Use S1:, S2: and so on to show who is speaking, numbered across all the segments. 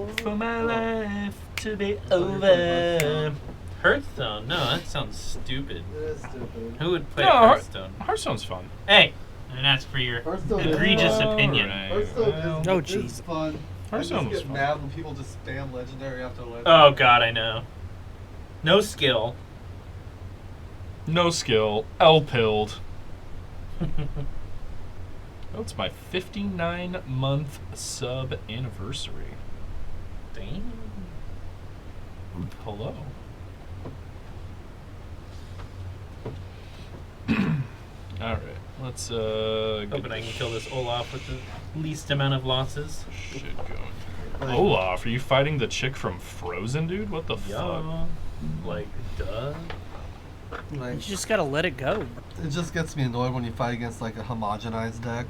S1: for my life to be over.
S2: Hearthstone? No, that sounds stupid.
S3: It is stupid.
S2: Who would play
S1: No,
S2: Hearthstone?
S1: Hearthstone's fun.
S2: Hey, and that's for your
S3: Hearthstone is
S2: egregious
S3: fun.
S2: opinion.
S1: Right.
S3: Hearthstone
S1: Well,
S3: is,
S4: Oh,
S3: is
S4: jeez.
S3: fun.
S1: Hearthstone
S3: I
S1: was
S3: just get
S1: fun.
S3: mad when people just spam legendary after legendary.
S2: Oh god, I know. No skill.
S1: No skill. L-pilled. Oh, it's my 59-month sub anniversary.
S2: Damn.
S1: Hello. All right, let's
S2: Hoping I can kill this Olaf with the least amount of losses.
S1: shit going. Olaf, are you fighting the chick from Frozen, dude? What the fuck?
S2: Yeah. Like, duh.
S4: You
S3: Like,
S4: just gotta let it go.
S3: it just gets me annoyed when you fight against like a homogenized deck.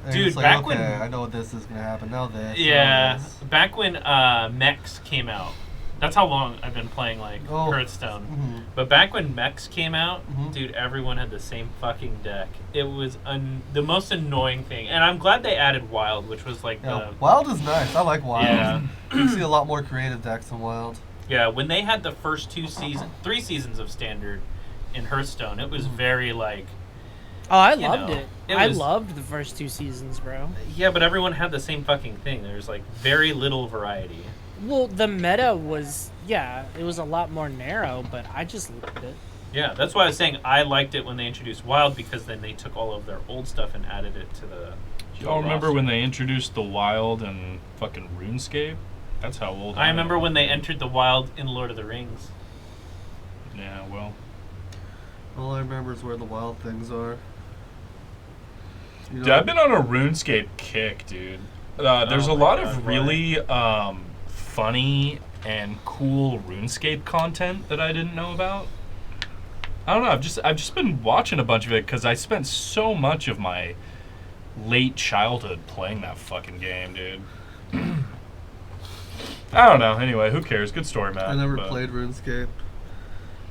S3: And
S2: Dude,
S3: it's like,
S2: back
S3: okay,
S2: when-
S3: I know this is gonna happen. Now this.
S2: Yeah,
S3: Now this.
S2: back when mechs came out. That's how long I've been playing like
S3: Oh.
S2: Hearthstone.
S3: Mhm.
S2: But back when mechs came out,
S3: Mhm.
S2: dude, everyone had the same fucking deck. It was the most annoying thing. And I'm glad they added Wild, which was like
S3: Yeah, Wild is nice. I like Wild.
S2: Yeah.
S3: You see a lot more creative decks in Wild.
S2: when they had the first 3 seasons of Standard in Hearthstone, it was very like,
S4: Oh, I
S2: You
S4: loved
S2: know,
S4: it.
S2: it
S4: I
S2: was-
S4: loved the first 2 seasons, bro.
S2: yeah, but everyone had the same fucking thing. There's like very little variety.
S4: Well, the meta was, yeah, it was a lot more narrow, but I just loved it.
S2: Yeah, that's why I was saying I liked it when they introduced Wild, because then they took all of their old stuff and added it to the.
S1: Y'all remember when they introduced the Wild and fucking RuneScape? That's how old
S2: I
S1: am.
S2: remember when they entered the Wild in Lord of the Rings.
S1: Yeah, well.
S3: All I remember is where the Wild things are. You
S1: Dude, I've been on a RuneScape kick, dude. There's
S2: Oh
S1: a
S2: my
S1: lot
S2: God,
S1: of
S2: why?
S1: really funny and cool RuneScape content that I didn't know about. I don't know. I've just been watching a bunch of it because I spent so much of my late childhood playing that fucking game, dude. I don't know. Anyway, who cares? Good story, Matt.
S3: I never
S1: but-
S3: played RuneScape.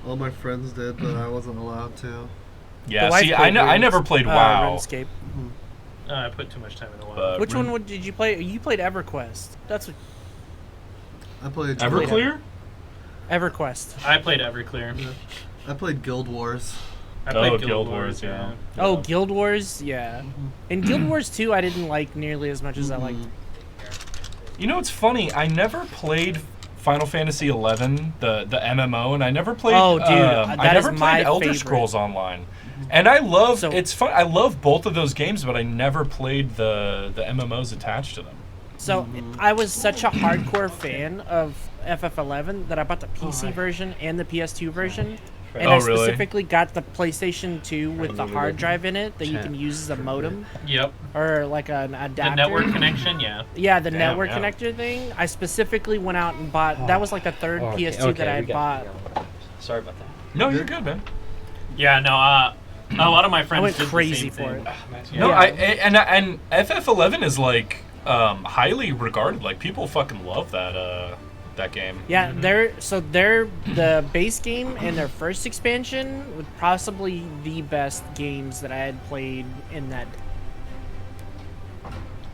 S3: All my friends did, but I wasn't allowed to.
S1: Yeah,
S4: The wife
S1: see,
S4: played
S1: I never played WoW.
S4: RuneScape.
S2: I put too much time in the Wild.
S1: But
S4: Which
S1: Rune-
S4: one did you play? You played EverQuest. That's what
S3: I played
S1: Everclear?
S4: EverQuest.
S2: I played Everclear.
S3: Yeah. I played Guild Wars.
S2: I played
S1: Oh,
S2: Guild Wars, yeah.
S4: Oh, Guild Wars, yeah. In Guild Wars 2, I didn't like nearly as much as I liked.
S1: You know, it's funny. I never played Final Fantasy XI, the MMO, and I never played.
S4: Oh, dude,
S1: I
S4: that
S1: never
S4: is
S1: played
S4: my
S1: Elder
S4: favorite.
S1: Scrolls Online. And I love
S4: So-
S1: it's fun. I love both of those games, but I never played the MMOs attached to them.
S4: So I was such a hardcore fan of FF11 that I bought the PC version and the PS2 version. And
S1: Oh,
S4: I
S1: really?
S4: specifically got the PlayStation 2 with the hard drive in it that you can use as a modem
S2: Yep.
S4: or like an adapter.
S2: The network connection, yeah.
S4: Yeah, the
S1: Damn,
S4: network
S1: yeah.
S4: connector thing. I specifically went out and bought. That was like the third PS2 that I had bought.
S5: Sorry about that.
S1: No, you're good, man.
S2: Yeah, no, a lot of my friends
S4: I went
S2: did the
S4: crazy
S2: same
S4: for
S2: thing.
S4: it.
S1: No,
S4: Yeah.
S1: and FF11 is like highly regarded. Like people fucking love that game.
S4: Yeah, they're the base game and their first expansion was possibly the best games that I had played in that.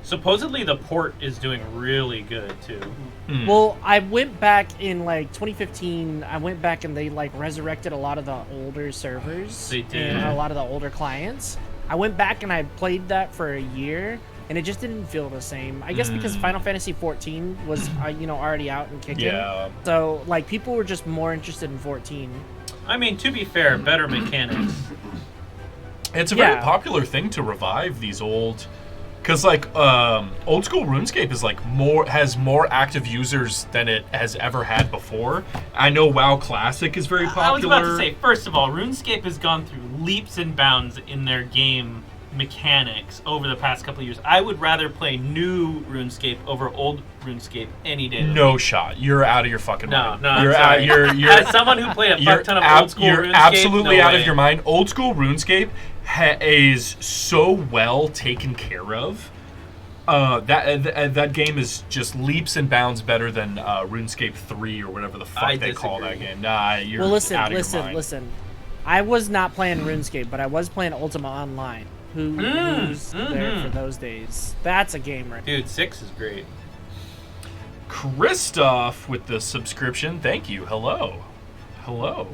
S2: Supposedly the port is doing really good too.
S1: Hmm.
S4: Well, I went back in like 2015. I went back and they like resurrected a lot of the older servers
S2: They did.
S4: and a lot of the older clients. I went back and I played that for a year, and it just didn't feel the same. I guess because Final Fantasy 14 was already out and kicking.
S1: Yeah.
S4: So like people were just more interested in 14.
S2: I mean, to be fair, better mechanics.
S1: It's a very
S4: Yeah.
S1: popular thing to revive these old, because like old school RuneScape is like has more active users than it has ever had before. I know WoW Classic is very popular.
S2: I was about to say, first of all, RuneScape has gone through leaps and bounds in their game mechanics over the past couple of years. I would rather play new RuneScape over old RuneScape any day. of the
S1: No
S2: week.
S1: shot. You're out of your fucking
S2: No,
S1: mind.
S2: no, I'm
S1: you're
S2: sorry.
S1: You're
S2: As someone who played a
S1: you're
S2: fuck ton of old school
S1: you're
S2: RuneScape,
S1: absolutely
S2: no
S1: out
S2: way.
S1: of your mind. Old school RuneScape is so well taken care of. That game is just leaps and bounds better than RuneScape 3 or whatever the fuck
S2: I
S1: they call that
S2: disagree.
S1: game. Nah, you're
S4: Well, listen,
S1: out of your mind.
S4: listen. I was not playing RuneScape, but I was playing Ultima Online. Who's there for those days? That's a game right.
S2: Dude, 6 is great.
S1: Christoph with the subscription. Thank you. Hello. Hello.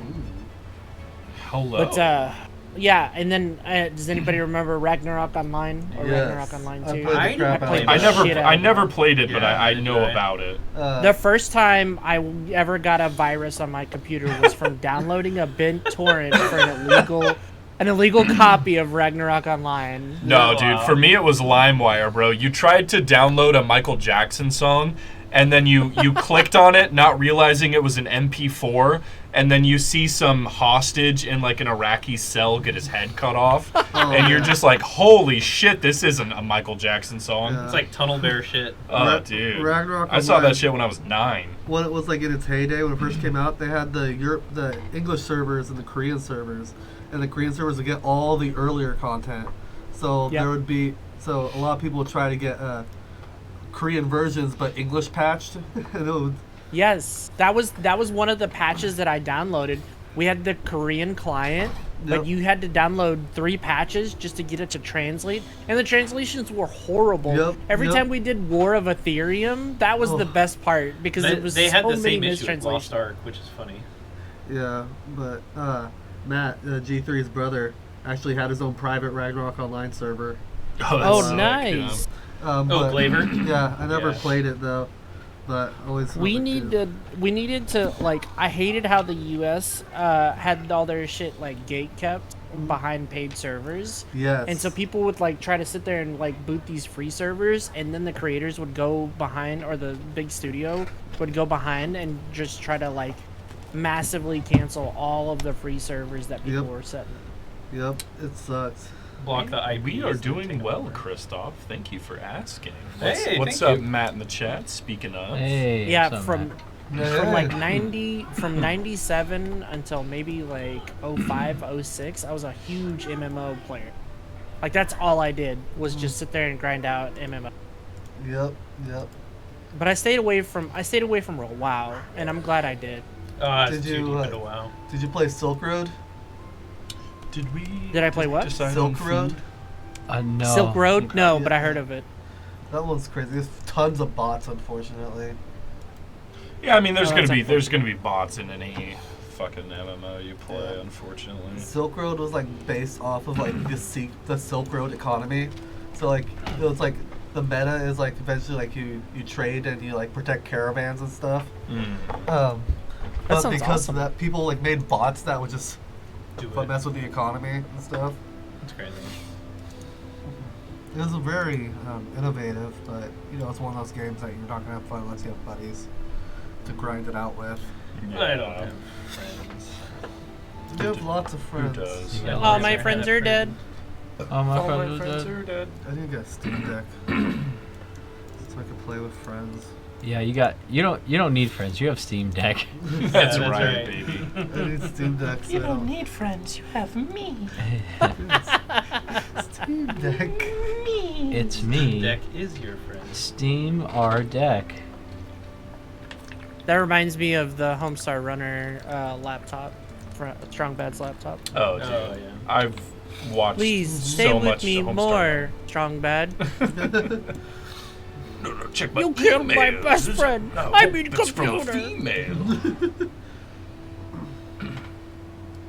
S1: Hello.
S4: But yeah, and then does anybody remember Ragnarok Online or
S3: Yes.
S4: Ragnarok Online
S3: I
S4: 2?
S3: played the crap out
S4: played
S3: of
S1: I
S3: it.
S1: never,
S4: shit out
S1: I
S4: of
S1: never
S4: it.
S1: played it, but
S2: Yeah,
S1: I
S2: I
S1: know
S2: enjoy it.
S1: about it.
S4: The first time I ever got a virus on my computer was from downloading a bent torrent for an illegal copy of Ragnarok Online.
S1: No,
S2: Wow.
S1: dude. For me, it was LimeWire, bro. You tried to download a Michael Jackson song, and then you clicked on it, not realizing it was an MP4, and then you see some hostage in like an Iraqi cell get his head cut off, and you're just like, "Holy shit, this isn't a Michael Jackson song."
S3: Yeah.
S2: It's like Tunnel Bear shit.
S1: Oh, dude.
S3: Ragnarok
S1: I saw that
S3: Online.
S1: shit when I was 9.
S3: When it was like in its heyday, when it first came out, they had the English servers and the Korean servers, and the Korean servers would get all the earlier content. So
S4: Yep.
S3: there would be a lot of people would try to get Korean versions, but English patched, and it would.
S4: Yes, that was one of the patches that I downloaded. We had the Korean client, but
S3: Yep.
S4: you had to download 3 patches just to get it to translate, and the translations were horrible.
S3: Yep,
S4: Every
S3: yep.
S4: time we did War of Ethereum, that was the
S3: Oh.
S4: best part because
S2: They,
S4: it was
S2: they had
S4: so
S2: the
S4: many
S2: same issue with
S4: mistranslations.
S2: Lost Ark, which is funny.
S3: Yeah, but Matt, G3's brother, actually had his own private Ragnarok Online server.
S4: Oh,
S1: sick,
S4: nice.
S3: But-
S2: Glaver?
S3: Yeah, I never
S2: Yeah.
S3: played it though, but always.
S4: We
S3: wanted to.
S4: needed to like. I hated how the U.S. Had all their shit like gate kept behind paid servers.
S3: Yes.
S4: And so people would like try to sit there and like boot these free servers, and then the creators would go behind, or the big studio would go behind and just try to like massively cancel all of the free servers that people
S3: Yep.
S4: were setting.
S3: Yep, it sucks.
S2: Block the IP.
S1: We are doing well, Christoph. Thank you for asking. What's,
S2: Hey,
S1: what's
S2: thank
S1: up,
S2: you.
S1: Matt in the chat? Speaking of,
S5: Hey.
S4: Yeah,
S5: what's up,
S4: from
S5: Matt?
S4: like 97 until maybe like 05, 06, I was a huge MMO player. Like that's all I did was just sit there and grind out MMO.
S3: Yep.
S4: But I stayed away from WoW, and I'm glad I did.
S2: It's
S3: Did
S2: too
S3: you,
S2: deep into WoW.
S3: Did you play Silk Road?
S1: did we?
S4: Did I play what?
S1: decide
S3: Silk
S1: on
S3: Road?
S1: food?
S5: No.
S4: Silk Road? No,
S3: Yeah.
S4: but I heard of it.
S3: That one's crazy. There's tons of bots, unfortunately.
S1: Yeah, I mean,
S4: Oh, that's
S1: there's gonna be bots in any fucking MMO you play, unfortunately.
S3: Silk Road was like based off of like the Silk Road economy. So like it was like the meta is like eventually like you trade and you like protect caravans and stuff. But
S4: sounds
S3: because
S4: awesome.
S3: of that, people like made bots that would just
S2: Do
S3: but
S2: it.
S3: mess with the economy and stuff.
S2: It's crazy.
S3: It was a very innovative, but it's one of those games that you're not gonna have fun unless you have buddies to grind it out with.
S2: I don't have friends.
S3: You have lots of friends.
S1: does?
S2: Yeah,
S4: Oh,
S2: Lost
S4: my
S2: Ark
S4: friends
S2: had
S4: are dead.
S5: Oh, my
S1: All my
S5: friend was
S1: friends
S5: dead.
S1: are dead.
S3: I need to get a Steam Deck so I can play with friends.
S5: Yeah, you don't need friends. You have Steam Deck.
S1: That's
S2: that's
S1: right,
S2: right.
S1: baby.
S3: I need Steam Deck. So I don't
S1: need friends. You have me.
S3: Steam Deck.
S5: It's me.
S2: Deck is your friend.
S5: Steam our deck.
S4: That reminds me of the Homestar Runner laptop, Strong Bad's laptop.
S1: Oh, dude.
S2: Oh, yeah.
S1: I've watched
S4: Please stay
S1: so
S4: with
S1: much
S4: me
S1: Homestar
S4: more, Strong Bad.
S1: No, check my
S4: You killed my
S1: emails.
S4: best friend.
S1: No,
S4: I mean
S1: it's from a
S4: computer.
S1: female.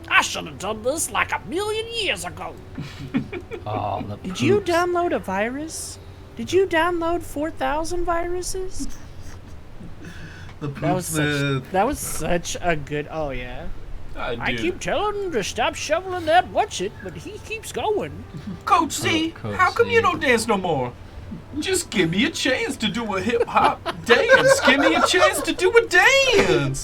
S4: I should have done this like 1,000,000 years ago.
S5: Oh, the
S4: Did you
S5: poops.
S4: download a virus? Did you download 4,000 viruses?
S3: The
S4: That was such a good. Oh yeah. I
S1: Dude.
S4: keep telling him to stop shoveling that what's it, but he keeps going.
S1: Coach C,
S5: Coach
S1: how come
S5: C.
S1: you don't dance no more? Just give me a chance to do a hip hop dance. Give me a chance to do a dance.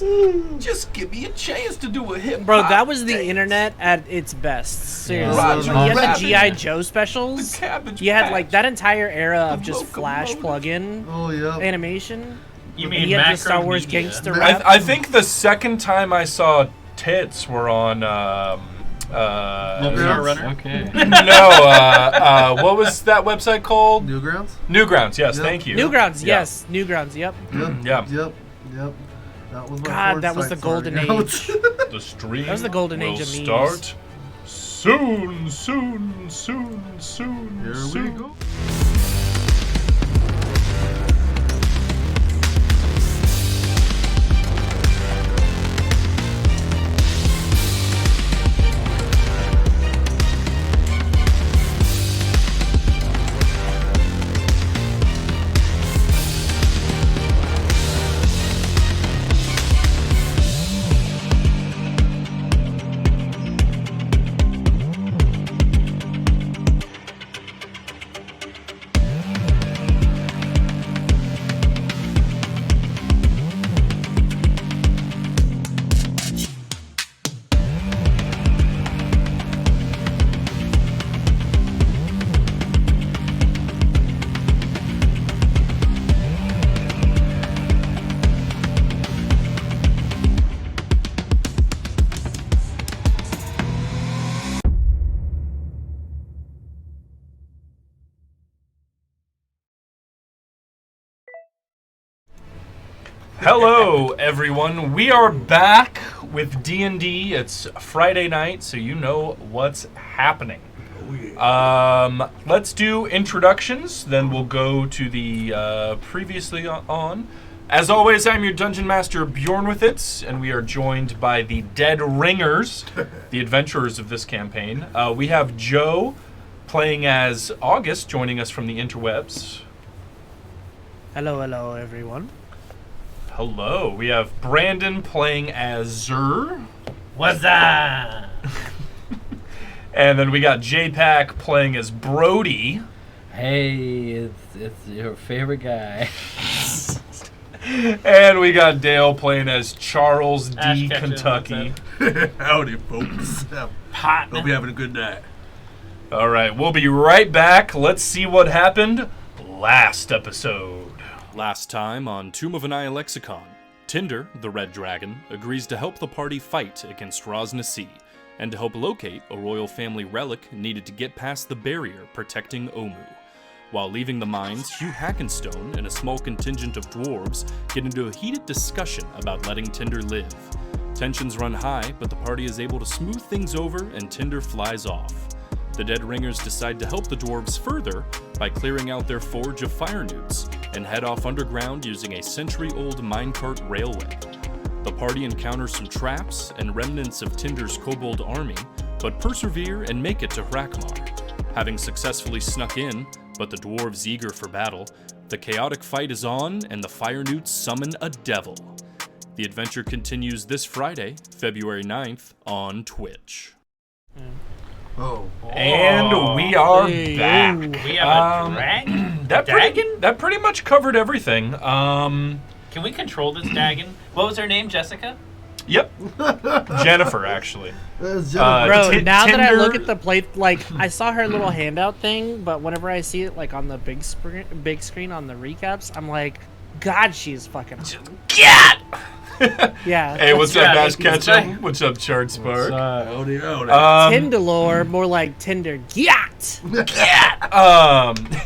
S1: Just give me a chance to do a hip hop.
S4: Bro, that was the
S1: dance.
S4: internet at its best. Seriously.
S3: Roger
S4: You had the
S1: Rabbit.
S4: G.I. Joe
S1: The
S4: specials.
S1: Cabbage
S4: You had like
S1: Patch.
S4: that entire era of
S1: The
S4: just Flash
S1: locomotive.
S4: plugin
S3: Oh yeah.
S4: animation.
S2: You
S4: And
S2: mean
S4: you had the Star Wars
S2: Macromedia.
S4: gangster rap.
S1: I think the second time I saw tits were on
S2: Homestar Runner?
S5: Okay.
S1: what was that website called?
S3: Newgrounds.
S1: Newgrounds. Yes,
S3: Yep.
S1: thank you.
S4: Newgrounds,
S1: Yeah.
S4: yes. Newgrounds, yep.
S3: Yep.
S1: Yeah.
S3: Yep. That was my
S4: God,
S3: porn
S4: that was
S3: site
S4: the golden
S3: starting out.
S4: age.
S1: The stream
S4: That was the golden
S1: will
S4: age of memes.
S1: start soon, soon, soon, soon,
S3: Here
S1: soon.
S3: we go.
S1: Hello, everyone. We are back with D&D. It's Friday night, so you know what's happening. Let's do introductions, then we'll go to the previously on. As always, I'm your Dungeon Master, Bjorn with it, and we are joined by the Dead Ringers, the adventurers of this campaign. We have Joe playing as August, joining us from the interwebs.
S4: Hello, everyone.
S1: Hello. We have Brandon playing as Zer.
S2: What's that?
S1: And then we got J-Pack playing as Brody.
S5: Hey, it's your favorite guy.
S1: And we got Dale playing as Charles D.
S2: Ash Ketchum,
S1: Kentucky.
S6: Howdy, folks.
S2: Hot.
S6: Hope you're having a good night.
S1: All right, we'll be right back. Let's see what happened last episode. Last time on Tomb of Annihilexicon, Tinder, the Red Dragon, agrees to help the party fight against Rosnasi, and to help locate a royal family relic needed to get past the barrier protecting Omu. While leaving the mines, Hugh Hackenstone and a small contingent of dwarves get into a heated discussion about letting Tinder live. Tensions run high, but the party is able to smooth things over and Tinder flies off. The Dead Ringers decide to help the dwarves further by clearing out their forge of fire newts and head off underground using a century-old minecart railway. The party encounters some traps and remnants of Tinder's kobold army, but persevere and make it to Hrakmar. Having successfully snuck in, but the dwarves eager for battle, the chaotic fight is on and the fire newts summon a devil. The adventure continues this Friday, February 9th, on Twitch.
S6: Oh.
S1: And we are
S4: Hey,
S1: back.
S2: We have a dragon?
S1: That pretty much covered everything.
S2: Can we control this dragon? What was her name, Jessica?
S1: Yep. Jennifer, actually.
S4: Bro,
S1: Ti-
S4: now that I
S1: Tinder-
S4: look at the plate, like, I saw her little handout thing, but whenever I see it, like, on the big screen on the recaps, I'm like, God, she's fucking hot.
S1: Get!
S4: Yeah.
S1: Hey, what's up,
S2: right.
S1: Ash Ketchum? What's up, Chard Spark?
S6: Howdy, howdy.
S4: Tindalore, more like Tinder. Gyat!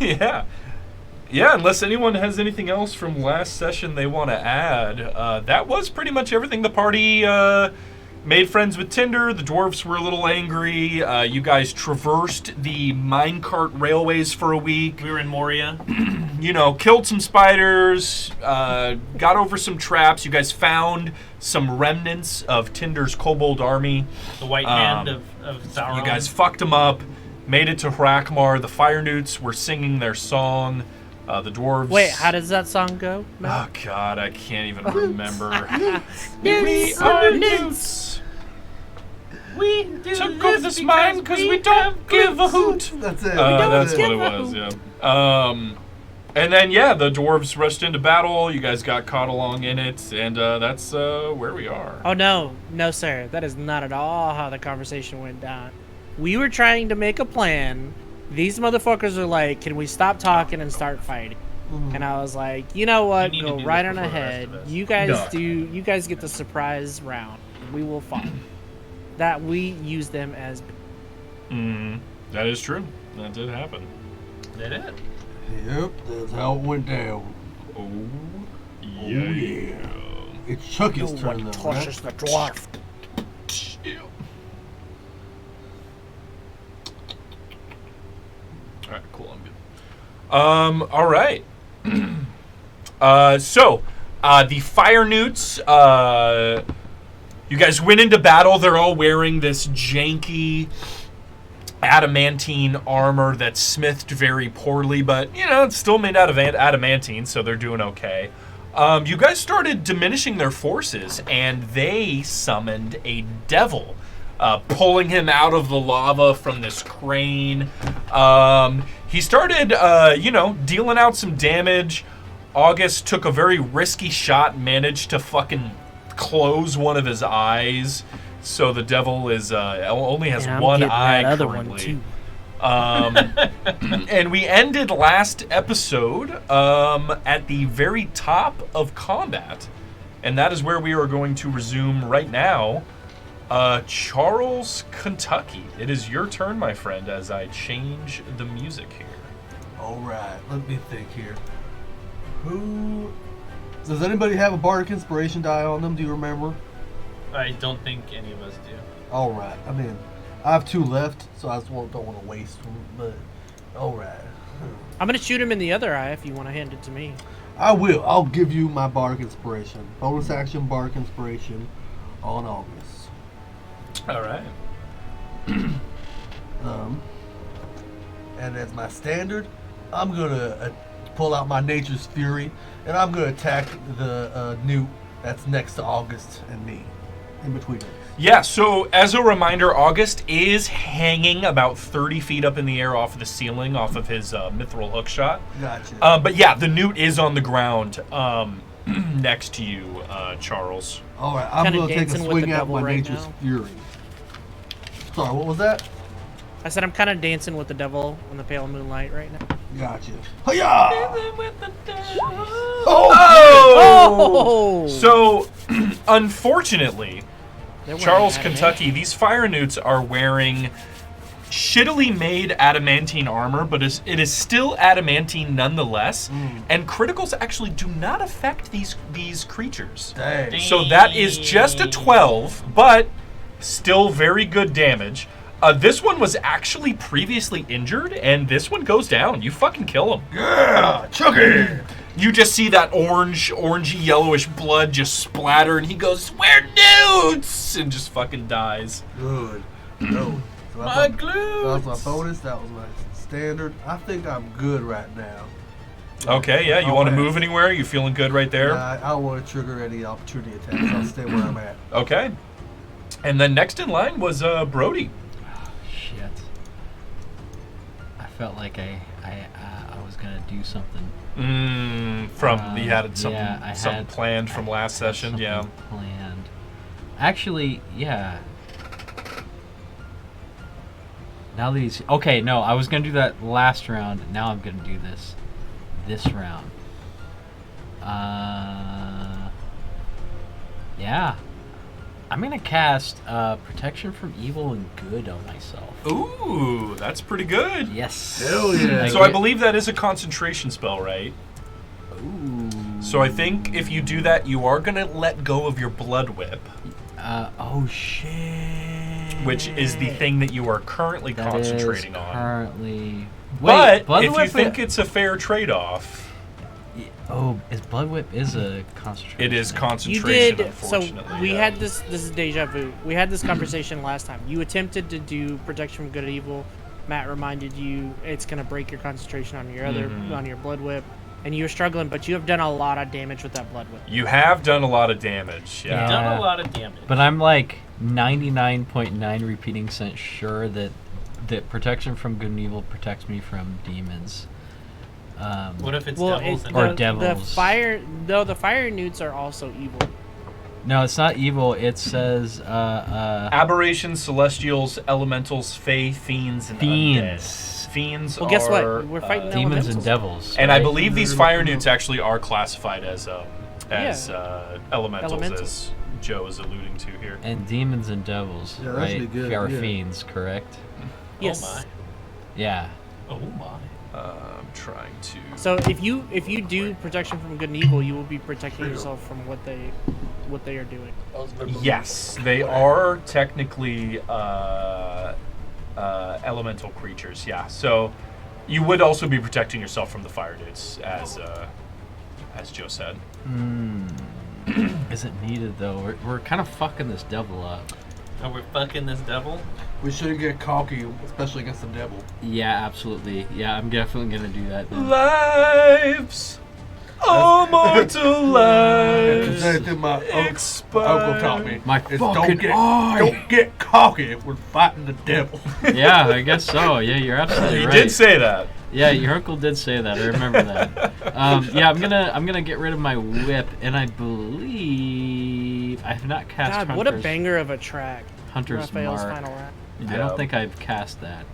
S1: Yeah. Yeah, unless anyone has anything else from last session they want to add, that was pretty much everything. The party made friends with Tinder. The dwarves were a little angry. You guys traversed the minecart railways for a week.
S2: We were in Moria.
S1: You know, killed some spiders, got over some traps. You guys found some remnants of Tinder's kobold army.
S2: The white hand of Sauron.
S1: You guys fucked them up, made it to Hrakmar. The fire newts were singing their song. The dwarves...
S4: Wait, how does that song go?
S1: Oh, God, I can't even remember.
S4: We
S1: are newts.
S2: We do
S1: Took over this mine because we don't give a hoot.
S3: That's it.
S1: That's
S3: That's
S1: what it was, yeah. And then, yeah, the dwarves rushed into battle. You guys got caught along in it, and that's where we are.
S4: Oh, no, sir. That is not at all how the conversation went down. We were trying to make a plan. These motherfuckers are like, can we stop talking and start fighting? And I was like, you know what?
S2: You need to
S4: Go
S2: do
S4: right
S2: this
S4: on
S2: before the rest
S4: ahead.
S2: of us.
S4: You guys get the surprise round. We will fight. That we use them as...
S1: That is true. That did happen.
S2: Did it?
S6: Yep, that's how it went down.
S1: Oh,
S6: Oh, yeah. It's Chucky's turn now, right?
S4: the dwarf.
S1: Yeah. All right, cool. I'm good. All right. So, the fire newts. You guys went into battle. They're all wearing this janky adamantine armor that's smithed very poorly, but you know it's still made out of adamantine, so they're doing okay. You guys started diminishing their forces, and they summoned a devil, pulling him out of the lava from this crane. He started, dealing out some damage. August took a very risky shot, managed to fucking close one of his eyes, so the devil is only has
S4: And I'm
S1: one
S4: getting
S1: eye
S4: that other
S1: currently.
S4: one too.
S1: And we ended last episode at the very top of combat, and that is where we are going to resume right now. Charles, Kentucky, it is your turn, my friend, as I change the music here.
S3: All right, let me think here. Who Does anybody have a Bardic Inspiration die on them? Do you remember?
S2: I don't think any of us do.
S3: All right. I mean, I have 2 left, so I just don't want to waste them. But all right.
S4: I'm gonna shoot him in the other eye if you want to hand it to me.
S3: I will. I'll give you my Bardic Inspiration. Bonus action Bardic Inspiration on August.
S1: All right.
S3: And as my standard, I'm gonna pull out my Nature's Fury, and I'm gonna attack the newt that's next to August and me, in between us.
S1: Yeah, so as a reminder, August is hanging about 30 feet up in the air off of the ceiling, off of his mithril hookshot.
S3: Gotcha.
S1: But yeah, the newt is on the ground next to you, Charles.
S3: All right, I'm
S4: Kinda
S3: gonna take a
S4: dancing with
S3: swing
S4: the
S3: at
S4: devil
S3: my
S4: right
S3: Nature's
S4: now.
S3: Fury. Sorry, what was that?
S4: I said I'm kind of dancing with the devil in the pale moonlight right now.
S3: Gotcha. Hiya!
S4: Oh!
S1: So, unfortunately,
S4: They're wearing
S1: Charles,
S4: adamant.
S1: Kentucky, these fire newts are wearing shittily made adamantine armor, but it is still adamantine nonetheless. And criticals actually do not affect these creatures.
S3: Dang.
S1: So that is just a 12, but still very good damage. This one was actually previously injured, and this one goes down. You fucking kill him.
S3: Yeah, Chucky!
S1: You just see that orangey yellowish blood just splatter, and he goes, "We're newts!" and just fucking dies.
S3: Good. No. So
S2: My
S3: that
S2: glutes!
S3: was my bonus. That was my standard. I think I'm good right now.
S1: Okay, yeah, you want to
S3: Okay.
S1: move anywhere? You feeling good right there?
S3: I don't want to trigger any opportunity attacks. I'll stay where I'm at.
S1: Okay. And then next in line was Brody.
S5: Shit. I felt like I was gonna do something.
S1: You had something,
S5: yeah, I
S1: something
S5: had-
S1: planned from last session,
S5: Something
S1: yeah.
S5: Planned. Actually, yeah. Now that he's okay, no, I was gonna do that last round. Now I'm gonna do this round. Yeah. I'm gonna cast Protection from Evil and Good on myself.
S1: Ooh, that's pretty good.
S5: Yes.
S3: Hell yeah.
S1: So I believe that is a concentration spell, right?
S5: Ooh.
S1: So I think if you do that, you are going to let go of your blood whip,
S5: Oh shit.
S1: which is the thing that you are currently
S5: That
S1: concentrating
S5: is
S1: on.
S5: currently.
S1: But
S5: Blood
S1: if you
S5: Whip
S1: think it's a fair trade-off,
S5: is Blood Whip is a concentration.
S1: it is
S4: You
S1: concentration,
S4: did. So
S1: unfortunately.
S4: we
S1: yeah.
S4: had this. This is deja vu. We had this conversation last time. You attempted to do protection from good and evil. Matt reminded you it's gonna break your concentration on your on your blood whip, and you were struggling. But you have done a lot of damage with that blood whip.
S1: You have done a lot of damage, yeah.
S5: Yeah.
S2: Done a lot of damage.
S5: But I'm like 99.9 repeating cent sure that protection from good and evil protects me from demons.
S2: What if it's
S4: Well,
S2: devils and
S5: Or
S4: the
S5: devils.
S4: the fire newts are also evil.
S5: No, it's not evil. It says
S1: Aberrations, celestials, elementals, fae, fiends, and
S5: fiends.
S1: undead. Fiends
S4: Well, guess what?
S1: are,
S4: We're fighting
S5: Demons and
S4: elementals.
S5: devils.
S1: and I
S5: right?
S1: believe these fire newts actually are classified as elementals,
S4: Elementals.
S1: as Joe is alluding to here.
S5: And demons and devils,
S3: Yeah, that should
S5: right?
S3: be good,
S5: Are
S3: yeah.
S5: fiends, correct?
S4: Yes.
S2: Oh
S5: Yeah.
S2: my. Oh my.
S1: I'm trying to.
S4: So if you do protection from good and evil, you will be protecting yourself from what they are doing.
S1: Yes, they are technically elemental creatures. Yeah, so you would also be protecting yourself from the fire newts, as Joe said.
S5: Isn't needed though. We're kind of fucking this devil up.
S2: Oh, we're fucking this devil?
S3: We shouldn't get cocky, especially against the devil.
S5: Yeah, absolutely. Yeah, I'm definitely gonna do that then.
S1: Lives, oh mortal lives,
S3: Anything my uncle taught me.
S5: My
S3: is
S5: fucking eye.
S3: don't get cocky if we're fighting the devil.
S5: Yeah, I guess so. Yeah, you're absolutely
S1: He
S5: right.
S1: did say that.
S5: Yeah, your uncle did say that. I remember that. Yeah, I'm gonna get rid of my whip, and I believe I have not cast.
S4: God, what a banger of a track!
S5: Hunter's
S4: Raphael's
S5: Mark.
S4: final rap.
S5: I don't think I've cast that.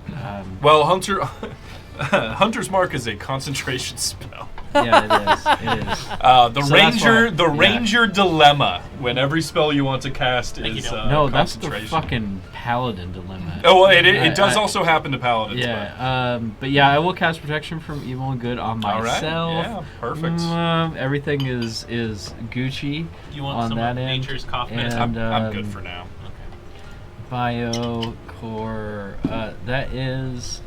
S1: Well, Hunter's Mark is a concentration spell.
S5: Yeah, it is. It is.
S1: The
S5: So that's
S1: ranger,
S5: why-
S1: the
S5: yeah.
S1: ranger dilemma. When every spell you want to cast
S2: Thank you,
S1: is
S2: Dylan.
S5: No, that's the
S1: concentration.
S5: fucking paladin dilemma.
S1: Oh, well, it does
S5: I-
S1: also happen to paladins.
S5: Yeah, but yeah, I will cast protection from evil and good on
S1: But. All right.
S5: myself.
S1: Yeah. Perfect.
S5: Everything is Gucci
S2: You want
S5: on
S2: some
S5: that
S2: of
S5: end.
S2: nature's cough
S5: And,
S2: medicine?
S1: I'm good for now.
S5: Bio core. That is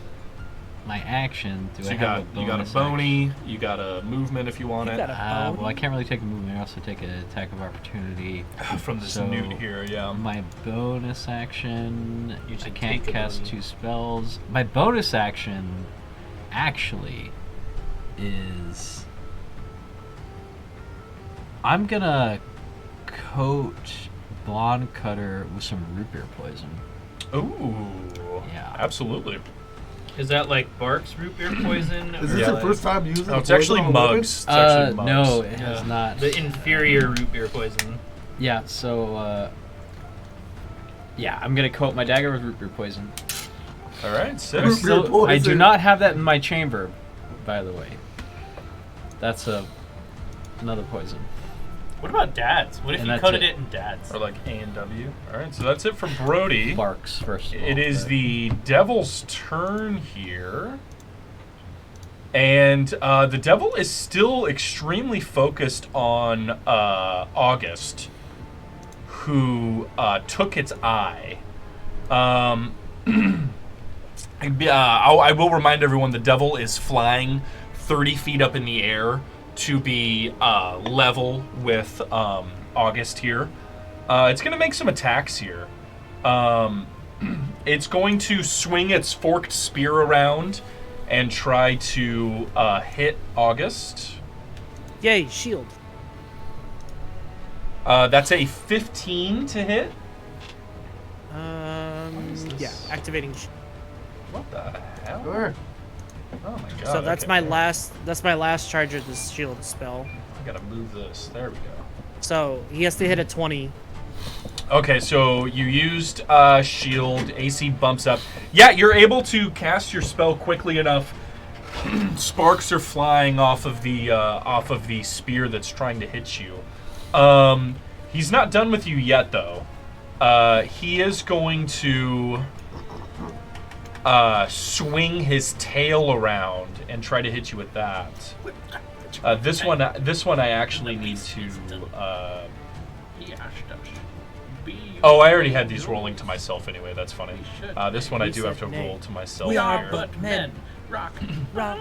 S5: my action. Do
S1: So
S5: I
S1: you
S5: have
S1: got a
S5: bonus
S1: bony, you got a movement if you want
S4: You
S1: it.
S4: got a
S5: well, I can't really take a movement. I also take an attack of opportunity.
S1: From this
S5: So,
S1: newt here, yeah.
S5: My bonus action,
S2: You
S5: I
S2: should
S5: can't
S2: take a
S5: cast
S2: bonus.
S5: 2 spells. My bonus action, actually, is I'm gonna coat Blonde Cutter with some root beer poison.
S1: Ooh.
S5: Yeah.
S1: Absolutely.
S2: Is that like Bark's root beer poison?
S6: Is
S2: or
S6: this
S1: Yeah.
S6: the first time using
S1: No, it's
S6: poison
S1: actually
S6: on a weapon?
S1: mugs. It's actually mugs.
S5: No, it has not.
S2: The inferior root beer poison.
S5: Yeah, so yeah, I'm gonna coat my dagger with root beer poison.
S1: All right, sick.
S6: Root beer
S5: I do
S6: poison.
S5: not have that in my chamber, by the way. That's another poison.
S2: What about Dad's? What if
S5: And
S2: you
S5: that's
S2: coated
S5: it.
S2: it in Dad's?
S1: Or like A&W. All right, so that's it for Brody.
S5: Barks first. Of all,
S1: It is
S5: but-
S1: the devil's turn here. And the devil is still extremely focused on August, who took its eye. I will remind everyone the devil is flying 30 feet up in the air to be level with August here. It's going to make some attacks here. It's going to swing its forked spear around and try to hit August.
S4: Yay, shield.
S1: That's a 15 to hit. is
S4: Yeah,
S1: this?
S4: activating.
S1: What the hell?
S6: Sure.
S1: Oh my god.
S4: So that's
S1: okay.
S4: my last. That's my last charge of this shield spell.
S1: I gotta move this. There we go.
S4: So he has to hit a 20.
S1: Okay, so you used shield. AC bumps up. Yeah, you're able to cast your spell quickly enough. Sparks are flying off of the spear that's trying to hit you. He's not done with you yet, though. He is going to swing his tail around and try to hit you with that. This one I actually need to. Oh, I already had these rolling to myself anyway. That's funny. This one I do have to roll to myself.
S4: We are
S1: here.
S4: but men.
S2: Rock.
S4: Rock.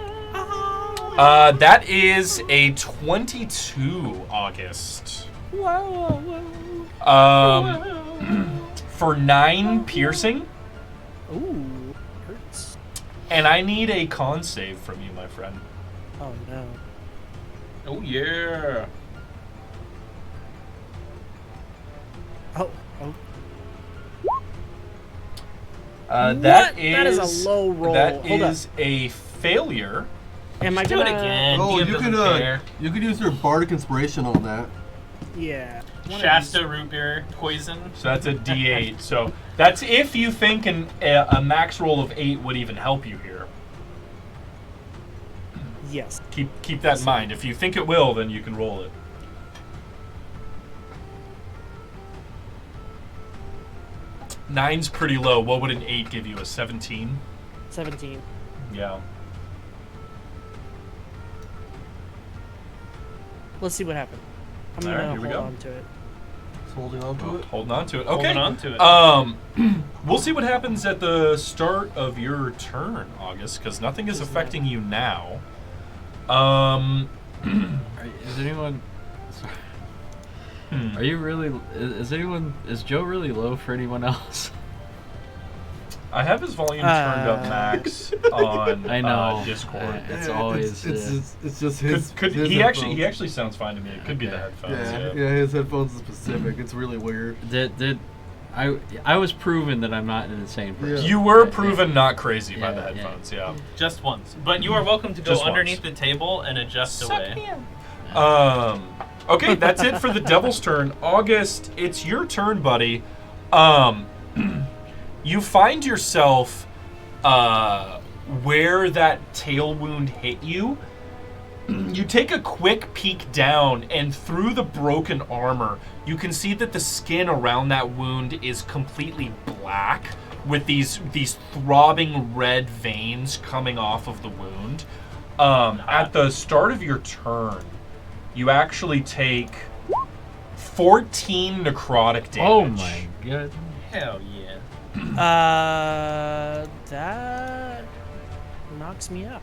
S1: That is a 22, August.
S4: Whoa, whoa.
S1: For 9 piercing,
S4: Ooh, hurts.
S1: and I need a con save from you, my friend.
S4: Oh no.
S2: Oh yeah.
S4: Oh, oh.
S1: That
S4: That is a low roll.
S1: That
S4: Hold up.
S1: is a failure.
S4: Am I
S2: Do
S4: gonna
S2: it again.
S6: Oh,
S2: DM
S6: you
S2: doesn't
S6: could
S2: care.
S6: you could use your bardic inspiration on that.
S4: Yeah. One of
S2: Shasta root beer poison.
S1: So that's a D8. So that's if you think a max roll of 8 would even help you here.
S4: these- Yes.
S1: Keep that in mind. If you think it will, then you can roll it. Nine's pretty low. What would an 8 give you? A 17?
S4: 17.
S1: Yeah.
S4: Let's see what happens. I'm
S1: All right,
S4: gonna
S1: here we
S4: hold
S1: go.
S4: on to it.
S6: Just holding on to it.
S1: Holding on to it. Okay.
S2: Holding on to it.
S1: We'll see what happens at the start of your turn, August, because nothing is affecting you now.
S5: Is anyone? Are you really? Is Joe really low for anyone else?
S1: I have his volume turned up max on
S5: I know.
S1: Discord.
S5: It's
S6: Yeah,
S5: always.
S6: it's just his.
S1: Could
S6: his
S1: he
S6: headphones.
S1: actually sounds fine to me. It could be the
S5: Okay.
S1: headphones.
S6: Yeah, his headphones is specific. It's really weird.
S5: I was proven that I'm not an insane person.
S1: You were
S5: Yeah,
S1: proven not crazy by
S5: Yeah,
S1: the
S5: yeah.
S1: headphones. Yeah.
S2: Just once. But you are welcome to go
S1: Just
S2: underneath
S1: once.
S2: the table and adjust away.
S1: Okay, that's it for the devil's turn. August, it's your turn, buddy. You find yourself where that tail wound hit you. You take a quick peek down, and through the broken armor, you can see that the skin around that wound is completely black, with these throbbing red veins coming off of the wound. At the start of your turn, you actually take 14 necrotic damage.
S5: Oh my god.
S2: Hell yeah.
S4: That knocks me up.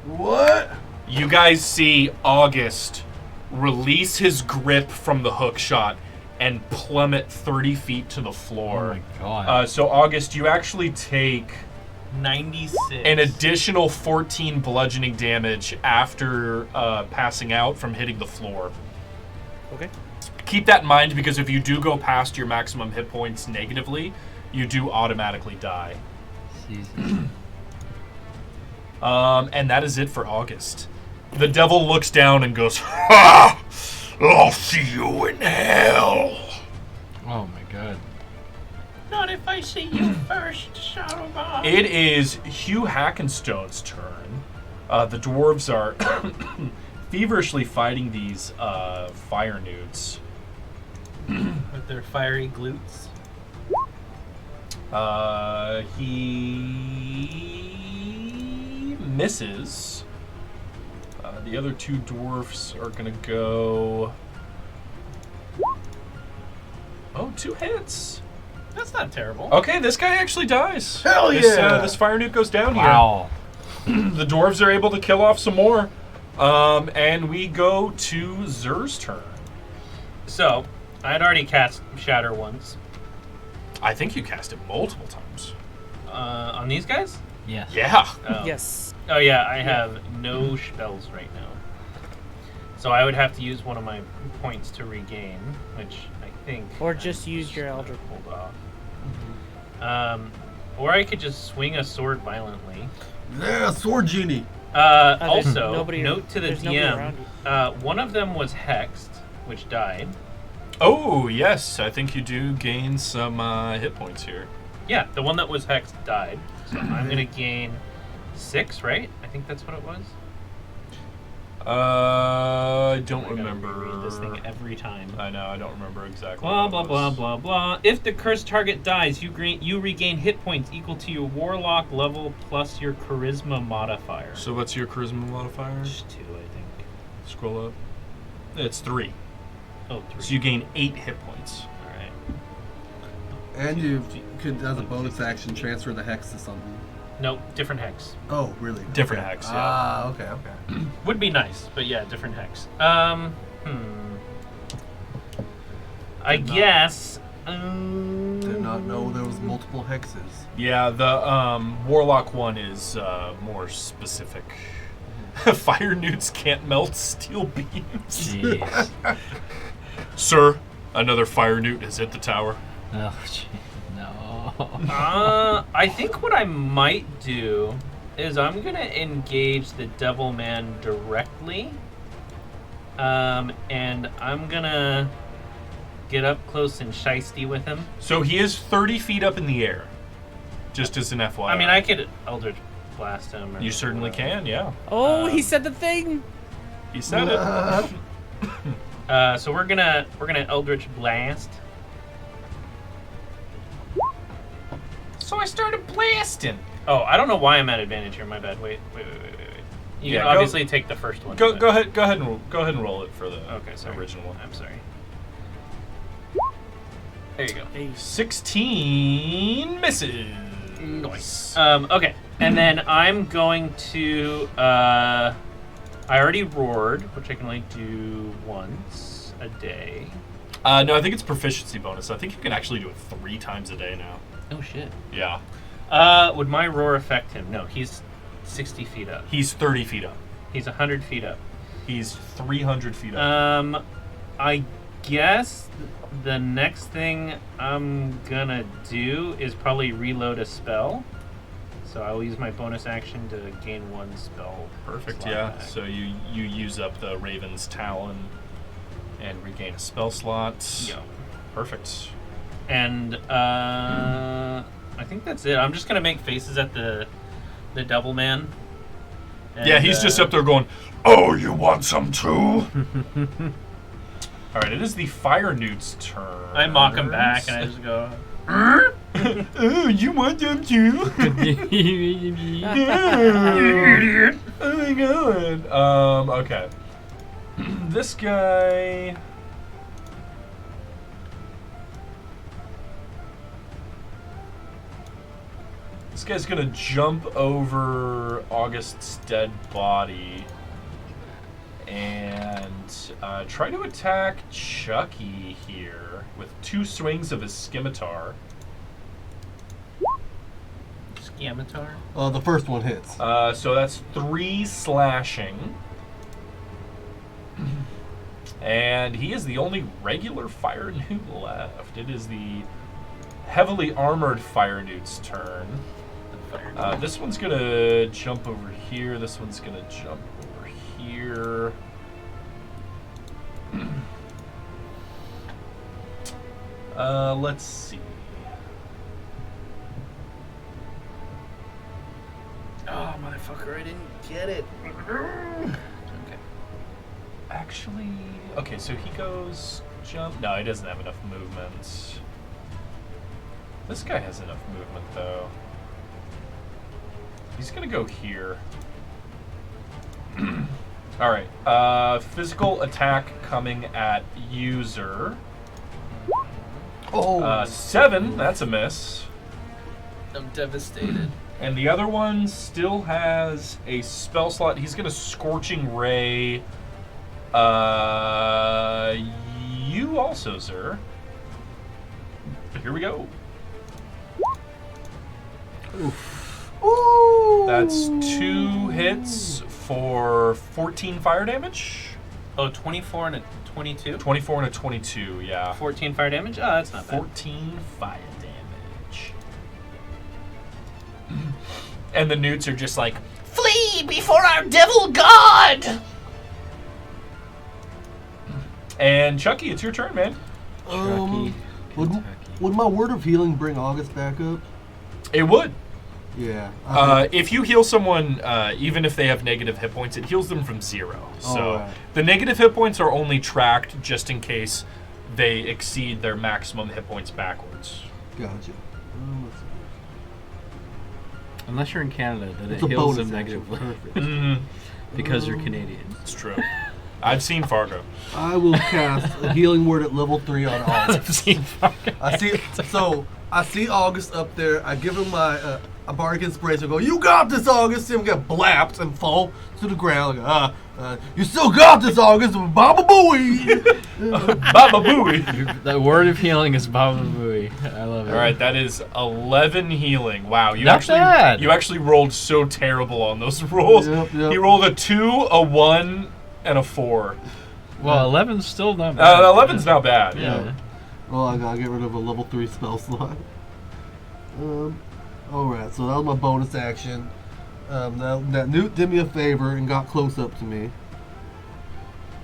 S6: What?
S1: You guys see August release his grip from the hook shot and plummet 30 feet to the
S5: Oh
S1: floor.
S5: my god.
S1: So August, you actually take
S2: 96.
S1: an additional 14 bludgeoning damage after passing out from hitting the floor.
S4: Okay.
S1: Keep that in mind, because if you do go past your maximum hit points negatively, you do automatically die.
S5: Jesus.
S1: And that is it for August. The devil looks down and goes, "Ha! I'll see you in hell."
S5: Oh my god.
S2: Not if I see you first, Shadowbot.
S1: It is Hugh Hackenstone's turn. The dwarves are feverishly fighting these fire newts.
S2: With their fiery glutes.
S1: He misses. The other two dwarfs are gonna go. Oh, 2 hits.
S2: That's not terrible.
S1: Okay, this guy actually dies.
S6: Hell
S1: This,
S6: yeah!
S1: this fire nuke goes down
S5: Wow.
S1: here. The dwarves are able to kill off some more. And we go to Zer's turn.
S2: So, I had already cast Shatter once.
S1: I think you cast it multiple times.
S2: On these guys?
S5: Yes.
S1: Yeah.
S2: Oh.
S4: Yes.
S2: Oh yeah, I have no spells right now. So I would have to use one of my points to regain, which I think...
S4: Or just use your Elder.
S2: Hold off. Or I could just swing a sword violently.
S6: Yeah, sword genie.
S2: Also,
S4: nobody-
S2: note to the
S4: there's nobody
S2: DM,
S4: around
S2: one of them was hexed, which died.
S1: Oh, yes. I think you do gain some hit points here.
S2: Yeah, the one that was hexed died. So I'm going to gain 6, right? I think that's what it was.
S1: I don't
S2: I gotta
S1: remember.
S2: reread this thing every time.
S1: I know, I don't remember exactly.
S2: Blah,
S1: what
S2: blah,
S1: it
S2: blah,
S1: was.
S2: blah, blah. If the cursed target dies, you regain hit points equal to your warlock level plus your charisma modifier.
S1: So what's your charisma modifier?
S2: Just 2, I think.
S1: Scroll up. It's 3.
S2: Oh, 3.
S1: So you gain 8 hit points.
S2: Alright.
S3: And you could, as a bonus action, transfer the hex to something.
S2: Nope, different hex.
S3: Oh, really?
S1: Different
S3: Okay.
S1: hex, yeah.
S3: Ah, okay.
S2: Would be nice, but yeah, different hex. I guess.
S3: Did not know there was multiple hexes.
S1: Yeah, the warlock one is more specific. Fire newts can't melt steel beams.
S5: Jeez.
S1: Sir, another fire newt has hit the tower.
S5: Oh, gee. No.
S2: I think what I might do is I'm gonna engage the Devil Man directly, and I'm gonna get up close and shisty with him.
S1: So he is 30 feet up in the air. Just as an FYI.
S2: I mean, I could Eldritch Blast him. Or
S1: You certainly
S2: whatever.
S1: can, yeah.
S4: Oh, he said the thing.
S1: He said it.
S2: So we're gonna Eldritch Blast.
S1: So I started blasting.
S2: Oh, I don't know why I'm at advantage here. My bad. Wait. You
S1: Yeah,
S2: can obviously take the first one.
S1: Go
S2: but-
S1: ahead and roll it for the
S2: Okay, sorry.
S1: original one.
S2: I'm sorry. There you go.
S1: 16 misses.
S2: Nice. Okay, and then I'm going to. I already roared, which I can only do once a day.
S1: No, I think it's proficiency bonus. I think you can actually do it 3 times a day now.
S2: Oh shit.
S1: Yeah.
S2: Would my roar affect him? No, he's 60 feet up.
S1: He's 30 feet up.
S2: He's 100 feet up.
S1: He's 300 feet up.
S2: I guess the next thing I'm gonna do is probably reload a spell. So I will use my bonus action to gain 1 spell.
S1: Perfect,
S2: slot
S1: yeah.
S2: back.
S1: So you use up the Raven's Talon and regain a spell slot.
S2: Yeah.
S1: Perfect.
S2: And I think that's it. I'm just gonna make faces at the Devil Man. And,
S1: Yeah, he's just up there going, "Oh, you want some too?" All right, it is the fire newt's turn.
S2: I mock him back, and I just go,
S1: Oh, you want them too? Oh my god. Okay. This guy. This guy's gonna jump over August's dead body and try to attack Chucky here with 2 swings of his scimitar.
S2: Scimitar?
S3: The first one hits.
S1: So that's 3 slashing. And he is the only regular fire newt left. It is the heavily armored fire newt's turn. This one's gonna jump over here. This one's gonna jump over here. Let's see.
S2: Oh, motherfucker, I didn't get it. Okay.
S1: Actually, okay, so he goes jump. No, he doesn't have enough movement. This guy has enough movement, though. He's gonna go here. All right, physical attack coming at user.
S3: Oh,
S1: 7, that's a miss.
S2: I'm devastated.
S1: And the other one still has a spell slot. He's gonna Scorching Ray. You also, sir. Here we go.
S3: Ooh.
S1: That's 2 hits for 14 fire damage.
S2: Oh, 24 and a 22?
S1: 24 and a 22, yeah.
S2: 14 fire damage? Oh, that's not bad.
S1: 14 fire damage. And the newts are just like, "Flee before our devil god!" And Chucky, it's your turn, man.
S3: Would my word of healing bring August back up?
S1: It would.
S3: Yeah.
S1: If you heal someone, even if they have negative hit points, it heals them from 0. So
S3: Alright.
S1: the negative hit points are only tracked just in case they exceed their maximum hit points backwards.
S3: Gotcha. Let's see.
S5: Unless you're in Canada, then
S3: It's
S5: it
S3: a
S5: heals
S3: bonus
S5: them
S3: action.
S5: negatively
S3: Perfect.
S5: because you're Canadian.
S1: It's true. I've seen Fargo.
S3: I will cast a healing word at level 3 on August. I see August up there. I give him my a bardic inspiration. I go, "You got this, August!" See him get blapped and fall to the ground. I go, "You still got this, August!" Baba Booey.
S1: Baba Booey.
S5: The word of healing is Baba Booey. I love it.
S1: All right, that is 11 healing. Wow, you
S5: Not bad.
S1: You actually rolled so terrible on those rolls.
S3: Yep.
S1: He rolled a 2, a 1, and a 4.
S5: Well, 11's still not bad.
S1: 11's not bad.
S5: Yeah.
S3: Well, I gotta get rid of a level 3 spell slot. Alright, so that was my bonus action. That newt did me a favor and got close up to me.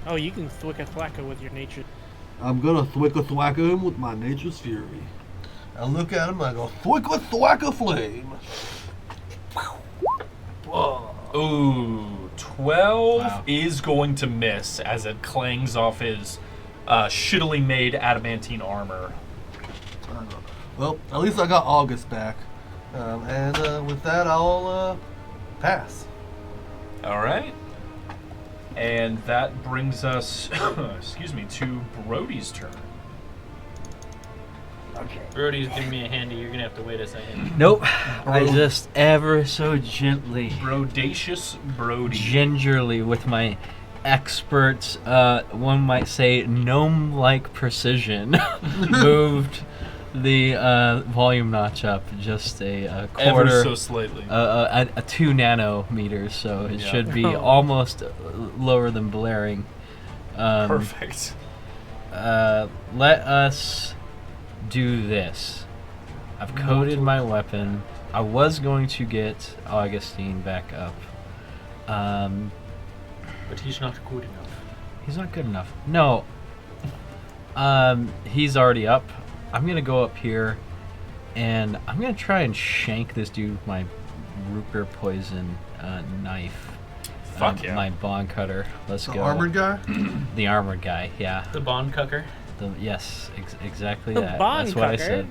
S4: Oh, you can thwick a thwacka with your nature.
S3: I'm gonna thwacka him with my nature's fury. I look at him and I go, thwacka flame.
S2: Whoa.
S1: Ooh, 12
S5: Wow.
S1: is going to miss as it clangs off his shittily made adamantine armor.
S3: Well, at least I got August back. And with that, I'll pass.
S1: All right. And that brings us, excuse me, to Brody's turn.
S2: Brody's giving me a handy. You're going to have to wait a second.
S5: Nope. I just ever so gently,
S1: Brodacious Brody.
S5: gingerly, with my expert, one might say gnome-like precision, moved the volume notch up just a quarter.
S1: Ever so slightly.
S5: A 2 nanometers, so it
S1: Yeah.
S5: should be almost lower than blaring.
S1: Perfect.
S5: Let us do this. I've coded my weapon. I was going to get Augustine back up.
S2: But he's not good enough.
S5: He's not good enough. No. He's already up. I'm gonna go up here, and I'm gonna try and shank this dude with my root beer poison knife.
S1: Fuck yeah.
S5: My bond cutter. Let's
S6: The
S5: go.
S6: armored guy?
S5: The armored guy, yeah.
S2: The bond cucker.
S5: Yes, exactly
S4: The
S5: that.
S4: bond
S5: That's what I
S4: cucker?
S5: said.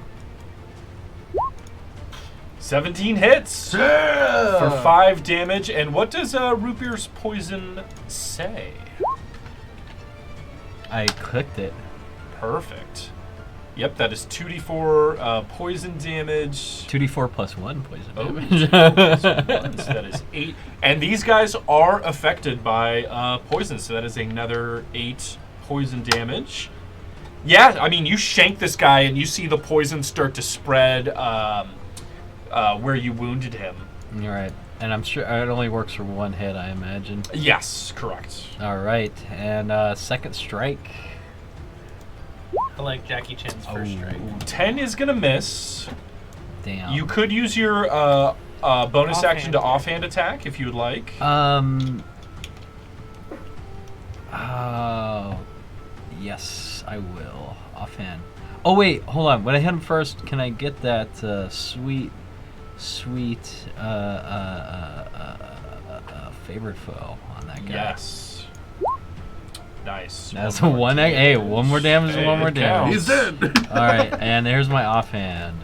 S1: 17 hits
S6: Yeah!
S1: for 5 damage. And what does Root Beer's poison say?
S5: I clicked it.
S1: Perfect. Yep, that is 2d4 poison damage.
S5: 2d4 plus 1 poison
S1: Oh,
S5: damage.
S1: so that is 8. And these guys are affected by poison, so that is another 8 poison damage. Yeah, I mean, you shank this guy and you see the poison start to spread where you wounded him.
S5: All right. And I'm sure it only works for 1 hit, I imagine.
S1: Yes, correct.
S5: All right. And second strike.
S2: I like Jackie Chan's first strike.
S1: 10 is going to miss.
S5: Damn.
S1: You could use your bonus action to
S4: Offhand.
S1: offhand attack if you would like.
S5: Oh, yes, I will. Offhand. Oh, wait, hold on. When I hit him first, can I get that sweet favorite foe on that guy?
S1: Yes. Nice.
S5: That's
S1: One
S5: a
S1: more
S5: 1. Hey, 1 more damage is
S1: Hey,
S5: 1 more
S1: it
S5: damage.
S6: He's dead!
S5: All right, and there's my offhand.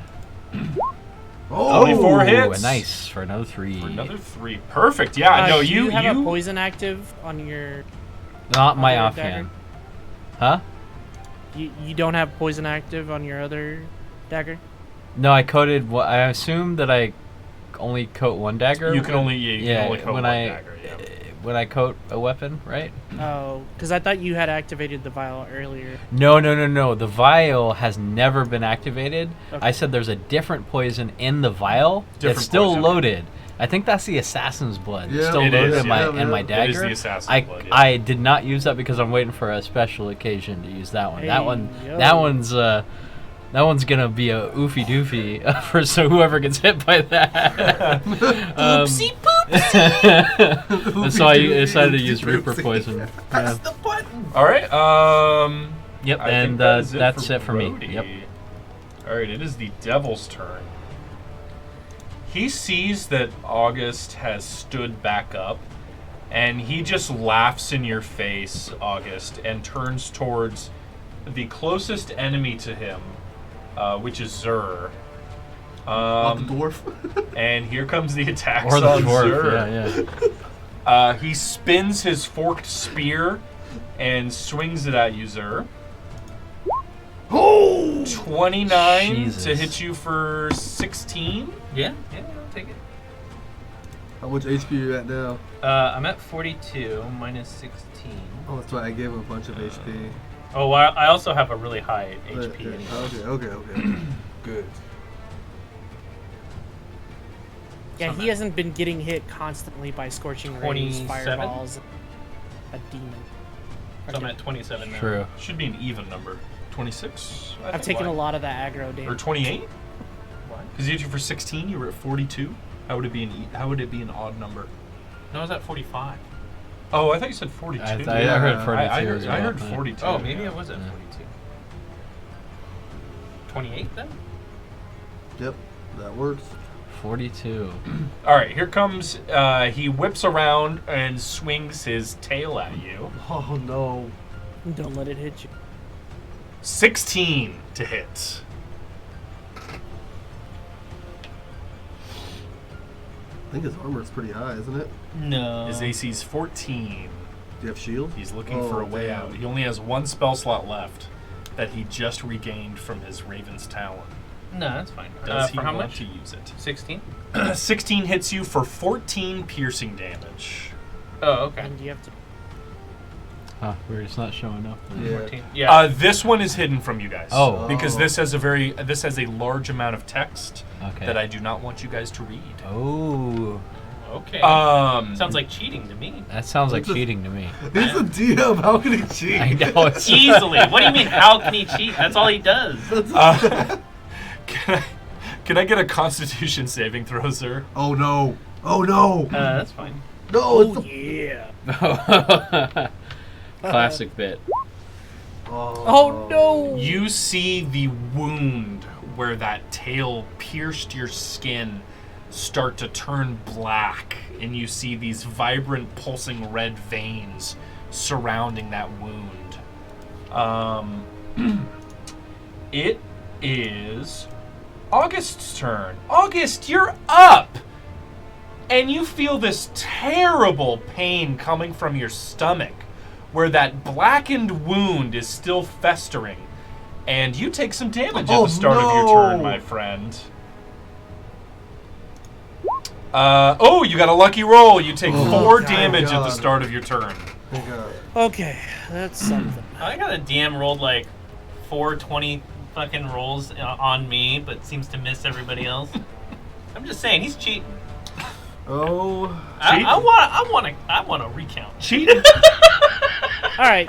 S6: Oh!
S1: 24 hits.
S5: Nice for another 3.
S1: For another 3. Perfect. Yeah, no,
S4: do
S1: you
S4: have a poison active on your.
S5: Not my
S4: other
S5: offhand.
S4: dagger?
S5: Huh?
S4: You don't have poison active on your other dagger?
S5: No, I coated. I assume that I only coat 1 dagger.
S1: You can only you can only coat
S5: when
S1: one
S5: I
S1: dagger, yeah.
S5: when I coat a weapon, right?
S4: Oh, because I thought you had activated the vial earlier.
S5: No. The vial has never been activated.
S4: Okay.
S5: I said there's a different poison in the vial
S1: Different
S5: that's still
S1: poison.
S5: loaded. I think that's the assassin's blood.
S6: Yeah,
S5: still
S1: it
S5: loaded
S1: is,
S5: in my
S6: yeah.
S5: in my
S6: It is
S5: dagger.
S1: It is the assassin's
S5: I
S1: blood, yeah.
S5: I did not use that because I'm waiting for a special occasion to use that one.
S4: Hey, yo.
S5: That one's gonna be a oofy doofy for so whoever gets hit by that.
S4: Oopsie
S5: That's why I decided to use Reaper poison.
S6: Press
S5: Yeah.
S6: the button!
S1: All right.
S5: Yep,
S1: I
S5: and
S1: think that is
S5: that's it for me.
S1: Brody.
S5: Yep.
S1: All right, it is the Devil's turn. He sees that August has stood back up, and he just laughs in your face, August, and turns towards the closest enemy to him, which is Zur.
S6: Not the dwarf.
S1: And here comes the attack
S5: Or the
S1: on
S5: dwarf.
S1: Zur.
S5: Yeah.
S1: He spins his forked spear and swings it at you, Zur.
S6: Oh!
S1: 29
S5: Jesus.
S1: to hit you for 16.
S2: Yeah, I'll take it.
S6: How much HP are you at now?
S2: I'm at 42 minus 16.
S6: Oh, that's right. I gave him a bunch of HP.
S2: Oh, well, I also have a really high
S6: But,
S2: HP.
S6: yeah,
S2: anyway.
S6: okay. Good.
S4: Yeah, he hasn't been getting hit constantly by scorching rays,
S2: 27?
S4: fireballs, a demon.
S2: So I'm at 27 now.
S5: True.
S1: Should be an even number. 26? I
S4: I've
S1: think.
S4: taken
S1: Why?
S4: a lot of the aggro
S1: Or
S4: damage.
S1: 28?
S2: What?
S1: Because you hit you for 16, you were at 42. How would it be how would it be an odd number?
S2: No, I was at 45.
S1: Oh, I thought you said 42.
S5: I heard 42
S1: I
S5: as well.
S1: heard
S5: Yeah.
S1: 42.
S2: Oh, maybe I was at
S5: Yeah.
S2: 42. 28 then?
S6: Yep, that works.
S5: 42.
S1: All right, here comes. He whips around and swings his tail at you.
S6: Oh no.
S4: Don't let it hit you.
S1: 16 to hit.
S6: I think his armor's pretty high, isn't it?
S2: No.
S1: His AC's 14.
S6: Do you have shield?
S1: He's looking
S6: Oh,
S1: for a way
S6: damn.
S1: out. He only has 1 spell slot left that he just regained from his Raven's Talon.
S2: No, that's fine.
S1: Does he
S2: for how
S1: want
S2: much?
S1: to use it?
S2: 16?
S1: 16 hits you for 14 piercing damage.
S2: Oh, okay.
S4: And you have to.
S5: Huh, we're just not showing up.
S6: Yeah.
S2: 14. Yeah.
S1: This one is hidden from you guys.
S5: Oh.
S1: Because
S6: Oh.
S1: this has a large amount of text
S5: Okay.
S1: that I do not want you guys to read.
S5: Oh,
S2: okay.
S1: Sounds
S2: Sounds like cheating to me.
S5: that sounds like
S6: It's a-
S5: cheating to me.
S6: He's a DM. How can he cheat?
S5: I know it's
S2: Easily. What do you mean? How can he cheat? That's all he does.
S1: Can I get a Constitution saving throw, sir?
S6: Oh no. Oh no.
S2: That's fine.
S6: No. It's
S4: Oh
S6: the...
S4: yeah.
S5: classic bit.
S4: Oh no.
S1: You see the wound where that tail pierced your skin start to turn black, and you see these vibrant, pulsing red veins surrounding that wound. It is August's turn. August, you're up! And you feel this terrible pain coming from your stomach, where that blackened wound is still festering. And you take some damage at the start of your turn, my friend. You got a lucky roll. You take 4 damage at the start of your turn.
S4: Okay, that's something.
S2: I got a DM rolled like 420 fucking rolls on me, but seems to miss everybody else. I'm just saying, he's cheating.
S6: Oh.
S2: I want a recount.
S1: Cheating.
S4: All right,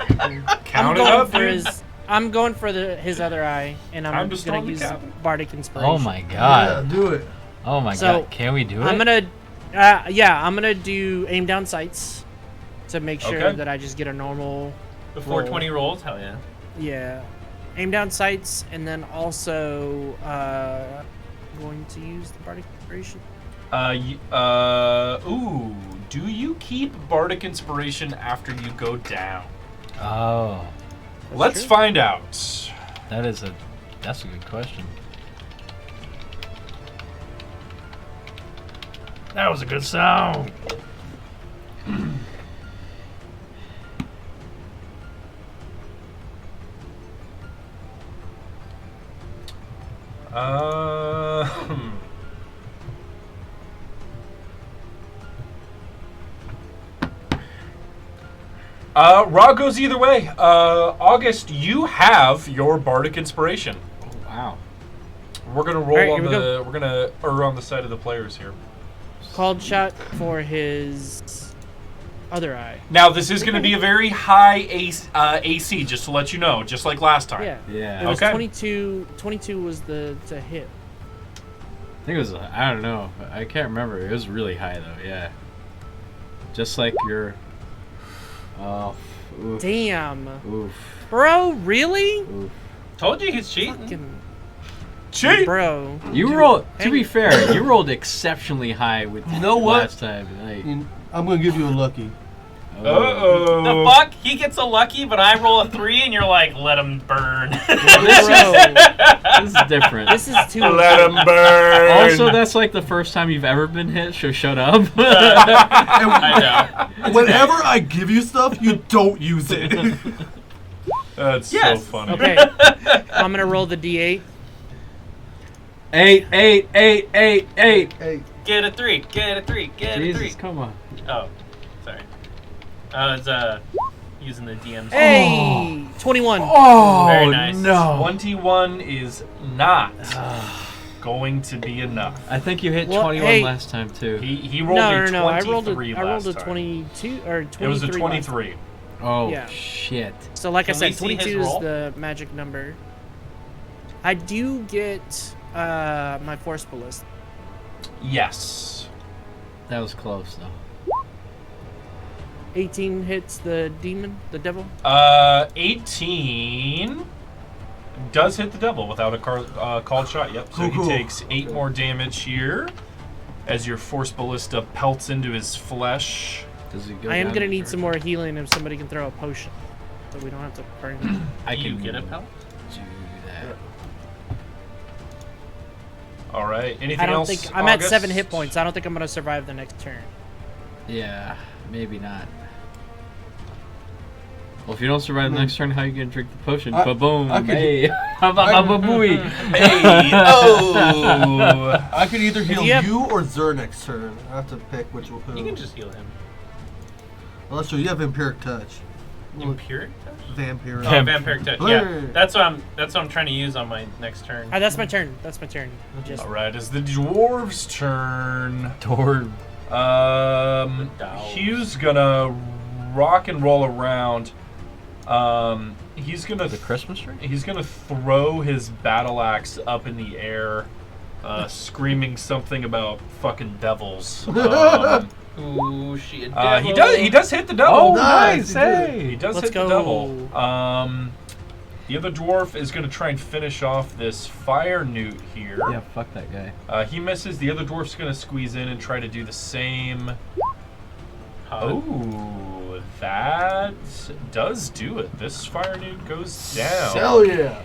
S1: Count it up, dude.
S4: I'm going for his other eye, and I'm
S1: just
S4: gonna
S1: on the
S4: use
S1: cap.
S4: Bardic Inspiration.
S5: Oh my god.
S6: Yeah, do it.
S5: Oh my
S4: So,
S5: god. Can we do it?
S4: I'm gonna, I'm gonna do aim down sights to make sure
S1: Okay.
S4: that I just get a normal.
S2: The 420 rolls? Hell yeah.
S4: Yeah, aim down sights, and then also going to use the Bardic Inspiration.
S1: Do you keep Bardic Inspiration after you go down?
S5: Oh,
S1: Let's
S4: true.
S1: find out.
S5: that's a good question. That was a good sound.
S1: Raw goes either way. August, you have your Bardic Inspiration.
S5: Oh, wow.
S1: We're gonna roll
S4: All right,
S1: on
S4: here we
S1: the. We're gonna err on the side of the players here.
S4: Called shot for his other eye.
S1: Now this is gonna be a very high AC, just to let you know, just like last time.
S4: Yeah.
S5: Yeah.
S4: It was
S1: Okay.
S4: 22. 22 was the to hit.
S5: I think it was, I don't know. I can't remember. It was really high though, yeah. Just like your. Oh. Oof.
S4: Damn.
S5: Oof.
S4: Bro, really?
S5: Oof.
S2: Told you he's cheating.
S4: Fucking
S1: Cheat.
S4: bro.
S5: You rolled, to be fair, you rolled exceptionally high with
S6: You know what?
S5: last time. Like,
S6: I'm gonna give you a lucky.
S1: Uh-oh.
S2: The fuck? He gets a lucky, but I roll a 3, and you're like, let him burn.
S4: Bro,
S5: This is different.
S4: this is too.
S1: Let him burn.
S5: Also, that's like the first time you've ever been hit, so shut up.
S2: I know.
S6: Whenever I give you stuff, you don't use it.
S1: That's
S2: Yes.
S1: so funny.
S4: Okay, I'm gonna roll the d8.
S5: 8, 8, 8, 8, 8.
S6: Hey,
S2: Get a 3. Get a 3. Get a 3.
S5: Jesus, come on.
S2: Oh, sorry. I was using the DM's.
S4: Hey, 21.
S5: Oh,
S2: Very nice.
S5: no.
S1: 21 is not going to be enough.
S5: I think you hit
S4: Well,
S5: 21
S4: hey.
S5: last time, too.
S1: He rolled
S4: No,
S1: a
S4: no, no. I
S1: 23
S4: rolled a
S1: last time.
S4: 22 or 23.
S1: It was a
S4: last time.
S1: 23.
S5: Oh,
S4: Yeah.
S5: shit.
S4: So, like
S2: Can
S4: I
S2: we
S4: said,
S2: see his
S4: 22 is
S2: roll?
S4: the magic number. I do get my force ballista.
S1: Yes.
S5: That was close, though.
S4: 18 hits the demon, the devil.
S1: 18 does hit the devil without a called shot. Yep. So
S6: Cool.
S1: he takes 8 more damage here as your force ballista pelts into his flesh.
S5: Does he go
S4: I am
S5: down
S4: gonna
S5: to
S4: need
S5: charge?
S4: some more healing if somebody can throw a potion, so we don't have to burn him.
S5: I
S2: You
S5: can
S2: get a pelt?
S5: do that.
S1: All right. Anything
S4: I don't
S1: else?
S4: think I'm at
S1: August?
S4: 7 hit points. I don't think I'm gonna survive the next turn.
S5: Yeah, maybe not. Well, if you don't survive the next turn, how you gonna drink the potion? Ba-boom.
S6: I could-
S5: Hey. Ba-ba-ba-booey.
S1: Hey. Oh.
S6: I could either heal
S4: you have-
S6: you or Zer next turn. I have to pick which will.
S2: You can just heal him.
S6: Unless you have Vampiric Touch.
S2: Impure touch?
S6: Vampiric.
S2: Oh, vampiric touch. Yeah, that's what I'm trying to use on my next turn.
S4: That's my turn. That's my turn. Just
S1: All right. It's the dwarves' turn.
S5: Torb.
S1: Hugh's gonna rock and roll around. He's gonna
S5: The Christmas tree?
S1: He's gonna throw his battle axe up in the air, screaming something about fucking devils.
S2: Ooh, she a
S1: He does hit the devil.
S5: Oh,
S6: Nice,
S5: nice.
S6: he did.
S5: Hey.
S1: He does
S4: Let's
S1: hit
S4: go.
S1: the devil. The other dwarf is going to try and finish off this fire newt here.
S5: Yeah, fuck that guy.
S1: He misses. The other dwarf's going to squeeze in and try to do the same. Oh, that does do it. This fire newt goes down.
S6: Hell yeah.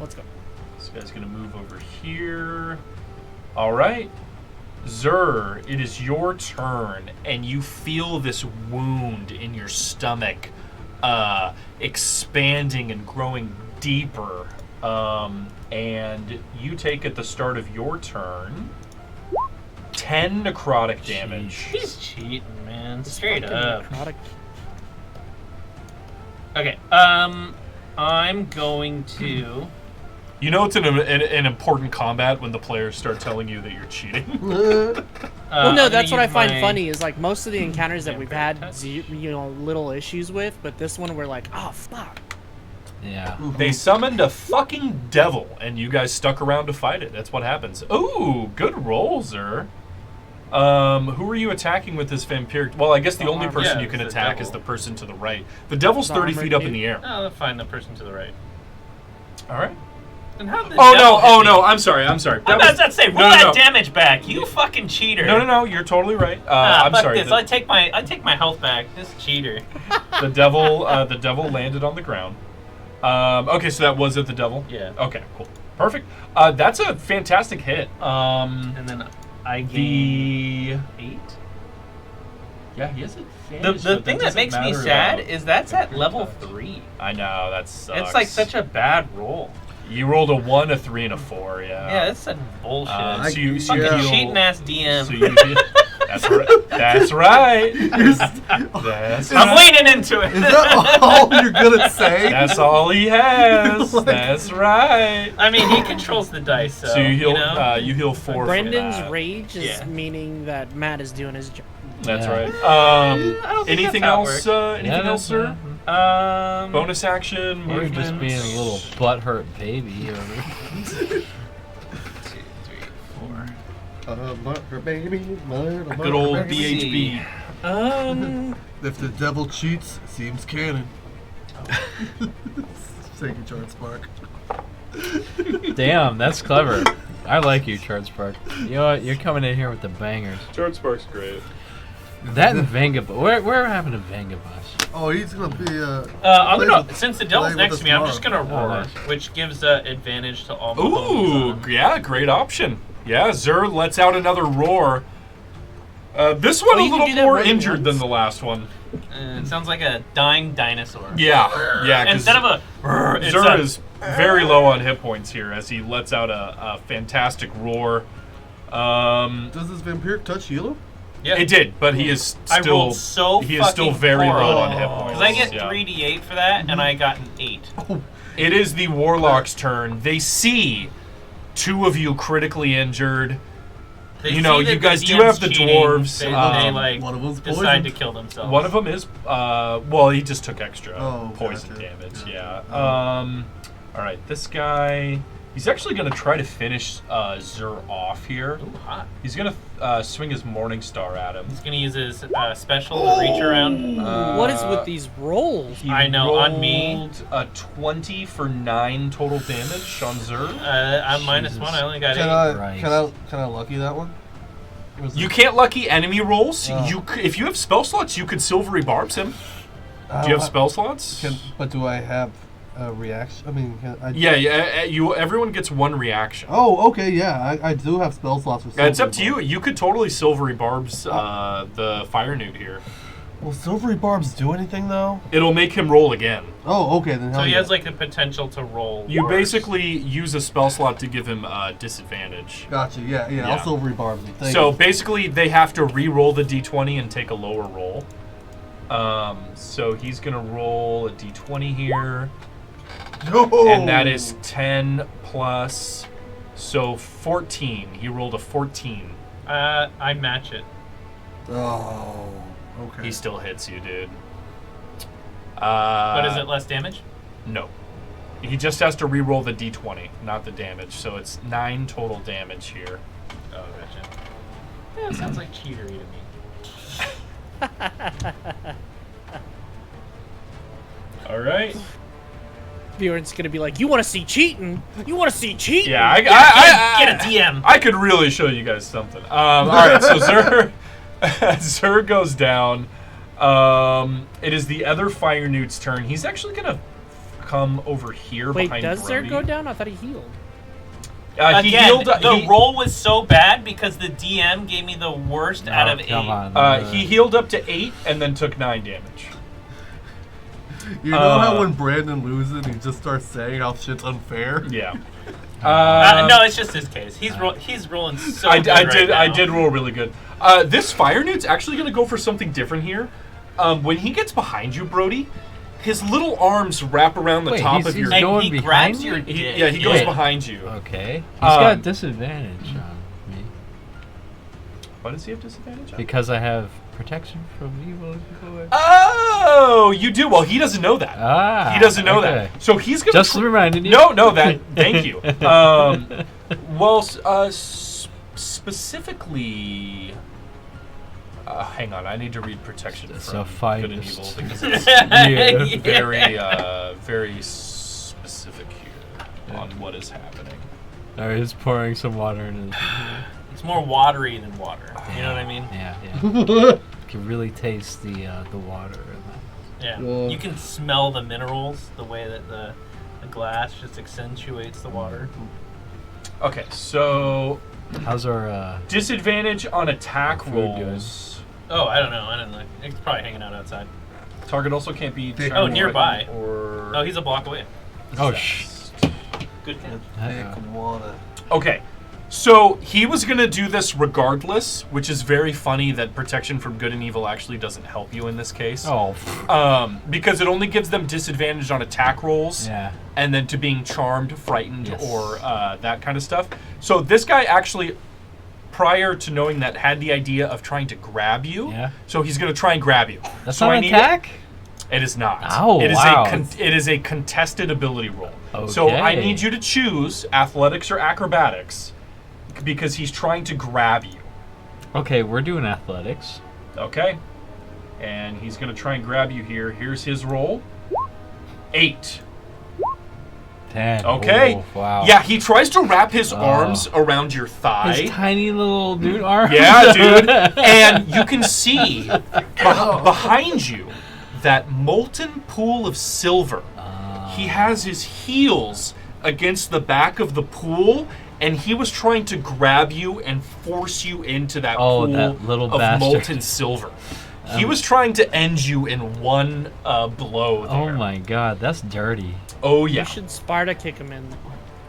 S4: Let's go.
S1: This guy's going to move over here. All right. Zur, it is your turn, and you feel this wound in your stomach expanding and growing deeper. And you take at the start of your turn 10 necrotic damage.
S2: He's cheating, man. Straight
S4: Fucking
S2: up.
S4: necrotic.
S2: Okay. I'm going to.
S1: You know it's an important combat when the players start telling you that you're cheating.
S4: Well, no,
S2: I'm
S4: that's what
S2: gonna
S4: I find
S2: use my-
S4: funny is like most of the encounters that we've had,
S2: touch.
S4: little issues with, but this one we're like, oh fuck.
S5: Yeah.
S1: They summoned a fucking devil, and you guys stuck around to fight it. That's what happens. Ooh, good roll, Zur. Who are you attacking with this vampiric? Well, I guess the only person
S2: Yeah,
S1: you can
S2: it's the
S1: attack is
S2: devil.
S1: the person to the right. The devil's
S4: The
S1: 30
S4: armored
S1: feet up in
S4: dude?
S1: the air.
S2: I'll find the person to the right.
S1: All right.
S2: And how did the
S1: Oh,
S2: devil
S1: no,
S2: hit
S1: oh,
S2: me?
S1: no, I'm sorry.
S2: I'm
S1: That
S2: about
S1: was-
S2: to say, roll
S1: no,
S2: that
S1: no.
S2: damage back, you fucking cheater.
S1: No, you're totally right.
S2: Ah,
S1: I'm
S2: fuck
S1: sorry.
S2: this. I take my health back. This cheater.
S1: The devil landed on the ground. Okay, so that was it, the devil?
S2: Yeah.
S1: Okay, cool. Perfect. That's a fantastic hit.
S2: And then I gain
S1: The
S2: 8.
S1: Yeah, he has
S2: The
S1: advantage. but
S2: thing that
S1: doesn't
S2: makes me
S1: matter
S2: sad
S1: about
S2: is that's at
S1: vampiric
S2: level
S1: touch.
S2: 3.
S1: I know, that sucks.
S2: It's like such a bad roll.
S1: You rolled a 1, a 3, and a 4, yeah.
S2: Yeah, that's such bullshit.
S1: So you
S2: Fucking
S1: heal-
S2: cheating ass DM.
S1: So you heal. That's right. That's right. That's
S2: I'm
S1: right.
S2: leaning into it.
S3: Is that all you're gonna say?
S1: That's all he has. That's right.
S2: I mean, he controls the dice, so,
S1: So you heal.
S2: you know?
S1: You heal 4. for
S4: Brendan's
S1: that.
S4: rage is
S2: Yeah.
S4: meaning that Matt is doing his job.
S1: That's
S5: Yeah.
S1: right.
S2: I don't think
S1: Anything
S2: that's how it
S1: else?
S2: works.
S1: Anything else, sir? Bonus action,
S5: You're
S1: movement.
S5: just being a little butthurt baby. Or...
S2: 2, 3, 4.
S3: Her baby,
S1: Good old BHB.
S3: If the devil cheats, it seems canon. Thank you, Charles Spark.
S5: Damn, that's clever. I like you, Chart Spark. You know what? You're coming in here with the bangers.
S1: George Spark's great.
S5: That and Vengabus. Where happened to Vengabus?
S3: Oh, he's gonna be
S2: I'm
S3: play
S2: gonna,
S3: with-
S2: since the devil's
S3: play with
S2: next
S3: us
S2: to me, I'm just gonna
S3: tomorrow.
S2: roar,
S5: nice.
S2: which gives advantage to all my
S1: Ooh,
S2: bones.
S1: yeah, great option. Yeah, Zur lets out another roar. This one
S4: Oh,
S1: a
S4: you can
S1: little
S4: do that
S1: more
S4: more than
S1: injured than
S4: once?
S1: the last one.
S2: It sounds like a dying dinosaur.
S1: Yeah, 'cause
S2: Instead of a it's
S1: Zur
S2: a,
S1: is very low on hit points here as he lets out a fantastic roar.
S3: Does this vampiric touch heal him?
S2: yeah.
S1: It did, but he is
S2: I
S1: still
S2: rolled so
S1: he is still
S2: fucking
S1: very low
S2: horrible.
S1: on hit points.
S2: Because I get
S1: yeah.
S2: 3d8 for that, and I got an 8.
S1: It is the warlock's turn. They see 2 of you critically injured.
S2: They
S1: You know,
S2: see that
S1: you guys
S2: the
S1: do
S2: DM's
S1: have the
S2: cheating,
S1: dwarves,
S2: They,
S3: one of them's
S2: decide
S3: poisoned.
S2: to kill themselves.
S1: One of them is well, he just took extra
S3: Oh,
S1: poison
S3: gotcha.
S1: damage.
S3: Yeah.
S1: Yeah. All right, this guy. He's actually going to try to finish Zur off here.
S2: Ooh, hot.
S1: He's going to swing his Morning Star at him.
S2: He's gonna use his special to reach around.
S4: What is with these rolls?
S1: He
S2: I know, on me.
S1: rolled a 20 for 9 total damage on Zur.
S2: I'm -1.
S5: Jesus.
S2: I only got
S3: Can
S2: 8.
S3: can I lucky that one? Or is
S1: You
S3: it-
S1: can't lucky enemy rolls.
S3: Oh.
S1: If you have spell slots, you could silvery barbs him. Do you have spell slots?
S3: But do I have a reaction? I mean,
S1: Yeah. Everyone gets 1 reaction.
S3: Oh, okay, yeah. I do have spell slots for.
S1: It's up to
S3: silvery
S1: you.
S3: barbs.
S1: You could totally silvery barbs the fire newt here.
S3: Will silvery barbs do anything though?
S1: It'll make him roll again.
S3: Oh, okay then.
S2: So
S3: hell
S2: he
S3: yeah.
S2: has like the potential to roll.
S1: You
S2: worse.
S1: basically use a spell slot to give him disadvantage.
S3: Gotcha. Yeah.
S1: Yeah.
S3: I'll silvery barbs him. Thank
S1: So
S3: you.
S1: basically, they have to re-roll the d20 and take a lower roll. So he's gonna roll a d20 here,
S3: No!
S1: and that is 10 plus, so 14. He rolled a 14.
S2: I match it.
S3: Oh. Okay.
S1: He still hits you, dude.
S2: But is it less damage?
S1: No. He just has to re-roll the d20, not the damage. So it's 9 total damage here.
S2: Oh, gotcha. Yeah, it sounds like cheatery to me.
S1: All right.
S4: Bjorn's gonna be like, "You want to see cheating? You want to see cheating?"
S1: Yeah,
S2: Get a DM.
S1: I could really show you guys something. All right, so Zur goes down. It is the other Fire Newt's turn. He's actually gonna come over here
S4: Wait,
S1: behind
S4: does Zur
S1: Brody.
S4: go down? I thought he healed.
S1: He
S2: Again,
S1: healed.
S2: the roll was so bad because the DM gave me the worst out of 8.
S5: Come on.
S1: He healed up to 8 and then took 9 damage.
S3: You know how when Brandon loses, he just starts saying how shit's unfair?
S1: Yeah.
S2: No, it's just his case. He's rolling so good right now.
S1: I did roll really good. This Fire Newt's actually going to go for something different here. When he gets behind you, Brody, his little arms wrap around the top of your...
S2: And
S5: going
S2: he
S5: behind
S2: grabs
S5: me?
S2: your dick.
S1: he goes behind you.
S5: Okay. He's got disadvantage on me.
S1: Why does he have disadvantage on?
S5: Because I have protection from evil people.
S1: Oh, you do? Well, he doesn't know that.
S5: Ah.
S1: He doesn't know
S5: okay.
S1: that. So he's going to...
S5: Just reminding you.
S1: No, that... Thank you. Well, specifically... hang on, I need to read protection
S5: So
S1: from good and
S5: finest.
S1: evil because it's
S5: Yeah.
S1: very specific here on what is happening.
S5: Alright, he's pouring some water in his...
S2: It's more watery than water. You know what I mean?
S5: Yeah. You can really taste the water in that.
S2: Yeah.
S3: Yeah.
S2: You can smell the minerals, the way that the glass just accentuates the water.
S1: Okay, so
S5: How's our
S1: disadvantage on attack
S5: Food good.
S1: rolls.
S2: Oh, I don't know. I don't know. It's probably hanging out outside.
S1: Target also can't be
S2: Oh, nearby.
S1: or
S2: Oh, he's a block away.
S5: Oh,
S2: Good catch.
S3: Thick water.
S1: Okay, so he was gonna do this regardless, which is very funny that protection from good and evil actually doesn't help you in this case.
S5: Oh.
S1: Because it only gives them disadvantage on attack rolls,
S5: Yeah.
S1: and then to being charmed, frightened,
S5: Yes.
S1: or that kind of stuff. So this guy actually, prior to knowing that, had the idea of trying to grab you.
S5: Yeah.
S1: So he's gonna try and grab you.
S5: That's
S1: so
S5: not
S1: I
S5: an
S1: need
S5: attack?
S1: It is not.
S5: Oh,
S1: it is
S5: wow.
S1: it is a contested ability roll. So I
S5: Okay.
S1: need you to choose athletics or acrobatics because he's trying to grab you.
S5: Okay, we're doing athletics.
S1: Okay? And he's going to try and grab you here. Here's his roll. 8.
S5: 10.
S1: Okay.
S5: Oh, wow.
S1: Yeah, he tries to wrap his arms around your thigh.
S5: His tiny little dude arm.
S1: Yeah, dude. And you can see behind you that molten pool of silver. He has his heels against the back of the pool, and he was trying to grab you and force you into that pool
S5: that little
S1: of
S5: bastard.
S1: molten silver. He was trying to end you in one blow there.
S5: Oh my god, that's dirty.
S1: Oh, yeah.
S4: You should Sparta kick him in.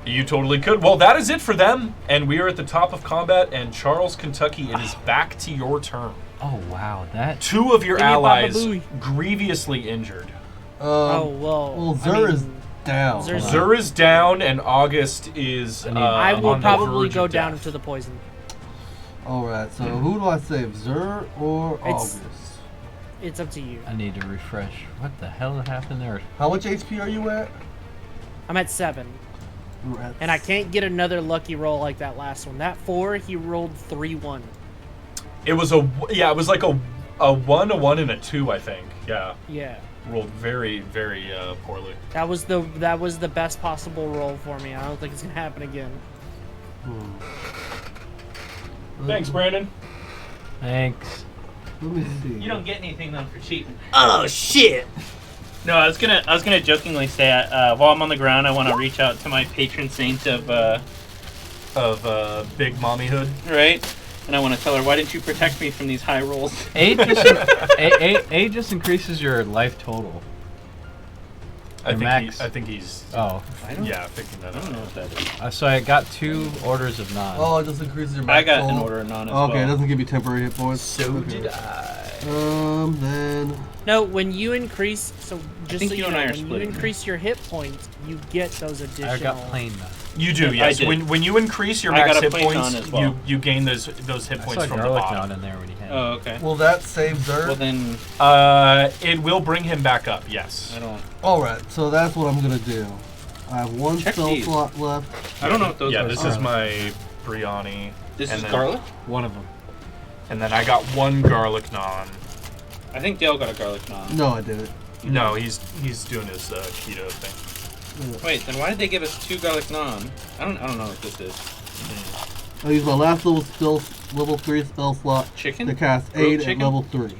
S1: You totally could. Well, that is it for them, and we are at the top of combat, and Charles, Kentucky, it is back to your turn.
S5: Oh wow, that.
S1: 2 of your
S4: Give me a Baba
S1: allies
S4: Booey.
S1: grievously injured.
S4: Oh, well.
S3: Well,
S4: I
S3: Zur
S4: mean,
S3: is down.
S4: Zur's-
S1: Zur is down, and August is
S4: I will
S1: on the
S4: probably
S1: verge
S4: go
S1: of
S4: down
S1: death.
S4: to the poison.
S3: Alright, so who do I save? Zur or
S4: It's-
S3: August?
S4: It's up to you.
S5: I need to refresh. What the hell happened there?
S3: How much HP are you at?
S4: I'm at 7.
S3: You're at
S4: And I can't get another lucky roll like that last one. That 4, he rolled 3-1.
S1: It was it was like a 1, a 1, and a 2, I think. Yeah,
S4: Yeah.
S1: rolled very, very poorly.
S4: That was the best possible roll for me. I don't think it's gonna happen again.
S1: Thanks, Brandon.
S5: Thanks.
S3: Let me see.
S2: You don't get anything though for cheating.
S1: Oh shit!
S2: No, I was gonna jokingly say while I'm on the ground, I want to reach out to my patron saint of
S1: Big Mommyhood.
S2: right, and I want to tell her, why didn't you protect me from these high rolls?
S5: 8 just increases your life total.
S1: I
S5: max.
S1: think he's.
S5: Oh.
S1: Yeah, picking that
S2: I
S1: up.
S2: don't know what that is.
S5: So I got 2 orders of non.
S3: Oh, it just increases your
S2: I
S3: max
S2: got an
S3: total?
S2: order of non as
S3: Okay, it
S2: well.
S3: doesn't give you temporary hit points.
S1: So
S3: Okay.
S1: did I.
S3: Then
S4: No, when you increase, so just
S2: think
S4: so
S2: you
S4: you
S2: and
S4: know,
S2: I are
S4: when you
S2: splitting.
S4: increase your hit points, you get those additional.
S5: I got plain non.
S1: You do,
S2: I
S1: yes.
S2: did.
S1: When you increase your
S2: I
S1: max
S2: got a
S1: hit
S2: plain
S1: points,
S2: non as well.
S1: you gain those hit
S5: I
S1: points
S5: saw
S1: from the
S5: garlic
S1: bottom.
S5: non in there when he had it.
S2: Oh, okay.
S3: will that save Zur?
S2: Well then,
S1: It will bring him back up. Yes.
S2: I don't.
S3: Alright, so that's what I'm gonna do. I have 1
S2: Check
S3: spell
S2: these.
S3: slot left.
S2: I don't know what those
S1: Yeah,
S2: are.
S1: this is my Briani.
S2: This
S1: and
S2: is
S1: then-
S2: garlic.
S5: One of them.
S1: And then I got 1 garlic non.
S2: I think Dale got a garlic non.
S3: No, I didn't.
S1: No, he's doing his keto thing.
S7: Wait, then why did they give us 2 garlic naan? I don't know what this is.
S3: I use my last level 3 spell slot
S7: Chicken?
S3: to cast
S7: Grilled
S3: aid at
S7: chicken?
S3: level 3.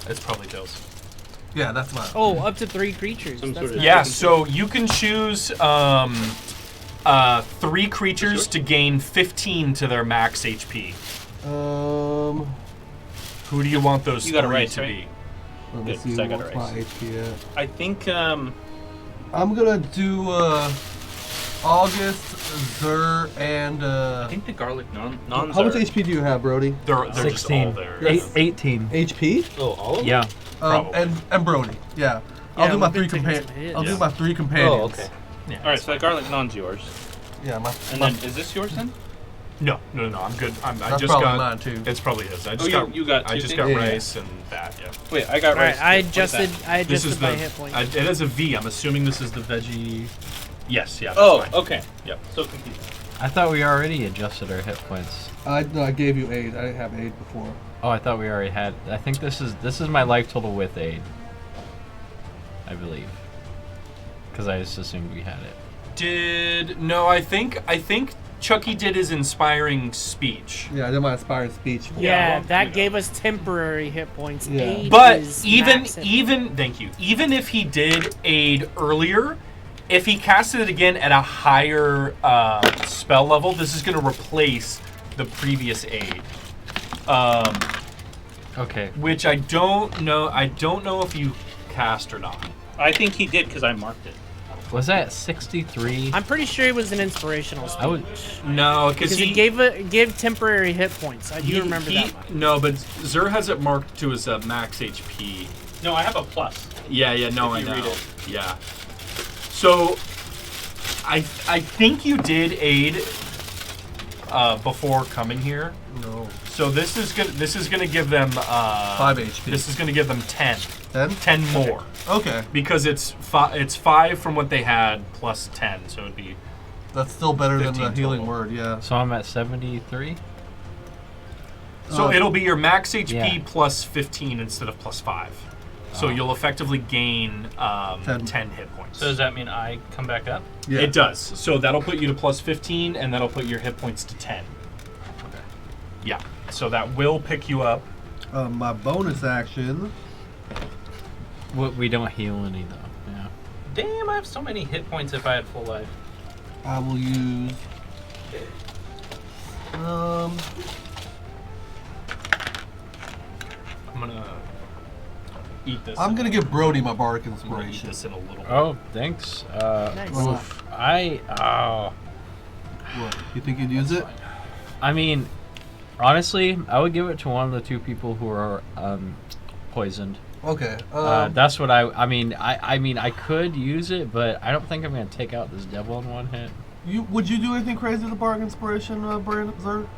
S1: It's probably Bill's.
S3: Yeah, that's mine.
S4: Oh, up to 3 creatures.
S7: Some
S4: That's
S7: sort of-
S4: nice.
S1: Yeah, so you can choose 3 creatures to gain 15 to their max HP. Who do you want those
S7: You got it
S1: 3
S7: right,
S1: to
S7: right?
S1: be?
S3: Let me
S7: Good,
S3: see
S7: 'cause I got
S3: what's
S7: it
S3: my
S7: right.
S3: HP at.
S7: I think,
S3: I'm gonna do August, Zur, and
S7: I think the garlic naans
S3: how much
S7: are...
S3: HP do you have, Brody?
S1: They're just
S5: 16.
S1: all there.
S3: Yes.
S5: 18.
S3: HP?
S7: Oh, all of them?
S5: Yeah.
S1: Probably.
S3: And Brody. Yeah.
S4: Yeah,
S3: I'll do my
S4: we've been
S3: 3
S4: taking some
S3: companions.
S4: hits.
S3: I'll do
S1: Yeah.
S3: my 3 companions.
S7: Oh, okay.
S1: Yeah,
S7: Alright, so that garlic naan's yours.
S3: Yeah,
S7: And then, is this yours then?
S1: No, I'm good. I
S3: that's
S1: just
S3: probably
S1: got.
S3: mine too.
S1: It's probably his. I
S7: Oh,
S1: just
S7: you got
S1: I
S7: two
S1: just
S7: things?
S1: got
S3: Yeah.
S1: rice and that. Yeah.
S7: Wait, I got
S4: All right,
S7: rice.
S4: I
S7: What is
S4: adjusted.
S7: that?
S4: I
S1: This is
S4: adjusted
S1: the.
S4: my hit point.
S1: It has a V. I'm assuming this is the veggie. Yes. Yeah. That's
S7: Oh,
S1: fine.
S7: okay.
S1: Yep.
S7: So confused.
S5: I thought we already adjusted our hit points.
S3: I gave you aid. I didn't have aid before.
S5: Oh, I thought we already had. I think this is my life total with aid. I believe. Because I just assumed we had it.
S1: I think Chucky did his inspiring speech.
S3: Yeah, I did my inspired speech.
S4: Yeah,
S1: well,
S4: that
S1: you
S4: gave us temporary hit points.
S3: Yeah.
S4: Aid
S1: But
S4: is
S1: even
S4: max hit points.
S1: thank you. Even if he did aid earlier, if he casted it again at a higher spell level, this is going to replace the previous aid.
S5: Okay.
S1: Which I don't know. I don't know if you cast or not.
S7: I think he did because I marked it.
S5: Was that 63?
S4: I'm pretty sure it was an inspirational speech.
S5: I would.
S1: No,
S4: because
S1: he
S4: it gave temporary hit points. I do remember that much.
S1: No, but Zur has it marked to his max HP.
S7: No, I have a plus.
S1: Yeah, no,
S7: If
S1: I
S7: you read
S1: know.
S7: it.
S1: Yeah. So, I think you did aid before coming here.
S3: No.
S1: So this is gonna give them
S3: 5 HP.
S1: This is gonna give them 10.
S3: 10?
S1: 10 more
S3: Okay.
S1: because it's 5 from what they had plus 10, so it'd be
S3: That's still better than the
S1: 15
S3: healing
S1: total.
S3: word, yeah.
S5: So I'm at 73?
S1: so it'll be your max HP
S5: Yeah.
S1: plus 15 instead of plus 5. So you'll effectively gain 10 hit points.
S7: So does that mean I come back up?
S3: Yeah.
S1: It does. So that'll put you to plus 15, and that'll put your hit points to 10.
S7: Okay.
S1: Yeah. So that will pick you up.
S3: My bonus action.
S5: We don't heal any though. Yeah.
S7: Damn, I have so many hit points if I had full life.
S3: I will use.
S1: I'm gonna eat this.
S3: I'm gonna give Brody my bardic
S1: I'm gonna eat
S3: inspiration.
S1: this in a little bit.
S5: Oh, thanks.
S4: Nice.
S3: Oof. What? You think you'd use it?
S5: I mean, honestly, I would give it to one of the 2 people who are poisoned.
S3: Okay.
S5: That's what I mean. I could use it, but I don't think I'm gonna take out this devil in one hit.
S3: Would you do anything crazy with the bardic inspiration, Brandon? Zerg?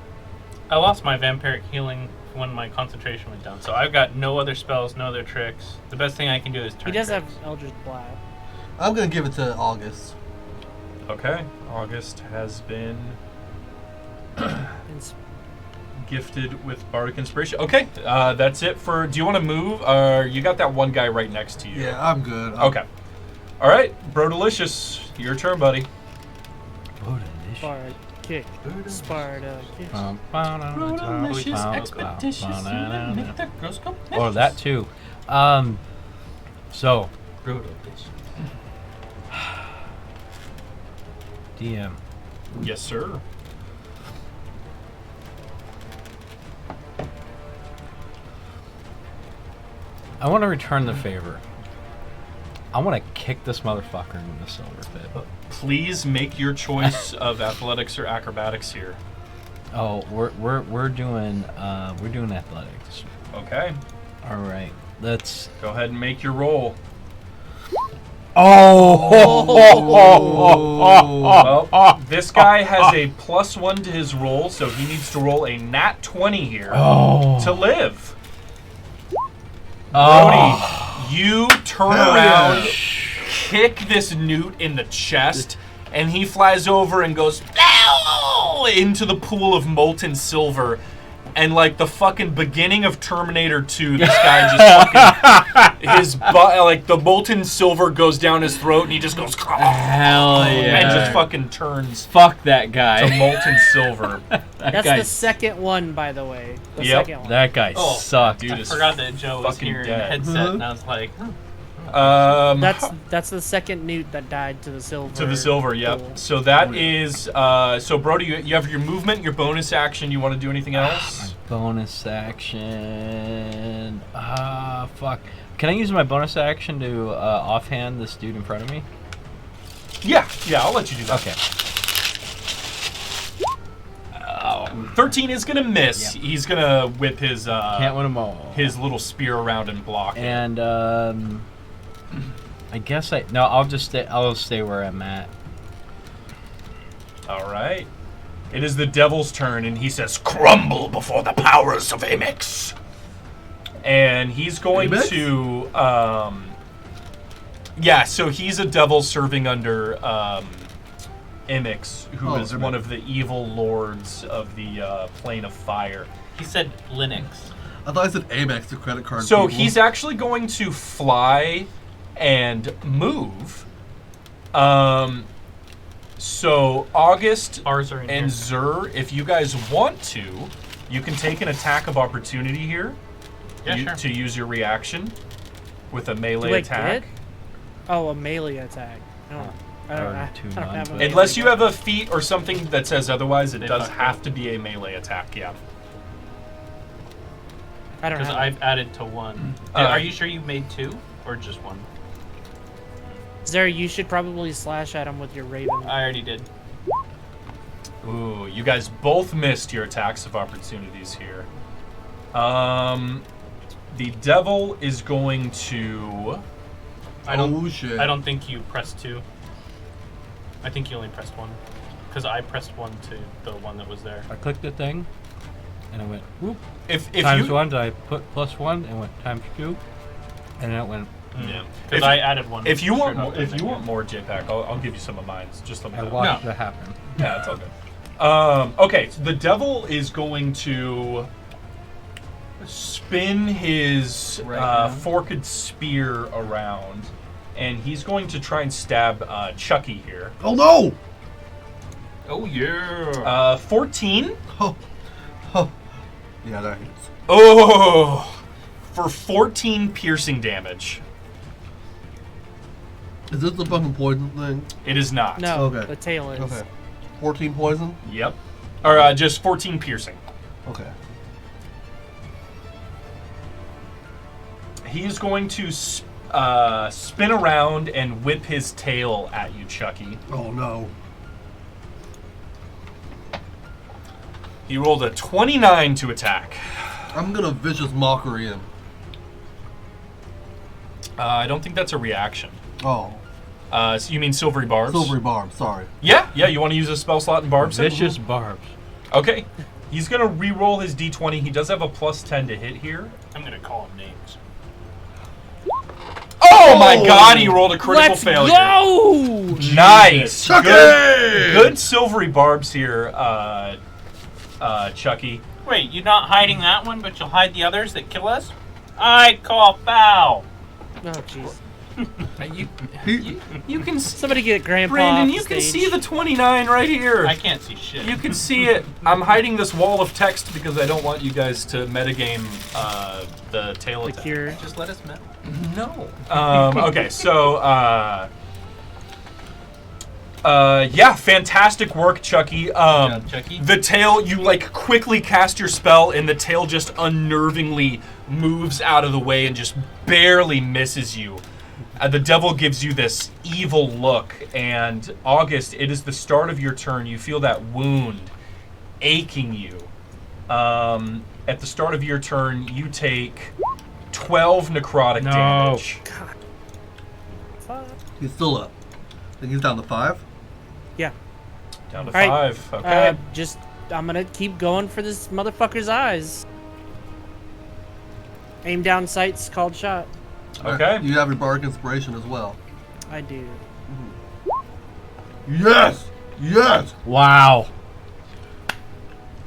S7: I lost my vampiric healing when my concentration went down, so I've got no other spells, no other tricks. The best thing I can do is turn
S4: He does have
S7: tricks.
S4: Eldritch Blast.
S3: I'm gonna give it to August.
S1: Okay. August has been gifted with bardic inspiration. Okay. That's it for. Do you want to move? You got that one guy right next to you.
S3: Yeah, I'm good.
S1: Okay. All right, Bro Delicious, your turn, buddy.
S4: Sparta kick. Sparta kick.
S5: Oh, that too. So, DM.
S1: Yes, sir.
S5: I want to return the favor. I want to kick this motherfucker in the silver pit.
S1: Please make your choice of athletics or acrobatics here.
S5: Oh, we're doing athletics.
S1: Okay.
S5: All right, let's.
S1: Go ahead and make your roll.
S5: Oh!
S1: Well, this guy has a +1 to his roll, so he needs to roll a nat 20 here to live. Brody, you turn around, kick this newt in the chest, and he flies over and goes "Ow!" into the pool of molten silver. And like the fucking beginning of Terminator 2, this guy just fucking like the molten silver goes down his throat and he just goes
S5: Hell yeah.
S1: and just fucking turns
S5: Fuck that guy.
S1: to molten silver.
S4: That's
S5: guy-
S4: the second one, by the way. The
S1: Yep.
S4: second one.
S5: That guy
S2: Oh,
S5: sucked.
S1: dude.
S2: I
S1: is
S2: forgot that Joe was
S1: fucking
S2: here in the
S1: dead.
S2: headset, and I was like,
S4: That's the second newt that died to the silver.
S1: to the silver, yep.
S4: pool.
S1: So that is so Brody, you have your movement, your bonus action. You want to do anything else?
S5: Bonus action. Fuck. Can I use my bonus action to offhand this dude in front of me?
S1: Yeah, I'll let you do that.
S5: Okay.
S1: 13 is gonna miss.
S5: Yep.
S1: He's gonna whip his
S5: Can't win them all.
S1: his little spear around and block it.
S5: And I guess I'll just stay. I'll stay where I'm at.
S1: All right. It is the devil's turn, and he says, "Crumble before the powers of Amyx." And he's going
S6: Amyx?
S1: to, yeah. So he's a devil serving under Amyx, who is
S6: Amyx.
S1: one of the evil lords of the plane of fire.
S2: he said Linux.
S6: I thought I said Amex, the credit card.
S1: So
S6: people.
S1: he's actually going to fly and move. So August
S2: Ours are in
S1: and
S2: here.
S1: Zur, if you guys want to, you can take an attack of opportunity here
S2: Yeah, sure.
S1: to use your reaction with a melee
S4: Do I
S1: attack.
S4: get? Oh, a melee attack. I don't
S5: Or two
S4: I don't have a
S5: non-
S4: melee
S1: Unless you
S4: attack.
S1: have a feat or something that says otherwise, it
S2: They
S1: does
S2: fuck
S1: have
S2: up.
S1: to be a melee attack, yeah.
S4: I don't
S2: Because
S4: have.
S2: I've added to one.
S1: Uh,
S2: Are you sure you made two or just one?
S4: Zara, you should probably slash at him with your raven.
S2: I already did.
S1: Ooh, you guys both missed your attacks of opportunities here. The devil is going to...
S2: I don't.
S6: Oh shit.
S2: I don't think you pressed two. I think you only pressed one. Because I pressed one to the one that was there.
S5: I clicked the thing, and it went whoop.
S1: If
S5: Times
S1: you...
S5: one, did I put +1 and went times 2, and then it went.
S1: Yeah.
S2: Because
S1: If-
S2: I added one.
S1: If you want,
S2: Sure,
S1: more, if you want more JPEG, I'll give you some of mine. Just let me
S5: I
S1: know.
S5: watched it happen.
S1: Yeah, it's all good. Okay, so the devil is going to spin his forked spear around, and he's going to try and stab Chucky here.
S6: Oh no!
S2: Oh yeah.
S1: 14.
S6: Oh. Oh. Yeah, that hits.
S1: Oh, for 14 piercing damage.
S6: Is this the fucking poison thing?
S1: It is not.
S4: No,
S6: Okay.
S4: the tail is.
S6: Okay. 14 poison?
S1: Yep. Or just 14 piercing.
S6: Okay.
S1: He is going to spin around and whip his tail at you, Chucky.
S6: Oh no.
S1: He rolled a 29 to attack.
S6: I'm gonna vicious mockery him.
S1: I don't think that's a reaction.
S6: Oh.
S1: So you mean silvery barbs?
S6: Silvery barb, sorry.
S1: Yeah. You want to use a spell slot in barbs?
S5: Vicious barbs.
S1: Okay. He's gonna re-roll his d20. He does have a +10 to hit here.
S2: I'm gonna call him names.
S1: Oh my God! He rolled a critical
S4: Let's
S1: failure.
S4: go!
S1: Nice.
S6: Chucky!
S1: Good silvery barbs here, Chucky.
S2: Wait, you're not hiding that one, but you'll hide the others that kill us? I call foul.
S4: Oh, jeez.
S1: You can,
S4: Somebody get Grandpa
S1: Brandon.
S4: off
S1: You can
S4: stage.
S1: see the 29 right here.
S2: I can't see shit.
S1: You can see it. I'm hiding this wall of text because I don't want you guys to metagame the tail
S4: the
S1: attack.
S4: cure.
S2: Just let us know.
S1: No. Okay, so yeah, fantastic work, Chucky.
S2: job, Chucky.
S1: The tail, you like quickly cast your spell, and the tail just unnervingly moves out of the way and just barely misses you. The devil gives you this evil look, and August, it is the start of your turn. You feel that wound aching you. At the start of your turn, you take 12 necrotic damage.
S4: Fuck.
S6: He's still up. I think he's down to 5.
S4: Yeah.
S1: Down to
S4: All right,
S1: 5. Okay.
S4: I'm gonna keep going for this motherfucker's eyes. Aim down sights, called shot.
S1: Okay.
S6: You have your bardic inspiration as well.
S4: I do.
S6: Yes! Yes!
S5: Wow.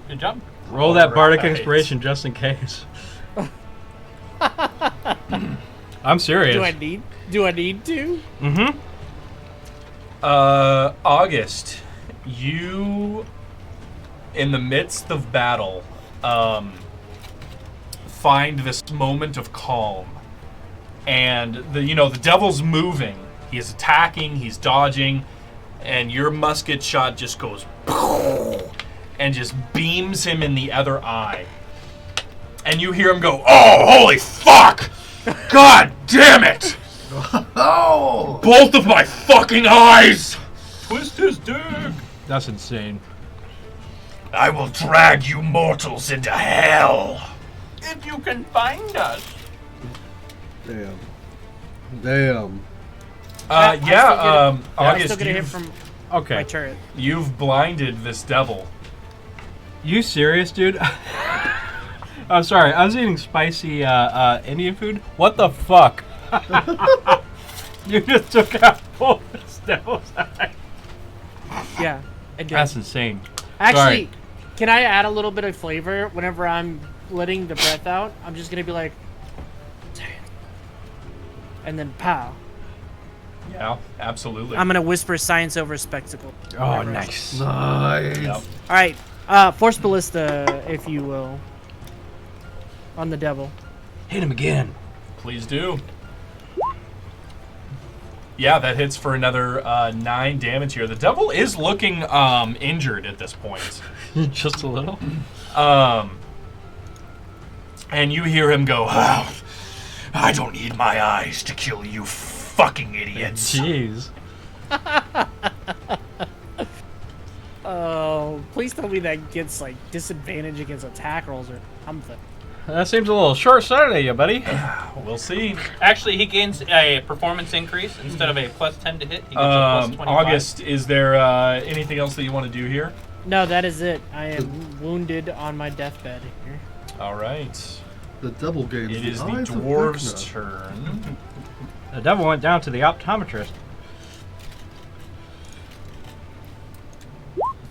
S2: Good job.
S5: Roll that bardic
S1: Alright.
S5: inspiration just in case. I'm serious.
S4: Do I need to?
S5: Mm-hmm.
S1: August, you, in the midst of battle, find this moment of calm, and the devil's moving. He is attacking. He's dodging, and your musket shot just goes and just beams him in the other eye. And you hear him go, "Oh, holy fuck! God damn it!
S6: Oh!
S1: Both of my fucking eyes!
S7: Twist his dick.
S5: That's insane.
S1: I will drag you mortals into hell!"
S7: If you can find us.
S6: Damn. Damn.
S4: I'm still I'm
S1: August,
S4: still gonna hit from my
S5: Okay.
S4: turret.
S1: you've blinded this devil.
S5: You serious, dude? I'm sorry. I was eating spicy Indian food. What the fuck? You just took out both this devil's eye.
S4: Yeah, I did.
S5: That's insane.
S4: Actually, can I add a little bit of flavor whenever I'm letting the breath out? I'm just gonna be like, "Damn," and then pow.
S1: Yeah, absolutely.
S4: I'm gonna whisper science over spectacle.
S5: Oh,
S4: Whatever.
S5: nice.
S6: Nice.
S1: Yep.
S4: All right, force ballista, if you will, on the devil.
S5: Hit him again.
S1: Please do. Yeah, that hits for another 9 damage here. The devil is looking injured at this point.
S5: Just a little.
S1: And you hear him go, "Oh, I don't need my eyes to kill you fucking idiots."
S5: Jeez.
S4: Oh, please tell me that gets like disadvantage against attack rolls or something.
S5: That seems a little short-sighted of you, buddy.
S1: We'll see.
S7: Actually, he gains a performance increase. Instead of a +10 to hit, he gets a +25.
S1: August, is there anything else that you want to do here?
S4: No, that is it. I am wounded on my deathbed here.
S1: All right.
S6: The double game.
S1: It is the
S6: eyes of
S1: dwarves'
S6: Vecna.
S1: turn.
S5: The devil went down to the optometrist.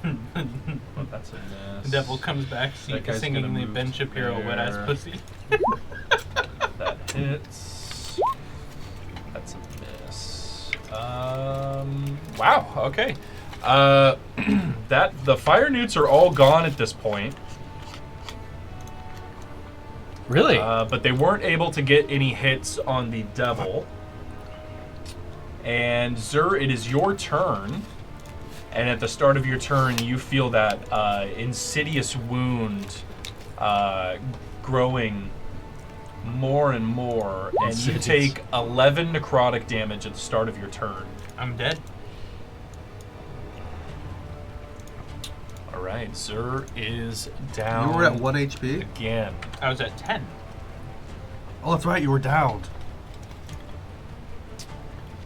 S1: Oh, that's a
S7: The
S1: miss.
S7: devil comes back,
S1: That guy's
S7: singing
S1: gonna
S7: the
S1: move
S7: Ben
S1: to
S7: Shapiro
S1: there.
S7: wet-ass pussy.
S1: That hits. That's a miss. Wow. Okay. The fire newts are all gone at this point.
S5: Really?
S1: But they weren't able to get any hits on the devil. And Zur, it is your turn. And at the start of your turn, you feel that insidious wound growing more and more. And you
S5: Insidious.
S1: take 11 necrotic damage at the start of your turn.
S7: I'm dead.
S1: All right, Zur is down.
S3: You were at 1 HP?
S1: again.
S7: I was at 10.
S3: Oh, that's right, you were downed.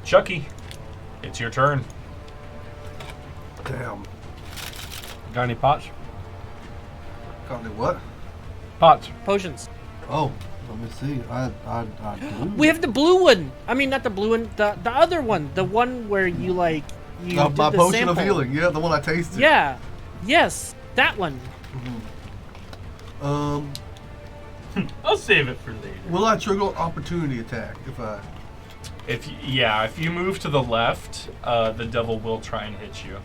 S1: Chucky, it's your turn.
S3: Damn.
S5: Got any pots?
S3: Got any what?
S5: Pots.
S4: Potions.
S3: Oh, let me see. I do.
S4: We have the blue one. I mean, not the blue one. The other one. The one where you like you did
S3: my
S4: the
S3: potion
S4: sample.
S3: of healing. Yeah, the one I tasted.
S4: Yeah. Yes, that one.
S7: I'll save it for later.
S3: Will I trigger opportunity attack if I?
S1: If you move to the left, the devil will try and hit you.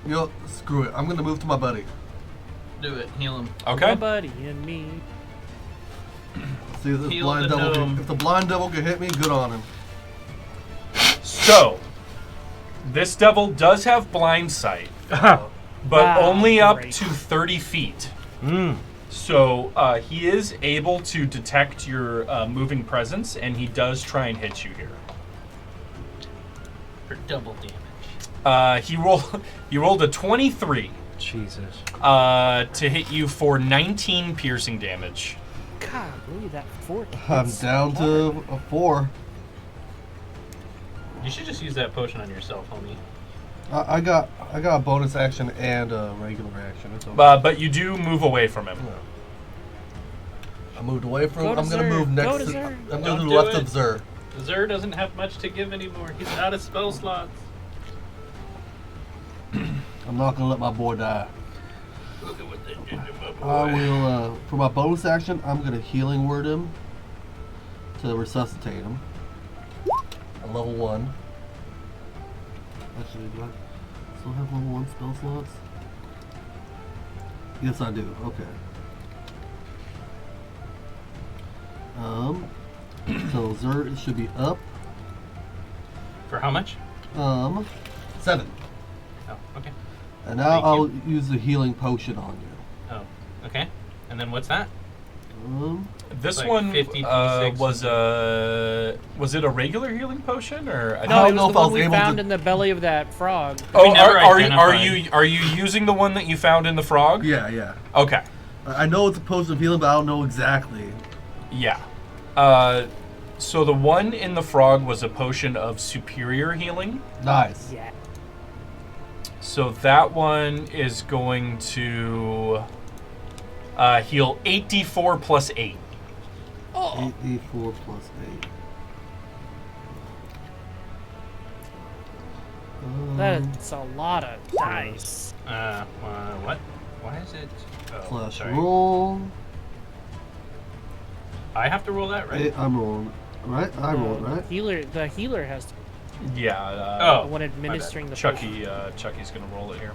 S3: You know, screw it. I'm gonna move to my buddy.
S7: Do it. Heal him.
S1: Okay.
S4: My buddy and me.
S3: See if this
S7: Heal
S3: blind
S7: the
S3: devil.
S7: gnome.
S3: If the blind devil can hit me, good on him.
S1: So, this devil does have blind sight, but
S4: Wow,
S1: only up
S4: great.
S1: to 30 feet.
S5: Mm.
S1: So he is able to detect your moving presence, and he does try and hit you here.
S7: For double damage.
S1: He rolled a 23
S5: Jesus.
S1: to hit you for 19 piercing damage.
S4: God, look at that fort.
S3: I'm down to a 4.
S7: You should just use that potion on yourself, homie.
S3: I got a bonus action and a regular action. It's okay.
S1: But you do move away from him.
S3: I moved away from.
S4: Go to
S3: I'm gonna
S4: Zur.
S3: move
S4: Go
S3: next.
S4: to
S3: To,
S4: Zur.
S3: I'm gonna
S7: Don't
S3: to the
S7: do
S3: left
S7: it.
S3: of Zur.
S7: Zur doesn't have much to give anymore. He's out of spell slots.
S3: I'm not gonna let my boy die.
S7: Look at what
S6: I will, for my bonus action, I'm going to healing word him to resuscitate him. At level 1. Actually, do I still have level 1 spell slots? Yes, I do. Okay. So Zert should be up.
S7: For how much?
S6: 7.
S7: Oh, okay.
S6: And now
S7: Thank
S6: I'll
S7: you.
S6: use the healing potion on you.
S7: Oh, okay. And then what's that?
S1: This
S7: Like
S1: one
S7: 50,
S1: was it a regular healing potion or?
S6: I
S4: No,
S6: don't
S4: it
S6: know
S4: was
S6: if
S4: the
S6: I
S4: one
S6: was
S4: we
S6: able
S4: found
S6: to-
S4: in the belly of that frog.
S1: Oh,
S7: We never
S1: are
S7: identified.
S1: you using the one that you found in the frog?
S6: Yeah.
S1: Okay.
S6: I know it's a potion of healing, but I don't know exactly.
S1: Yeah. So the one in the frog was a potion of superior healing.
S6: Nice.
S4: Yeah.
S1: So that one is going to heal 8d4 plus 8.
S6: 8d4 plus 8.
S4: That's a lot of dice.
S7: What? Why is it? Oh,
S6: Plus
S7: sorry.
S6: roll.
S7: I have to roll that, right?
S6: I'm rolling. Right? I rolled, right?
S4: The healer has to.
S1: Yeah.
S7: Oh.
S4: When administering the
S1: Chucky's gonna roll it here.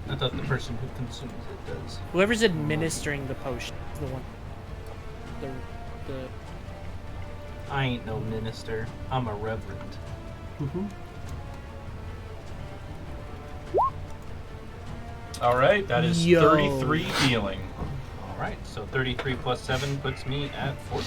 S7: I thought the person who consumes it does.
S4: Whoever's administering the potion is the one. The
S7: I ain't no minister. I'm a reverend.
S6: Mm-hmm.
S1: All right, that is
S4: Yo.
S1: 33 healing.
S7: All right, so 33 plus 7 puts me at 40.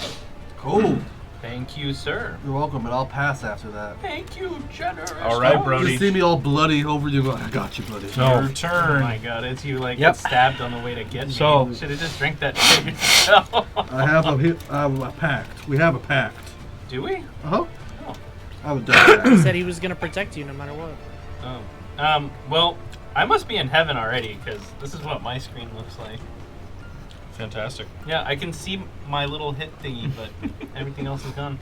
S6: Cool.
S7: Thank you, sir.
S6: You're welcome, and I'll pass after that.
S7: Thank you, generous.
S1: All right,
S7: host.
S1: Brody.
S6: You see me all bloody over you. I got you, buddy.
S5: So-
S1: Your
S7: Oh
S1: turn.
S7: my god, as you like
S5: Yep.
S7: get stabbed on the way to get me.
S5: So-
S7: Should have just drank that shit yourself.
S6: I have a pact. We have a pact.
S7: Do we?
S6: Uh-huh.
S7: Oh.
S6: I have a death pact.
S4: said he was gonna protect you no matter what.
S7: Oh. Well, I must be in heaven already because this is what my screen looks like.
S1: Fantastic.
S7: Yeah, I can see my little hit thingy, but everything else is gone.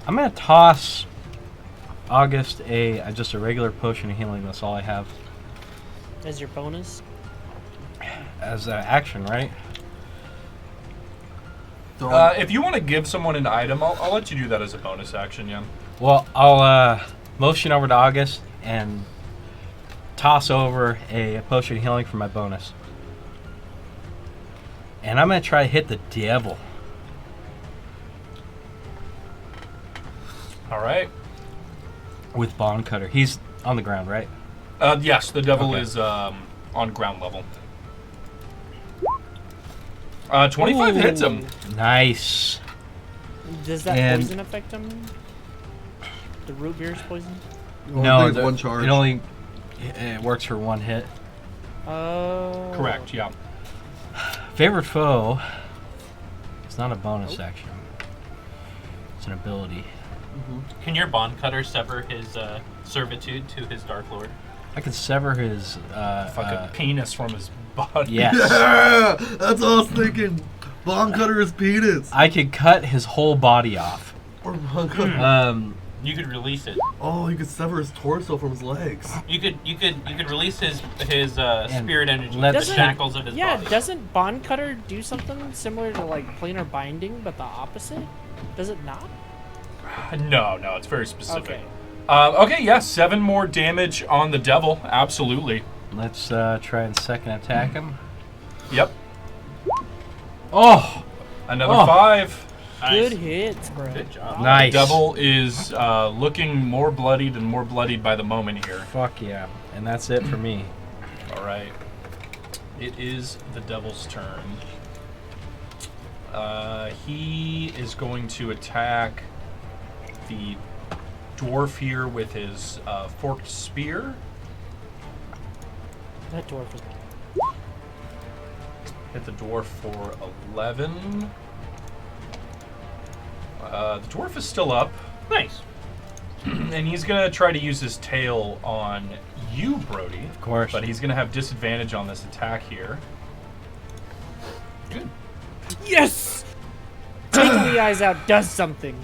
S5: I'm gonna toss August just a regular potion of healing. That's all I have
S4: As your bonus.
S5: as action, right?
S1: If you want to give someone an item, I'll let you do that as a bonus action, yeah.
S5: Well, I'll motion over to August and toss over a potion of healing for my bonus. And I'm gonna try to hit the devil.
S1: All right.
S5: With Bond Cutter. He's on the ground, right?
S1: Yes, the devil
S5: Okay.
S1: is on ground level. 25 hits him.
S5: Nice.
S4: Does that
S5: And-
S4: poison affect him? The root beer's poison?
S5: No,
S6: it's one charge.
S5: It only it works for one hit.
S4: Oh.
S1: Correct, yeah.
S5: Favorite foe. It's not a bonus action. It's an ability.
S7: Can your bond cutter sever his servitude to his Dark Lord?
S5: I could sever his.
S1: Fucking penis from his body.
S5: Yes.
S6: Yeah! That's what I was thinking. Bond cutter is penis.
S5: I could cut his whole body off.
S6: Or bond cutter.
S7: You could release it.
S6: Oh, you could sever his torso from his legs.
S7: You could release his spirit energy,
S5: let
S7: the
S5: the-
S7: shackles of his
S4: Yeah,
S7: body.
S4: doesn't Bond Cutter do something similar to like planar binding, but the opposite? Does it not?
S1: No, it's very specific.
S4: Okay.
S1: Okay, yeah, 7 more damage on the devil. Absolutely.
S5: Let's try and second attack him.
S1: Yep.
S5: Oh,
S1: Another
S5: Oh.
S1: 5.
S7: Nice.
S4: Good hits, bro.
S7: Good job.
S5: nice.
S1: Devil is looking more bloodied and more bloodied by the moment here.
S5: Fuck yeah. And that's it for me.
S1: All right. It is the devil's turn. He is going to attack the dwarf here with his forked spear.
S4: That dwarf was.
S1: Hit the dwarf for 11. The dwarf is still up.
S7: Nice.
S1: And he's going to try to use his tail on you, Brody.
S5: Of course.
S1: But he's going to have disadvantage on this attack here.
S7: Good.
S4: Yes! Taking the eyes out does something.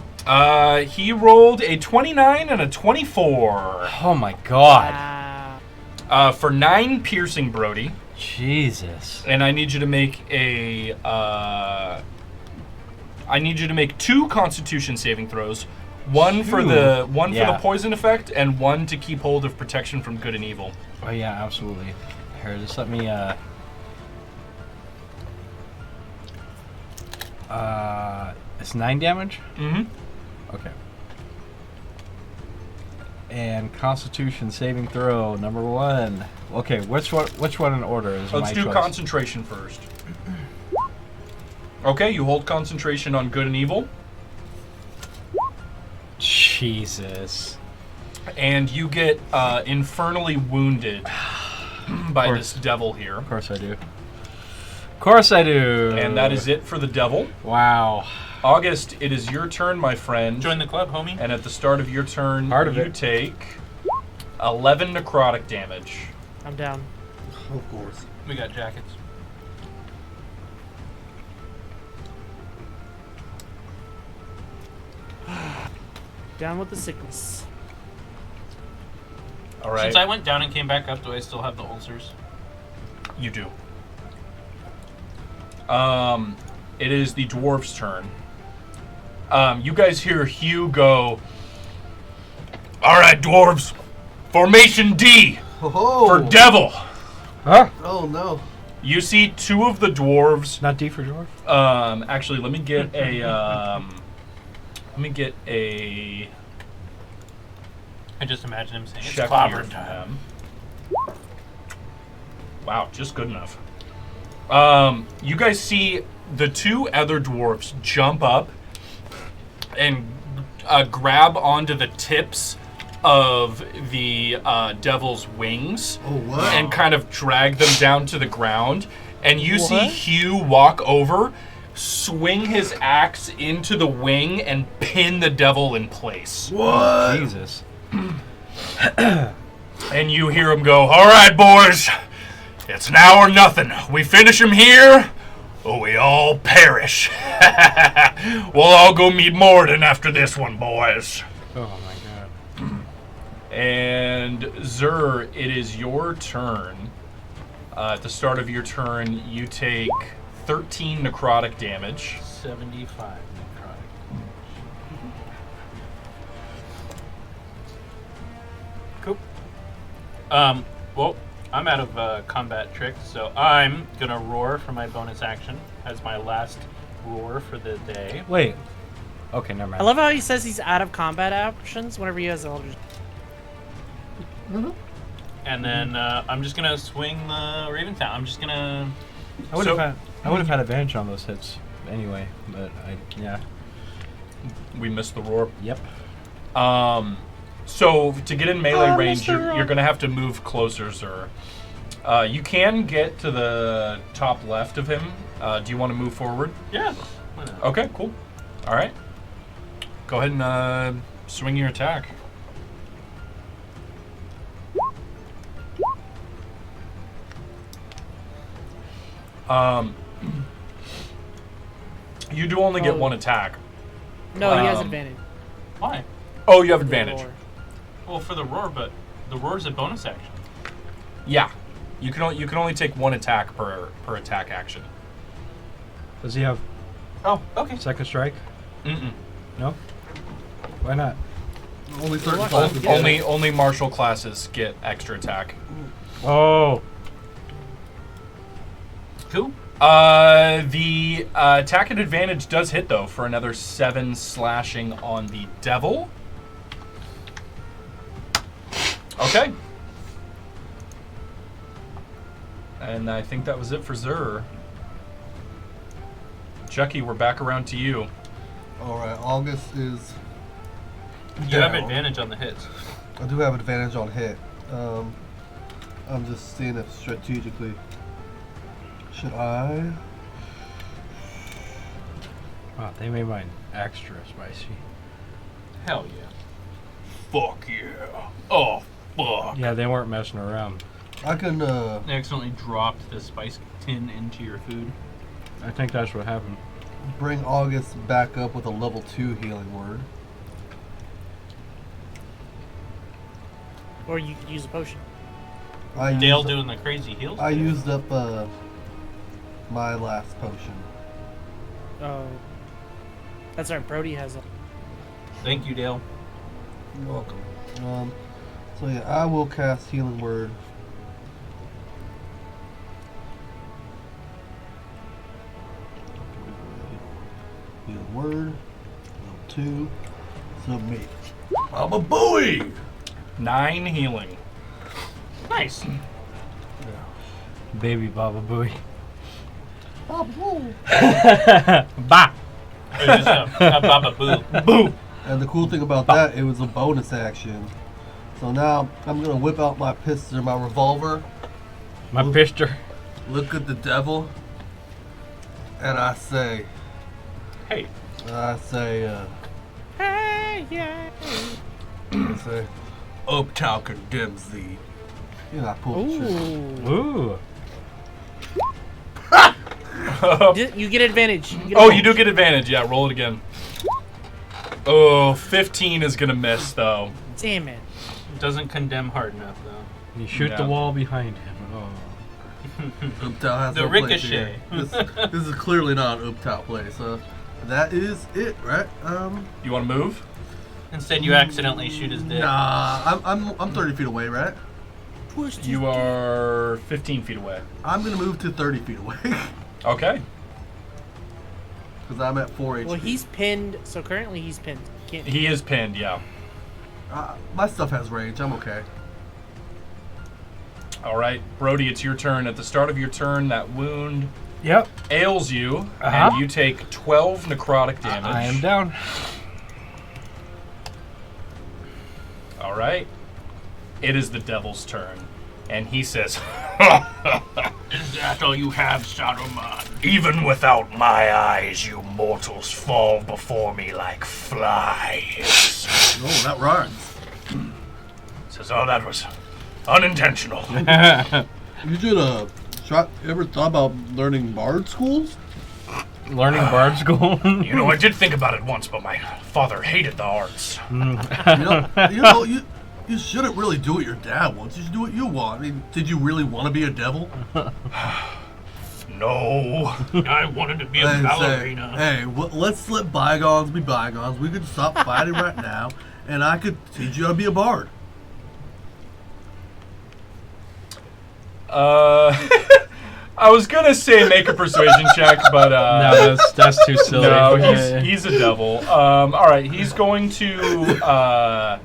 S1: He rolled a 29 and a 24.
S5: Oh my god.
S1: For 9 piercing, Brody.
S5: Jesus.
S1: And I need you to make a. I need you to make 2 Constitution saving throws. One for the for the poison effect, and 1 to keep hold of protection from good and evil.
S5: Oh yeah, absolutely. Here, just let me. It's 9 damage.
S1: Mm-hmm.
S5: Okay. And Constitution saving throw number 1. Okay, which one in order is
S1: Let's
S5: my
S1: do
S5: choice?
S1: concentration first. Okay, you hold concentration on good and evil,
S5: Jesus.
S1: and you get infernally wounded by this devil here.
S5: Of course I do. Of course I do.
S1: And that is it for the devil.
S5: Wow.
S1: August, it is your turn, my friend.
S7: Join the club, homie.
S1: And at the start of your turn,
S5: Part of
S1: you
S5: it.
S1: take 11 necrotic damage.
S4: I'm down.
S6: Of course.
S7: We got jackets.
S4: Down with the sickness.
S1: All right,
S7: Since I went down and came back up, do I still have the ulcers?
S1: you do. It is the dwarf's turn. You guys hear Hugh go, all right, dwarves, formation D
S6: Oh,
S1: for devil.
S5: Huh?
S6: oh no.
S1: You see 2 of the dwarves.
S5: Not D for dwarf?
S1: Actually, let me get a,
S7: I just imagine him saying, it's
S1: check
S7: clobber
S1: here for
S7: time.
S1: them. Wow, just good enough. You guys see the 2 other dwarves jump up and grab onto the tips of the devil's wings
S6: Oh wow.
S1: and kind of drag them down to the ground. And you see
S4: What?
S1: Hugh walk over, swing his axe into the wing, and pin the devil in place.
S6: What?
S5: Jesus.
S1: And you hear him go, all right, boys, it's now or nothing. We finish him here, or we all perish. We'll all go meet Morden after this one, boys.
S5: Oh my god.
S1: And Zur, it is your turn. At the start of your turn, you take 13 necrotic damage.
S7: 75 necrotic. Cool. Well, I'm out of combat tricks, so I'm gonna roar for my bonus action as my last roar for the day.
S5: Wait. Okay, never mind.
S4: I love how he says he's out of combat options whenever he has Eldritch.
S7: And then I'm just gonna swing the Raven Town. I'm just gonna.
S5: I would have had advantage on those hits anyway, but yeah.
S1: We missed the roar.
S5: Yep.
S1: So to get in melee range,
S4: Mr. Roar.
S1: you're going to have to move closer, Zur. You can get to the top left of him. Do you want to move forward?
S7: Yeah. Why not?
S1: Okay, cool. All right. Go ahead and swing your attack. You do only get 1 attack.
S4: No, he has
S1: Um,
S4: advantage.
S7: Why?
S1: Oh, you have advantage.
S4: Roar.
S7: Well, for the roar, but the roar is a bonus action.
S1: Yeah. You can only take 1 attack per attack action.
S5: Does he have
S7: Oh, okay.
S5: second strike?
S1: Mm-mm.
S5: No? Why not?
S6: Only certain
S4: What?
S6: classes.
S4: Yeah.
S1: Only martial classes get extra attack.
S5: Oh.
S7: Cool.
S1: The attack at advantage does hit though for another 7 slashing on the devil. Okay. And I think that was it for Zur. Chucky, we're back around to you.
S6: Alright, August is.
S7: You have
S6: down.
S7: advantage on the hits.
S6: I do have advantage on hit. I'm just seeing if strategically. Should I?
S5: Wow, they made mine extra spicy.
S7: Hell yeah.
S1: Fuck yeah. Oh, fuck.
S5: Yeah, they weren't messing around.
S6: I can.
S7: They accidentally dropped the spice tin into your food.
S5: I think that's what happened.
S6: Bring August back up with a level 2 healing word.
S4: Or you could use a potion.
S2: Dale doing the crazy heals.
S6: I used up my last potion.
S4: Oh. That's right, Brody has a.
S2: Thank you, Dale.
S6: You're welcome. So yeah, I will cast Healing Word. Healing Word. Level 2. Submit. I'm a buoy!
S1: 9 healing.
S2: Nice.
S5: Baby Baba Booey.
S6: Oh, boo.
S5: Bah!
S2: Or just a Baba Boo.
S1: Boo!
S6: And the cool thing about that, it was a bonus action. So now I'm gonna whip out my pistol, my revolver,
S5: My pistol.
S6: look at the devil, and I say,
S2: Hey.
S4: Hey, yeah.
S6: I say, Uptown condemns thee. You know, I pull the trigger.
S4: Ooh.
S5: Ooh.
S4: You get advantage. You get
S1: Oh,
S4: advantage.
S1: you do get advantage. Yeah, roll it again. Oh, 15 is going to miss, though.
S4: Damn it.
S2: Doesn't condemn hard enough, though.
S5: You shoot the
S1: Yeah.
S5: wall behind him. Oh.
S6: Uptown has
S2: The
S6: no place
S2: ricochet.
S6: here. This is clearly not an Uptown place. That is it, right?
S1: You want to move?
S2: Instead, you accidentally shoot his dick.
S6: Nah, I'm 30 feet away, right?
S1: You are 15 feet away.
S6: I'm gonna move to 30 feet away
S1: Okay.
S6: because I'm at 4 HP.
S4: Well, he's pinned. So currently he's pinned. Can't.
S1: He is pinned, yeah.
S6: My stuff has range. I'm okay.
S1: All right, Brody, it's your turn. At the start of your turn, that wound
S5: Yep.
S1: ails you,
S5: Uh-huh.
S1: and you take 12 necrotic damage.
S5: I am down.
S1: All right. It is the devil's turn. And he says,
S2: Is that all you have, Saruman?
S1: even without my eyes, you mortals fall before me like flies.
S6: Oh, that rhymes.
S1: Says, oh, that was unintentional.
S6: You should ever thought about learning bard schools?
S5: Learning bard school.
S1: You know, I did think about it once, but my father hated the arts.
S6: You shouldn't really do what your dad wants. You should do what you want. I mean, did you really want to be a devil?
S1: No.
S2: I wanted to be a
S6: And say,
S2: ballerina.
S6: hey, let's let bygones be bygones. We could stop fighting right now, and I could teach you how to be a bard.
S1: I was gonna say make a persuasion check, but
S5: No, that's too silly.
S1: no,
S5: Yeah.
S1: he's a devil. All right, he's going to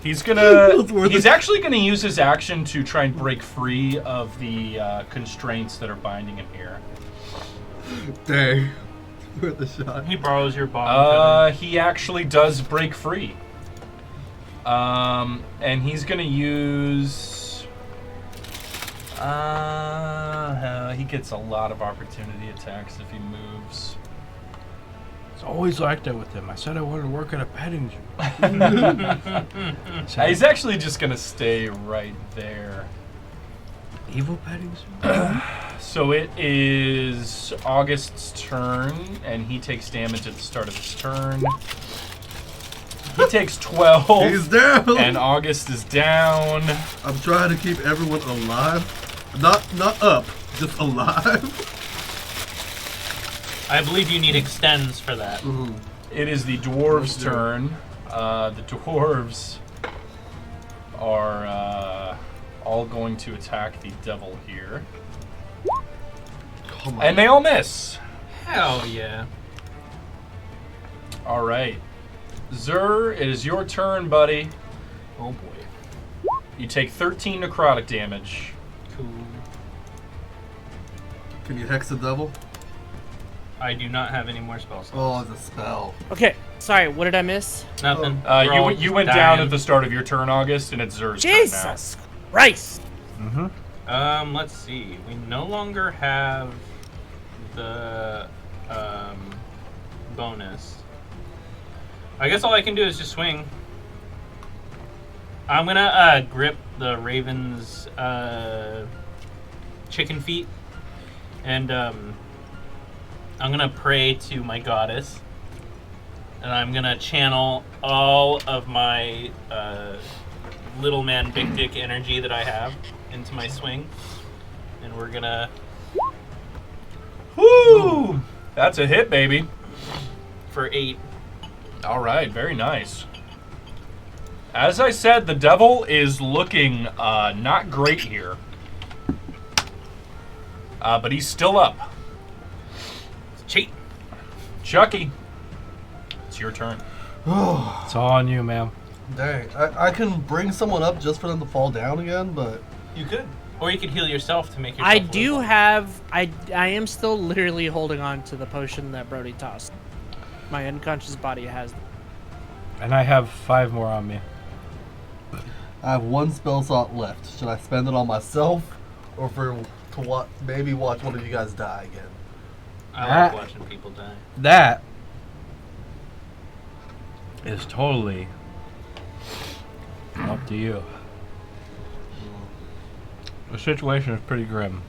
S1: he's actually gonna use his action to try and break free of the constraints that are binding him here.
S6: Dang. Worth the shot.
S2: He borrows your bottom
S1: He actually does break free. And he's gonna use. He gets a lot of opportunity attacks if he moves.
S5: It's always like that with him. I said I wanted to work at a petting zoo.
S1: He's actually just gonna stay right there.
S5: Evil petting zoo?
S1: So it is August's turn, and he takes damage at the start of his turn. He takes 12.
S6: He's down.
S1: And August is down.
S6: I'm trying to keep everyone alive. Not up, just alive.
S2: I believe you need extends for that.
S1: It is the dwarves' turn. The dwarves are all going to attack the devil here.
S6: Come on.
S1: And they all miss.
S2: Hell yeah.
S1: All right. Zur, it is your turn, buddy.
S2: Oh boy.
S1: You take 13 necrotic damage.
S2: Cool.
S6: Can you hex the devil?
S2: I do not have any more spell slots.
S6: Oh, it's a spell.
S4: Okay. Sorry. What did I miss?
S2: Nothing. We're all
S1: You went
S2: dying.
S1: down at the start of your turn, August, and it's Zur's turn now.
S4: Jesus Christ.
S2: Let's see. We no longer have the bonus. I guess all I can do is just swing. I'm gonna grip the raven's chicken feet, and I'm gonna pray to my goddess, and I'm gonna channel all of my
S7: little man, big dick energy that I have into my swing, and we're gonna.
S1: Woo! That's a hit, baby.
S7: For 8.
S1: All right, very nice. As I said, the devil is looking not great here. But he's still up.
S7: Cheat.
S1: Chucky, it's your turn.
S5: It's all on you, ma'am.
S6: Dang, I can bring someone up just for them to fall down again, but
S7: You could. Or you could heal yourself to make yourself
S4: I
S7: live
S4: do
S7: longer.
S4: have. I am still literally holding on to the potion that Brody tossed. My unconscious body has.
S5: And I have 5 more on me.
S6: I have 1 spell slot left. Should I spend it on myself, or maybe watch one of you guys die again?
S7: I like watching people die.
S5: That is totally up to you. The situation is pretty grim.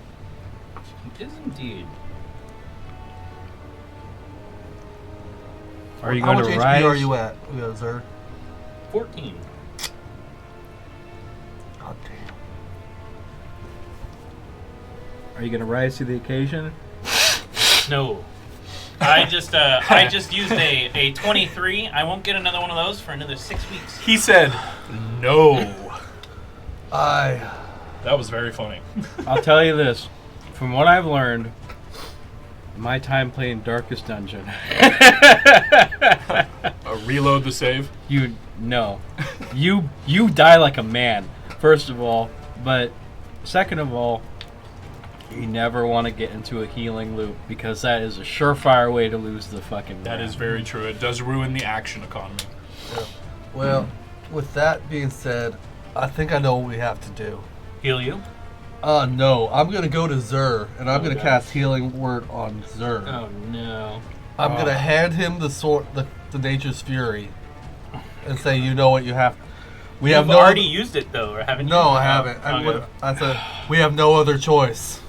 S7: It is indeed.
S5: Are you
S6: How
S5: going
S6: much
S5: to
S6: HP
S5: rise?
S6: are you at, Zer?
S7: 14.
S6: God damn.
S5: Are you going to rise to the occasion?
S7: No. I just used a 23. I won't get another one of those for another 6 weeks.
S1: He said, no. That was very funny.
S5: I'll tell you this. From what I've learned, my time playing Darkest Dungeon.
S1: Reload the save.
S5: You die like a man, first of all, but second of all, you never want to get into a healing loop because that is a surefire way to lose the fucking
S1: That
S5: round.
S1: is very true. It does ruin the action economy.
S6: Well, with that being said, I think I know what we have to do.
S7: Heal you?
S6: No. I'm going to go to Zer, and I'm going to
S7: God.
S6: cast Healing Word on Zer.
S7: Oh no.
S6: I'm going to hand him the sword, the Nature's Fury, and say, you know what you have. We
S7: You've
S6: have no
S7: already used it though, or haven't you?
S6: No, I haven't.
S7: Okay.
S6: I said, we have no other choice.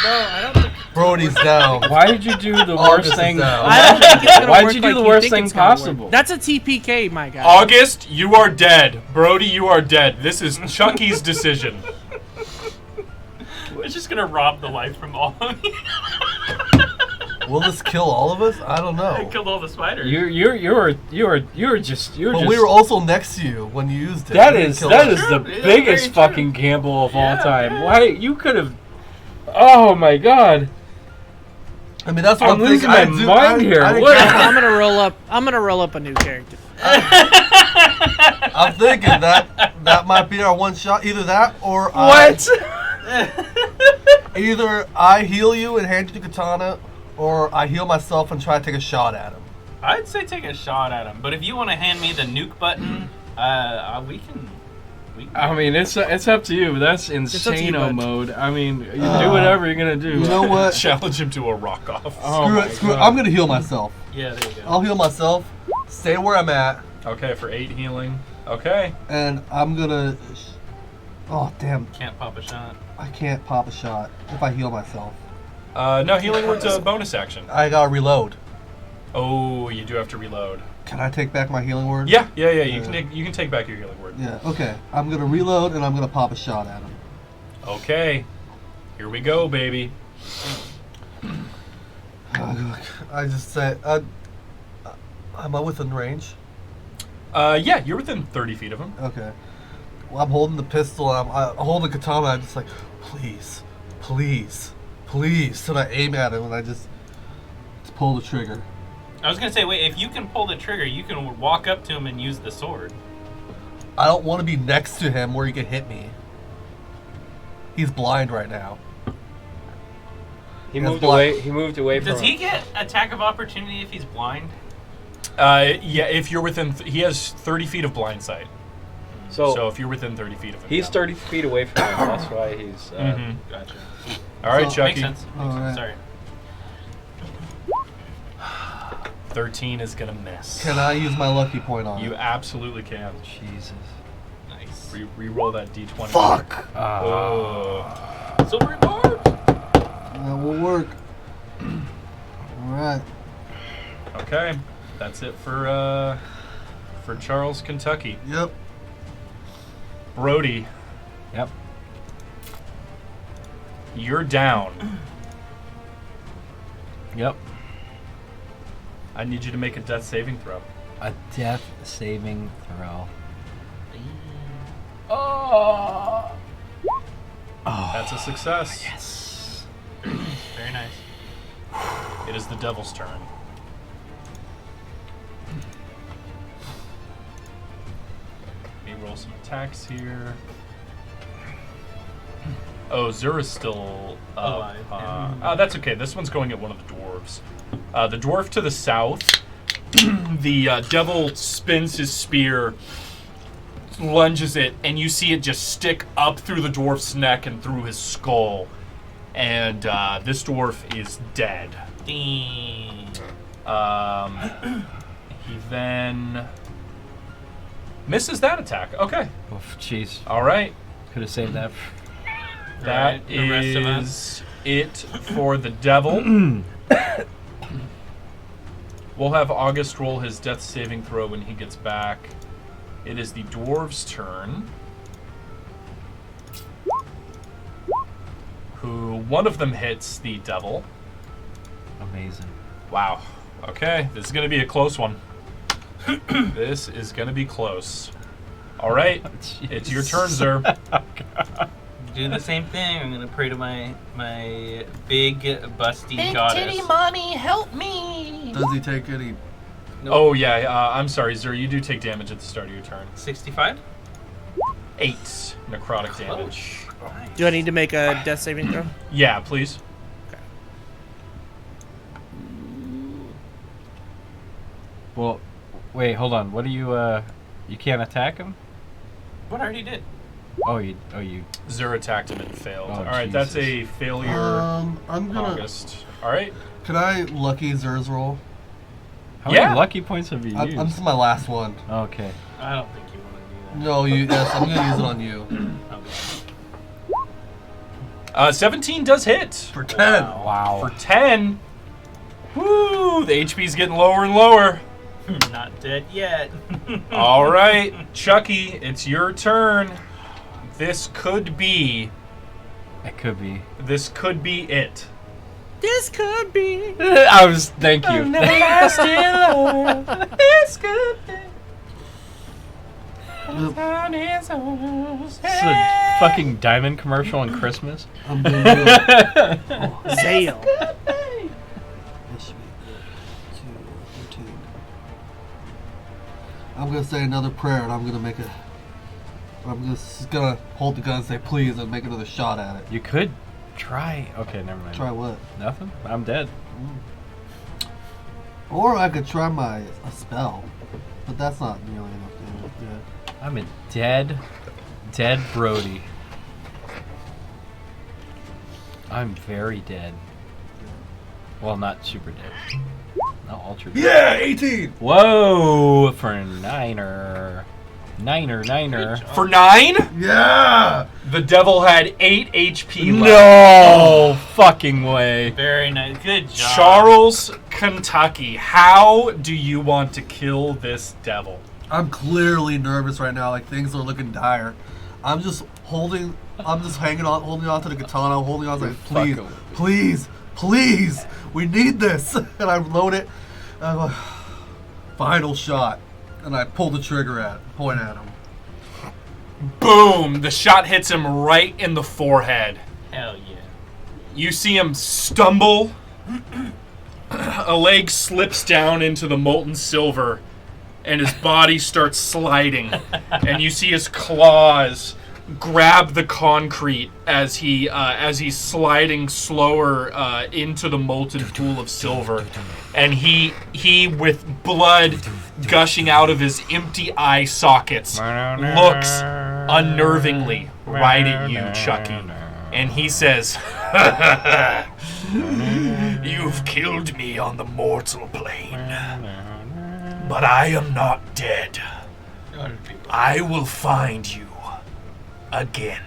S4: No, I don't think.
S6: Brody's down.
S5: Why did you do the
S6: August
S5: worst
S6: is
S5: thing?
S6: down.
S4: I don't think it's gonna
S5: Why'd
S4: work
S5: you do
S4: like
S5: the worst
S4: think
S5: thing
S4: it's gonna work.
S5: possible?
S4: That's a TPK, my guy.
S1: August, you are dead. Brody, you are dead. This is Chucky's decision.
S7: It's just gonna rob the life from all of you.
S6: Will this kill all of us? I don't
S7: I
S6: know.
S7: killed all the spiders.
S5: You were just.
S6: But we were also next to you when you used it.
S5: That
S6: We didn't
S5: is
S6: kill
S5: that
S6: us.
S5: is the
S7: True. Yeah,
S5: biggest
S7: very true.
S5: fucking gamble of all
S7: Yeah,
S5: time.
S7: yeah.
S5: Why you could have? Oh my god!
S6: I mean, that's what
S5: I'm
S6: I'm
S5: losing
S6: thinking.
S5: my mind here.
S6: I didn't
S5: What?
S6: count
S4: I'm gonna roll up. I'm gonna roll up a new character.
S6: I'm thinking that might be our one shot. Either that or
S5: What?
S6: either I heal you and hand you the katana, or I heal myself and try to take a shot at him.
S7: I'd say take a shot at him, but if you want to hand me the nuke button, we can.
S5: I mean, it's up to you. That's
S4: up to you,
S5: insano
S4: bud.
S5: mode. I mean, you do whatever you're gonna do.
S6: You know what?
S1: Challenge him to a rock off.
S5: Oh
S6: Screw
S5: my
S6: it. Screw it.
S5: God.
S6: I'm gonna heal myself.
S7: Yeah, there you go.
S6: I'll heal myself. Stay where I'm at,
S1: Okay, for 8 healing. Okay.
S6: and I'm gonna. Oh damn!
S7: Can't pop a shot.
S6: I can't pop a shot if I heal myself.
S1: No, healing word's a bonus action.
S6: I gotta reload.
S1: Oh, you do have to reload.
S6: Can I take back my healing word?
S1: Yeah. You can take back your healing word.
S6: Yeah. Okay. I'm gonna reload and I'm gonna pop a shot at him.
S1: Okay. Here we go, baby.
S6: I just say, am I within range?
S1: Yeah, you're within 30 feet of him.
S6: Okay. Well, I'm holding the pistol. I'm holding the katana. I'm just like, please, please, please. So I aim at him and I just pull the trigger.
S7: I was gonna say, wait, if you can pull the trigger, you can walk up to him and use the sword.
S6: I don't want to be next to him where he can hit me. He's blind right now.
S5: He
S6: That's
S5: moved
S6: black.
S5: away. He moved away from.
S7: Does he get attack of opportunity if he's blind?
S1: Yeah, if you're within... he has 30 feet of blind sight. So if you're within 30 feet of him.
S5: he's
S1: yeah.
S5: 30 feet away from him. That's why he's.
S1: Mhm.
S7: Gotcha.
S1: All right,
S6: So-
S1: Chucky.
S7: Makes sense.
S6: All right.
S7: Sorry.
S1: 13 is going to miss.
S6: Can I use my lucky point on
S1: You
S6: it?
S1: absolutely can.
S5: Jesus.
S7: Nice.
S1: Re-roll that d20.
S6: Fuck!
S1: Oh.
S7: Silver bar.
S6: That will work. Alright.
S1: Okay. That's it for Charles, Kentucky.
S6: Yep.
S1: Brody,
S5: Yep.
S1: you're down.
S5: Yep.
S1: I need you to make a death saving throw.
S5: A death saving throw.
S1: That's a success.
S5: Yes.
S2: Very nice.
S1: It is the devil's turn. Let me roll some attacks here. Oh, Zura's still
S2: Alive, yeah.
S1: that's okay. This one's going at one of the dwarves. The dwarf to the south, the devil spins his spear, lunges it, and you see it just stick up through the dwarf's neck and through his skull. And this dwarf is dead.
S2: Dang.
S1: He then misses that attack. Okay.
S5: Oof, jeez.
S1: All right.
S5: Could have saved that.
S1: That
S2: Alright, the rest of
S1: is
S2: us.
S1: it for the devil. We'll have August roll his death saving throw when he gets back. It is the dwarves' turn. Who one of them hits the devil.
S5: Amazing.
S1: Wow. Okay, this is going to be a close one. This is going to be close. All right, it's your turn, Zer.
S2: Do the same thing. I'm gonna pray to my big busty goddess.
S7: mommy, help me!
S3: Does he take any?
S2: Nope.
S1: Oh, yeah, I'm sorry, Zer. You do take damage at the start of your turn.
S2: 65.
S1: 8 necrotic damage.
S4: Do I need to make a death saving throw?
S1: Yeah, please.
S5: Well, wait, hold on. What do you, you can't attack him?
S2: What I already did.
S5: Oh, you,
S1: Zer attacked him and failed.
S5: Oh,
S1: All right, that's a
S5: Jesus.
S1: failure.
S3: I'm gonna.
S1: August. All right.
S3: Can I lucky Zer's roll?
S5: how
S1: Yeah.
S5: many lucky points have you used?
S3: This is my last one.
S5: Okay.
S2: I don't think you want to do that.
S3: No, you. Yes, I'm gonna use it on you.
S2: Okay.
S1: 17 does hit.
S3: For 10.
S5: Wow.
S1: For 10. Woo! The HP's getting lower and lower.
S2: Not dead yet.
S1: All right, Chucky, it's your turn. This could be
S5: It could be.
S1: it.
S4: This could be.
S5: I was. Thank you.
S1: This could be.
S5: This is a fucking diamond commercial on Christmas.
S3: I'm gonna do it.
S4: Zale.
S3: This should be good. 2, 13. I'm gonna say another prayer, and I'm gonna make a. I'm just gonna hold the gun and say please, and make another shot at it.
S5: You could try. Okay, never mind.
S3: Try what?
S5: Nothing. I'm dead.
S3: Or I could try a spell, but that's not nearly enough damage. Yeah.
S5: I'm a dead Brody. I'm very dead. Well, not super dead. Not ultra dead.
S3: Yeah, 18.
S5: Whoa, for a niner. Niner.
S1: For 9,
S3: Yeah.
S1: the devil had 8 HP left.
S5: No fucking way.
S2: Very nice. Good job.
S1: Charles, Kentucky, how do you want to kill this devil?
S3: I'm clearly nervous right now. Like things are looking dire. I'm just hanging on, holding on to the katana, holding on, like please,
S5: Fuck 'em.
S3: please, we need this. And I load it. And I'm like, final shot, and I pull the trigger point at him.
S1: Boom! The shot hits him right in the forehead.
S2: Hell yeah.
S1: You see him stumble. A leg slips down into the molten silver, and his body starts sliding. And you see his claws grab the concrete as he's sliding slower into the molten pool of silver. And he with blood gushing out of his empty eye sockets looks unnervingly right at you, Chucky. And he says, "You've killed me on the mortal plane, but I am not dead. I will find you again.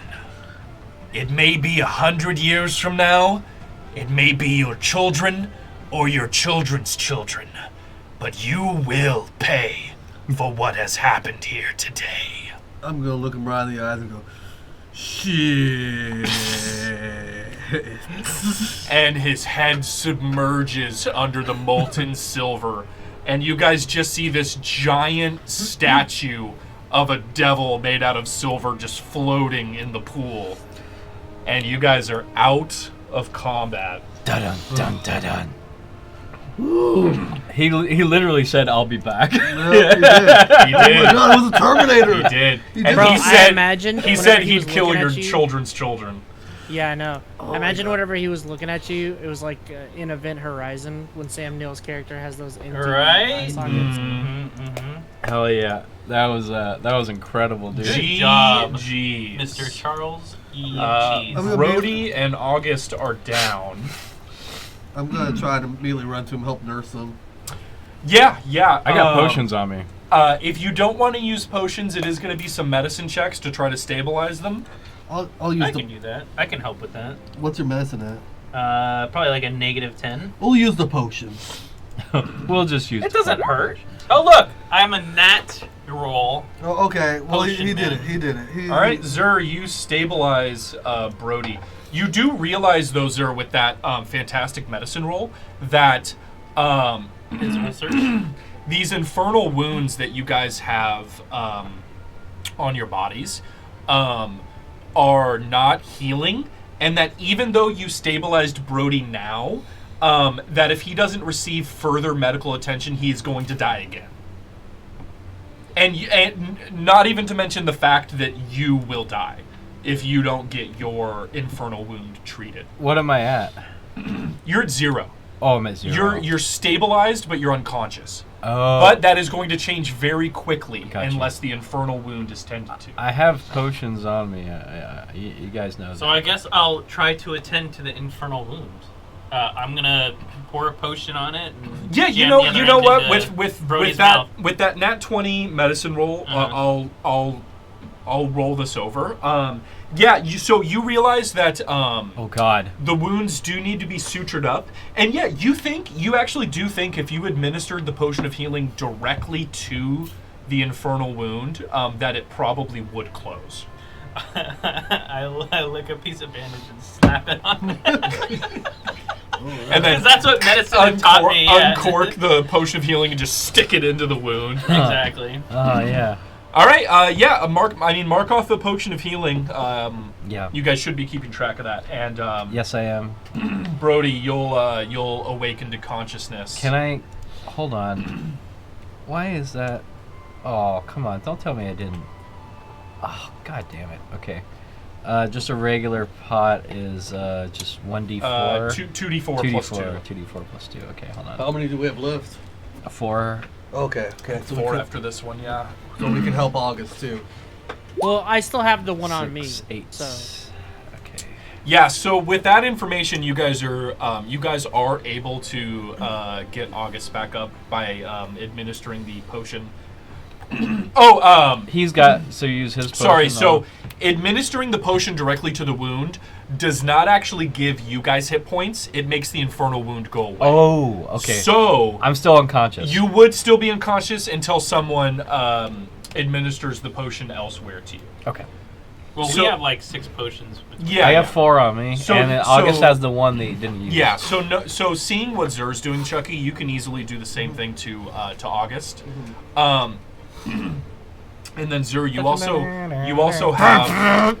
S1: It may be 100 years from now, it may be your children or your children's children, but you will pay for what has happened here today."
S6: I'm gonna look him right in the eyes and go, shit.
S1: And his head submerges under the molten silver, and you guys just see this giant statue of a devil made out of silver just floating in the pool. And you guys are out of combat.
S5: Dun dun dun dun. He literally said, "I'll be back."
S6: Yeah, he did.
S1: He
S6: Oh my
S1: did.
S6: god, it was a Terminator.
S1: He did.
S6: He
S1: And
S6: did.
S4: Bro,
S1: he
S4: I
S1: said,
S4: imagine
S1: he
S4: whenever
S1: said
S4: he
S1: he'd
S4: was
S1: kill
S4: looking
S1: your
S4: at you-
S1: children's children.
S4: Yeah, I know.
S6: Oh
S4: Imagine
S6: my God.
S4: whenever he was looking at you, it was like in Event Horizon when Sam Neill's character has those empty
S2: Right?
S4: eye sockets.
S5: Hell yeah, that was incredible, dude.
S2: Good job,
S1: GG's.
S2: Mr. Charles E. Cheese.
S6: I'm gonna
S1: Brody and August are down.
S6: I'm gonna try to immediately run to him, help nurse him.
S1: Yeah.
S5: I got potions on me.
S1: If you don't want to use potions, it is going to be some medicine checks to try to stabilize them.
S6: I'll use
S2: I
S6: the.
S2: can do that. I can help with that.
S6: What's your medicine at?
S2: Probably like a -10.
S6: We'll use the potions.
S5: We'll just use.
S2: It doesn't hurt. Oh look, I'm a nat roll.
S6: Oh, okay. Well,
S2: Potion
S6: he did
S2: man.
S6: it. He did it. He,
S1: All right, Zur, you stabilize Brody. You do realize, though, Zur, with that fantastic medicine roll, that
S2: Physical search.
S1: these infernal wounds that you guys have on your bodies are not healing, and that even though you stabilized Brody now, that if he doesn't receive further medical attention, he is going to die again. And not even to mention the fact that you will die if you don't get your infernal wound treated.
S5: What am I at?
S1: You're at 0.
S5: Oh, I'm at 0.
S1: You're stabilized, but you're unconscious.
S5: Oh.
S1: But that is going to change very quickly
S5: Gotcha.
S1: unless the infernal wound is tended to.
S5: I have potions on me. You guys know
S2: So
S5: that.
S2: I guess I'll try to attend to the infernal wound. I'm gonna pour a potion on it. And
S1: Yeah, you
S2: jam
S1: know,
S2: the other
S1: you know
S2: end
S1: what?
S2: into
S1: With
S2: Brody's
S1: that
S2: mouth.
S1: with that nat 20 medicine roll, I'll roll this over. So you realize that
S5: Oh God.
S1: the wounds do need to be sutured up, and yeah, you actually do think if you administered the potion of healing directly to the infernal wound, that it probably would close.
S2: I lick a piece of bandage and slap it on.
S1: And then
S2: Because that's what medicine had taught me. Yeah.
S1: uncork the potion of healing and just stick it into the wound.
S2: Exactly.
S5: Oh yeah.
S1: All right, mark off the potion of healing.
S5: Yeah.
S1: You guys should be keeping track of that. And
S5: Yes, I am.
S1: Brody, you'll awaken to consciousness.
S5: Can I? Hold on. Why is that? Oh, come on! Don't tell me I didn't. Oh, God damn it. Okay. Just a regular pot is just 1d4.
S1: 2d4 plus 2.
S5: 2d4 plus 2. Okay, hold on.
S6: How many do we have left?
S5: 4.
S6: Okay. Okay. So
S1: 4 after this one, yeah.
S6: we can help August too.
S4: Well, I still have the one on me.
S5: 6, 8.
S4: So
S5: Okay.
S1: Yeah. So with that information, you guys are able to get August back up by administering the potion.
S5: He's got. So you use his potion.
S1: Sorry.
S5: on-
S1: So administering the potion directly to the wound does not actually give you guys hit points. It makes the infernal wound go away.
S5: Oh, okay.
S1: So
S5: I'm still unconscious.
S1: you would still be unconscious until someone administers the potion elsewhere to you.
S5: Okay.
S2: Well,
S1: So-
S2: we have like 6 potions.
S1: Yeah.
S5: I have 4 on me,
S1: So-
S5: and then August
S1: so-
S5: has the one that he didn't use.
S1: Yeah. So seeing what Zur's doing, Chucky, you can easily do the same thing to August. And then Zur, you also have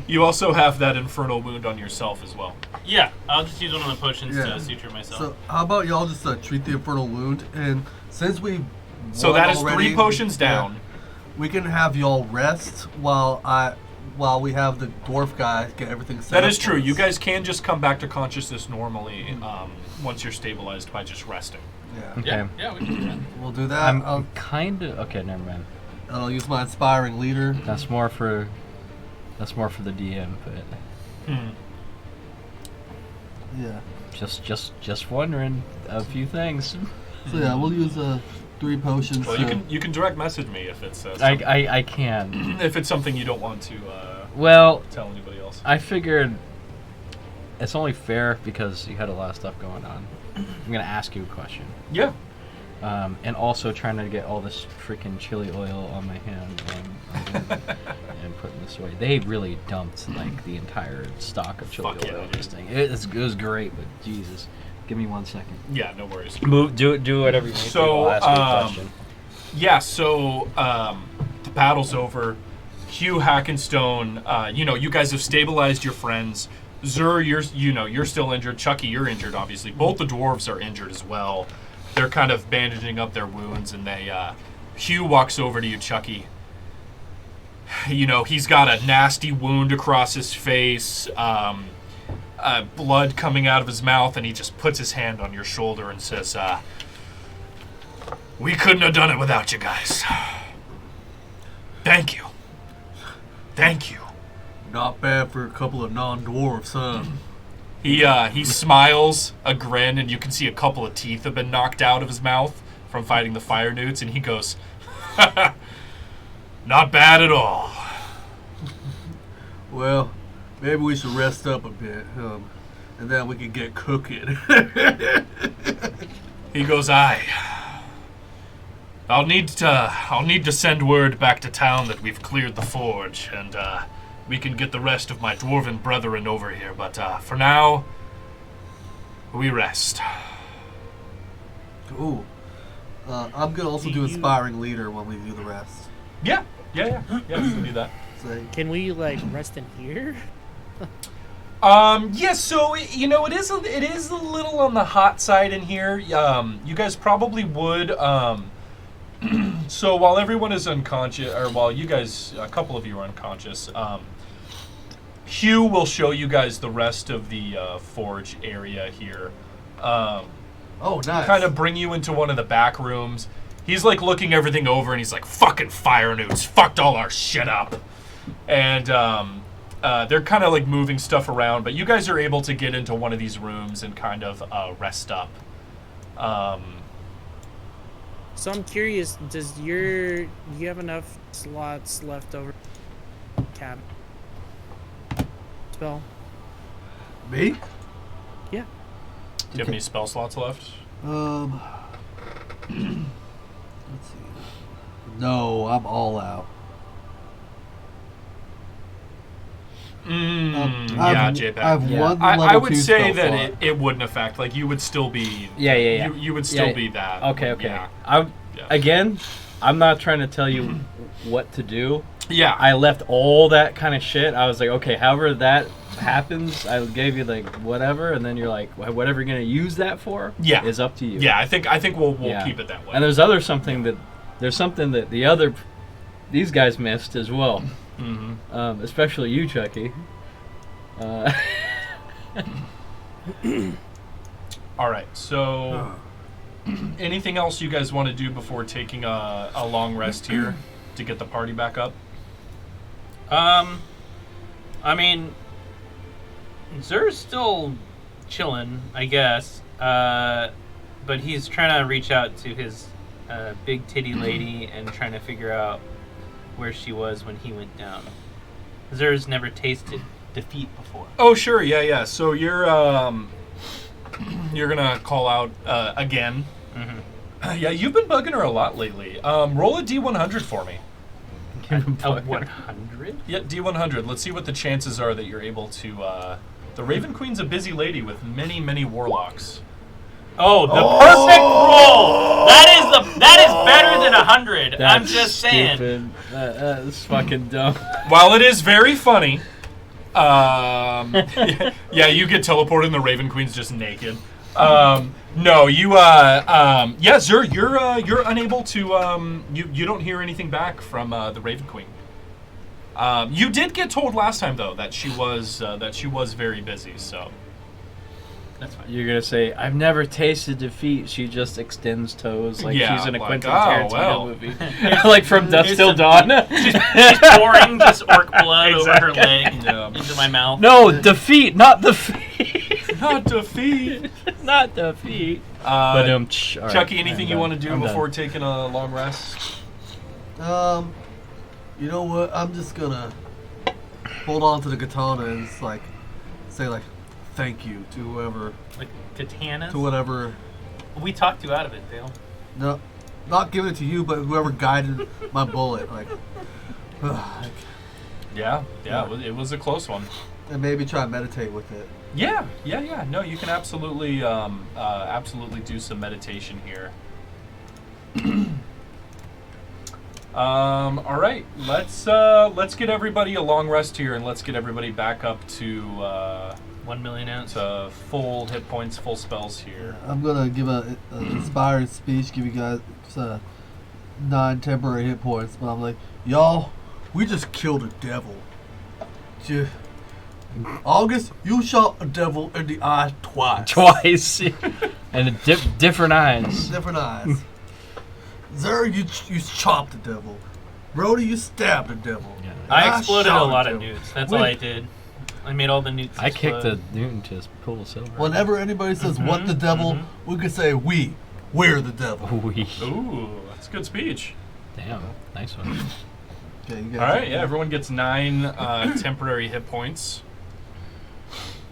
S1: you also have that infernal wound on yourself as well.
S2: Yeah, I'll just use one of the potions
S6: Yeah.
S2: to suture myself.
S6: So how about y'all just treat the infernal wound, and since we
S1: So
S6: won
S1: that is
S6: already,
S1: 3 potions down.
S6: we can have y'all rest while we have the dwarf guy get everything set
S1: That
S6: up
S1: is
S6: for
S1: true.
S6: us.
S1: You guys can just come back to consciousness normally once you're stabilized by just resting.
S6: Yeah,
S5: Okay.
S2: yeah, we can do that.
S6: we'll do that.
S5: I'm
S6: I'll
S5: kind of okay. Never mind.
S6: use my inspiring leader.
S5: That's more for the DM, but
S6: Yeah.
S5: just wondering a few things.
S6: So yeah, we'll use 3 potions.
S1: Well,
S6: to-
S1: you can direct message me if it's
S5: I can.
S1: if it's something you don't want to
S5: Well,
S1: tell anybody else.
S5: I figured it's only fair because you had a lot of stuff going on. I'm gonna ask you a question.
S1: Yeah.
S5: and also trying to get all this freaking chili oil on my hand and putting this away. They really dumped like the entire stock of chili oil in this thing. It was great, but Jesus, give me 1 second.
S1: Yeah, no worries.
S5: Do whatever you need.
S1: So,
S5: I'll ask you a question.
S1: Yeah, so the battle's over. Hugh Hackenstone, you guys have stabilized your friends. Zur, you're still injured. Chucky, you're injured, obviously. Both the dwarves are injured as well. They're kind of bandaging up their wounds, and Hugh walks over to you, Chucky. He's got a nasty wound across his face, blood coming out of his mouth, and he just puts his hand on your shoulder and says, we couldn't have done it without you guys. Thank you. Thank you.
S6: Not bad for a couple of non-dwarfs, huh?
S1: He smiles a grin, and you can see a couple of teeth have been knocked out of his mouth from fighting the fire newts, and he goes, not bad at all.
S6: Well, maybe we should rest up a bit, and then we can get cooking.
S1: He goes, I'll need to send word back to town that we've cleared the forge, and we can get the rest of my dwarven brethren over here. But for now, we rest.
S6: Ooh. I'm gonna also do inspiring leader when we do the rest.
S1: Yeah, you can do that.
S4: Can we rest in here?
S1: Yes. So it is a little on the hot side in here. You guys probably would. So while everyone is unconscious, or while you guys, a couple of you are unconscious, Hugh will show you guys the rest of the forge area here.
S6: Oh, nice.
S1: Kind of bring you into one of the back rooms. He's looking everything over, and he's like, "Fucking fire newts, fucked all our shit up," and they're kind of moving stuff around. But you guys are able to get into one of these rooms and kind of rest up.
S4: So I'm curious, do you have enough slots left over? Cabin spell.
S6: Me?
S4: Yeah.
S1: Do you have any spell slots left?
S6: Let's see. No, I'm all out.
S1: Yeah, JPEG.
S6: I have one
S1: I
S6: level
S1: would
S6: 2
S1: say
S6: spell
S1: that
S6: slot.
S1: it wouldn't affect. You would still be.
S5: Yeah.
S1: You would still be that.
S5: Okay.
S1: Yeah.
S5: Again, I'm not trying to tell you what to do.
S1: Yeah.
S5: I left all that kind of shit. I was like, okay, however that happens, I gave you whatever, and then you're like, whatever you're gonna use that for, is up to you.
S1: Yeah, I think we'll keep it that way.
S5: And there's something that these guys missed as well. Mm-hmm. Especially you, Chucky.
S1: All right. So, anything else you guys want to do before taking a long rest here to get the party back up?
S2: I mean, Zur's still chilling, I guess. But he's trying to reach out to his big titty lady and trying to figure out where she was when he went down. Zur's never tasted defeat before.
S1: Oh, sure. Yeah. So you're gonna call out again. Mm-hmm. Yeah, you've been bugging her a lot lately. Roll a D100 for me.
S2: A 100?
S1: Yeah, D100. Let's see what the chances are that you're able to. The Raven Queen's a busy lady with many, many warlocks.
S2: Oh, the perfect roll! That is better than 100. I'm just saying.
S5: That's fucking dumb.
S1: While it is very funny, yeah, you get teleported and the Raven Queen's just naked. No, you yeah, Zur, you're unable to you don't hear anything back from the Raven Queen. You did get told last time though that she was very busy, so that's fine.
S5: You're gonna say, "I've never tasted defeat." She just extends toes like she's in a Quentin
S1: oh,
S5: Tarantino
S1: well.
S5: movie, like from Dusk Till Dawn.
S2: She's pouring just orc blood over her leg into my mouth.
S5: No, defeat, not defeat.
S1: Not defeat.
S5: Not defeat.
S1: Chucky, anything you want to do before taking a long rest?
S6: You know what? I'm just gonna hold on to the katana and just say thank you to whoever.
S2: Like katanas?
S6: To whatever.
S2: We talked you out of it, Dale.
S6: No, not giving it to you, but whoever guided my bullet. Like,
S1: Yeah, it was a close one.
S6: and maybe try and meditate with it.
S1: Yeah. No, you can absolutely do some meditation here. All right, let's get everybody a long rest here, and let's get everybody back up to
S2: 1 million ounce.
S1: to full hit points, full spells here.
S6: I'm gonna give an inspired speech, give you guys 9 temporary hit points, but I'm like, y'all, we just killed a devil. August, you shot a devil in the eye twice.
S5: Twice. And different eyes.
S6: Different eyes. Zer, you chopped the devil. Brody, you stabbed the devil.
S5: Yeah.
S2: I exploded a
S6: shot
S2: lot
S6: the
S2: of
S6: devil.
S2: newts. That's all I did. I made all the newts.
S5: I kicked the
S2: explode.
S5: Newton to pull silver.
S6: Whenever anybody says what the devil, we can say we're the devil.
S5: We.
S1: Ooh, that's a good speech.
S5: Damn. Nice one.
S6: Okay, you guys.
S1: All right, yeah, everyone gets 9 temporary hit points.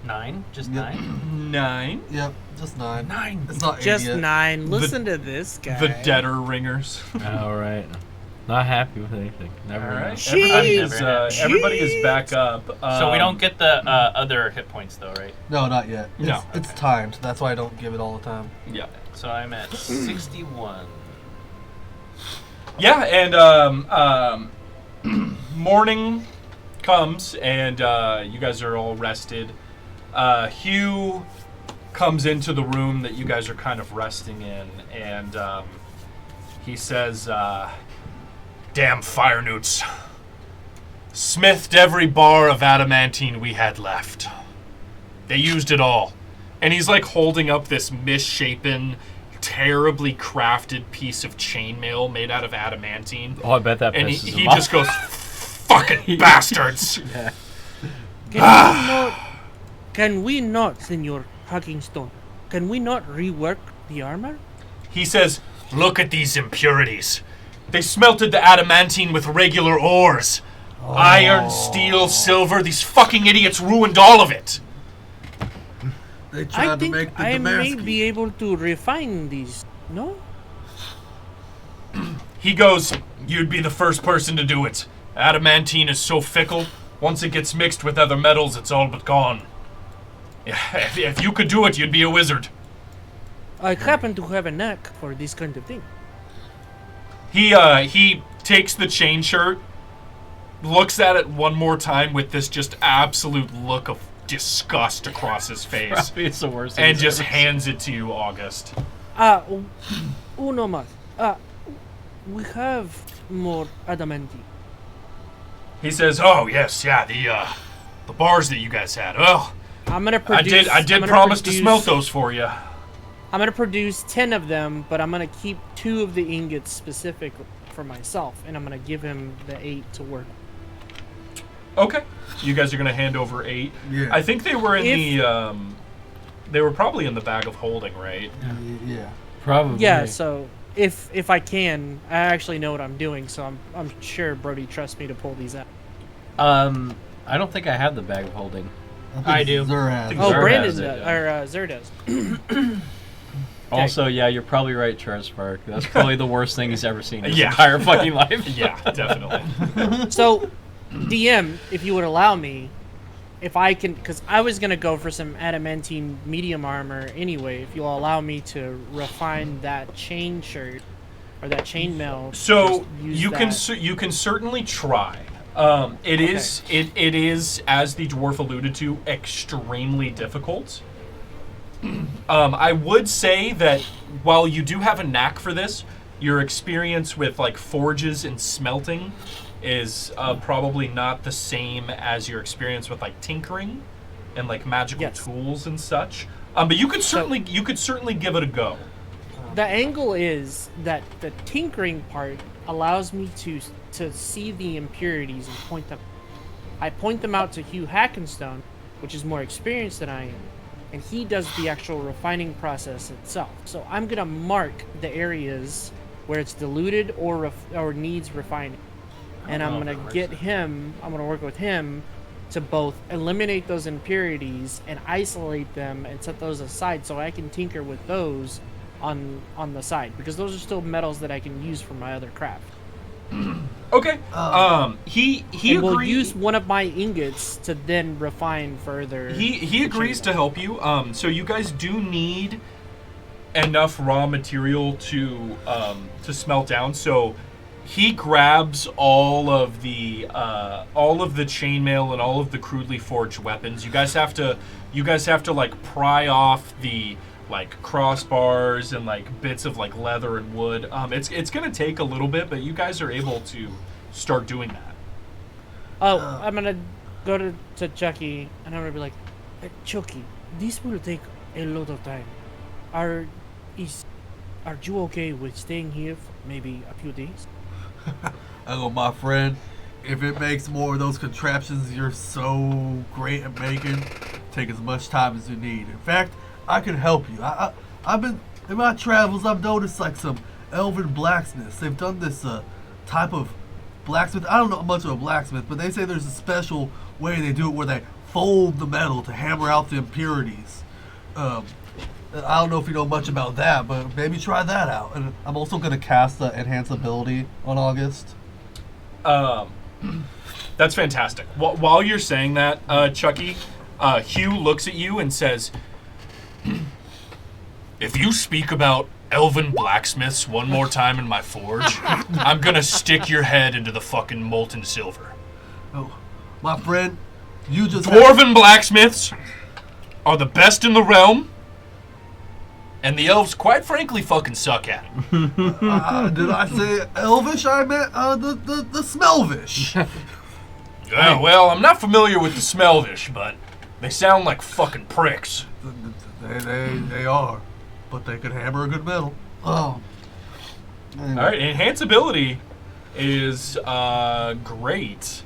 S2: 9? Just
S6: Yep.
S2: 9?
S1: 9.
S6: Yep, just 9.
S2: 9.
S6: It's not 8
S4: Just
S6: yet.
S4: 9. Listen to this guy.
S1: The Deader Ringers.
S5: All right. Not happy with anything. Never.
S1: All right,
S4: Jeez.
S1: everybody is back up.
S2: So we don't get the other hit points, though, right?
S6: No, not yet. It's,
S1: No.
S6: it's timed. That's why I don't give it all the time.
S1: Yeah.
S2: So I'm at 61.
S1: Yeah, and morning comes, and you guys are all rested. Hugh comes into the room that you guys are kind of resting in, and he says, "Damn fire newts. Smithed every bar of adamantine we had left. They used it all." And he's like holding up this misshapen, terribly crafted piece of chainmail made out of adamantine.
S5: Oh, I bet that
S1: And
S5: pisses
S1: he
S5: him off.
S1: just goes, "Fucking bastards!"
S4: Can we not, Senor Huggingstone? Can we not rework the armor?
S1: He says, "Look at these impurities. They smelted the adamantine with regular ores. Iron, steel, silver. These fucking idiots ruined all of it."
S6: They
S4: I
S6: tried to
S4: think
S6: make the
S4: I may
S6: Damascus.
S4: be able to refine these. No?
S1: He goes, "You'd be the first person to do it. Adamantine is so fickle. Once it gets mixed with other metals, it's all but gone. If you could do it, you'd be a wizard."
S4: I happen to have a knack for this kind of thing.
S1: He takes the chain shirt, looks at it one more time with this just absolute look of disgust across his face,
S5: Probably it's the worst thing
S1: and
S5: he's
S1: just
S5: ever
S1: hands it to you, August.
S4: Uno más. We have more adamantine.
S1: He says, "Oh yes, yeah, the bars that you guys had. Well,
S4: I'm gonna
S1: I
S4: produce.
S1: did promise to smelt those for you."
S4: I'm gonna produce 10 of them, but I'm gonna keep 2 of the ingots specifically for myself, and I'm gonna give him the 8 to work.
S1: Okay, you guys are gonna hand over 8.
S6: Yeah.
S1: I think they were in
S4: If-
S1: the. They were probably in the bag of holding, right?
S6: Yeah.
S5: Probably.
S4: Yeah. So if I can, I actually know what I'm doing, so I'm sure Brody trusts me to pull these out.
S5: I don't think I have the bag of holding.
S2: I do.
S6: Zer has.
S1: Think
S4: Oh,
S1: Zer
S4: Brandon
S1: has it,
S4: does,
S1: yeah.
S4: or Zer does.
S5: Also, yeah, you're probably right, Charles Park. That's probably the worst thing he's ever seen in his
S1: Yeah.
S5: entire fucking life.
S1: Yeah, definitely.
S4: So, DM, if you would allow me, if I can, because I was gonna go for some adamantine medium armor anyway. If you'll allow me to refine that chain shirt or that chainmail.
S1: So
S4: just use
S1: you can
S4: that.
S1: you can certainly try. It is as the dwarf alluded to, extremely difficult. I would say that while you do have a knack for this, your experience with like forges and smelting is probably not the same as your experience with like tinkering and like magical
S4: Yes.
S1: tools and such. But you could certainly give it a go.
S4: The angle is that the tinkering part allows me to see the impurities and point them. I point them out to Hugh Hackenstone, which is more experienced than I am, and he does the actual refining process itself. So I'm gonna mark the areas where it's diluted or needs refining, and I'm gonna get him. I'm gonna work with him to both eliminate those impurities and isolate them and set those aside so I can tinker with those on the side, because those are still metals that I can use for my other craft.
S1: Okay. He
S4: And will
S1: agrees.
S4: use one of my ingots to then refine further.
S1: He agrees to help you. So you guys do need enough raw material to smelt down. So he grabs all of the chainmail and all of the crudely forged weapons. You guys have to like pry off the like crossbars and like bits of like leather and wood. It's gonna take a little bit, but you guys are able to start doing that.
S4: Oh, I'm gonna go to Chucky and I'm gonna be like, Chucky, this will take a lot of time. Are you okay with staying here for maybe a few days?
S6: Hello, my friend. If it makes more of those contraptions you're so great at making, take as much time as you need. In fact, I can help you. I've been in my travels. I've noticed like some elven blacksmiths. They've done this type of blacksmith. I don't know much of a blacksmith, but they say there's a special way they do it where they fold the metal to hammer out the impurities. I don't know if you know much about that, but maybe try that out.
S3: And I'm also gonna cast the enhance ability on August.
S1: That's fantastic. While you're saying that, Chucky, Hugh looks at you and says, "If you speak about elven blacksmiths one more time in my forge, I'm gonna stick your head into the fucking molten silver."
S6: Oh, my friend, you just
S1: Dwarven blacksmiths are the best in the realm, and the elves, quite frankly, fucking suck at it.
S6: did I say elvish? I meant the smellvish.
S1: Yeah, well, I'm not familiar with the smellvish, but they sound like fucking pricks.
S6: They are, but they could hammer a good metal.
S3: Oh.
S1: All right, enhance ability is great.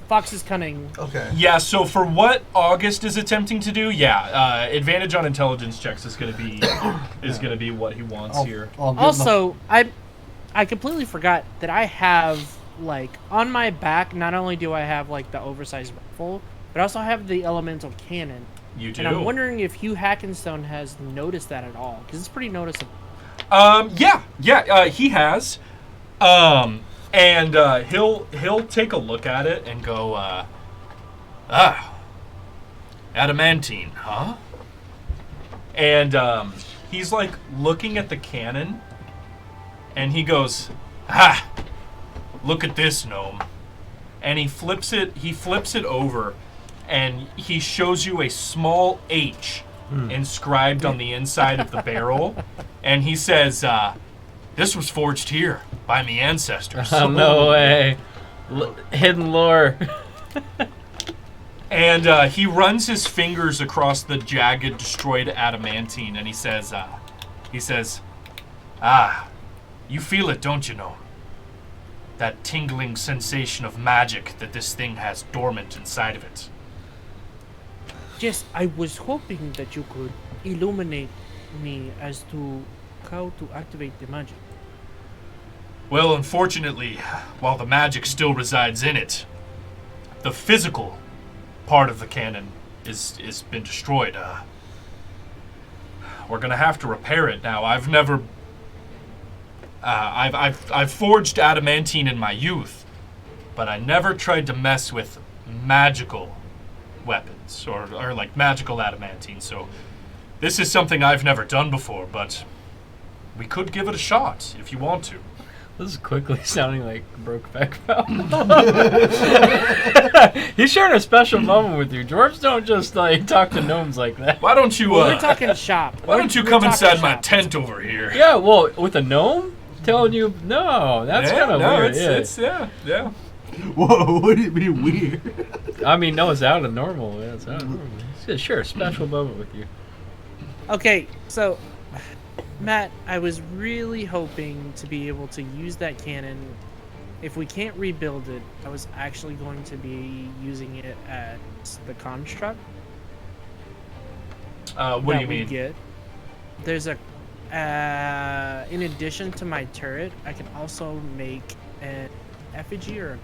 S4: Fox is cunning.
S6: Okay.
S1: Yeah, so for what August is attempting to do, advantage on intelligence checks is gonna be gonna be what he wants here.
S4: Also, I completely forgot that I have, like, on my back, not only do I have, like, the oversized rifle, but I also have the elemental cannon.
S1: You do.
S4: And I'm wondering if Hugh Hackenstone has noticed that at all, because it's pretty noticeable.
S1: He has. And he'll take a look at it and go, Adamantine, huh? And he's like looking at the cannon, and he goes, look at this, gnome. And he flips it over, and he shows you a small H inscribed on the inside of the barrel, and he says, this was forged here by me ancestors.
S5: Oh, no way. Hidden lore.
S1: And he runs his fingers across the jagged, destroyed adamantine, and he says, you feel it, don't you know? That tingling sensation of magic that this thing has dormant inside of it.
S4: Yes, I was hoping that you could illuminate me as to how to activate the magic.
S1: Well, unfortunately, while the magic still resides in it, the physical part of the cannon is been destroyed. We're gonna have to repair it now. I've never. I've forged adamantine in my youth, but I never tried to mess with magical weapons or like magical adamantine. So this is something I've never done before, but we could give it a shot if you want to.
S5: This is quickly sounding like Brokeback Mountain. He's sharing a special moment with you. Dwarves don't just like talk to gnomes like that.
S1: Why don't you?
S4: We're talking shop.
S1: Why don't you come inside my tent over here?
S5: Yeah, well, with a gnome telling you no, that's kind of weird.
S1: Yeah.
S6: Whoa, what do you mean weird?
S5: I mean, no, it's out of normal. Yeah, it's out of normal. Yeah, sure, a special moment with you.
S4: Okay, so Matt, I was really hoping to be able to use that cannon. If we can't rebuild it, I was actually going to be using it as the construct.
S1: What do you mean?
S4: There's a in addition to my turret, I can also make an effigy or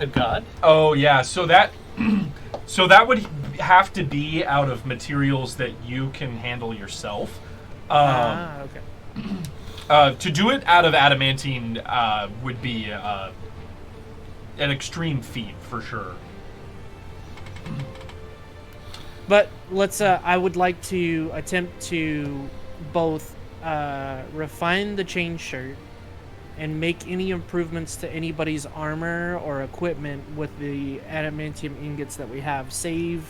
S2: A god?
S1: Oh yeah, so that so that would have to be out of materials that you can handle yourself.
S4: Okay.
S1: To do it out of adamantine would be an extreme feat for sure.
S4: But let's. I would like to attempt to both refine the chain shirt and make any improvements to anybody's armor or equipment with the adamantium ingots that we have. Save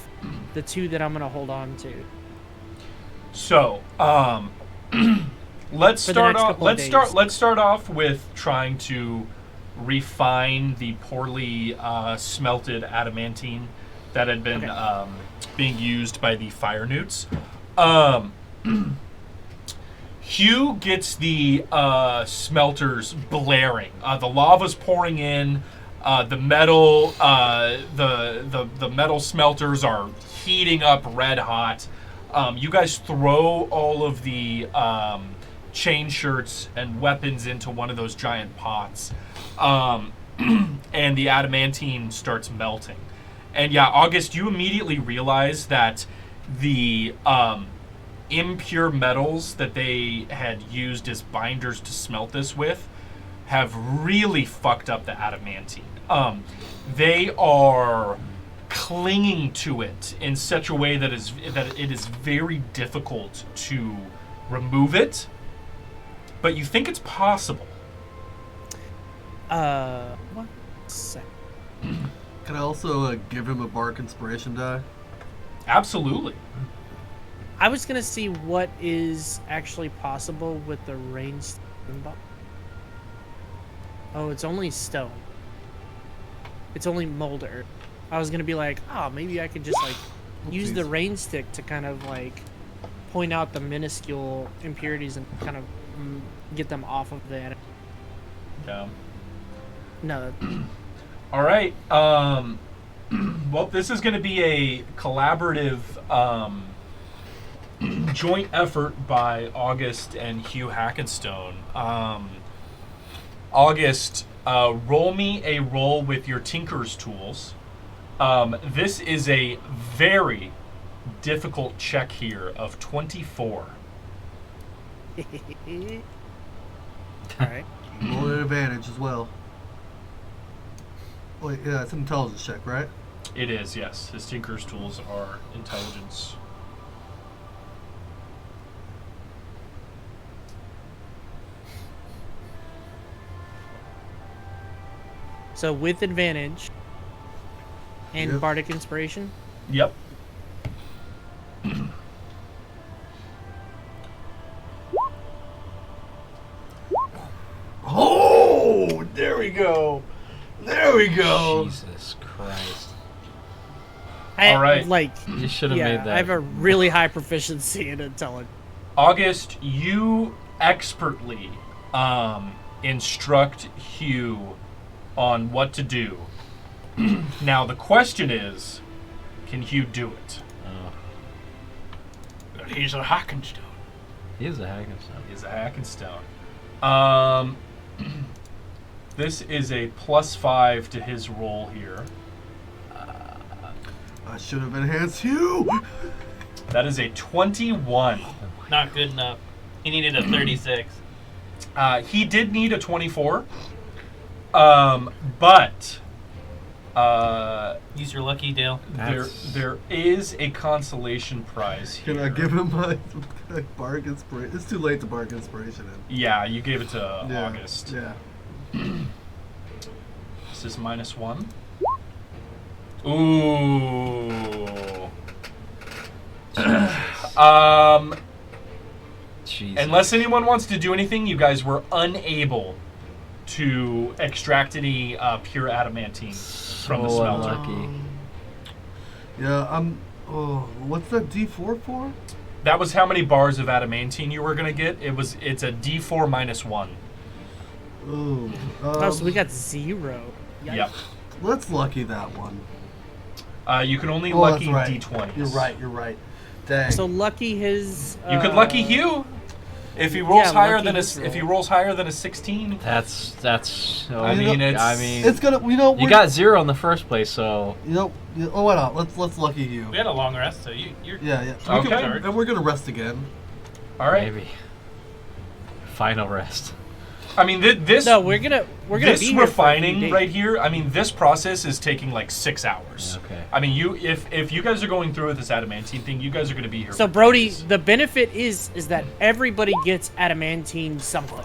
S4: the 2 that I'm gonna hold on to.
S1: So, let's
S4: For the
S1: start
S4: next
S1: off.
S4: couple of
S1: Let's start off with trying to refine the poorly smelted adamantine that had been being used by the fire newts. Hugh gets the smelters blaring. The lava's pouring in. The metal, the metal smelters are heating up red hot. You guys throw all of the chain shirts and weapons into one of those giant pots, and the adamantine starts melting. And yeah, August, you immediately realize that the impure metals that they had used as binders to smelt this with have really fucked up the adamantine. They are clinging to it in such a way that it is very difficult to remove it, but you think it's possible.
S4: 1 sec.
S3: Can I also give him a bark inspiration die?
S1: Absolutely.
S4: I was gonna see what is actually possible with the rain stone. Oh, it's only stone. It's only molder. I was gonna be like, oh, maybe I could just like use the rain stick to kind of like point out the minuscule impurities and kind of get them off of the.
S1: Yeah.
S4: No.
S1: All right. Well, this is going to be a collaborative joint effort by August and Hugh Hackenstone. August, roll me a roll with your Tinker's tools. This is a very difficult check here of 24.
S4: Alright.
S3: Roll an advantage as well. Wait, yeah, it's an intelligence check, right?
S1: It is, yes. His Tinker's tools are intelligence.
S4: So with advantage and
S3: Yep.
S4: bardic inspiration.
S1: Yep.
S6: Oh, there we go. There we go.
S5: Jesus Christ.
S1: All right.
S4: Like,
S5: You should have
S4: yeah,
S5: made that.
S4: I have a really high proficiency in intelligence.
S1: August, you expertly instruct Hugh on what to do. Now, the question is, can Hugh do it?
S2: He's a Hackenstone.
S5: He is a Hackenstone.
S1: He's a Hackenstone. This is a +5 to his roll here.
S3: I should have enhanced you.
S1: That is a 21.
S2: Not good enough. He needed a 36.
S1: He did need a 24. But
S2: Use your lucky, Dale.
S1: there is a consolation prize here.
S3: Can I give him my bark inspiration? It's too late to bark inspiration in.
S1: Yeah, you gave it to
S3: Yeah.
S1: August.
S3: Yeah.
S1: This is -1. Ooh.
S5: Jesus.
S1: Unless anyone wants to do anything, you guys were unable to extract any pure adamantine from the
S5: So
S1: smelter.
S5: unlucky.
S3: Yeah, oh, what's that D4 for?
S1: That was how many bars of adamantine you were gonna get. It's a D4 -1.
S3: Ooh.
S4: Oh, so we got 0. Yikes.
S1: Yep.
S3: Let's lucky that one.
S1: You can only
S3: Oh,
S1: lucky
S3: that's right.
S1: D20s.
S3: You're right. Dang.
S4: So lucky his.
S1: You could lucky Hugh. If he rolls higher
S4: lucky
S1: than
S4: this
S1: if he
S4: roll.
S1: rolls higher than a 16,
S5: That's so.
S1: I mean,
S3: It's gonna,
S5: you got 0 in the first place, so
S3: oh, why not? Let's lucky you.
S2: We had a long rest, so you're.
S3: Yeah.
S1: Okay.
S3: And we're gonna rest again.
S1: all right.
S5: maybe final rest.
S1: I mean, this
S4: No, we're gonna
S1: this
S4: be here for a few
S1: refining
S4: days.
S1: right here. I mean, this process is taking like 6 hours.
S5: Okay.
S1: I mean, if you guys are going through with this adamantine thing, you guys are going to be here.
S4: So
S1: for
S4: Brody,
S1: days.
S4: the benefit is that everybody gets adamantine something.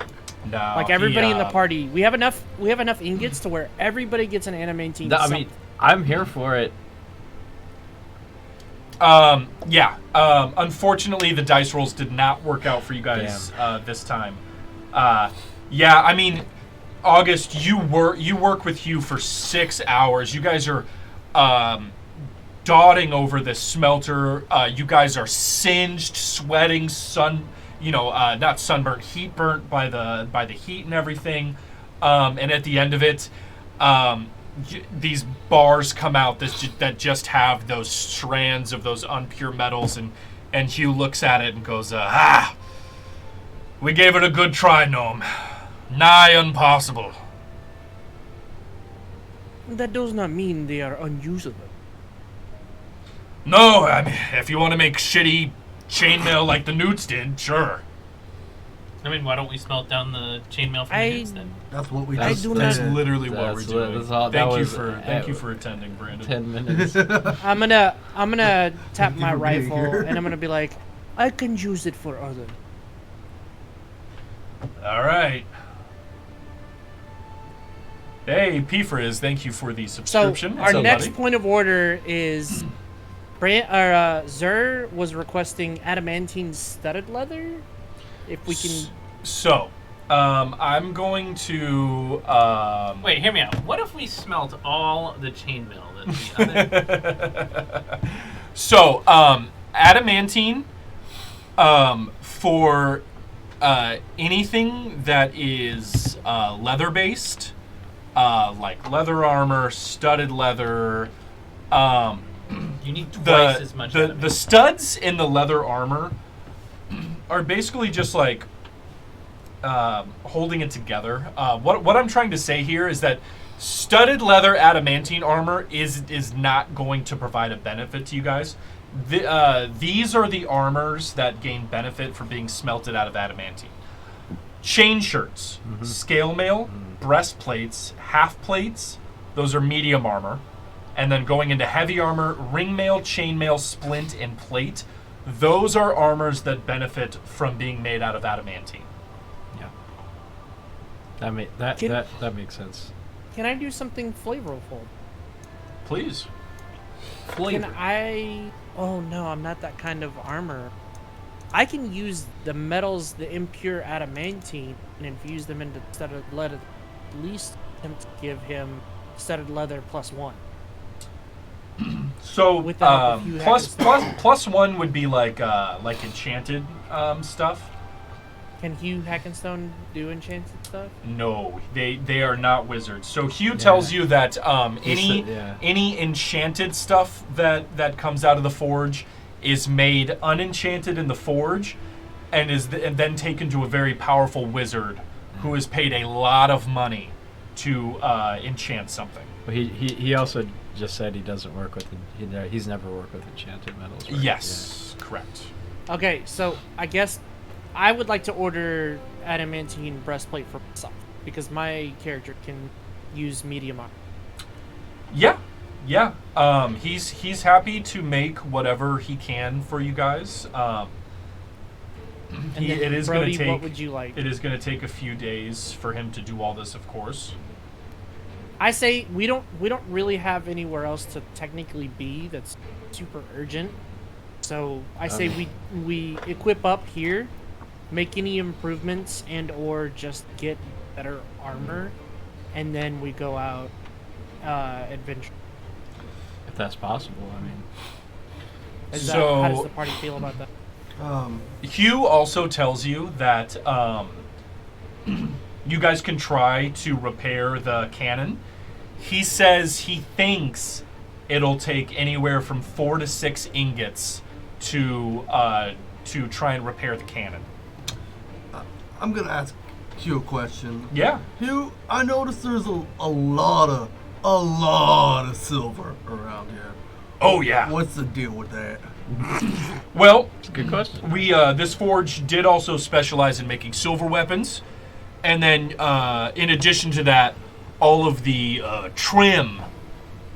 S1: No,
S4: Like everybody in the
S1: he,
S4: party, we have enough ingots to where everybody gets an adamantine.
S5: I
S4: something.
S5: mean, I'm here for it.
S1: Yeah. Unfortunately, the dice rolls did not work out for you guys this time. Yeah. I mean, August, you work with Hugh for 6 hours. You guys are dotting over this smelter. You guys are singed, sweating, not sunburnt, heat burnt by the heat and everything. And at the end of it, these bars come out that just have those strands of those unpure metals, and Hugh looks at it and goes, we gave it a good try, gnome. Nigh impossible.
S4: That does not mean they are unusable.
S1: No, I mean, if you want to make shitty chainmail like the Newts did, sure.
S2: I mean, why don't we smelt down the chainmail from
S4: I-
S2: the newts then?
S3: That's what we
S4: I
S3: just
S4: do
S1: That's
S3: did.
S1: literally what we're
S5: That's
S1: doing.
S5: that's all- that
S1: Thank you
S5: was,
S1: thank you for attending, Brandon.
S5: 10 minutes.
S4: I'm gonna tap
S3: you
S4: my
S3: for being
S4: rifle
S3: here.
S4: and I'm gonna be like, I can use it for other.
S1: All right. Hey, P-Frizz, thank you for the
S4: So
S1: subscription.
S4: our
S1: What's up,
S4: next
S1: buddy?
S4: point of order is, Zur was requesting adamantine studded leather. If we can,
S1: So, I'm going to.
S2: Wait, hear me out. What if we smelt all the chainmail that the other?
S1: So, adamantine, for anything that is leather based, like leather armor, studded leather.
S2: You need twice as much.
S1: The studs in the leather armor are basically just like holding it together. What I'm trying to say here is that studded leather adamantine armor is not going to provide a benefit to you guys. These are the armors that gain benefit from being smelted out of adamantine. Chain shirts, scale mail, breastplates, half plates, those are medium armor. And then going into heavy armor, ring mail, chain mail, splint, and plate. Those are armors that benefit from being made out of adamantine.
S5: Yeah. That makes sense.
S4: can I do something flavorful?
S1: Please.
S4: Can I? Oh no, I'm not that kind of armor. I can use the metals, the impure adamantine, and infuse them into studded leather. At least attempt to give him studded leather +1.
S1: So
S4: Without a few
S1: plus one would be like enchanted stuff.
S4: Can Hugh Hackenstone do enchanted stuff?
S1: No, they are not wizards. So Hugh tells you that
S5: He said-
S1: any enchanted stuff that comes out of the forge is made unenchanted in the forge, and and then taken to a very powerful wizard who is paid a lot of money to enchant something.
S5: But he also just said he doesn't work with he's never worked with enchanted metals. Right?
S1: Yes, correct.
S4: Okay, so I guess I would like to order adamantine breastplate for myself because my character can use medium armor.
S1: Yeah. He's happy to make whatever he can for you guys.
S4: And then
S1: It is going
S4: Brody,
S1: to take.
S4: what would you like?
S1: It is going to take a few days for him to do all this, of course.
S4: I say we don't really have anywhere else to technically be that's super urgent. So I say we equip up here, make any improvements and or just get better armor, and then we go out adventure.
S5: If that's possible, I mean.
S4: How does the party feel about that?
S1: Hugh also tells you that you guys can try to repair the cannon. He says he thinks it'll take anywhere from 4 to 6 ingots to try and repair the cannon.
S6: I'm gonna ask Hugh a question.
S1: Yeah.
S6: Hugh, I noticed there's a lot of silver around here.
S1: Oh yeah.
S6: What's the deal with that?
S1: Well,
S5: Good question.
S1: we this forge did also specialize in making silver weapons, and then in addition to that, all of the trim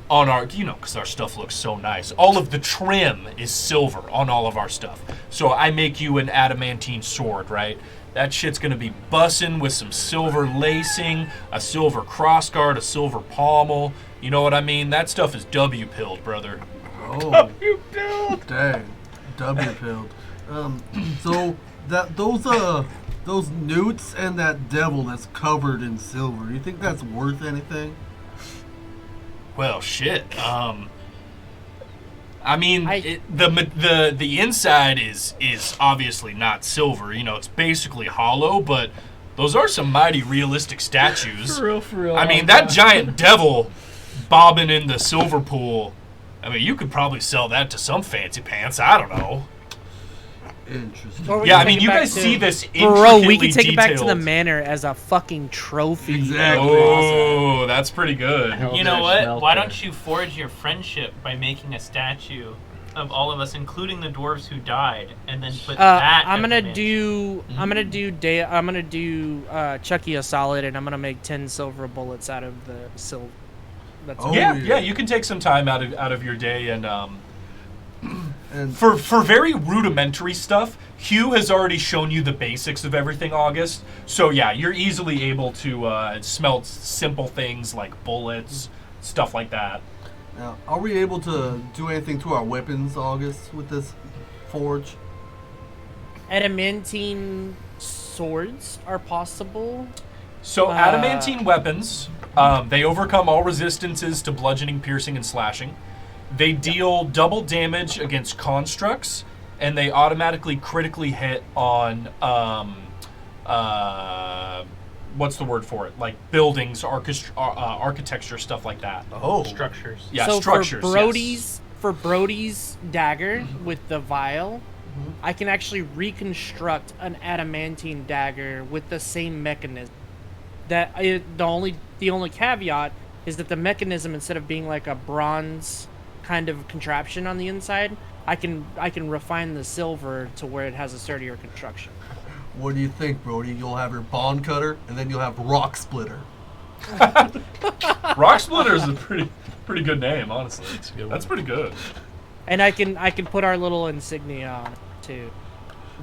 S1: on our, because our stuff looks so nice. All of the trim is silver on all of our stuff. So I make you an adamantine sword, right? That shit's gonna be bussin' with some silver lacing, a silver crossguard, a silver pommel. You know what I mean? That stuff is W-pilled, brother.
S6: Oh,
S1: W-pilled.
S6: dang, W-pilled. So those newts and that devil that's covered in silver. You think that's worth anything?
S1: Well, shit. I mean,
S4: I-
S1: the inside is obviously not silver. It's basically hollow, but those are some mighty realistic statues.
S5: For real.
S1: I mean, that giant devil bobbing in the silver pool. I mean, you could probably sell that to some fancy pants. I don't know.
S6: Interesting.
S4: Or we
S1: Yeah,
S4: can
S1: I mean,
S4: take it
S1: you
S4: back
S1: guys
S4: to-
S1: see this
S4: Bro, we
S1: intricately
S4: can take it back to the
S1: detailed-
S4: manor as a fucking trophy.
S6: Exactly.
S1: Oh, that's pretty good.
S2: You know what? Why don't you forge your friendship by making a statue of all of us, including the dwarves who died, and then put that.
S4: I'm
S2: as
S4: gonna
S2: the mansion?
S4: do Chucky a solid, and I'm gonna make 10 silver bullets out of the silver. That's
S6: Oh,
S1: yeah,
S6: yeah.
S1: you can take some time out of your day and
S6: And
S1: for very rudimentary stuff. Hugh has already shown you the basics of everything, August. So yeah, you're easily able to smelt simple things like bullets, stuff like that.
S6: now, are we able to do anything to our weapons, August, with this forge?
S4: Adamantine swords are possible.
S1: So adamantine weapons, they overcome all resistances to bludgeoning, piercing, and slashing. They deal double damage against constructs, and they automatically critically hit on what's the word for it? Like buildings, architecture, stuff like that.
S6: Oh.
S2: Structures.
S1: Yeah,
S4: So
S1: structures.
S4: for Brody's dagger with the vial, I can actually reconstruct an adamantine dagger with the same mechanism. The only caveat is that the mechanism, instead of being like a bronze kind of contraption on the inside, I can refine the silver to where it has a sturdier construction.
S6: What do you think, Brody? You'll have your bond cutter, and then you'll have rock splitter.
S1: Rock Splitter is a pretty good name, honestly.
S5: That's a good
S1: That's
S5: one.
S1: pretty good.
S4: And I can put our little insignia on it too.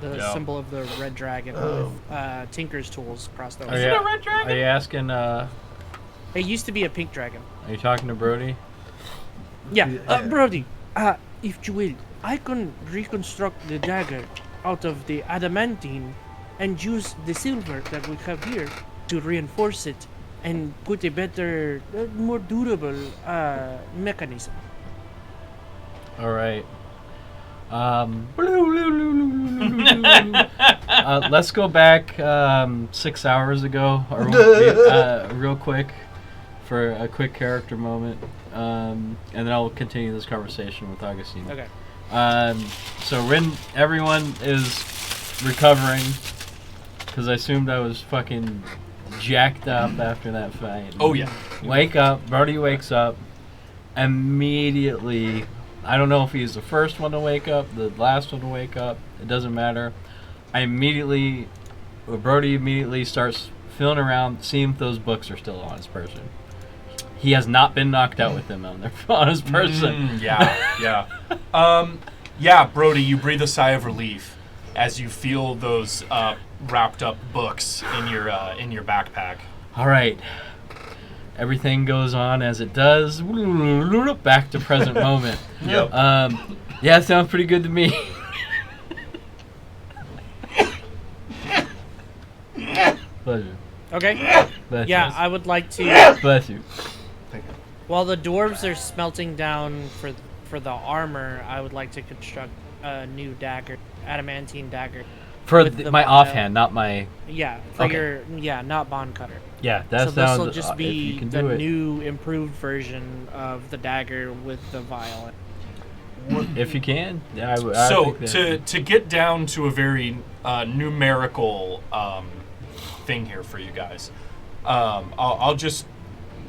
S4: The
S1: Yeah.
S4: symbol of the red dragon with Tinker's tools across the
S5: Are
S2: Is
S5: you,
S2: it a red dragon?
S5: are you asking?
S4: It used to be a pink dragon.
S5: Are you talking to Brody?
S4: Yeah,
S6: Yeah.
S4: Brody, if you will, I can reconstruct the dagger out of the adamantine and use the silver that we have here to reinforce it and put a better, more durable mechanism.
S5: All right. Let's go back 6 hours ago, or real quick, for a quick character moment, and then I'll continue this conversation with Augustine.
S4: Okay.
S5: So everyone is recovering, because I assumed I was fucking jacked up after that fight.
S1: Oh yeah.
S5: Wake up. Brody wakes up immediately. I don't know if he's the first one to wake up, the last one to wake up. It doesn't matter. Brody immediately starts feeling around, seeing if those books are still on his person. He has not been knocked out with them on his person.
S1: Yeah. Yeah, Brody, you breathe a sigh of relief as you feel those wrapped up books in your backpack.
S5: All right. Everything goes on as it does. Back to present moment.
S1: Yep.
S5: Yeah, it sounds pretty good to me. Pleasure.
S4: Okay.
S5: Bless
S4: Yeah,
S5: you.
S4: I would like to.
S5: Bless you.
S4: While the dwarves are smelting down for the armor, I would like to construct a new dagger, adamantine dagger.
S5: For
S4: With the
S5: my
S4: vial.
S5: offhand, not my...
S4: Yeah, for
S5: Okay.
S4: not bond cutter.
S5: Yeah, that
S4: So this
S5: sounds...
S4: will just
S5: if
S4: be
S5: you can
S4: the
S5: do it.
S4: new improved version of the dagger with the vial.
S5: If you can. Yeah, I
S1: So
S5: think that-
S1: to get down to a very numerical thing here for you guys. I'll just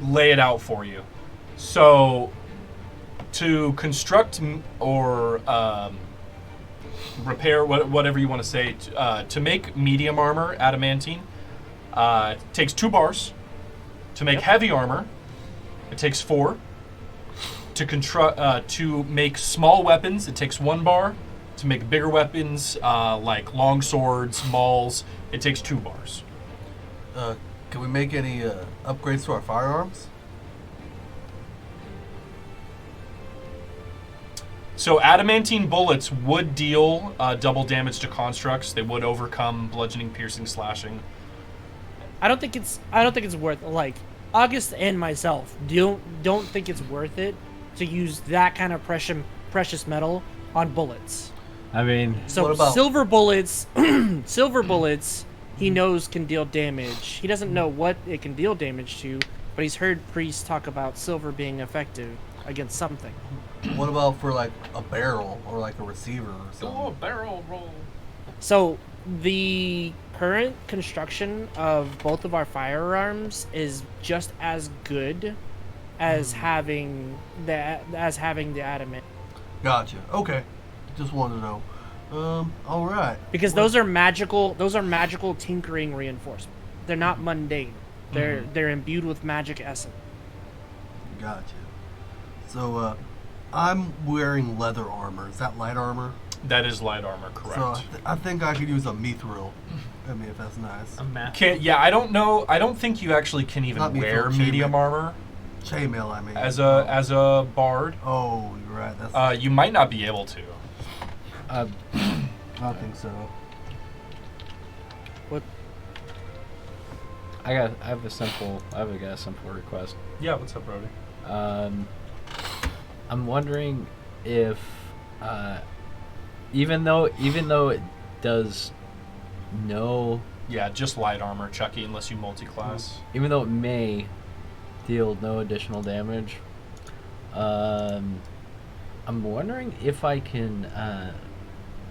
S1: lay it out for you. So, to construct or repair, whatever you want to say, to make medium armor, adamantine, it takes 2 bars. To make heavy armor, it takes 4. To make small weapons, it takes 1 bar. To make bigger weapons, like long swords, mauls, it takes 2 bars.
S3: Can we make any upgrades to our firearms?
S1: So adamantine bullets would deal double damage to constructs. They would overcome bludgeoning, piercing, slashing.
S4: I don't think it's worth it. Like August and myself don't think it's worth it to use that kind of precious metal on bullets.
S5: I mean,
S4: So
S3: What about-
S4: silver bullets, he knows can deal damage. He doesn't know what it can deal damage to, but he's heard priests talk about silver being effective against something.
S3: What about for like a barrel or like a receiver or
S2: Oh,
S3: something?
S2: barrel roll.
S4: So the current construction of both of our firearms is just as good as having the adamant,
S3: Gotcha. Okay. Just wanted to know. All right.
S4: because those are magical tinkering reinforcements. They're not mundane. They're imbued with magic essence.
S3: Gotcha. So, I'm wearing leather armor. Is that light armor?
S1: That is light armor, correct?
S3: So I think I could use a mithril. I mean, if that's nice.
S2: A mat.
S1: I don't know. I don't think you actually can even
S3: Not
S1: wear
S3: mithril,
S1: medium
S3: chainmail.
S1: armor
S3: Chainmail, I mean.
S1: as a bard.
S3: Oh, you're right. That's.
S1: You might not be able to.
S3: I don't think so.
S4: What?
S5: I have a simple request.
S1: Yeah, what's up, Brody?
S5: I'm wondering if, even though it does no,
S1: Yeah, just light armor, Chucky, unless you multi-class.
S5: even though it may deal no additional damage, I'm wondering if I can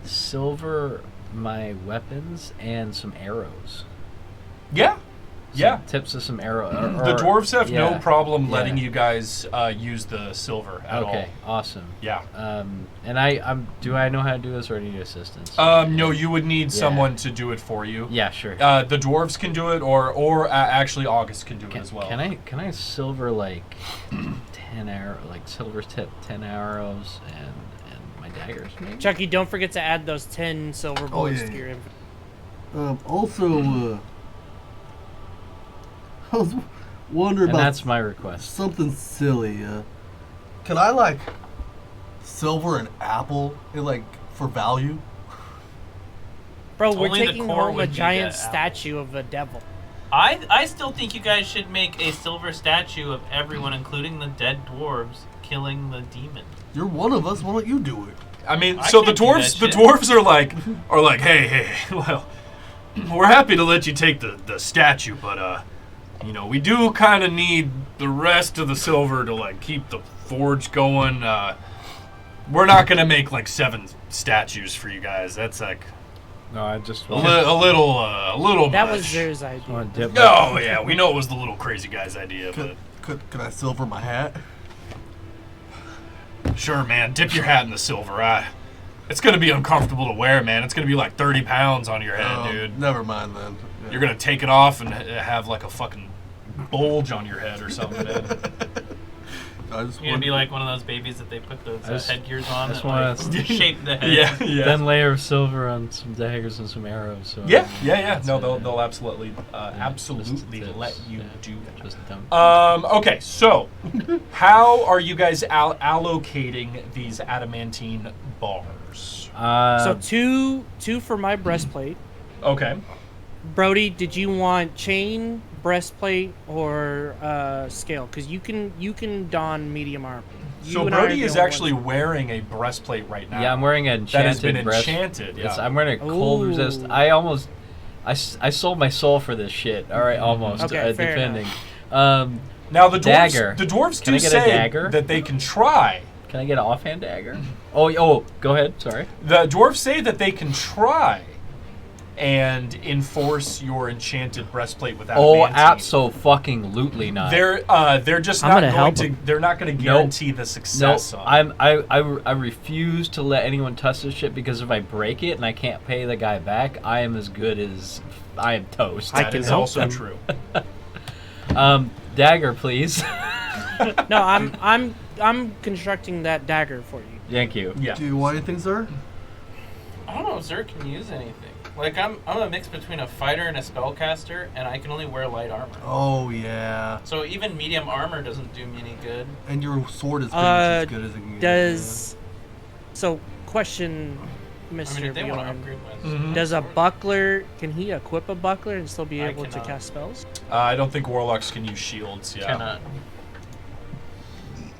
S5: silver my weapons and some arrows.
S1: Yeah, yeah.
S5: Tips of some arrow.
S1: The dwarves have no
S5: yeah,
S1: problem
S5: yeah.
S1: letting you guys use the silver at all.
S5: Okay, awesome.
S1: Yeah.
S5: And do I know how to do this or do I need assistance?
S1: No, you would need
S5: Yeah.
S1: someone to do it for you.
S5: Yeah, sure.
S1: The dwarves can do it, or actually August can do it as well.
S5: Can I silver like 10 arrows and my daggers maybe?
S4: Chucky, don't forget to add those 10 silver bullets
S3: yeah,
S4: to
S3: yeah.
S4: your inventory.
S3: Also, I was wondering
S5: And
S3: about
S5: that's my request.
S3: something silly. Can I like silver an apple in like for value?
S4: Bro, we're
S2: Only the
S4: taking
S2: core
S4: home a
S2: would be
S4: giant
S2: the apple.
S4: statue of a devil.
S2: I still think you guys should make a silver statue of everyone, including the dead dwarves, killing the demon.
S3: You're one of us. Why don't you do it?
S1: I mean,
S2: I
S1: so the
S2: can't do
S1: dwarves,
S2: that
S1: the
S2: shit.
S1: dwarves are like, hey, well, we're happy to let you take the statue, but we do kind of need the rest of the silver to like keep the forge going. We're not gonna make like 7 statues for you guys. That's like
S5: No, I just
S1: a little
S4: That
S1: much.
S4: was Zer's idea.
S5: want to dip.
S1: Oh yeah, we know it was the little crazy guy's idea, but
S3: Could I silver my hat?
S1: sure, man, dip your hat in the silver. It's gonna be uncomfortable to wear, man. It's gonna be like 30 pounds on your head, dude.
S3: Never mind then. Yeah.
S1: You're gonna take it off and have like a fucking bulge on your head or something, man.
S3: I just
S2: You're gonna be like one of those babies that they put those
S5: I just-
S2: headgears on
S5: I just
S2: that
S5: wanna
S2: like, shape the head.
S1: Yeah, yeah.
S5: Thin layer of silver on some daggers and some arrows. So
S1: Yeah. No,
S5: That's
S1: they'll absolutely
S5: just tips,
S1: let you
S5: yeah.
S1: do that.
S5: Just dump.
S1: Okay, so how are you guys allocating these adamantine bars?
S4: So two for my breastplate.
S1: Okay.
S4: Brody, did you want chain, breastplate, or scale? Because you can don medium armor.
S1: So
S4: You and I are
S1: Brody
S4: the
S1: is
S4: only
S1: actually
S4: ones.
S1: wearing a breastplate right now.
S5: Yeah, I'm wearing an
S1: that has been
S5: enchanted breast.
S1: enchanted.
S5: It's-
S1: Yeah.
S5: I'm wearing a cold
S4: Ooh.
S5: resist. I sold my soul for this shit. All right, almost.
S4: Okay, fair
S5: depending.
S1: Now the dwarves,
S5: Dagger.
S1: the dwarves
S5: Can
S1: do
S5: I get a
S1: say
S5: dagger?
S1: that they can try.
S5: Can I get an offhand dagger? Oh, go ahead. Sorry.
S1: The dwarves say that they can try and enforce your enchanted breastplate with
S5: Oh,
S1: adamantine.
S5: abso-fucking-lutely not.
S1: They're just
S4: I'm
S1: not
S4: gonna
S1: going
S4: help
S1: to.
S4: 'em.
S1: They're not going to
S5: Nope.
S1: guarantee the success.
S5: No,
S1: on it.
S5: I refuse to let anyone touch this shit because if I break it and I can't pay the guy back, I am as good as I am toast.
S4: I
S1: That
S4: can
S1: is
S4: help
S1: also
S4: them.
S1: true.
S5: Dagger, please.
S4: No, I'm constructing that dagger for you.
S5: Thank you.
S1: Yeah.
S3: Do you want anything, sir?
S2: I don't know if Zerk can use anything. Like, I'm a mix between a fighter and a spellcaster, and I can only wear light armor.
S3: Oh yeah.
S2: So even medium armor doesn't do me any good.
S3: And your sword is pretty much as good as it can get.
S4: Does so? Question,
S2: I mean,
S4: Mr.
S2: if they want to
S4: Bjorn.
S2: upgrade my
S1: Mhm.
S4: Does a
S2: sword.
S4: buckler? Can he equip a buckler and still be
S2: I
S4: able to
S2: cannot.
S4: cast spells?
S1: I don't think warlocks can use shields. Yeah.
S2: Cannot.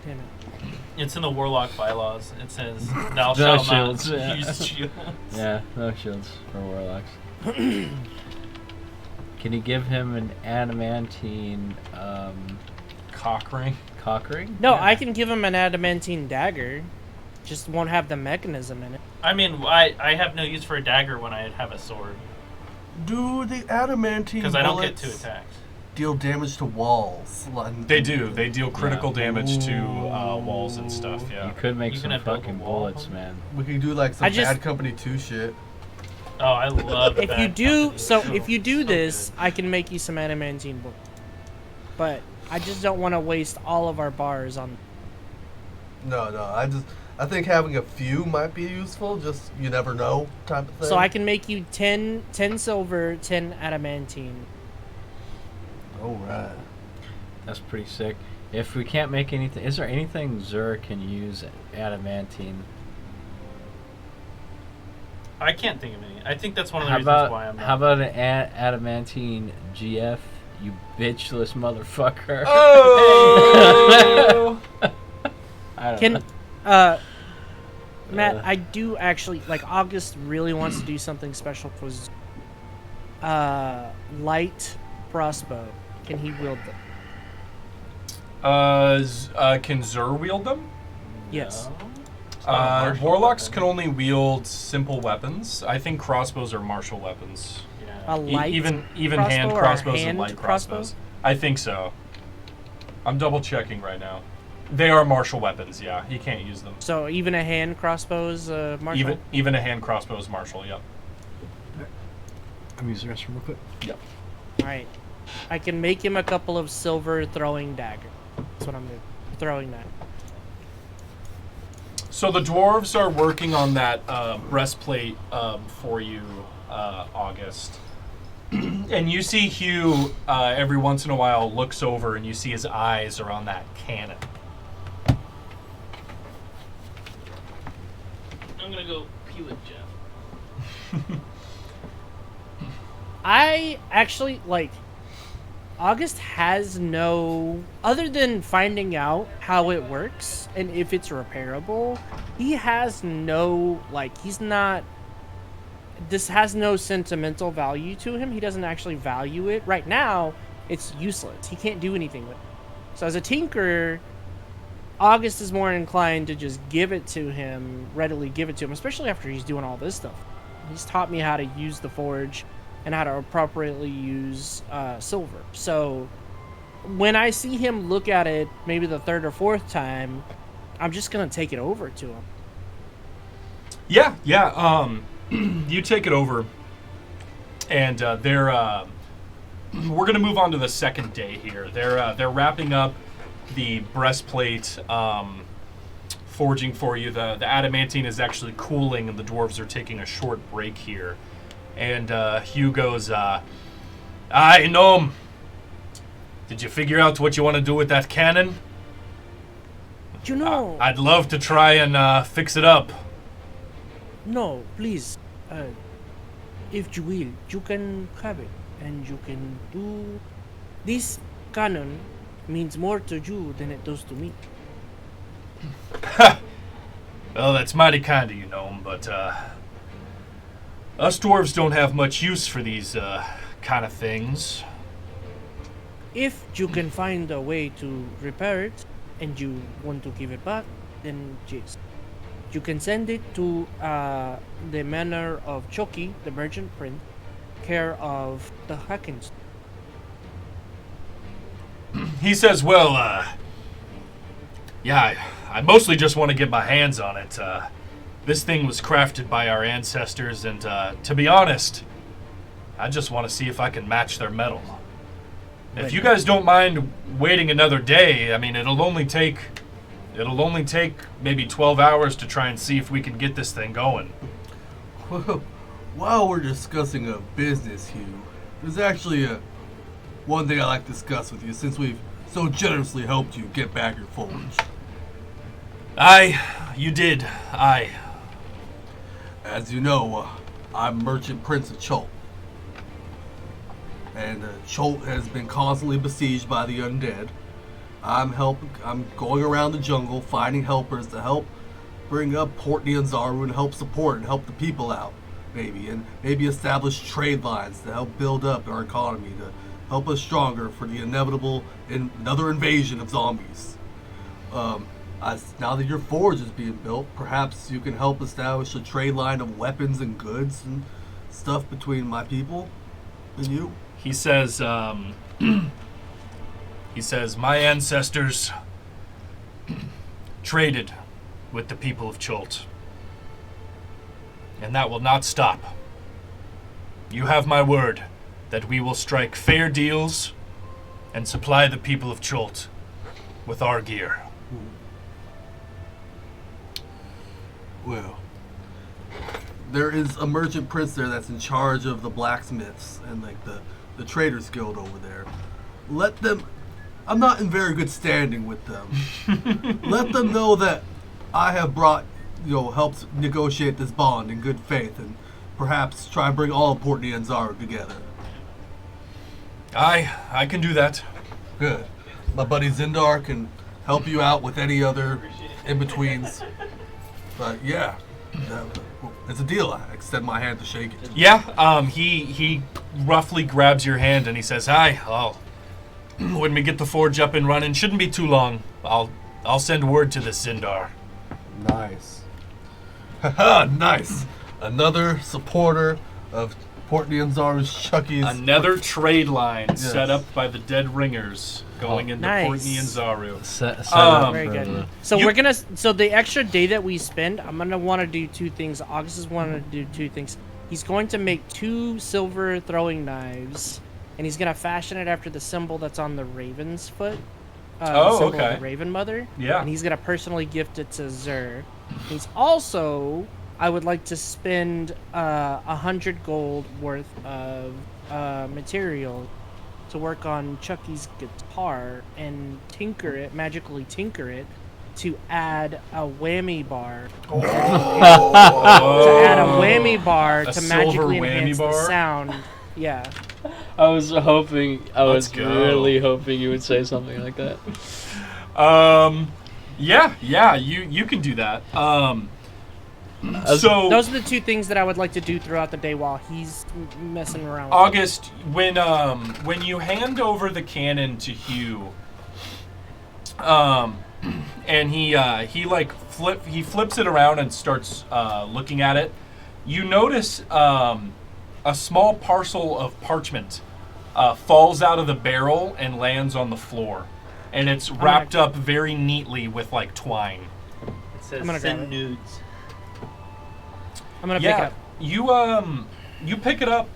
S4: Damn it.
S2: It's in the warlock bylaws. It says, "Thou
S5: No
S2: shalt
S5: shields,
S2: not
S5: yeah.
S2: use shields."
S5: Yeah, no shields for warlocks. Can you give him an adamantine
S1: Cock ring.
S5: cock ring?
S4: No, I can give him an adamantine dagger. Just won't have the mechanism in it.
S2: I mean, I have no use for a dagger when I have a sword
S3: Do the adamantine
S2: because I don't get
S3: bullets
S2: 2 attacks.
S3: deal damage to walls?
S1: They do. They deal critical
S5: Yeah.
S1: damage to walls and stuff. Yeah.
S5: You could make
S2: You
S5: some
S2: gonna build a
S5: fucking
S2: wall?
S5: bullets, man.
S3: We can do like some
S4: I just-
S3: Bad Company 2 shit.
S2: Oh, I love.
S4: If you
S2: Bad
S4: do,
S2: Company.
S4: so
S2: Oh,
S4: if you do
S2: so
S4: this,
S2: good.
S4: I can make you some adamantine bullets. But I just don't want to waste all of our bars on.
S3: No, I think having a few might be useful. Just you never know type of thing.
S4: So I can make you 10 silver, 10 adamantine.
S3: All right.
S5: That's pretty sick. If we can't make anything, is there anything Zur can use adamantine?
S2: I can't think of any. I think that's one of the
S5: How
S2: reasons
S5: about
S2: why I'm not.
S5: how about an adamantine GF? You bitchless motherfucker.
S1: Oh.
S5: I don't
S4: Can,
S5: know.
S4: Matt, I do actually like. August really wants to do something special for light crossbow. Can he wield them?
S1: Can Zur wield them?
S4: Yes.
S2: It's not a martial
S1: Warlocks
S2: weapon.
S1: can only wield simple weapons. I think crossbows are martial weapons.
S2: Yeah.
S4: A light
S1: Even
S4: crossbow
S1: hand
S4: or a
S1: crossbows and
S4: hand
S1: light
S4: crossbow?
S1: crossbows. I think so. I'm double checking right now. They are martial weapons. Yeah, he can't use them.
S4: So even a hand crossbow is martial.
S1: Even a hand crossbow is martial. Yep.
S5: I'm using the restroom real quick.
S1: Yep.
S4: All right. I can make him a couple of silver throwing dagger. That's what I'm doing. Throwing that.
S1: So the dwarves are working on that breastplate for you, August. And you see Hugh every once in a while looks over and you see his eyes are on that cannon.
S2: I'm gonna go pee with Jeff.
S4: I actually like. August has no, other than finding out how it works and if it's repairable, he has no, like, he's not, this has no sentimental value to him. He doesn't actually value it. Right now, it's useless. He can't do anything with it. So as a tinkerer, August is more inclined to just give it to him, readily give it to him, especially after he's doing all this stuff. He's taught me how to use the forge and how to appropriately use silver. So when I see him look at it maybe the third or fourth time, I'm just gonna take it over to him.
S1: Yeah. You take it over, and we're gonna move on to the second day here. They're wrapping up the breastplate forging for you. The adamantine is actually cooling, and the dwarves are taking a short break here. And Hugh goes, "Aye, gnome. Did you figure out what you want to do with that cannon?
S4: You know,
S1: I'd love to try and fix it up."
S4: no, please, if you will, you can have it, and you can do. This cannon means more to you than it does to me.
S1: Well, that's mighty kind of you, gnome, but us dwarves don't have much use for these kind of things.
S4: If you can find a way to repair it, and you want to give it back, then yes. You can send it to the manor of Choki, the merchant prince, care of the Huckins.
S1: He says, well, yeah, I mostly just want to get my hands on it. This thing was crafted by our ancestors, and to be honest, I just want to see if I can match their metal. If you guys don't mind waiting another day, I mean, it'll only take maybe 12 hours to try and see if we can get this thing going.
S6: Well, while we're discussing a business, Hugh, there's actually one thing I'd like to discuss with you since we've so generously helped you get back your forge.
S1: You did.
S6: As you know, I'm Merchant Prince of Cholt. And Cholt has been constantly besieged by the undead. I'm going around the jungle finding helpers to help bring up Portney and Zaru and help support and help the people out, and maybe establish trade lines to help build up our economy, to help us stronger for the inevitable another invasion of zombies. Now that your forge is being built, perhaps you can help establish a trade line of weapons and goods and stuff between my people and you.
S1: He says, my ancestors traded with the people of Cholt, and that will not stop. You have my word that we will strike fair deals and supply the people of Cholt with our gear.
S6: Well, there is a merchant prince there that's in charge of the blacksmiths and like the traders guild over there. Let them. I'm not in very good standing with them. Let them know that I have helped negotiate this bond in good faith, and perhaps try and bring all of Portney and Zaru together.
S1: I can do that.
S6: Good. My buddy Zindar can help you out with any other in-betweens. But yeah, it's a deal. I extend my hand to shake it.
S1: Yeah, he roughly grabs your hand and he says, hi, when we get the forge up and running, shouldn't be too long. I'll send word to the Zindar.
S6: Nice. Haha, nice. Another supporter of Portney and Zaru's Chucky's.
S1: Another trade line set up by the Dead Ringers going into
S4: nice.
S1: Portney and Zaru.
S5: Set up
S4: Very
S5: for
S4: good. So we're gonna. So the extra day that we spend, I'm gonna want to do two things. August is wanting to do two things. He's going to make 2 silver throwing knives, and he's gonna fashion it after the symbol that's on the raven's foot. The symbol
S1: okay.
S4: of the Raven Mother.
S1: Yeah.
S4: And he's gonna personally gift it to Zur. He's also. I would like to spend 100 gold worth of material to work on Chucky's guitar and magically tinker it to add a whammy bar. To add a whammy bar
S1: A
S4: to
S1: silver
S4: magically
S1: whammy
S4: enhance the
S1: bar?
S4: sound. Yeah.
S5: I was
S1: go.
S5: really hoping you would say something like that.
S1: Yeah, you can do that. So
S4: Those are the 2 things that I would like to do throughout the day while he's messing around with
S1: August, when you hand over the cannon to Hugh, and he flips it around and starts looking at it, you notice a small parcel of parchment falls out of the barrel and lands on the floor, and it's wrapped up very neatly with like twine.
S2: It says
S4: I'm gonna grab it.
S2: send nudes.
S4: I'm gonna pick up.
S1: You pick it up,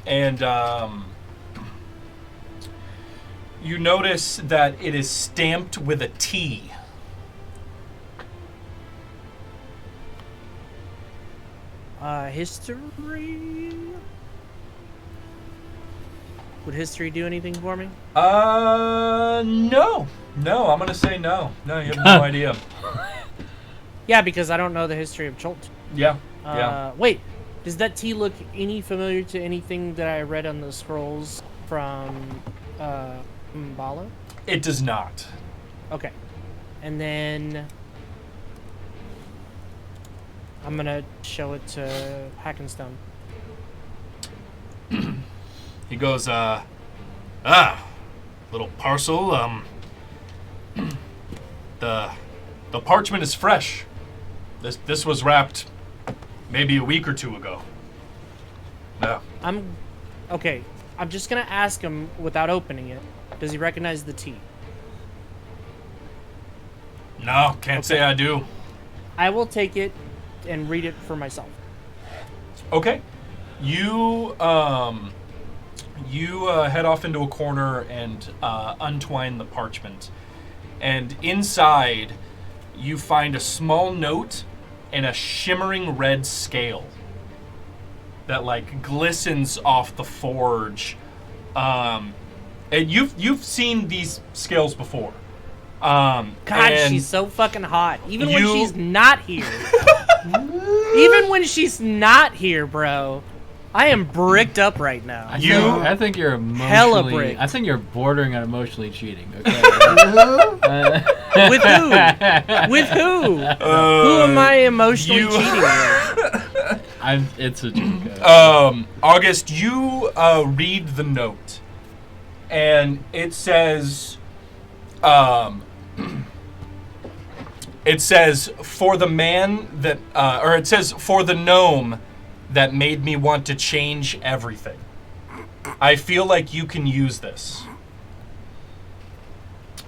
S1: and you notice that it is stamped with a T.
S4: History? Would history do anything for me?
S1: No. I'm gonna say no. No, you have no idea.
S4: Yeah, because I don't know the history of Cholt.
S1: Yeah.
S4: Wait, does that T look any familiar to anything that I read on the scrolls from Mbala?
S1: It does not.
S4: Okay. And then I'm gonna show it to Hackenstone.
S1: He goes, little parcel, the parchment is fresh. This was wrapped maybe a week or 2 ago. Yeah.
S4: I'm Okay, I'm just gonna ask him without opening it. Does he recognize the T?
S1: No, can't say I do.
S4: I will take it and read it for myself.
S1: Okay. You head off into a corner and untwine the parchment. And inside, you find a small note and a shimmering red scale that like glistens off the forge. And you've seen these scales before.
S4: God,
S1: and
S4: she's so fucking hot. Even when she's not here. Even when she's not here, bro. I am bricked up right now.
S5: I think you're emotionally.
S4: Hella bricked.
S5: I think you're bordering on emotionally cheating. Okay.
S4: With who? With who? Who am I emotionally cheating with?
S5: It's a joke.
S1: August, you read the note, and it says, for the man that, or it says, for the gnome that made me want to change everything. I feel like you can use this.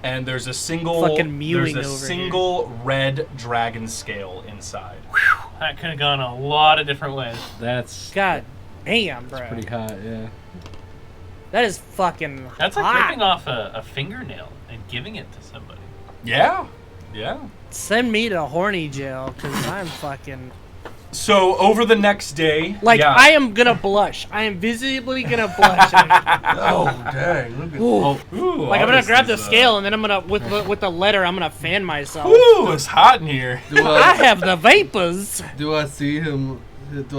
S1: And there's a single,
S4: Fucking mewing
S1: there's a
S4: over
S1: single red dragon scale inside.
S2: That could have gone a lot of different ways.
S5: That's
S4: God damn, bro.
S5: pretty hot. Yeah.
S4: That is fucking
S2: That's
S4: hot.
S2: like ripping off a fingernail and giving it to somebody.
S1: Yeah, yeah.
S4: Send me to horny jail, because I'm fucking...
S1: So over the next day,
S4: Like,
S1: yeah.
S4: I am gonna blush. I am visibly gonna blush.
S6: Oh, dang. Look at
S1: Ooh,
S4: Like, I'm gonna
S1: August
S4: grab the
S1: is,
S4: scale, and then I'm gonna, with the letter, I'm gonna fan myself.
S1: Ooh, it's hot in here.
S4: I have the vapors.
S6: Do I see him get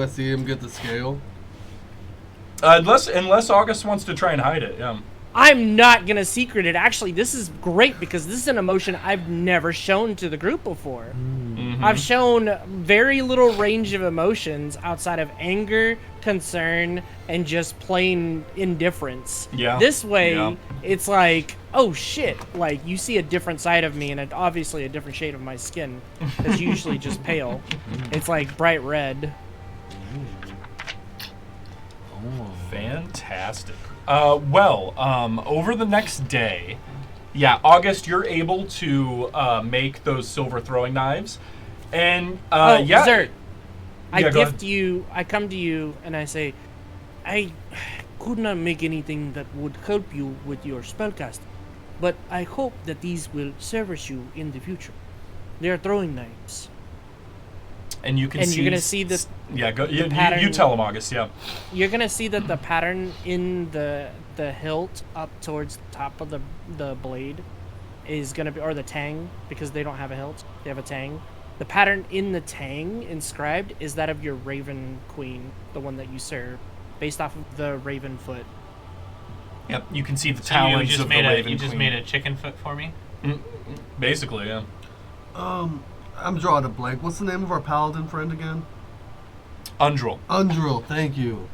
S6: the scale?
S1: Unless August wants to try and hide it, yeah.
S4: I'm not gonna secret it. Actually, this is great because this is an emotion I've never shown to the group before. I've shown very little range of emotions outside of anger, concern, and just plain indifference.
S1: Yeah.
S4: This way,
S1: Yeah.
S4: it's like, oh shit, like you see a different side of me and obviously a different shade of my skin. It's usually just pale. It's like bright red.
S1: Fantastic. Over the next day, yeah, August, you're able to make those silver throwing knives, and yeah,
S4: Zert, I
S1: Yeah, go
S4: gift you. I come to you and I say, I could not make anything that would help you with your spellcasting, but I hope that these will service you in the future. They are throwing knives.
S1: and you can
S4: And
S1: see.
S4: you're gonna see this.
S1: Yeah, go. You
S4: pattern-
S1: tell him, August. Yeah.
S4: You're gonna see that the pattern in the hilt up towards the top of the blade is gonna be, or the tang, because they don't have a hilt, they have a tang. The pattern in the tang inscribed is that of your Raven Queen, the one that you serve, based off of the Raven foot.
S1: Yep. You can see the
S2: So
S1: talons
S2: you just
S1: of the
S2: made
S1: Raven
S2: you just
S1: Queen.
S2: made a chicken foot for me.
S1: Basically, yeah.
S6: I'm drawing a blank. What's the name of our paladin friend again?
S1: Undril.
S6: Undril. Thank you.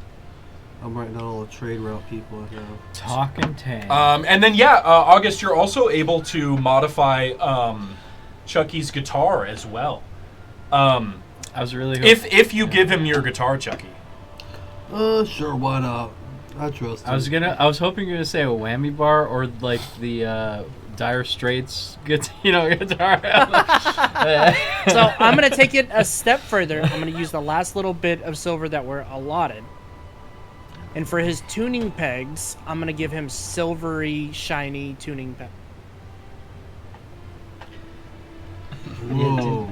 S6: I'm writing out all the trade route people I have.
S5: Talking tank.
S1: And then yeah, August, you're also able to modify Chucky's guitar as well.
S5: I was really
S1: If you give him your guitar, Chucky.
S6: Sure, why not? I trust him.
S5: I was hoping you were gonna say a whammy bar or like the Dire Straits guitar.
S4: So I'm gonna take it a step further. I'm gonna use the last little bit of silver that were allotted. And for his tuning pegs, I'm gonna give him silvery, shiny tuning pegs.
S6: Whoa.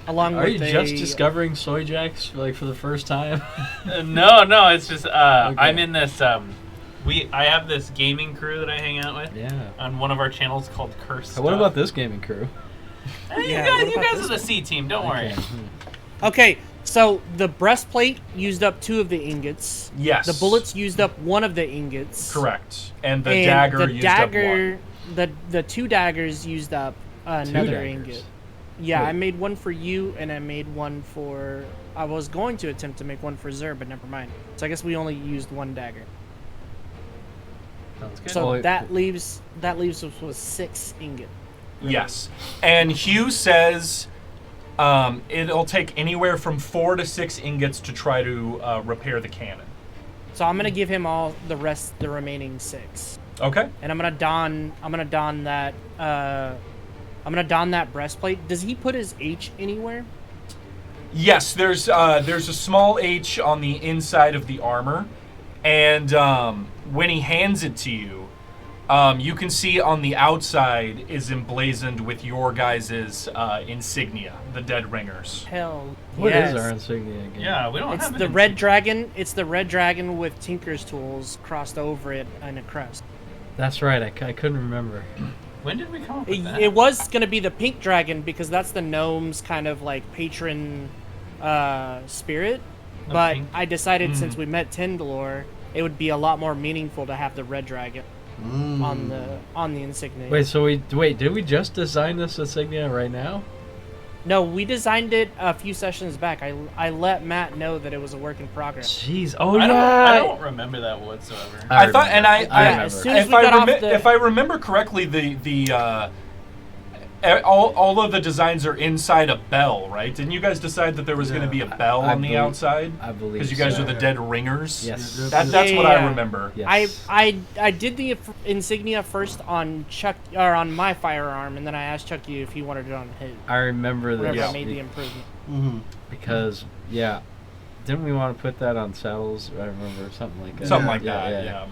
S4: Along
S5: Are
S4: with
S5: you just discovering soy jacks for the first time?
S2: No, it's just
S5: Okay.
S2: I'm in this. I have this gaming crew that I hang out with
S5: Yeah.
S2: on one of our channels called Curse.
S5: So what about this gaming crew?
S4: Yeah,
S2: You
S4: what
S2: guys
S4: about
S2: are the C team. Don't worry.
S4: Okay, so the breastplate used up 2 of the ingots.
S1: Yes.
S4: The bullets used up 1 of the ingots.
S1: Correct. And the
S4: And
S1: dagger
S4: the
S1: used
S4: dagger,
S1: up 1.
S4: the 2 daggers used up another
S5: daggers?
S4: ingot. Yeah,
S5: Wait.
S4: I made one for you, and I made one for... I was going to attempt to make one for Zer, but never mind. So I guess we only used 1 dagger.
S2: Sounds good.
S4: So
S5: Oh,
S4: that leaves us with 6 ingot.
S1: Yes. And Hugh says It'll take anywhere from 4 to 6 ingots to try to repair the cannon.
S4: So I'm gonna give him all the remaining 6.
S1: Okay.
S4: And I'm gonna don that. I'm gonna don that breastplate. Does he put his H anywhere?
S1: Yes, there's a small H on the inside of the armor, and when he hands it to you, you can see on the outside is emblazoned with your guys' insignia, the Dead Ringers.
S4: Hell,
S5: What
S4: yes.
S5: is our insignia again?
S2: Yeah, we don't
S4: It's
S2: have
S4: the
S2: an
S4: red dragon. It's the red dragon with Tinker's tools crossed over it and a crest.
S5: That's right. I couldn't remember.
S2: When did we come up with that?
S4: It was gonna be the pink dragon because that's the gnome's kind of like patron spirit.
S2: The
S4: But
S2: pink-
S4: I decided since we met Tindalor, it would be a lot more meaningful to have the red dragon on the insignia.
S5: Wait, did we just design this insignia right now?
S4: No, we designed it a few sessions back. I let Matt know that it was a work in progress.
S5: Jeez. Oh,
S2: I
S5: yeah.
S2: don't remember that whatsoever.
S1: I thought, and I
S4: as soon as we got off the-
S1: if I remember correctly, all of the designs are inside a bell, right? Didn't you guys decide that there was going to be a bell
S5: I
S1: on the
S5: believe-
S1: outside?
S5: I believe
S1: Because you guys
S5: so.
S1: are the Dead Ringers.
S5: Yes.
S1: That's
S4: Yeah,
S1: what
S4: yeah.
S1: I remember.
S5: Yes.
S4: I did the insignia first on Chuck or on my firearm, and then I asked Chucky if he wanted it on his.
S5: I remember
S4: Whenever
S5: this
S4: I made the improvement.
S5: because, yeah, didn't we want to put that on saddles? I remember something like that.
S1: Something like that, yeah.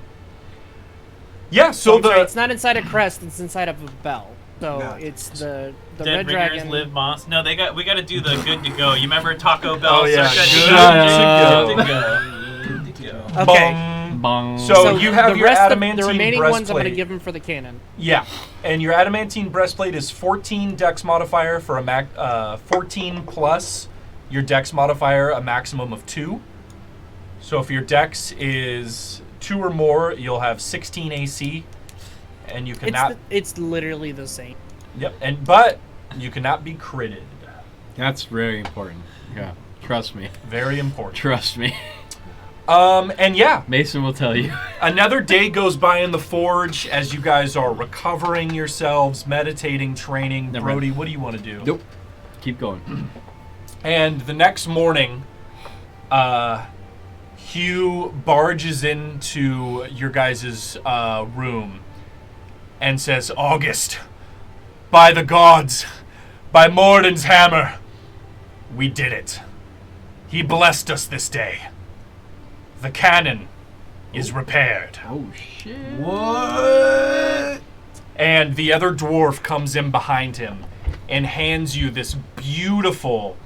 S1: Yeah, so
S4: I'm sorry,
S1: the...
S4: it's not inside a crest; it's inside of a bell. So
S3: Yeah.
S4: it's the
S2: Dead
S4: red
S2: Ringers
S4: dragon.
S2: live moss. No, we got to do the good to go. You remember Taco Bell?
S1: Oh, yeah.
S2: Good
S1: Good
S2: to go. Good to go.
S4: Okay.
S1: Bong.
S5: Bong.
S1: So you have
S4: the
S1: your
S4: rest
S1: adamantine
S4: the remaining ones I'm
S1: breastplate.
S4: going to give him for the cannon.
S1: Yeah, and your adamantine breastplate is 14 dex modifier for a 14 plus your dex modifier, a maximum of 2. So if your dex is 2 or more, you'll have 16 AC, and you cannot.
S4: It's literally the same.
S1: Yep, but you cannot be critted.
S5: That's very important. Yeah. Trust me.
S1: Very important.
S5: Trust me.
S1: And yeah,
S5: Mason will tell you.
S1: another day goes by in the forge as you guys are recovering yourselves, meditating, training.
S5: Never
S1: Brody, what do you want to do?
S5: Nope. Keep going.
S1: And the next morning, Hugh barges into your guys' room and says, August, by the gods, by Morden's hammer, we did it. He blessed us this day. The cannon is repaired.
S5: Oh, shit.
S6: What?
S1: And the other dwarf comes in behind him and hands you this beautiful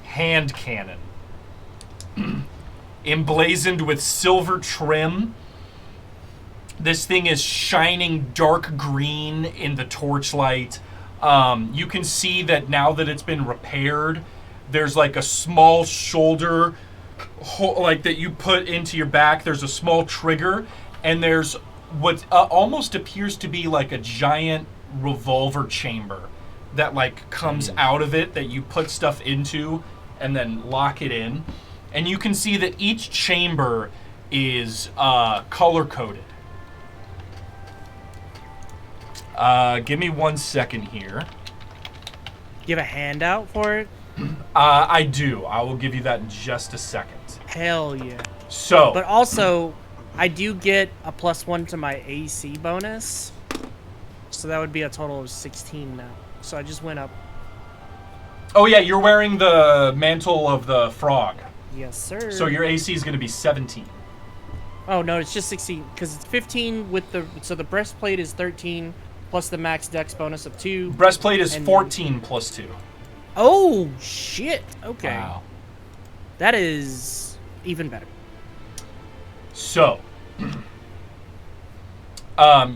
S1: hand cannon emblazoned with silver trim. This thing is shining dark green in the torchlight. You can see that now that it's been repaired, there's like a small shoulder like that you put into your back. There's a small trigger, and there's what almost appears to be like a giant revolver chamber that like comes out of it that you put stuff into and then lock it in. And you can see that each chamber is color coded. Give me 1 second here.
S4: You have a handout for it?
S1: I do. I will give you that in just a second.
S4: Hell yeah.
S1: So,
S4: But also, I do get a +1 to my AC bonus. So that would be a total of 16 now. So I just went up.
S1: oh yeah, you're wearing the mantle of the frog.
S4: Yes, sir.
S1: So your AC is going to be 17.
S4: Oh, no, it's just 16. Because it's 15 with the... So the breastplate is 13 plus the max dex bonus of 2.
S1: Breastplate is
S4: And-
S1: 14 plus 2.
S4: Oh, shit. Okay.
S5: Wow.
S4: That is even better.
S1: So,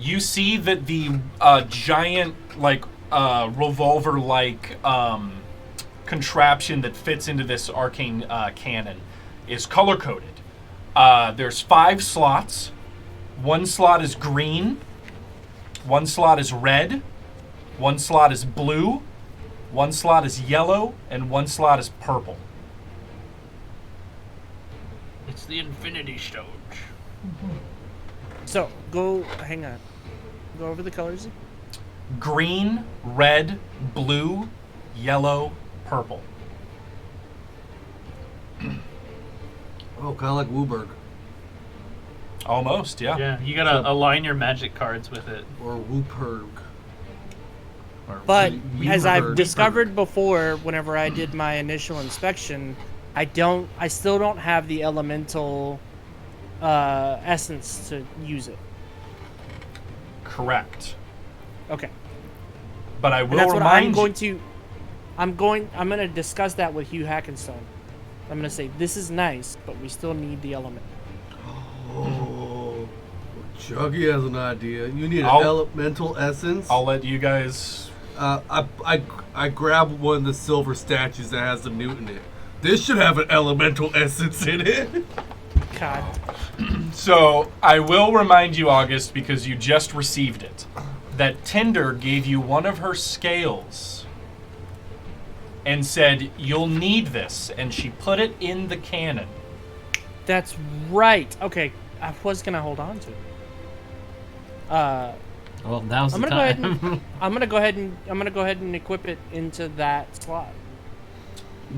S1: you see that the giant, like, revolver-like contraption that fits into this arcane cannon is color-coded. There's 5 slots. 1 slot is green. 1 slot is red. 1 slot is blue. 1 slot is yellow. And 1 slot is purple.
S2: It's the Infinity Stone.
S4: So, hang on. Go over the colors.
S1: Green, red, blue, yellow, purple.
S6: Oh, kind of like Wooburg
S1: Almost, yeah.
S2: Yeah, you gotta align your magic cards with it.
S6: or Wooperg. Or
S4: But
S6: Wee-
S4: as
S6: Weeberg.
S4: I've discovered before, whenever I did my initial inspection, I still don't have the elemental essence to use it.
S1: Correct.
S4: Okay.
S1: But I
S4: And
S1: will
S4: that's what
S1: remind
S4: I'm
S1: you.
S4: going to I'm going to discuss that with Hugh Hackenstone. I'm going to say this is nice, but we still need the element.
S6: Oh, Chuggy has an idea. You need an
S1: I'll-
S6: elemental essence.
S1: I'll let you guys.
S6: I grab one of the silver statues that has the newt in it. This should have an elemental essence in it.
S4: God.
S1: So I will remind you, August, because you just received it, that Tinder gave you one of her scales and said you'll need this, and she put it in the cannon.
S4: That's right. Okay, I was going to hold on to it.
S5: Well, now's
S4: I'm
S5: the
S4: gonna
S5: time.
S4: go ahead and I'm gonna go ahead and equip it into that slot.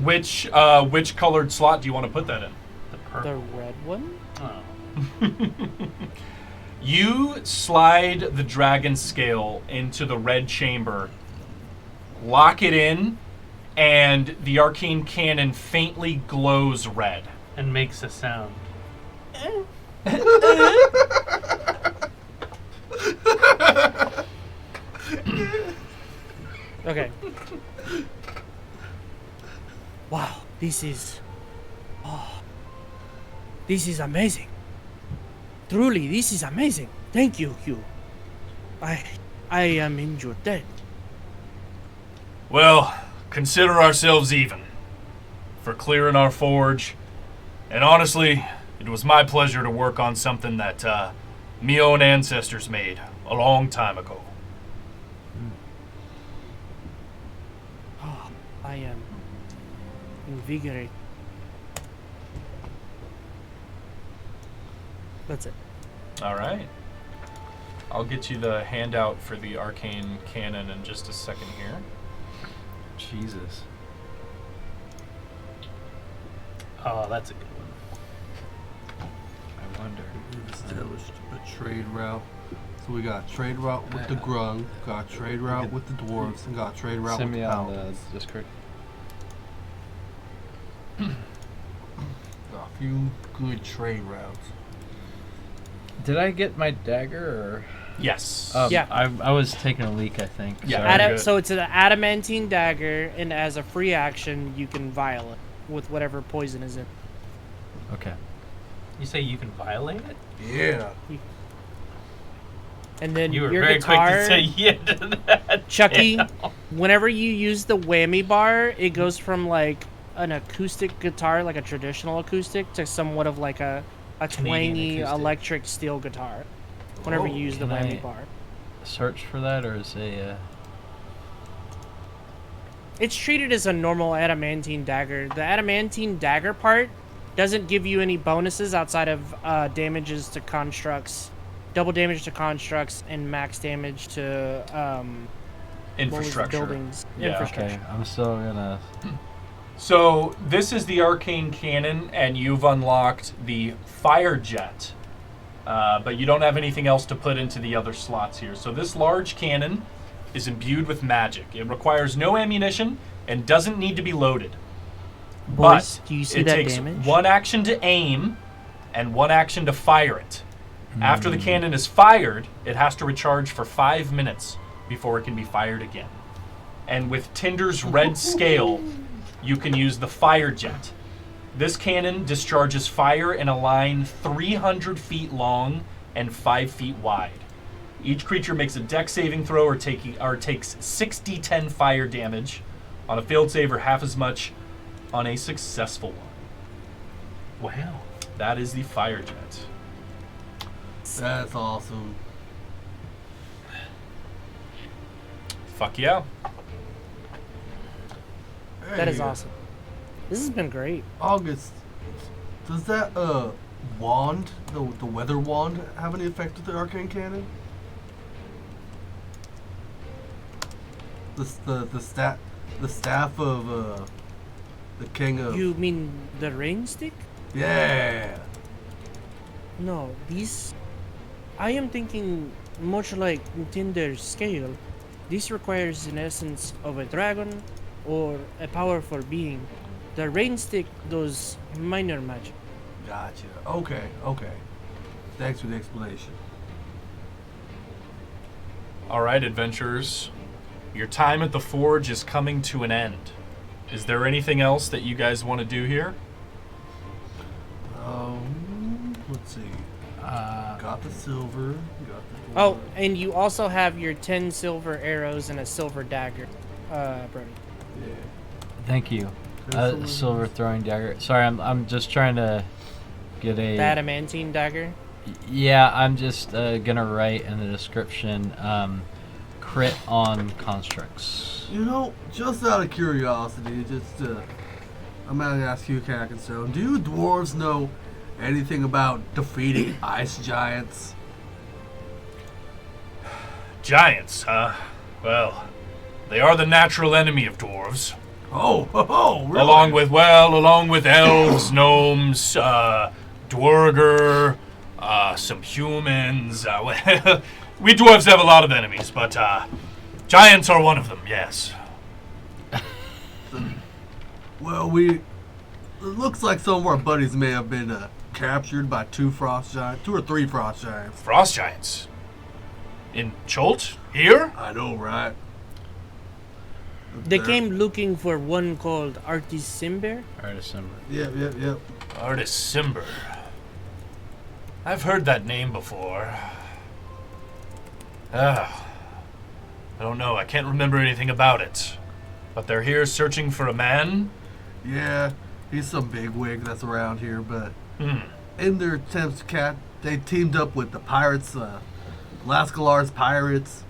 S1: Which colored slot do you want to put that in?
S2: The
S4: The
S2: purple.
S4: red one?
S2: Oh.
S1: You slide the dragon scale into the red chamber, lock it in, and the arcane cannon faintly glows red.
S2: And makes a sound.
S4: Okay. Wow, this is amazing. Truly, this is amazing. Thank you, Hugh. I am in your debt.
S1: Well, consider ourselves even for clearing our forge. And honestly, it was my pleasure to work on something that me own ancestors made a long time ago.
S4: I am invigorated. That's it.
S1: All right. I'll get you the handout for the arcane cannon in just a second here.
S5: Jesus.
S2: Oh, that's a good one.
S5: I wonder.
S6: We've established a trade route. So we got a trade route with the Grung, got a trade route with the dwarves, and got a trade route
S5: Send
S6: with
S5: me
S6: the
S5: on the
S6: paladins.
S5: Discord.
S6: Got a few good trade routes.
S5: Did I get my dagger or?
S1: Yes.
S4: Yeah.
S5: I was taking a leak, I think.
S1: Yeah.
S5: Sorry.
S1: Very good.
S4: So it's an adamantine dagger, and as a free action, you can vial it with whatever poison is in.
S5: Okay.
S2: You say you can violate it?
S6: Yeah.
S4: And then
S2: You were
S4: your
S2: very
S4: guitar,
S2: quick to say yeah to that.
S4: Chucky,
S2: Yeah.
S4: whenever you use the whammy bar, it goes from like an acoustic guitar, like a traditional acoustic, to somewhat of like a
S2: Canadian
S4: twangy
S2: acoustic.
S4: electric steel guitar. Whenever you use the
S5: Can
S4: whammy
S5: I-
S4: bar,
S5: Search for that, or is a
S4: it's treated as a normal adamantine dagger. The adamantine dagger part doesn't give you any bonuses outside of damages to constructs, double damage to constructs, and max damage to what was the
S1: Infrastructure.
S4: buildings.
S1: Yeah.
S4: Infrastructure.
S5: okay? I'm still gonna.
S1: So this is the arcane cannon, and you've unlocked the fire jet. But you don't have anything else to put into the other slots here. So this large cannon is imbued with magic. It requires no ammunition and doesn't need to be loaded.
S4: Boys,
S1: But
S4: do you see
S1: it
S4: that
S1: takes
S4: damage?
S1: one action to aim and one action to fire it. After the cannon is fired, it has to recharge for 5 minutes before it can be fired again. And with Tinder's red scale, you can use the fire jet. This cannon discharges fire in a line 300 feet long and 5 feet wide. Each creature makes a dex saving throw or takes 6d10 fire damage. On a failed save or half as much on a successful one.
S2: Wow.
S1: That is the fire jet.
S6: That's awesome.
S1: Fuck yeah.
S4: That is
S6: Hey,
S4: awesome. This has been great.
S6: August, does that wand, the weather wand, have any effect with the arcane cannon? The The staff of the king of.
S4: You mean the rain stick?
S6: Yeah.
S4: No, these. I am thinking much like Tinder's scale. This requires an essence of a dragon or a powerful being. The rain stick does minor magic.
S6: Gotcha. Okay. Thanks for the explanation.
S1: All right, adventurers. Your time at the forge is coming to an end. Is there anything else that you guys want to do here?
S6: Let's see. Got the silver. Got the.
S4: Oh, and you also have your 10 silver arrows and a silver dagger, Brody.
S6: Yeah.
S5: Thank you.
S6: Silver.
S5: Silver throwing dagger. Sorry, I'm just trying to get a.
S4: The adamantine dagger.
S5: Yeah, I'm just gonna write in the description, crit on constructs.
S6: You know, just out of curiosity, I'm gonna ask you, Kakenstone. Do you dwarves know anything about defeating ice giants?
S1: Giants, huh? Well, they are the natural enemy of dwarves.
S6: Oh, really?
S1: Along with elves, gnomes, dwarger, some humans. We dwarves have a lot of enemies, but giants are one of them, yes.
S6: Well, it looks like some of our buddies may have been captured by 2 or 3 frost giants.
S1: Frost giants? In Cholt? Here?
S6: I know, right?
S4: They
S6: There.
S4: came looking for one called Artis Simber.
S5: December.
S6: Yep.
S1: Artis Simber. I've heard that name before. I don't know. I can't remember anything about it. But they're here searching for a man?
S6: Yeah, he's some bigwig that's around here, but in their attempts to they teamed up with the pirates, Lascalar's pirates,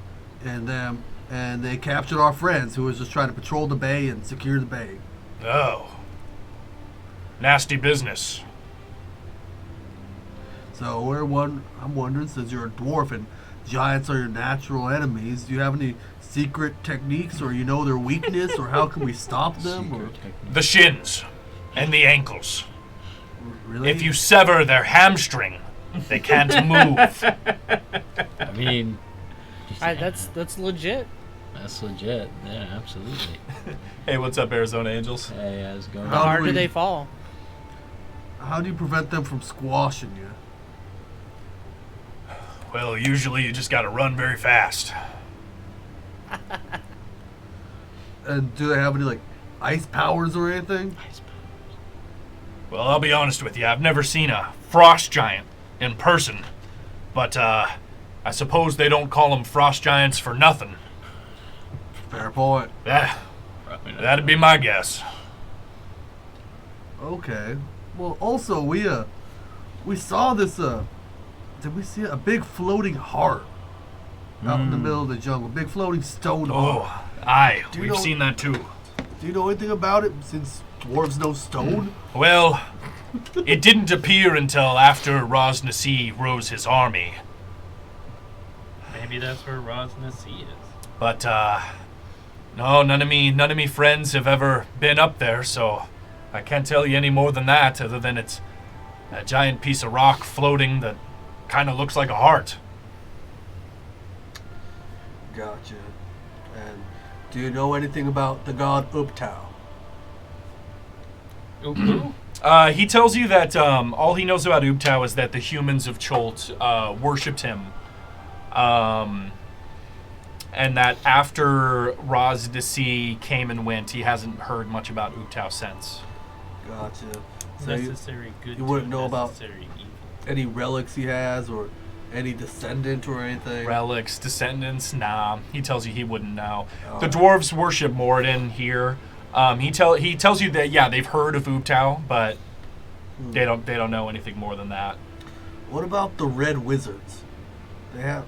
S6: and them, and they captured our friends who was just trying to patrol the bay and secure the bay.
S1: Oh. Nasty business.
S6: So I'm wondering, since you're a dwarf and giants are your natural enemies, do you have any secret techniques, or you know their weakness, or how can we stop them? Or
S1: The shins and the ankles.
S6: really?
S1: If you sever their hamstring, they can't move.
S5: I mean,
S4: That's legit.
S5: that's legit. Yeah, absolutely.
S1: Hey, what's up, Arizona Angels?
S5: Hey, how's it going?
S6: How
S4: How hard
S6: do
S4: do
S6: we-
S4: they fall?
S6: How do you prevent them from squashing you?
S1: Well, usually you just gotta run very fast.
S6: And do they have any like ice powers or anything?
S1: Well, I'll be honest with you, I've never seen a frost giant in person. But, I suppose they don't call them frost giants for nothing.
S6: Fair point.
S1: That'd be my guess.
S6: Okay. Well, also we saw this. Did we see a big floating heart out in the middle of the jungle? Big floating stone heart.
S1: Oh, aye,
S6: Do you
S1: we've
S6: know-
S1: seen that too.
S6: Do you know anything about it? Since dwarves know stone.
S1: Well, it didn't appear until after Rosnasi rose his army.
S2: Maybe that's where Rosnasi is.
S1: But, no, none of me friends have ever been up there, so I can't tell you any more than that, other than it's a giant piece of rock floating that kind of looks like a heart.
S6: Gotcha. And do you know anything about the god Uptau?
S2: Ooh.
S1: He tells you that all he knows about Ubtau is that the humans of Cholt worshipped him. And that after Rosdasi came and went, he hasn't heard much about Ubtau since.
S6: Gotcha. So you,
S2: Necessary good.
S6: you wouldn't
S2: to
S6: know about-
S2: necessary evil.
S6: any relics he has, or any descendant or anything?
S1: Relics, descendants, nah. He tells you he wouldn't know.
S6: Oh.
S1: The dwarves worship Moradin here. He tells you that they've heard of Ubtau, but they don't know anything more than that.
S6: What about the red wizards? They have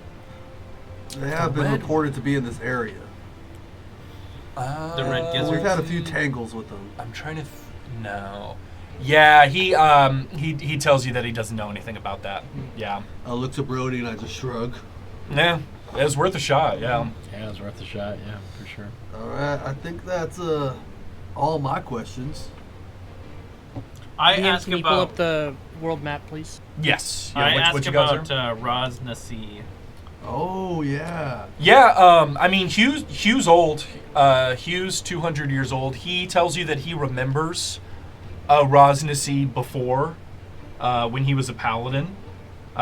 S6: been
S1: red-
S6: reported to be in this area.
S2: The red gizzards?
S6: We've had a few tangles with them.
S1: I'm trying to. No. Yeah, he tells you that he doesn't know anything about that. Yeah.
S6: I look to Brody and I just shrug.
S1: Yeah. It was worth a shot, yeah.
S5: Yeah, it was worth a shot. Yeah, for sure.
S6: All right, I think that's all my questions.
S2: I
S4: Ian,
S2: ask
S4: can you pull
S2: about.
S4: up the world map, please?
S1: Yes.
S2: I
S1: Yeah,
S2: ask
S1: what you guys
S2: about
S1: are?
S2: Rosnasi.
S6: Oh yeah.
S1: Yeah, I mean, Hugh's old. Hugh's 200 years old. He tells you that he remembers Rosnasi before, when he was a paladin.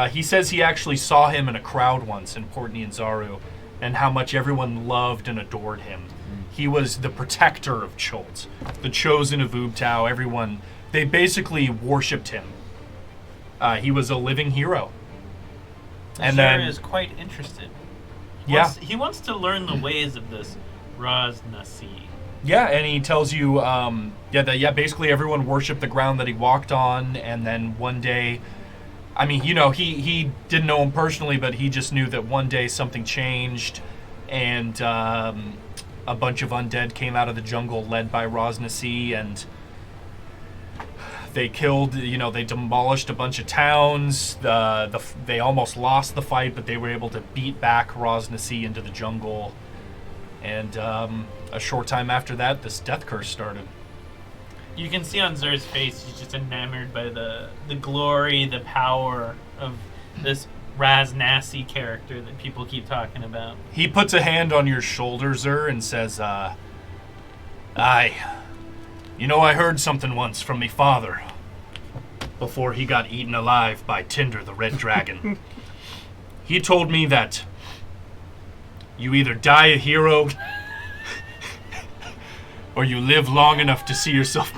S1: He says he actually saw him in a crowd once in Port Nianzaru, and how much everyone loved and adored him. He was the protector of Chult, the chosen of Ubtao. Everyone, they basically worshipped him. He was a living hero. And
S2: Sarah
S1: then,
S2: is quite interested.
S1: yeah,
S2: He wants to learn the ways of this Rosnasi.
S1: yeah, and he tells you, basically everyone worshipped the ground that he walked on, and then one day, I mean, he didn't know him personally, but he just knew that one day something changed, and a bunch of undead came out of the jungle led by Rosnasi, and they killed, they demolished a bunch of towns. They almost lost the fight, but they were able to beat back Rosnasi into the jungle. And a short time after that, this death curse started.
S2: You can see on Zer's face, he's just enamored by the glory, the power of this Rosnasi character that people keep talking about.
S1: He puts a hand on your shoulder, Zer, and says, I heard something once from me father before he got eaten alive by Tinder the Red Dragon. He told me that you either die a hero or you live long enough to see yourself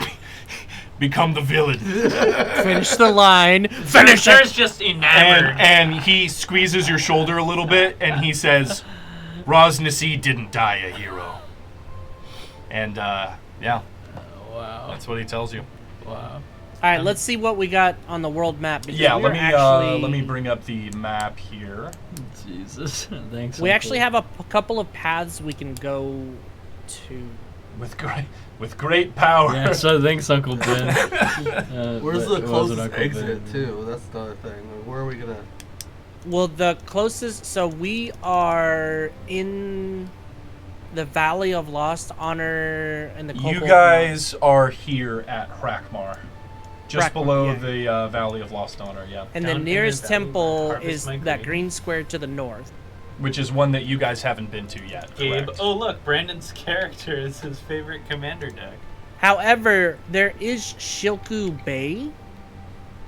S1: become the villain.
S4: Finish the line. Finish it.
S2: Zer's just enamored.
S1: And he squeezes your shoulder a little bit, and he says, Rosnasi didn't die a hero. And, yeah.
S5: Wow.
S1: That's what he tells you.
S5: Wow.
S4: All right, let's see what we got on the world map. because
S1: Yeah,
S4: we
S1: let
S4: are
S1: me
S4: actually,
S1: let me bring up the map here.
S5: Jesus. Thanks.
S4: We
S5: Uncle.
S4: actually have a couple of paths we can go to.
S1: With great power.
S5: Yeah, so thanks, Uncle Ben.
S6: Where's
S5: but
S6: the
S5: it wasn't
S6: closest
S5: Uncle
S6: exit
S5: Ben.
S6: too? That's the other thing. Where are we gonna?
S4: Well, the closest. So we are in the Valley of Lost Honor and the.
S1: You
S4: Cobalt
S1: guys are here at Hrakmar. Just
S4: Hrakmar,
S1: below
S4: yeah.
S1: the Valley of Lost Honor, yeah.
S4: And
S2: Down
S4: the
S2: in the
S4: nearest
S2: valley where
S4: temple
S2: harvest
S4: is
S2: my
S4: that
S2: grain.
S4: green square to the north.
S1: Which is one that you guys haven't been to yet.
S2: Gabe.
S1: Correct.
S2: Oh, look, Brandon's character is his favorite commander deck.
S4: However, there is Shilku Bay,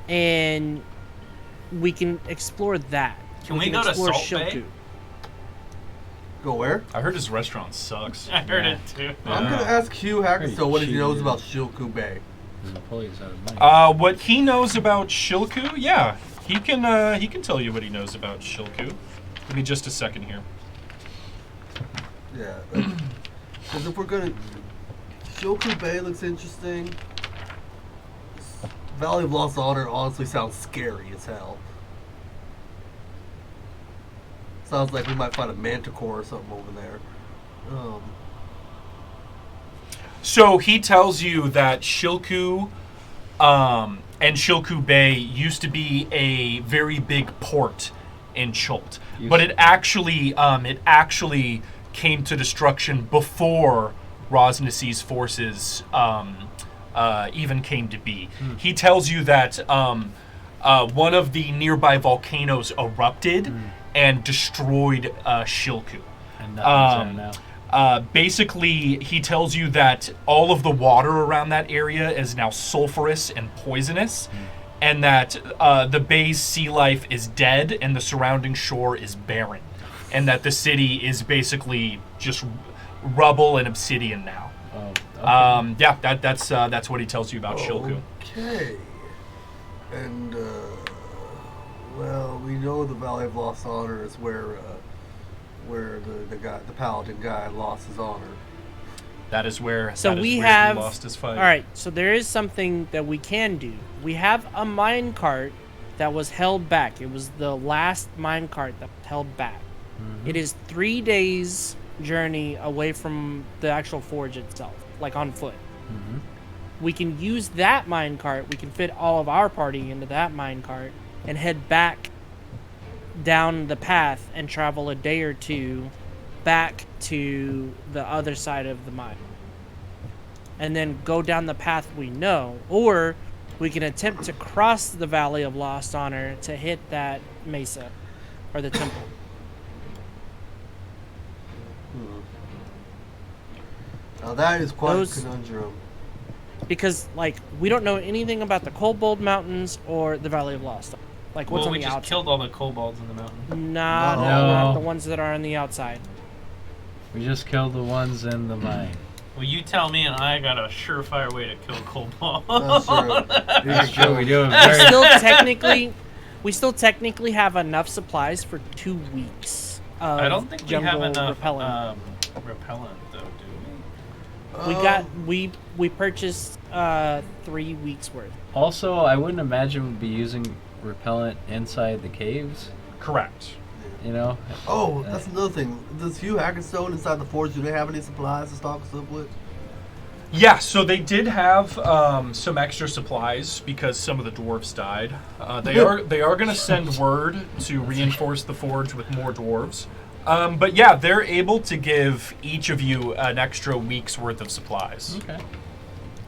S4: and we can explore that.
S2: Can we go to
S4: explore
S2: Salt Bay?
S6: Go where?
S1: I heard his restaurant sucks.
S2: I heard
S5: Yeah.
S2: it too.
S6: I'm gonna ask Hugh Hackerstone what he
S5: cheated.
S6: knows about Shilku Bay.
S5: Napoleon's out of money.
S1: What he knows about Shilku, yeah. He can tell you what he knows about Shilku. Give me just a second here.
S6: Yeah. Because if we're gonna, Shilku Bay looks interesting. Valley of Lost Honor honestly sounds scary as hell. Sounds like we might find a manticore or something over there.
S1: So he tells you that Shilku and Shilku Bay used to be a very big port in Chult, but it actually came to destruction before Rosnasi's forces even came to be. He tells you that one of the nearby volcanoes erupted and destroyed Shilku.
S5: And nothing's there now.
S1: Basically, he tells you that all of the water around that area is now sulfurous and poisonous, and that the bay's sea life is dead and the surrounding shore is barren, and that the city is basically just rubble and obsidian now.
S5: Oh, okay.
S1: That's what he tells you about Shilku.
S6: Okay. And well, we know the Valley of Lost Honor is where the paladin guy lost his honor.
S1: That is where.
S4: So
S1: that is
S4: we
S1: where
S4: have.
S1: he lost his fight.
S4: All right. So there is something that we can do. We have a mine cart that was held back. It was the last mine cart that was held back. It is 3 days journey away from the actual forge itself, like on foot. We can use that mine cart. We can fit all of our party into that mine cart and head back down the path and travel a day or two back to the other side of the mine. And then go down the path we know. Or we can attempt to cross the Valley of Lost Honor to hit that mesa or the temple.
S3: Now that is quite
S4: Those-
S3: a conundrum.
S4: Because, like, we don't know anything about the Kobold Mountains or the Valley of Lost. Like, what's
S2: Well,
S4: on
S2: we
S4: the
S2: just
S4: outside?
S2: killed all the kobolds in the mountain.
S4: Nah,
S3: No.
S4: not the ones that are on the outside.
S5: We just killed the ones in the mine.
S2: Well, you tell me, and I got a surefire way to kill kobolds.
S3: That's true.
S5: It's true. We do a
S4: We
S5: very.
S4: still technically have enough supplies for 2 weeks. Of
S2: I don't think we
S4: jungle
S2: have enough
S4: repellent.
S2: repellent, though, do
S4: We purchased 3 weeks worth.
S5: Also, I wouldn't imagine we'd be using repellent inside the caves.
S1: Correct.
S5: You know.
S3: Oh, that's another thing. Does Hugh Hackenstone inside the forge, do they have any supplies to stock us up with?
S1: Yeah, so they did have some extra supplies because some of the dwarves died. They are going to send word to reinforce the forge with more dwarves. But yeah, they're able to give each of you an extra week's worth of supplies.
S5: Okay.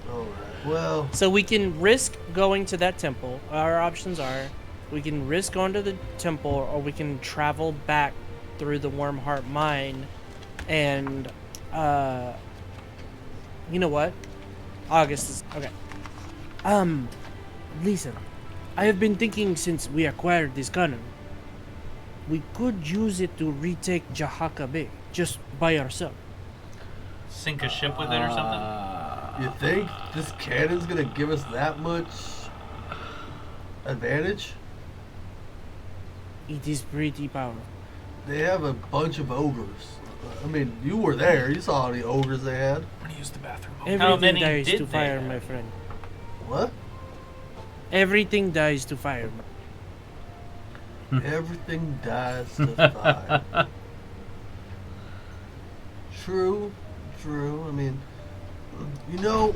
S3: Alright. Well,
S4: So we can risk going to that temple. Our options are we can risk going to the temple or we can travel back through the Wormheart mine and you know what? August is okay. Listen. I have been thinking since we acquired this cannon. We could use it to retake Jahaka Bay just by ourselves.
S2: Sink a ship with it or something?
S3: you think this cannon's gonna give us that much advantage?
S4: It is pretty powerful.
S3: They have a bunch of ogres. I mean, you were there. You saw how many ogres they had.
S1: I'm going to use the bathroom.
S4: Everything
S2: many
S4: dies
S2: did
S4: to
S2: they
S4: fire,
S2: have?
S4: my friend.
S3: What?
S4: Everything dies to fire.
S3: Everything dies to fire. True, true. I mean, you know,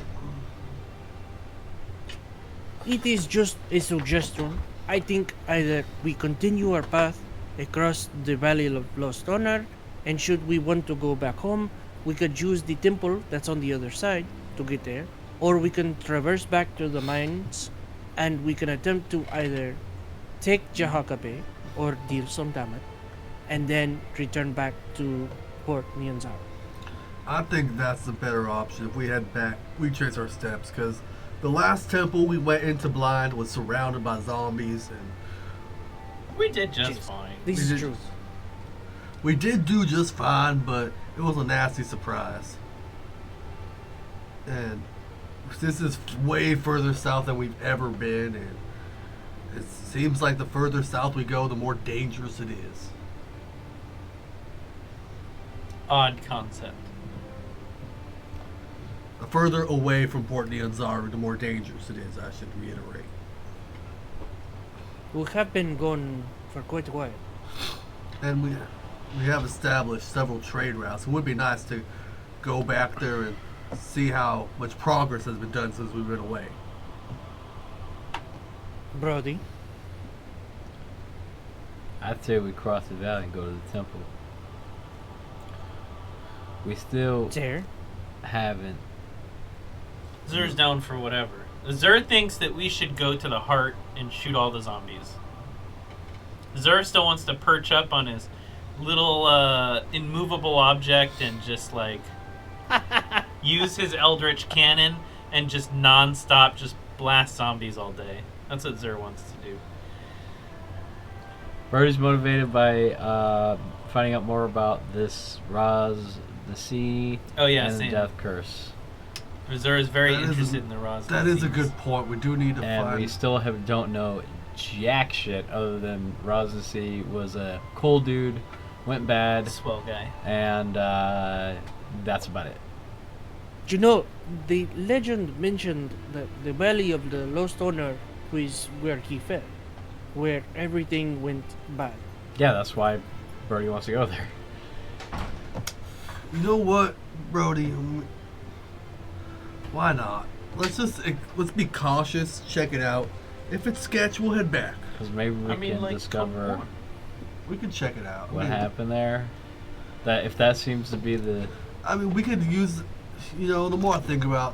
S4: It is just a suggestion. I think either we continue our path across the Valley of Lost Honor, and should we want to go back home, we could use the temple that's on the other side to get there, or we can traverse back to the mines, and we can attempt to either take Jahaka Bay or deal some damage, and then return back to Port Nyanzar.
S3: I think that's the better option. If we head back, we trace our steps, because the last temple we went into blind was surrounded by zombies, and
S2: We did just
S4: Jeez.
S2: fine.
S4: This
S3: We
S4: is
S3: did-
S4: true.
S3: we did do just fine, but it was a nasty surprise. And this is way further south than we've ever been, and it seems like the further south we go, the more dangerous it is.
S2: Odd concept.
S3: The further away from Port Nyanzar, the more dangerous it is, I should reiterate.
S4: We have been gone for quite a while.
S3: And we have established several trade routes. It would be nice to go back there and see how much progress has been done since we've been away.
S4: Brody,
S5: I'd say we cross the valley and go to the temple. We still
S4: there.
S5: haven't.
S2: Zer's down for whatever. Zer thinks that we should go to the heart and shoot all the zombies. Zer still wants to perch up on his little immovable object and just like use his eldritch cannon and just non-stop just blast zombies all day. That's what Zer wants to do.
S5: Birdie's motivated by finding out more about this Raz, the sea,
S2: Oh yeah,
S5: and the
S2: same.
S5: death curse.
S2: Zer is very
S3: That is a-
S2: interested in the Roz.
S3: That is a
S2: disease.
S3: good point. We do need to
S5: And we
S3: find.
S5: still don't know jack shit other than Raz the sea was a cool dude, went bad,
S2: Swell guy.
S5: and that's about it.
S4: You know, the legend mentioned that the Valley of the Lost Honor was where he fell, where everything went bad.
S5: Yeah, that's why Birdie wants to go there.
S3: You know what, Brody? Why not? Let's be cautious. Check it out. If it's sketch, we'll head back.
S5: Because maybe we
S2: I mean,
S5: can
S2: like,
S5: discover
S2: come
S6: We can check it out.
S5: What happened there? That if that seems to be the
S6: I mean, we could use, the more I think about,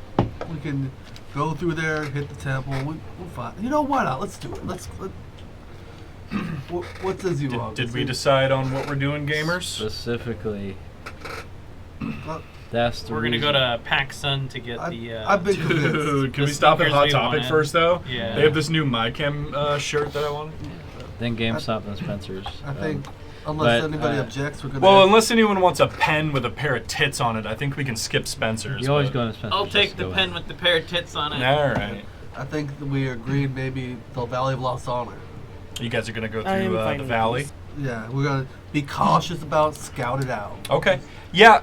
S6: we can go through there, hit the temple. We'll find. Why not? Let's do it. What says you wrong?
S1: Did we decide on what we're doing, gamers?
S5: specifically.
S6: Uh,
S5: That's the
S2: We're gonna go
S5: reason.
S2: to PacSun to get the.
S6: I've been convinced.
S1: Dude, can
S2: The
S1: we stop at
S2: sneakers
S1: Hot
S2: we
S1: Topic
S2: wanted.
S1: first, though?
S2: Yeah.
S1: They have this new MyChem shirt that I want.
S5: Then GameStop and Spencer's.
S6: I think, unless
S5: but,
S6: anybody objects, we're gonna.
S1: Well, unless anyone wants a pen with a pair of tits on it, I think we can skip Spencer's.
S5: You always
S1: but-
S5: go into Spencer's.
S2: I'll
S5: just
S2: take
S5: to
S2: the
S5: go
S2: pen
S5: in.
S2: with the pair of tits on it.
S1: All right.
S6: I think that we agreed maybe the Valley of Lost Honor.
S1: You guys are going to go
S4: I am
S1: through
S4: fine
S1: the
S4: with
S1: valley?
S4: this.
S6: Yeah, we're gonna be cautious about scout it out.
S1: Okay. Yeah,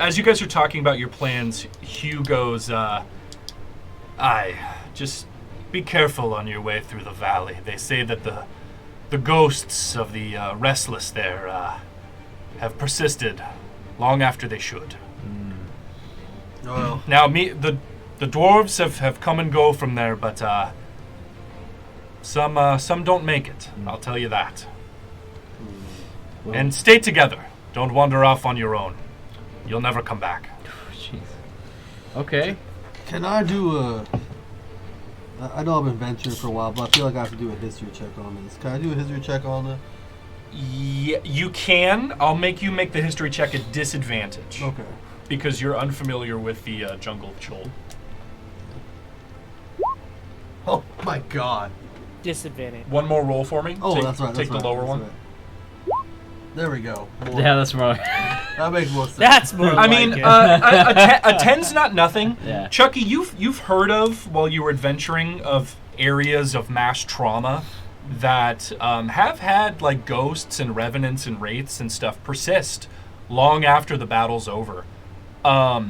S1: as you guys are talking about your plans, Hugh goes, just be careful on your way through the valley. They say that the ghosts of the restless there have persisted long after they should.
S6: Well,
S1: Now, the dwarves have come and go from there, but some don't make it. I'll tell you that.
S5: Well,
S1: And stay together. Don't wander off on your own. You'll never come back.
S5: jeez. Okay.
S6: can I do a? I know I've been venturing for a while, but I feel like I have to do a history check on this. Can I do a history check on it?
S1: Yeah, you can. I'll make you make the history check at disadvantage
S6: Okay.
S1: because you're unfamiliar with the jungle of Chol.
S6: Oh my God.
S4: Disadvantage.
S1: One more roll for me.
S6: Oh,
S1: take,
S6: that's right.
S1: Take
S6: that's
S1: the
S6: right,
S1: lower
S6: that's
S1: one.
S6: right. There we go. More.
S5: Yeah, that's wrong.
S6: That makes more sense.
S4: That's more
S1: I
S4: like
S1: mean,
S4: it.
S1: a 10's not nothing.
S5: Yeah.
S1: Chucky, you've heard of while you were adventuring of areas of mass trauma that have had like ghosts and revenants and wraiths and stuff persist long after the battle's over. I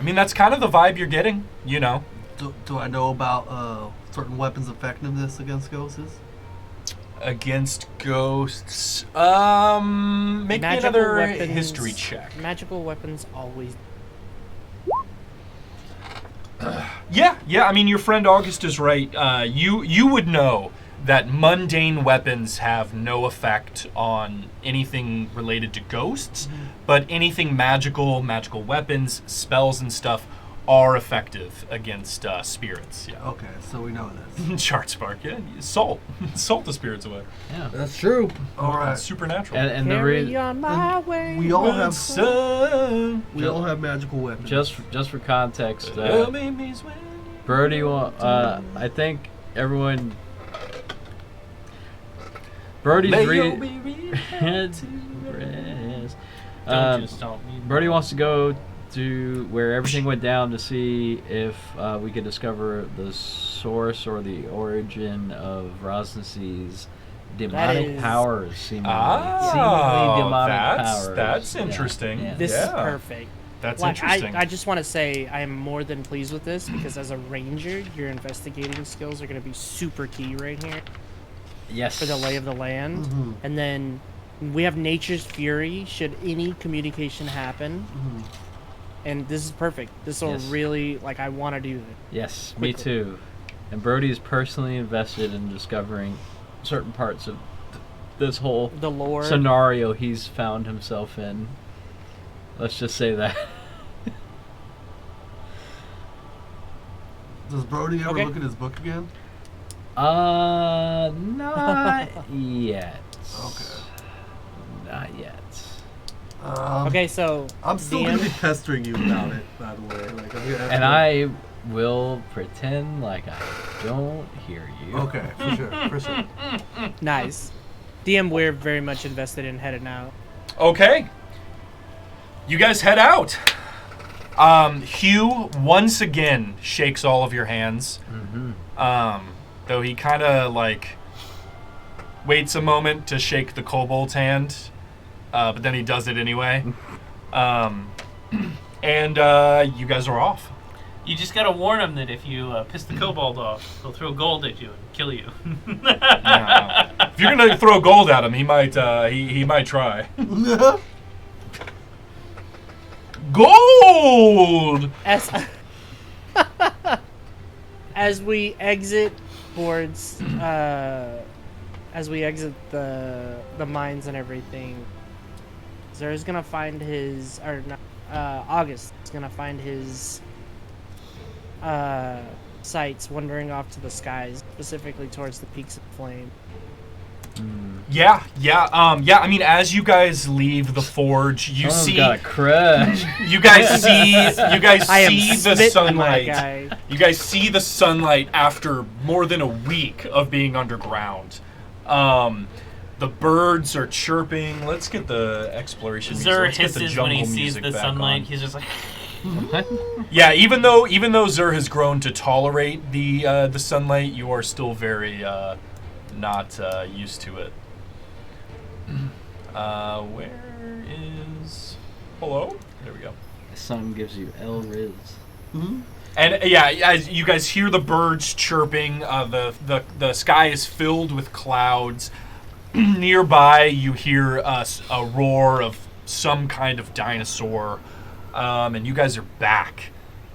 S1: mean, that's kind of the vibe you're getting, you know.
S6: Do I know about certain weapons' effectiveness against ghosts?
S1: Against ghosts, make me
S4: Magical
S1: another
S4: weapons-
S1: history check.
S4: Magical weapons always.
S1: Yeah. I mean, your friend August is right. You would know that mundane weapons have no effect on anything related to ghosts, but anything magical weapons, spells, and stuff are effective against spirits. Yeah.
S6: Okay, so we know this.
S1: Chart spark. Yeah. Salt the spirits away.
S5: Yeah.
S6: That's true. All right.
S1: Supernatural.
S5: And the
S4: Carry on my way.
S6: We all have
S1: Sun.
S6: we all have magical weapons.
S5: just for context,
S1: Tell me, Miss Wendy.
S5: Brody, I think everyone. Brody's
S1: May
S5: re-
S1: you be ready to rest.
S2: Don't just tell me.
S5: Brody wants to go to where everything went down to see if we could discover the source or the origin of Rosnessy's demonic
S4: is-
S5: powers. Seemingly
S1: Oh,
S5: demonic
S1: that's
S5: powers. Yeah,
S1: interesting.
S5: yeah.
S4: This is
S1: Yeah.
S4: perfect.
S1: That's
S4: Like,
S1: interesting.
S4: I just want to say I am more than pleased with this because as a ranger, your investigating skills are going to be super key right here
S5: Yes.
S4: for the lay of the land.
S6: Mhm.
S4: And then we have nature's fury should any communication happen.
S6: Mhm.
S4: And this is perfect. This will
S5: Yes.
S4: really, like, I want to do this.
S5: Yes,
S4: quickly.
S5: me too. And Brody is personally invested in discovering certain parts of this whole
S4: The lore.
S5: scenario he's found himself in. Let's just say that.
S6: Does Brody ever
S4: Okay.
S6: look at his book again?
S5: Not yet.
S6: Okay.
S5: Not yet.
S4: Okay, so
S6: I'm still gonna be
S4: DM,
S6: pestering you about it, by the way. Like, I'm gonna have
S5: And
S6: to-
S5: I will pretend like I don't hear you.
S6: Okay, for sure, for sure.
S4: nice. DM, we're very much invested in heading out.
S1: Okay. You guys head out. Hugh once again shakes all of your hands.
S5: Mm-hmm.
S1: Though he kind of like waits a moment to shake the kobold's hand, but then he does it anyway. And you guys are off.
S2: You just gotta warn him that if you piss the kobold off, he'll throw gold at you and kill you.
S1: Yeah. If you're gonna throw gold at him, he might he might try. Gold.
S4: As we exit towards as we exit the mines and everything, Zer's gonna find his, or not, August is gonna find his sights wandering off to the skies, specifically towards the peaks of flame.
S1: Yeah. I mean, as you guys leave the forge, you
S5: Someone's
S1: see.
S5: got a crush.
S1: You guys see. You guys
S4: I am
S1: see the
S4: smitten, my
S1: sunlight.
S4: guy.
S1: You guys see the sunlight after more than a week of being underground. The birds are chirping. Let's get the exploration music.
S2: Zur
S1: Let's get the
S2: hisses when he
S1: jungle
S2: sees
S1: music
S2: the
S1: back
S2: sunlight.
S1: on.
S2: He's just like,
S1: Yeah, even though Zur has grown to tolerate the sunlight, you are still very not used to it. Where is? Hello? There we go.
S5: The sun gives you El Riz.
S1: And yeah, as you guys hear the birds chirping, the sky is filled with clouds. Nearby, you hear a roar of some kind of dinosaur, and you guys are back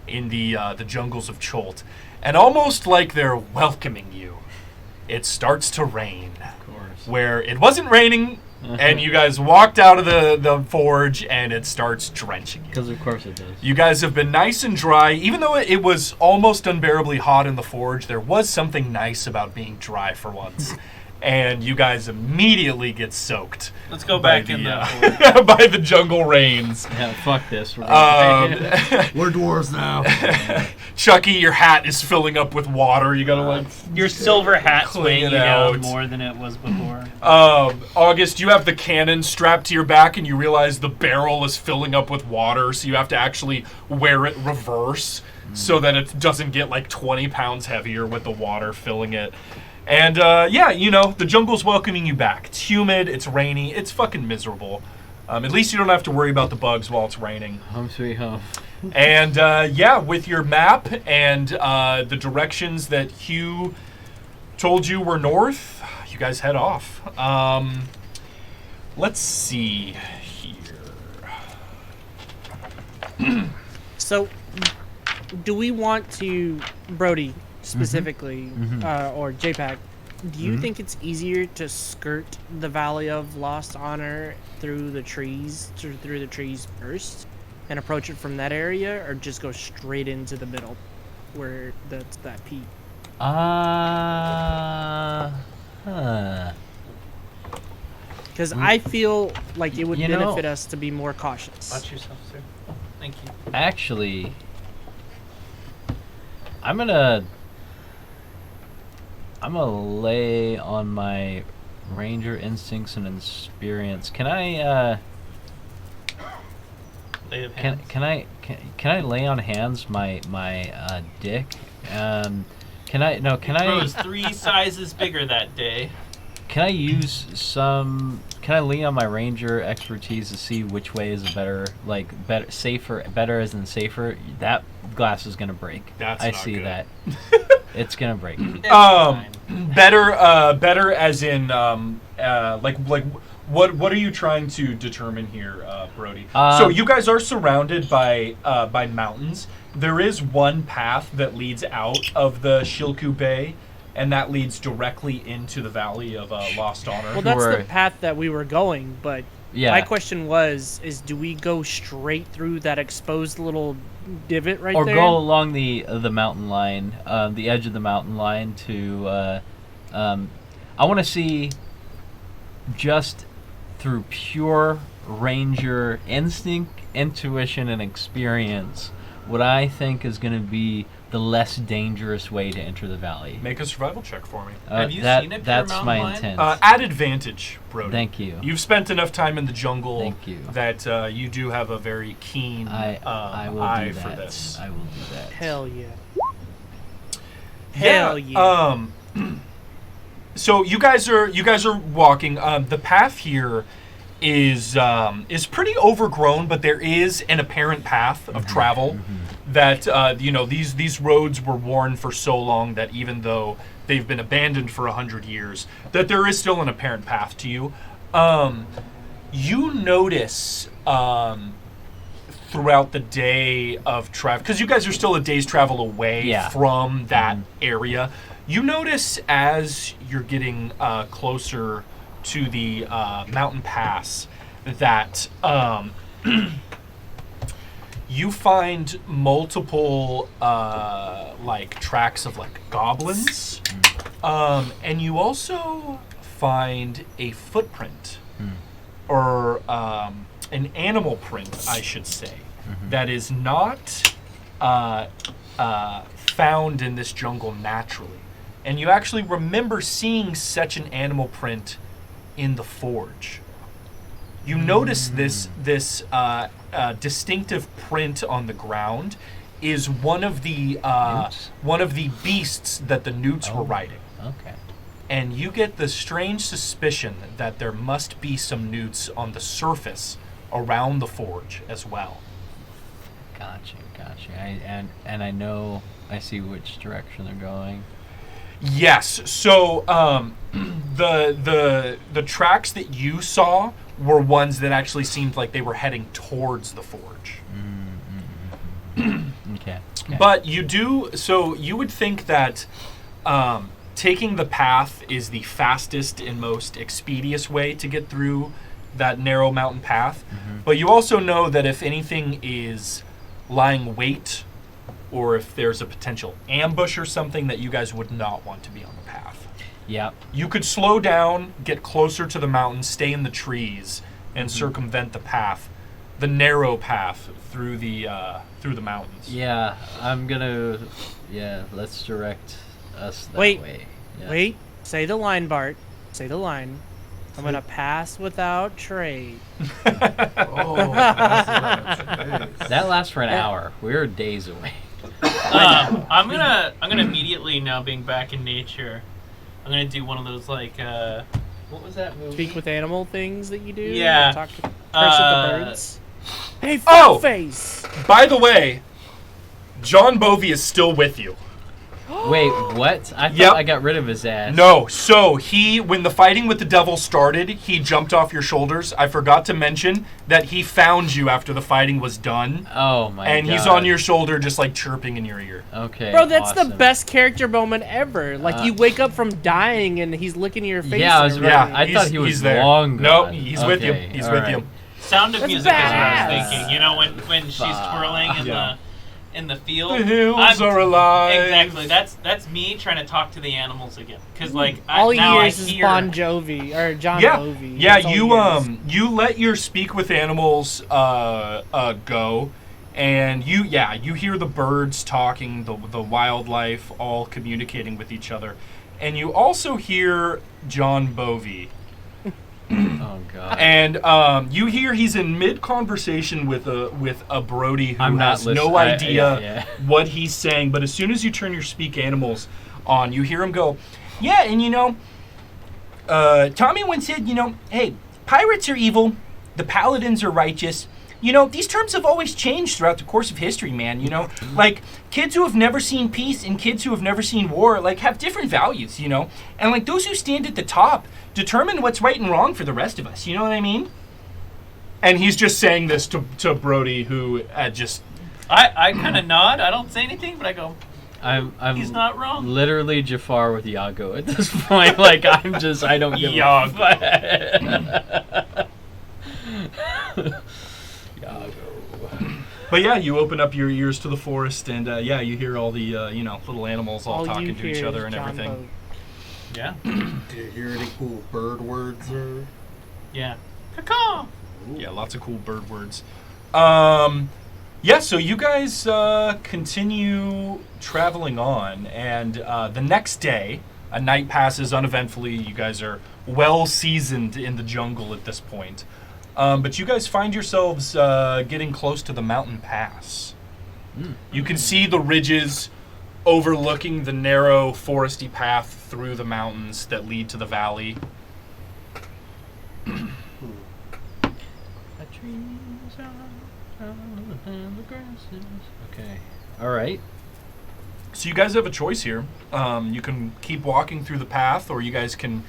S1: in the jungles of Cholt, and almost like they're welcoming you, it starts to rain.
S5: Of course.
S1: Where it wasn't raining, and you guys walked out of the forge, and it starts drenching you.
S5: Because of course it does.
S1: You guys have been nice and dry. Even though it was almost unbearably hot in the forge, there was something nice about being dry for once. And you guys immediately get soaked.
S2: let's go
S1: by
S2: back in
S1: the,
S2: the.
S1: by the jungle rains.
S5: Yeah, fuck this. We're gonna
S6: We're dwarves now.
S1: Chucky, your hat is filling up with water. You gotta
S2: Your silver hat's
S1: Clean
S2: weighing
S1: it
S2: you down
S1: out.
S2: more than it was before.
S1: August, you have the cannon strapped to your back, and you realize the barrel is filling up with water, so you have to actually wear it reverse so that it doesn't get like 20 pounds heavier with the water filling it. And yeah, the jungle's welcoming you back. It's humid, it's rainy, it's fucking miserable. At least you don't have to worry about the bugs while it's raining.
S5: home sweet home.
S1: And yeah, with your map and the directions that Hugh told you were north, you guys head off. Let's see here.
S4: So, do we want to, Brody specifically, or JPAC, do you think it's easier to skirt the Valley of Lost Honor through the trees first and approach it from that area, or just go straight into the middle where that's that peak? Because I feel like it would
S5: You know-
S4: benefit us to be more cautious.
S2: Watch yourself, sir. Thank you.
S5: Actually, I'm gonna lay on my ranger instincts and experience. Can I
S2: Lay of
S5: can
S2: hands.
S5: can I lay on hands my dick? Can I
S2: Grows 3 sizes bigger that day.
S5: can I use some? Can I lean on my ranger expertise to see which way is a better, better as in safer? That glass is gonna break.
S1: That's
S5: I
S1: not
S5: see
S1: good.
S5: that. It's gonna break.
S2: It's fine.
S1: Better as in what are you trying to determine here, Brody? So you guys are surrounded by mountains. There is one path that leads out of the Shilku Bay, and that leads directly into the Valley of Lost Honor.
S4: Well, that's the
S5: Right.
S4: path that we were going, but
S5: Yeah.
S4: my question is do we go straight through that exposed little divot right
S5: Or
S4: there?
S5: go along the mountain line, the edge of the mountain line to. I want to see, just through pure ranger instinct, intuition, and experience, what I think is going to be the less dangerous way to enter the valley.
S1: Make a survival check for me.
S2: Have you
S5: that,
S2: seen a pure
S5: That's
S2: mountain
S5: my
S2: lion?
S5: intent.
S1: At advantage, Brody.
S5: Thank you.
S1: You've spent enough time in the jungle
S5: Thank you.
S1: that you do have a very keen
S5: I will
S1: eye
S5: do
S1: for
S5: that.
S1: this.
S5: I will do that.
S4: Hell yeah. Hell yeah.
S1: So you guys are walking. The path here is pretty overgrown, but there is an apparent path of travel that these roads were worn for so long that even though they've been abandoned for 100 years, that there is still an apparent path to you. You notice throughout the day of travel, because you guys are still a day's travel away
S5: Yeah.
S1: from that area, You notice as you're getting closer to the mountain pass that you find multiple like tracks of like goblins, and you also find a footprint or an animal print, I should say, that is not found in this jungle naturally. And you actually remember seeing such an animal print in the forge. You notice this distinctive print on the ground is one of the beasts that the newts were riding.
S5: Okay.
S1: And you get the strange suspicion that there must be some newts on the surface around the forge as well.
S5: Gotcha. And I know, I see which direction they're going.
S1: Yes. So the tracks that you saw were ones that actually seemed like they were heading towards the forge.
S5: Okay.
S1: But you would think that taking the path is the fastest and most expeditious way to get through that narrow mountain path. But you also know that if anything is lying wait, or if there's a potential ambush or something, that you guys would not want to be on the path.
S5: Yep.
S1: You could slow down, get closer to the mountain, stay in the trees, and circumvent the path, the narrow path through the mountains.
S5: Yeah, I'm gonna. Yeah, let's direct us that
S4: Wait.
S5: way. Yeah.
S4: Wait. Say the line, Bart. Say the line. I'm gonna pass without trade.
S5: That lasts for an hour. We're days away.
S2: I'm gonna immediately, now being back in nature, I'm gonna do one of those like what was that movie?
S4: Speak with animal things that you do.
S2: Yeah.
S4: Talk to curse with the birds. Hey,
S1: Oh!
S4: face.
S1: By the way, John Bovey is still with you.
S5: Wait, what? I thought
S1: Yep.
S5: I got rid of his ass.
S1: No, so when the fighting with the devil started, he jumped off your shoulders. I forgot to mention that he found you after the fighting was done.
S5: Oh my god.
S1: And he's on your shoulder just like chirping in your ear.
S5: Okay.
S4: Bro, that's
S5: awesome.
S4: the best character moment ever. Like, you wake up from dying and he's licking your face.
S5: Yeah, I
S4: and
S5: was
S4: everything.
S5: right. I thought he was
S1: he's there.
S5: long
S1: No,
S5: gone.
S1: he's with you.
S5: Okay,
S1: He's
S5: all
S1: with
S5: right.
S1: you.
S2: Sound of
S4: That's
S2: Music is what I
S4: badass.
S2: was thinking. You know, when she's twirling
S1: Yeah.
S2: in the field.
S1: The hills are alive.
S2: Exactly. That's me trying to talk to the animals again. Because like
S4: All he
S2: now
S4: hears
S2: I
S4: is
S2: hear,
S4: Bon Jovi or John
S1: Yeah,
S4: Bovi.
S1: yeah.
S4: That's all he hears.
S1: You let your speak with animals go, and you hear the birds talking, the wildlife all communicating with each other, and you also hear John Bovey.
S5: Oh god.
S1: And you hear he's in mid conversation with a Brody who
S5: I'm not
S1: has no
S5: listening.
S1: idea
S5: Yeah.
S1: what he's saying. But as soon as you turn your speak animals on, you hear him go, "Yeah, and Tommy once said, hey, pirates are evil, the paladins are righteous. These terms have always changed throughout the course of history, man. Like kids who have never seen peace and kids who have never seen war, like have different values, and like those who stand at the top determine what's right and wrong for the rest of us. You know what I mean?" And he's just saying this to Brody, who just
S2: I kind of nod. I don't say anything, but I go,
S5: I'm
S2: he's not wrong.
S5: literally Jafar with Iago at this point. Like I don't give
S1: Iago.
S5: a Iago.
S1: But yeah, you open up your ears to the forest, and you hear all the little animals all
S4: you
S1: talking to each
S4: hear
S1: other
S4: is
S1: and
S4: John
S1: everything.
S4: Bovi.
S2: Yeah.
S3: Do you hear any cool bird words or?
S2: Yeah. Caw.
S1: Yeah, lots of cool bird words. So you guys continue traveling on, and the next day, a night passes uneventfully. You guys are well seasoned in the jungle at this point. But you guys find yourselves getting close to the mountain pass. You can see the ridges overlooking the narrow foresty path through the mountains that lead to the valley.
S5: Okay. All right.
S1: So you guys have a choice here. You can keep walking through the path, or you guys can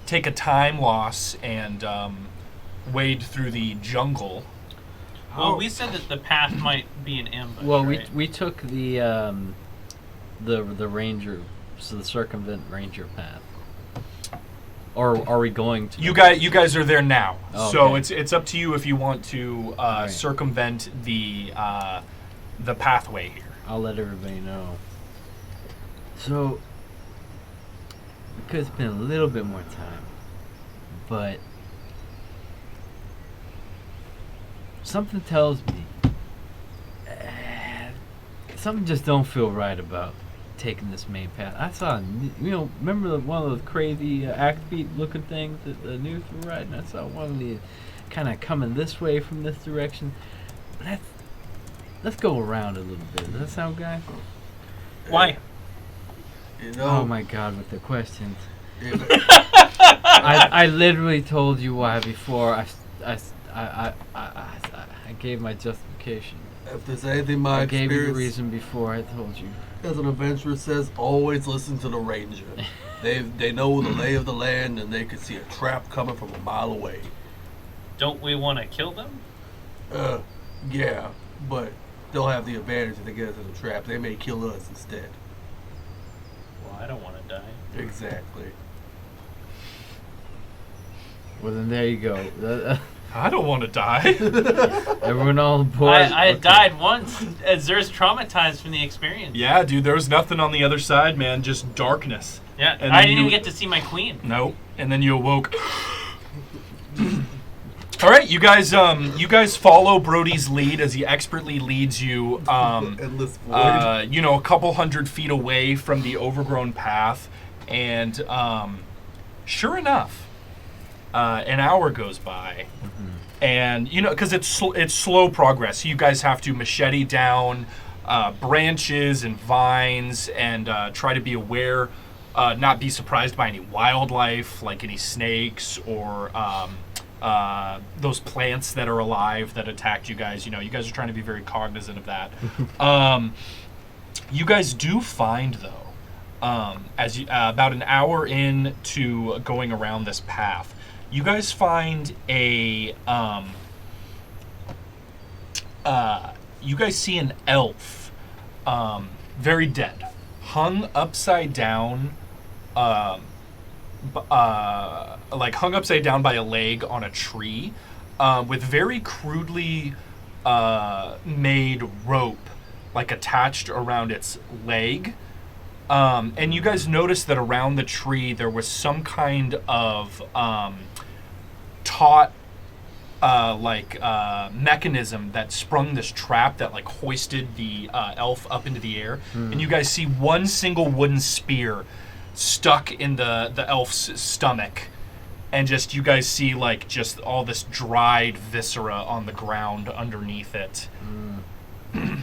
S1: take a time loss and wade through the jungle.
S2: Well, we said that the path might be an ambush.
S5: Well,
S2: right?
S5: we took the ranger traps to circumvent ranger path? Or are we going to?
S1: You guys are there now,
S5: Oh,
S1: so
S5: okay.
S1: it's up to you if you want to
S5: Right.
S1: circumvent the pathway here.
S5: I'll let everybody know. So, we could spend a little bit more time, but something tells me something just don't feel right about taking this main path. I saw, remember one of those crazy act beat looking things that the news were riding? I saw one of these kind of coming this way from this direction. Let's go around a little bit. Does that sound, guys?
S2: Why?
S6: You know,
S5: Oh my God, with the questions.
S6: if,
S5: I literally told you why before I gave my justification.
S6: if there's anything my
S5: I gave you the
S6: experience
S5: reason before I told you.
S6: as an adventurer says, always listen to the ranger. They know the lay of the land, and they can see a trap coming from a mile away.
S2: Don't we want to kill them?
S6: Yeah, but they'll have the advantage if they get into the trap. They may kill us instead.
S2: Well, I don't want to die.
S6: Exactly.
S5: Well, then there you go.
S1: I don't want to die.
S5: Everyone all aboard.
S2: I
S5: Okay.
S2: died once. Zer's traumatized from the experience.
S1: Yeah, dude, there was nothing on the other side, man. Just darkness.
S2: Yeah,
S1: And
S2: I
S1: then
S2: didn't even
S1: you-
S2: get to see my queen.
S1: Nope. And then you awoke. All right, you guys follow Brody's lead as he expertly leads you.
S6: Endless void.
S1: A couple 100 feet away from the overgrown path, and sure enough, an hour goes by, and because it's slow progress. You guys have to machete down branches and vines, and try to be aware, not be surprised by any wildlife like any snakes or those plants that are alive that attacked you guys. You guys are trying to be very cognizant of that. You guys do find, though, as you, about an hour into going around this path, you guys find you guys see an elf, very dead, hung upside down, hung upside down by a leg on a tree, with very crudely made rope, attached around its leg. And you guys noticed that around the tree there was some kind of taut mechanism that sprung this trap that hoisted the elf up into the air. And you guys see one single wooden spear stuck in the elf's stomach, and you guys see just all this dried viscera on the ground underneath it.
S5: Wooden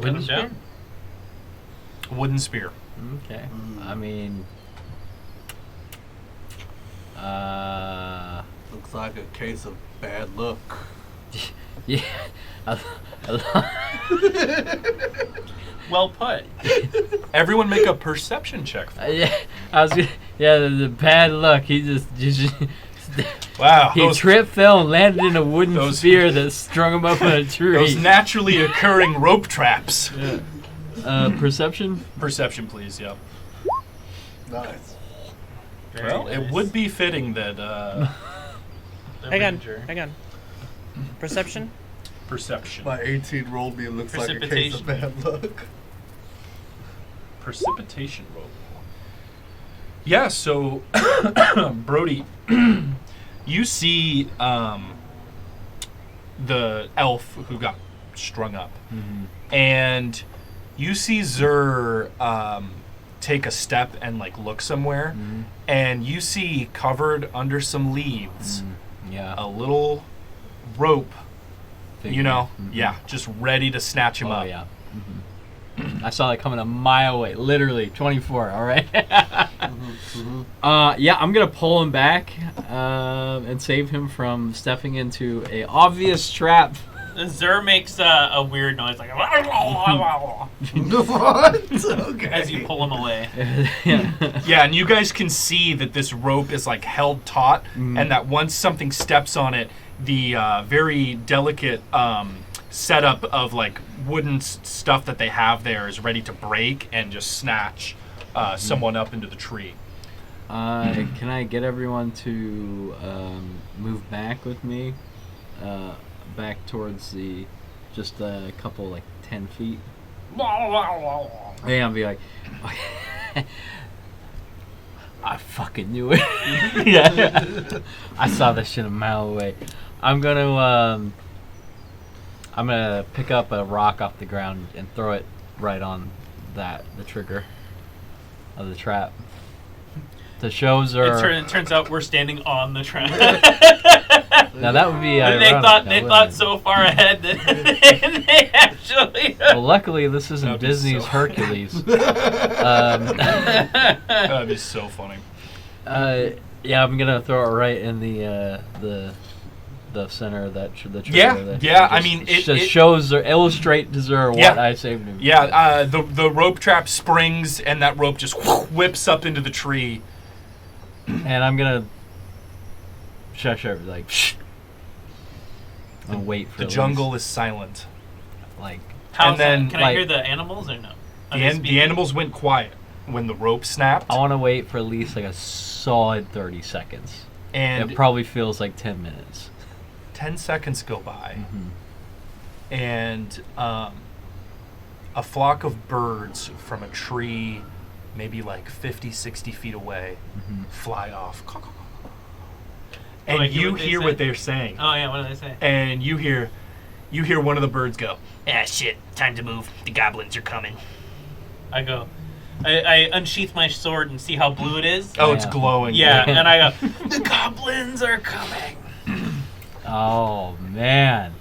S2: Cut 'em
S5: spear?
S1: Wooden spear.
S5: Okay. I mean,
S6: Looks like a case of bad luck.
S5: yeah.
S2: Well put.
S1: Everyone make a perception check.
S5: Yeah, the bad luck. He just
S1: Wow.
S5: he tripped, fell, and landed in a wooden spear that strung him up in a tree.
S1: Those naturally occurring rope traps.
S5: Perception?
S1: Perception, please. Yeah.
S6: Nice.
S2: Very
S1: Well,
S2: nice.
S1: it would be fitting that
S2: The
S4: Hang
S2: ranger.
S4: on. Perception?
S1: perception.
S6: My 18 rolled me. It looks like a case of bad luck.
S1: Precipitation roll. Yeah. So, Brody, you see the elf who got strung up, and you see Zur take a step and look somewhere, and you see covered under some leaves
S5: Yeah.
S1: a little rope.
S5: Figure.
S1: Yeah, just ready to snatch him
S5: Oh,
S1: up.
S5: yeah. I saw it coming a mile away. Literally, 24, all right? Yeah, I'm going to pull him back and save him from stepping into a obvious trap.
S2: Zer makes a weird noise, like
S6: What? Okay.
S2: as you pull him away.
S5: Yeah.
S1: Yeah, and you guys can see that this rope is held taut, and that once something steps on it, the very delicate setup of like wooden stuff that they have there is ready to break and just snatch someone up into the tree.
S5: Can I get everyone to move back with me? Back towards just a couple, like 10 feet? Yeah, I'll be like, I fucking knew it. Yeah. I saw that shit a mile away. I'm gonna pick up a rock off the ground and throw it right on the trigger of the trap. The shows are.
S2: It turns out we're standing on the trap.
S5: Now that would be.
S2: They thought so far ahead that they actually.
S5: Well, luckily this isn't
S1: That'd be
S5: Disney's
S1: so-
S5: Hercules.
S1: That'd be so funny.
S5: Yeah, I'm gonna throw it right in the center of the trigger.
S1: Yeah,
S5: there.
S1: yeah, I
S5: Just-
S1: mean,
S5: just
S1: it
S5: shows or illustrate to Zur
S1: Yeah.
S5: what I saved him.
S1: Yeah, the rope trap springs and that rope just whips up into the tree.
S5: And I'm gonna shush her like. Shh. I'll wait for
S1: The
S5: at
S1: jungle is silent.
S5: least, like.
S2: How's
S1: then,
S2: that? Can I hear the animals or no? Are they
S1: The
S2: speaking?
S1: animals went quiet when the rope snapped,
S5: I want to wait for at least like a solid 30 seconds.
S1: and
S5: It probably feels like 10 minutes.
S1: 10 seconds go by,
S5: Mhm.
S1: and a flock of birds from a tree, maybe like 50, 60 feet away, fly off. And
S2: Like
S1: you
S2: what they
S1: hear
S2: say?
S1: what they're saying.
S2: Oh yeah, what do they say?
S1: And you hear one of the birds go, "Ah, shit, time to move. The goblins are coming."
S2: I go. I unsheath my sword and see how blue it is.
S1: Oh, it's
S5: Yeah.
S1: glowing.
S2: Yeah, and I go, the goblins are coming.
S5: Oh, man.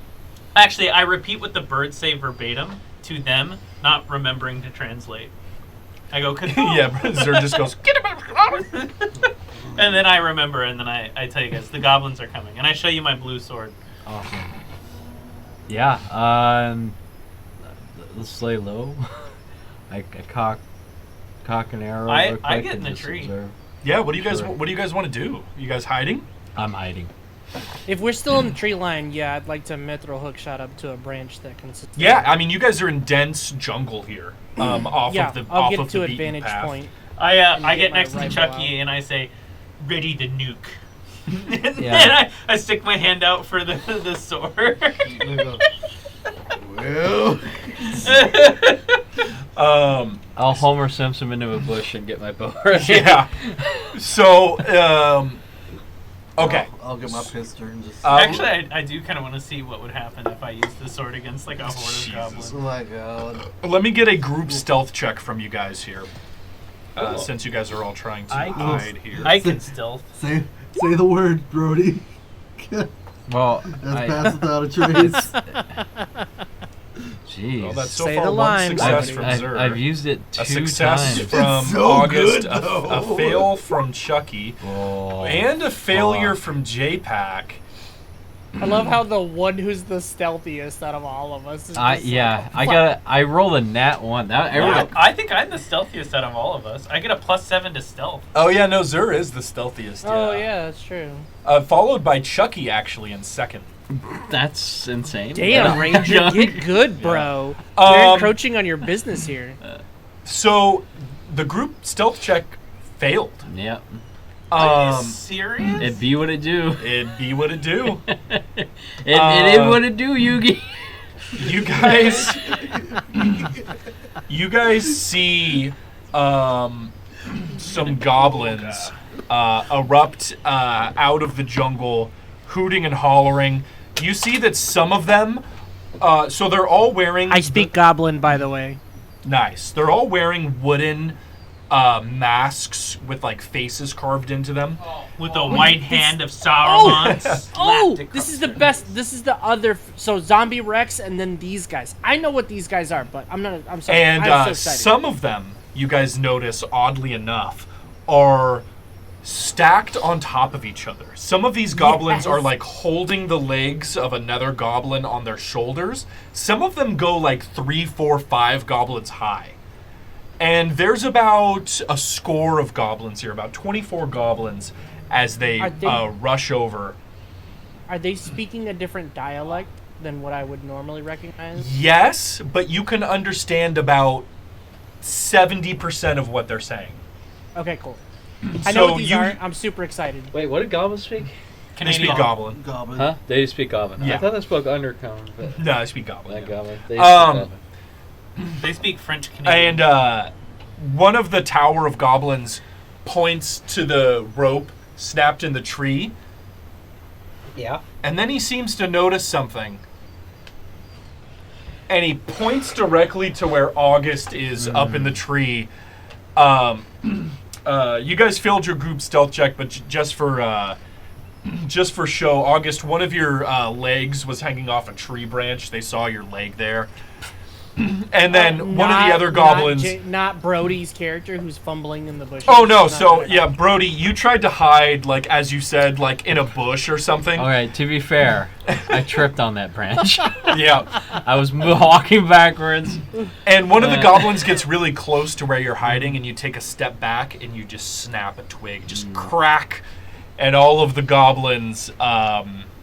S2: Actually, I repeat what the birds say verbatim to them, not remembering to translate. I go,
S1: Yeah, Zer just goes, "Get him!"
S2: and then I remember, and then I tell you guys, the goblins are coming. And I show you my blue sword.
S5: Awesome. Yeah, let's lay low. I cock an arrow.
S2: I
S5: real quick
S2: get in
S5: and
S2: the
S5: just
S2: tree.
S5: observe.
S1: Yeah, what do you guys
S5: Sure.
S1: what do you guys want to do? You guys hiding?
S5: I'm hiding.
S4: If we're still in the tree line, yeah, I'd like to mithril hook shot up to a branch that can.
S1: Yeah, I mean you guys are in dense jungle here. Off
S4: Yeah,
S1: of the
S4: I'll
S1: off
S4: get
S1: of
S4: to
S1: the beaten
S4: advantage
S1: path.
S4: point.
S2: I
S4: get
S2: get
S4: my
S2: next to
S4: rifle
S2: Chucky
S4: out.
S2: and I say, ready to nuke. And
S5: Yeah.
S2: I stick my hand out for the sword.
S6: Well,
S5: I'll Homer Simpson into a bush and get my bow ready.
S1: Yeah. So okay.
S3: I'll get my pistol and just.
S2: Actually, I do kind of want to see what would happen if I used the sword against like a horde of
S1: Jesus.
S2: goblins.
S3: Oh my god.
S1: Let me get a group stealth check from you guys here. Since you guys are all trying to hide here.
S2: I can stealth.
S6: say the word, Brody.
S5: Well,
S3: That's pass without a trace.
S5: jeez.
S1: Well, that's so
S4: Say
S1: far
S4: the
S1: one
S4: line,
S1: success
S4: buddy.
S1: from Zer.
S5: I've used it two
S1: a success
S5: times.
S1: from
S6: It's so
S1: August,
S6: good,
S1: a
S6: though.
S1: fail from Chucky,
S5: Oh,
S1: and a failure
S5: fuck.
S1: from J-Pack.
S4: I love how the one who's the stealthiest out of all of us is just
S5: Yeah,
S4: like,
S5: I rolled a nat 1.
S2: I think I'm the stealthiest out of all of us. I get a +7 to stealth.
S1: Oh yeah, no, Zer is the stealthiest.
S4: Oh yeah, that's true.
S1: Followed by Chucky actually in second.
S5: That's insane.
S4: Damn, Ranger, get good, bro.
S1: Um,
S4: You're encroaching on your business here.
S1: So the group stealth check failed.
S5: Yep.
S2: Are you serious?
S5: It be what it do.
S1: It'd be what it do.
S5: It is what it do, Yugi.
S1: You guys see some goblins erupt out of the jungle, hooting and hollering. You see that some of them, so they're all wearing.
S4: I speak Goblin, by the way.
S1: Nice. They're all wearing wooden masks with like faces carved into them.
S2: With the white hand of Sauron.
S4: Oh, this is the best. This is the other. So Zombie Rex, and then these guys. I know what these guys are, but I'm not. I'm sorry.
S1: And
S4: I'm so excited.
S1: some of them, you guys notice, oddly enough, are stacked on top of each other. Some of these goblins are like holding the legs of another goblin on their shoulders. Some of them go like 3, 4, 5 goblins high. And there's about a score of goblins here, about 24 goblins, as they
S4: Are they-
S1: rush over.
S4: Are they speaking a different dialect? than what I would normally recognize?
S1: Yes, but you can understand about 70% of what they're saying.
S4: Okay, cool. I know
S1: So
S4: what these are. I'm super excited.
S5: Wait, what did goblins speak?
S1: They speak Goblin.
S3: Goblin.
S5: Huh? They speak goblin.
S1: Yeah.
S5: I thought they spoke undercommon, but
S1: No, they speak Goblin.
S5: not
S1: yeah.
S5: goblin. They speak
S1: Um,
S5: goblin.
S2: They speak French Canadian.
S1: And one of the Tower of Goblins points to the rope snapped in the tree,
S5: Yeah.
S1: and then he seems to notice something. And he points directly to where August is up in the tree. You guys failed your group stealth check, but just for show, August, one of your legs was hanging off a tree branch. They saw your leg there. And then one of the other goblins...
S4: Not Brody's character who's fumbling in the bushes.
S1: Oh, no.
S4: Not
S1: So,
S4: that.
S1: yeah, Brody, you tried to hide, like, as you said, like, in a bush or something.
S5: Okay, to be fair, I tripped on that branch.
S1: Yeah.
S5: I was walking backwards.
S1: And one of the goblins gets really close to where you're hiding, and you take a step back, and you just snap a twig. Just crack. And all of the goblins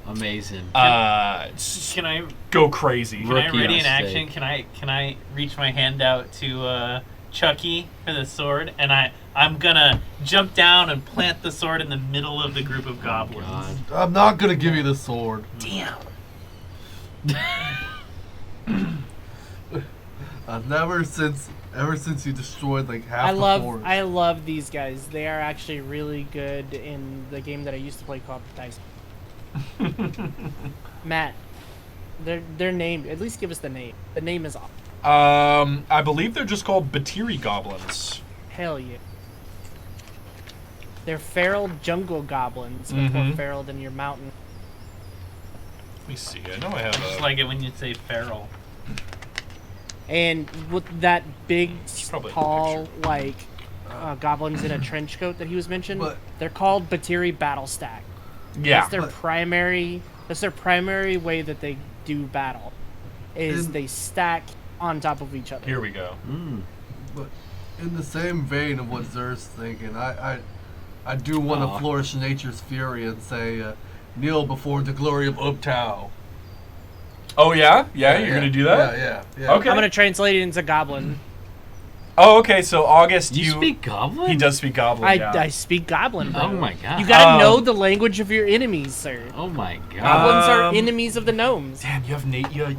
S5: Amazing.
S2: Can I
S1: go crazy.
S2: Can I
S5: Rookie
S2: ready an
S5: mistake.
S2: action? Can I reach my hand out to Chucky for the sword, and I'm gonna jump down and plant the sword in the middle of the group of goblins.
S5: God.
S3: I'm not gonna give you the sword.
S2: Damn.
S3: Ever since you destroyed like half the forest.
S4: I love these guys. They are actually really good in the game that I used to play called Dice. Matt, their name. At least give us the name. The name is off.
S1: I believe they're just called Batiri goblins.
S4: Hell yeah. They're feral jungle goblins, but more feral than your mountain.
S1: Let me see. I know I have
S2: I just
S1: a...
S2: like it when you say feral.
S4: And with that big,
S1: Probably a
S4: tall, like goblins in a trench coat that he was mentioned,
S3: But-
S4: they're called Batiri Battle Stack.
S1: Yeah.
S4: That's their primary. That's their primary way that they do battle. Is
S3: And-
S4: they stack on top of each other.
S1: Here we go.
S3: But in the same vein of what Zer's thinking, I do want to flourish nature's fury and say, kneel before the glory of Uptow.
S1: Oh, yeah? Yeah, you're going to do that?
S3: Yeah.
S1: Okay.
S4: I'm gonna translate it into Goblin.
S1: Oh, okay. So, August,
S5: You speak goblin?
S1: He does speak goblin,
S4: I speak Goblin, bro.
S5: Oh my god.
S4: You gotta know the language of your enemies, sir.
S5: Oh my god.
S4: Goblins are enemies of the gnomes.
S1: Damn, you have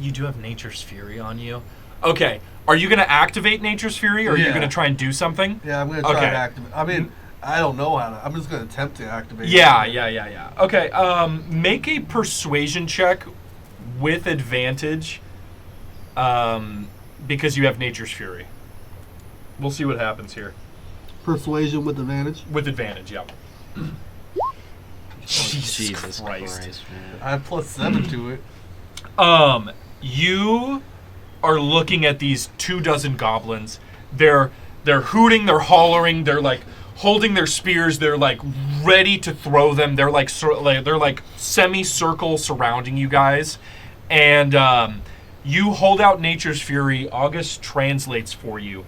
S1: you do have Nature's Fury on you. Okay. Are you going to activate Nature's Fury, or are you
S3: Yeah.
S1: going to try and do something?
S3: Yeah, I'm gonna try
S1: Okay.
S3: to activate. I mean, I don't know how to. I'm just gonna attempt to activate.
S1: Yeah.
S3: it.
S1: Okay, make a persuasion check with advantage, because you have Nature's Fury. We'll see what happens here.
S3: Persuasion with advantage.
S1: With advantage, yeah.
S5: Jesus Christ, man.
S3: I have +7 to it.
S1: You are looking at these 24 goblins. They're hooting, they're hollering, they're like holding their spears, they're like ready to throw them. They're like they're like semicircle surrounding you guys, and you hold out Nature's Fury. August translates for you,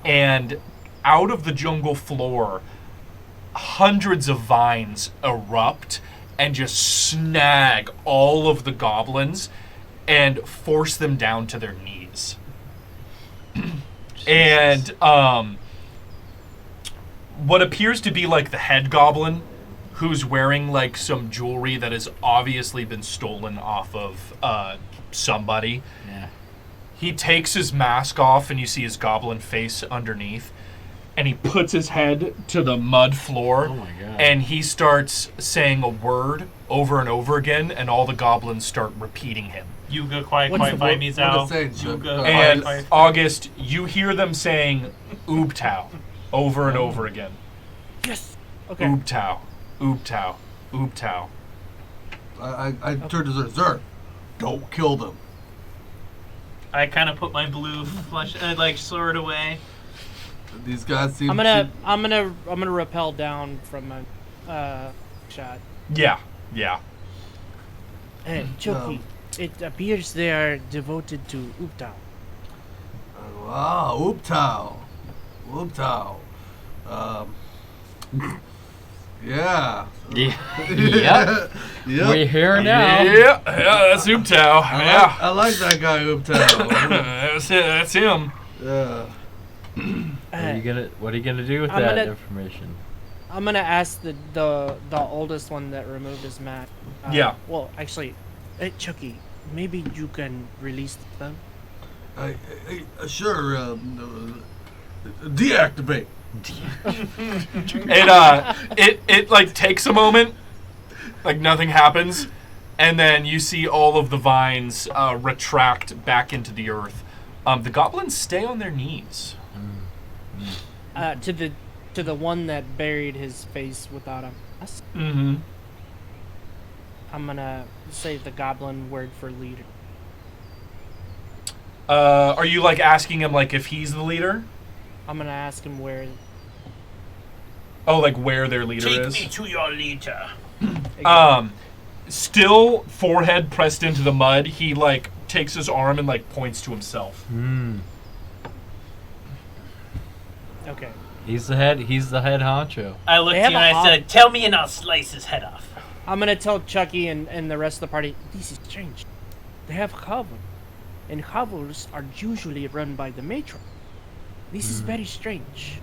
S1: and out of the jungle floor, hundreds of vines erupt and just snag all of the goblins and force them down to their knees. And what appears to be like the head goblin, who's wearing like some jewelry that has obviously been stolen off of somebody.
S5: Yeah.
S1: He takes his mask off and you see his goblin face underneath, and he puts his head to the mud floor.
S5: Oh my god.
S1: And he starts saying a word over and over again, and all the goblins start repeating him.
S2: Yuga Kwai
S4: What's
S2: Kwai
S4: the-
S2: Bai
S3: what
S2: Mizao.
S3: does it say?
S2: Yuga
S1: And
S2: Kwai Kwai.
S1: August, you hear them saying Oobtao over and over again.
S4: Yes. Okay.
S1: Oobtao, Oobtao, Oobtao.
S3: I turn to Zer. Don't kill them.
S2: I kind of put my blue sword away.
S3: These guys seem.
S4: I'm gonna rappel down from my shot.
S1: Yeah.
S4: Hey, Chucky, it appears they are devoted to Uptown.
S3: Uptow.
S6: Yeah.
S5: Yep.
S6: Yep.
S5: We're here now.
S1: Yeah, that's Ooptow. Yeah.
S6: I like that guy Uptown.
S1: That's it. That's him.
S6: Yeah.
S5: What are you gonna do with
S4: I'm
S5: that
S4: gonna-
S5: information?
S4: I'm gonna ask the oldest one that removed his mask.
S1: Yeah.
S4: Well, actually, hey, Chucky, maybe you can release them.
S6: Sure. Deactivate.
S1: It like takes a moment, like nothing happens, and then you see all of the vines retract back into the earth. The goblins stay on their knees.
S4: To the one that buried his face without a mask.
S1: Mm-hmm.
S4: I'm gonna say the goblin word for leader.
S1: Are you like asking him like if he's the leader?
S4: I'm gonna ask him where.
S1: Oh, like where their leader
S7: Take
S1: is?
S7: me to your leader.
S1: Still forehead pressed into the mud, he like takes his arm and like points to himself.
S4: Okay.
S5: He's the head honcho.
S2: I looked
S4: They
S2: at you
S4: have
S2: and
S4: a
S2: I said, "Tell me, and I'll slice his head off."
S4: I'm gonna tell Chucky and the rest of the party. This is strange. They have cover, and hovels are usually run by the matron. This is very strange.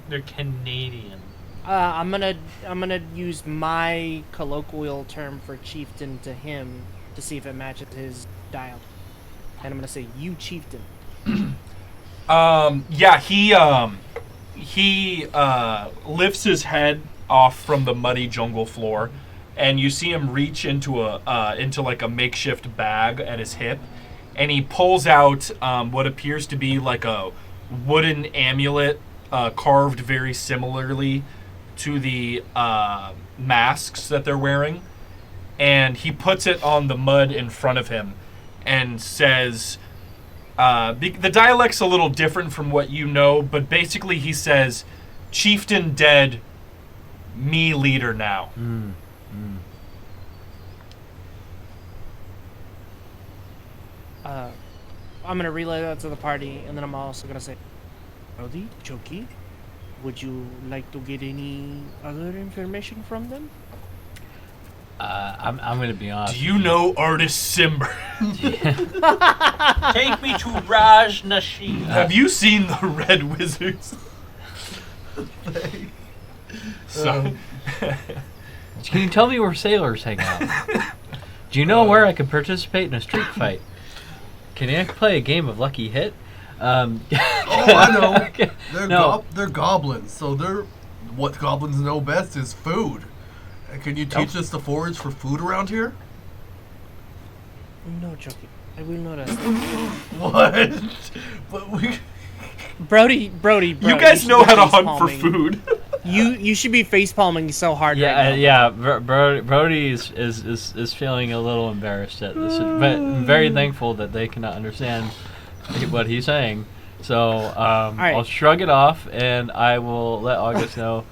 S2: They're Canadian.
S4: I'm gonna use my colloquial term for chieftain to him to see if it matches his dialect. And I'm gonna say, "You chieftain."
S1: Yeah, he lifts his head off from the muddy jungle floor, and you see him reach into like a makeshift bag at his hip, and he pulls out what appears to be like a wooden amulet carved very similarly to the masks that they're wearing, and he puts it on the mud in front of him and says, the dialect's a little different from what you know, but basically he says, "Chieftain dead, me leader now."
S4: I'm gonna relay that to the party, and then I'm also gonna say, "Brody, Chucky, would you like to get any other information from them?"
S5: I'm gonna be honest.
S1: Do you know Artist Simber?
S2: Take me to Raj Nasheed.
S1: Have you seen the Red Wizards? So,
S5: Can you tell me where sailors hang out? Do you know where I can participate in a street fight? Can I play a game of Lucky Hit?
S6: Oh, I know. They're
S5: No.
S6: they're goblins, so what goblins know best is food. Can you teach us to forage for food around here?
S4: No, Chucky, I will not ask.
S6: What? But we.
S4: Brody,
S1: you guys
S4: should
S1: know
S4: be
S1: how to hunt for
S4: face-palming.
S1: food.
S4: You should be face palming so hard right
S5: Yeah,
S4: now.
S5: Brody is feeling a little embarrassed at this, but I'm very thankful that they cannot understand what he's saying. So
S4: right.
S5: I'll shrug it off, and I will let August know.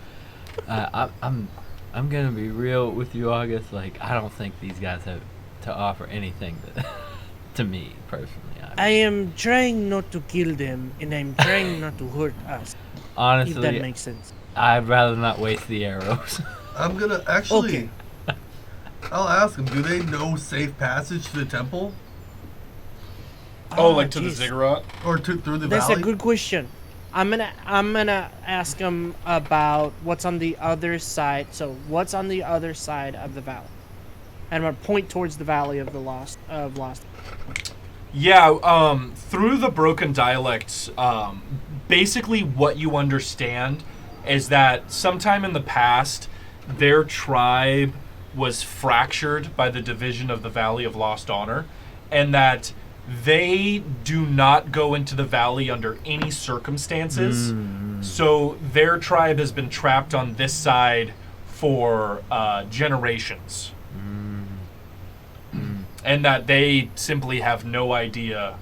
S5: I'm gonna be real with you, August. Like, I don't think these guys have to offer anything to me personally.
S4: I am trying not to kill them, and I'm trying not to hurt us.
S5: Honestly,
S4: If that makes sense.
S5: I'd rather not waste the arrows.
S6: I'm gonna actually.
S4: Okay.
S6: I'll ask them. Do they know safe passage to the temple
S1: Oh, like to
S4: jeez.
S1: the ziggurat?
S6: or through the
S4: That's
S6: valley?
S4: a good question. I'm gonna ask him about what's on the other side. So what's on the other side of the valley? And I'm gonna point towards the valley of the lost.
S1: Yeah, through the broken dialects, basically what you understand is that sometime in the past, their tribe was fractured by the division of the Valley of Lost Honor, and that they do not go into the valley under any circumstances. So their tribe has been trapped on this side for generations. And that they simply have no idea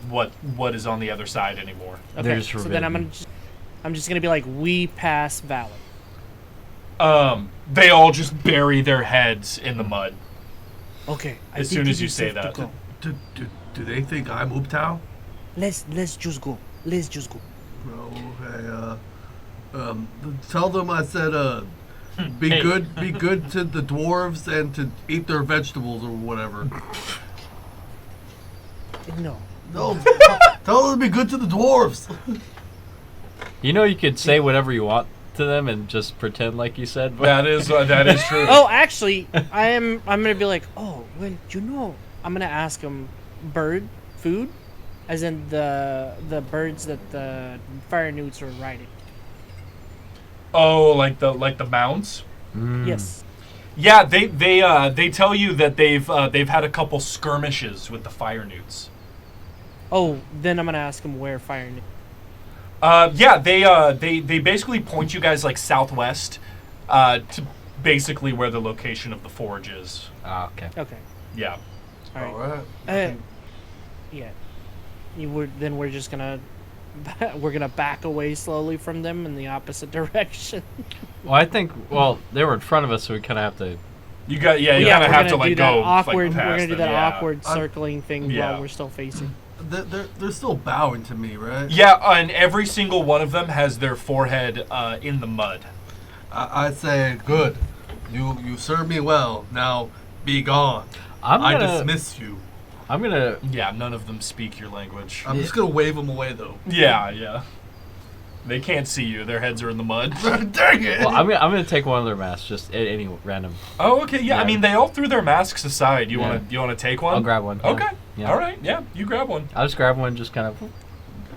S1: what is on the other side anymore.
S4: Okay.
S5: There's
S4: So then I'm just gonna be like, we pass valley.
S1: They all just bury their heads in the mud.
S4: Okay. I
S1: As
S4: think
S1: soon
S4: it
S1: as you
S4: is
S1: say
S4: safe to
S1: that.
S4: go.
S6: Do they think I'm Uptow?
S4: Let's just go. Let's just go.
S6: Bro, hey, Tell them I said, be
S2: Hey.
S6: good to the dwarves and to eat their vegetables or whatever.
S4: No.
S6: No, tell them to be good to the dwarves.
S5: You know, you could say whatever you want to them and just pretend like you said. But
S1: That is true.
S4: Oh, actually, I'm gonna be like, oh, well, you know, I'm gonna ask him bird food, as in the birds that the fire newts are riding.
S1: Oh, like the mounts.
S4: Yes.
S1: Yeah, they tell you that they've had a couple skirmishes with the fire newts.
S4: Oh, then I'm gonna ask him where fire newt.
S1: Yeah, they basically point you guys like southwest, to basically where the location of the forge is.
S5: Ah, okay.
S4: Okay.
S1: Yeah.
S4: All right.
S6: All right.
S4: Yeah. We're just gonna back away slowly from them in the opposite direction.
S5: Well, I think they were in front of us, so we kind of have to.
S1: You kind of
S4: we're
S1: have to
S4: gonna
S1: like
S4: do that
S1: go
S4: awkward.
S1: like,
S4: We're
S1: past
S4: gonna do
S1: them,
S4: that
S1: yeah.
S4: awkward circling thing
S1: yeah.
S4: while we're still facing.
S6: They're still bowing to me, right?
S1: Yeah, and every single one of them has their forehead in the mud.
S6: I say, good. You served me well. Now be gone. I dismiss you.
S5: I'm gonna.
S1: Yeah, none of them speak your language.
S6: I'm just gonna wave them away though.
S1: Yeah. They can't see you. Their heads are in the mud.
S6: Dang it!
S5: Well, I'm gonna take one of their masks, just any random.
S1: Oh, okay. Yeah,
S5: Yeah.
S1: I mean, they all threw their masks aside. You
S5: Yeah.
S1: wanna take one?
S5: I'll grab one. yeah.
S1: Okay.
S5: Yeah.
S1: All right. Yeah, you grab one.
S5: I'll just grab one, just kind of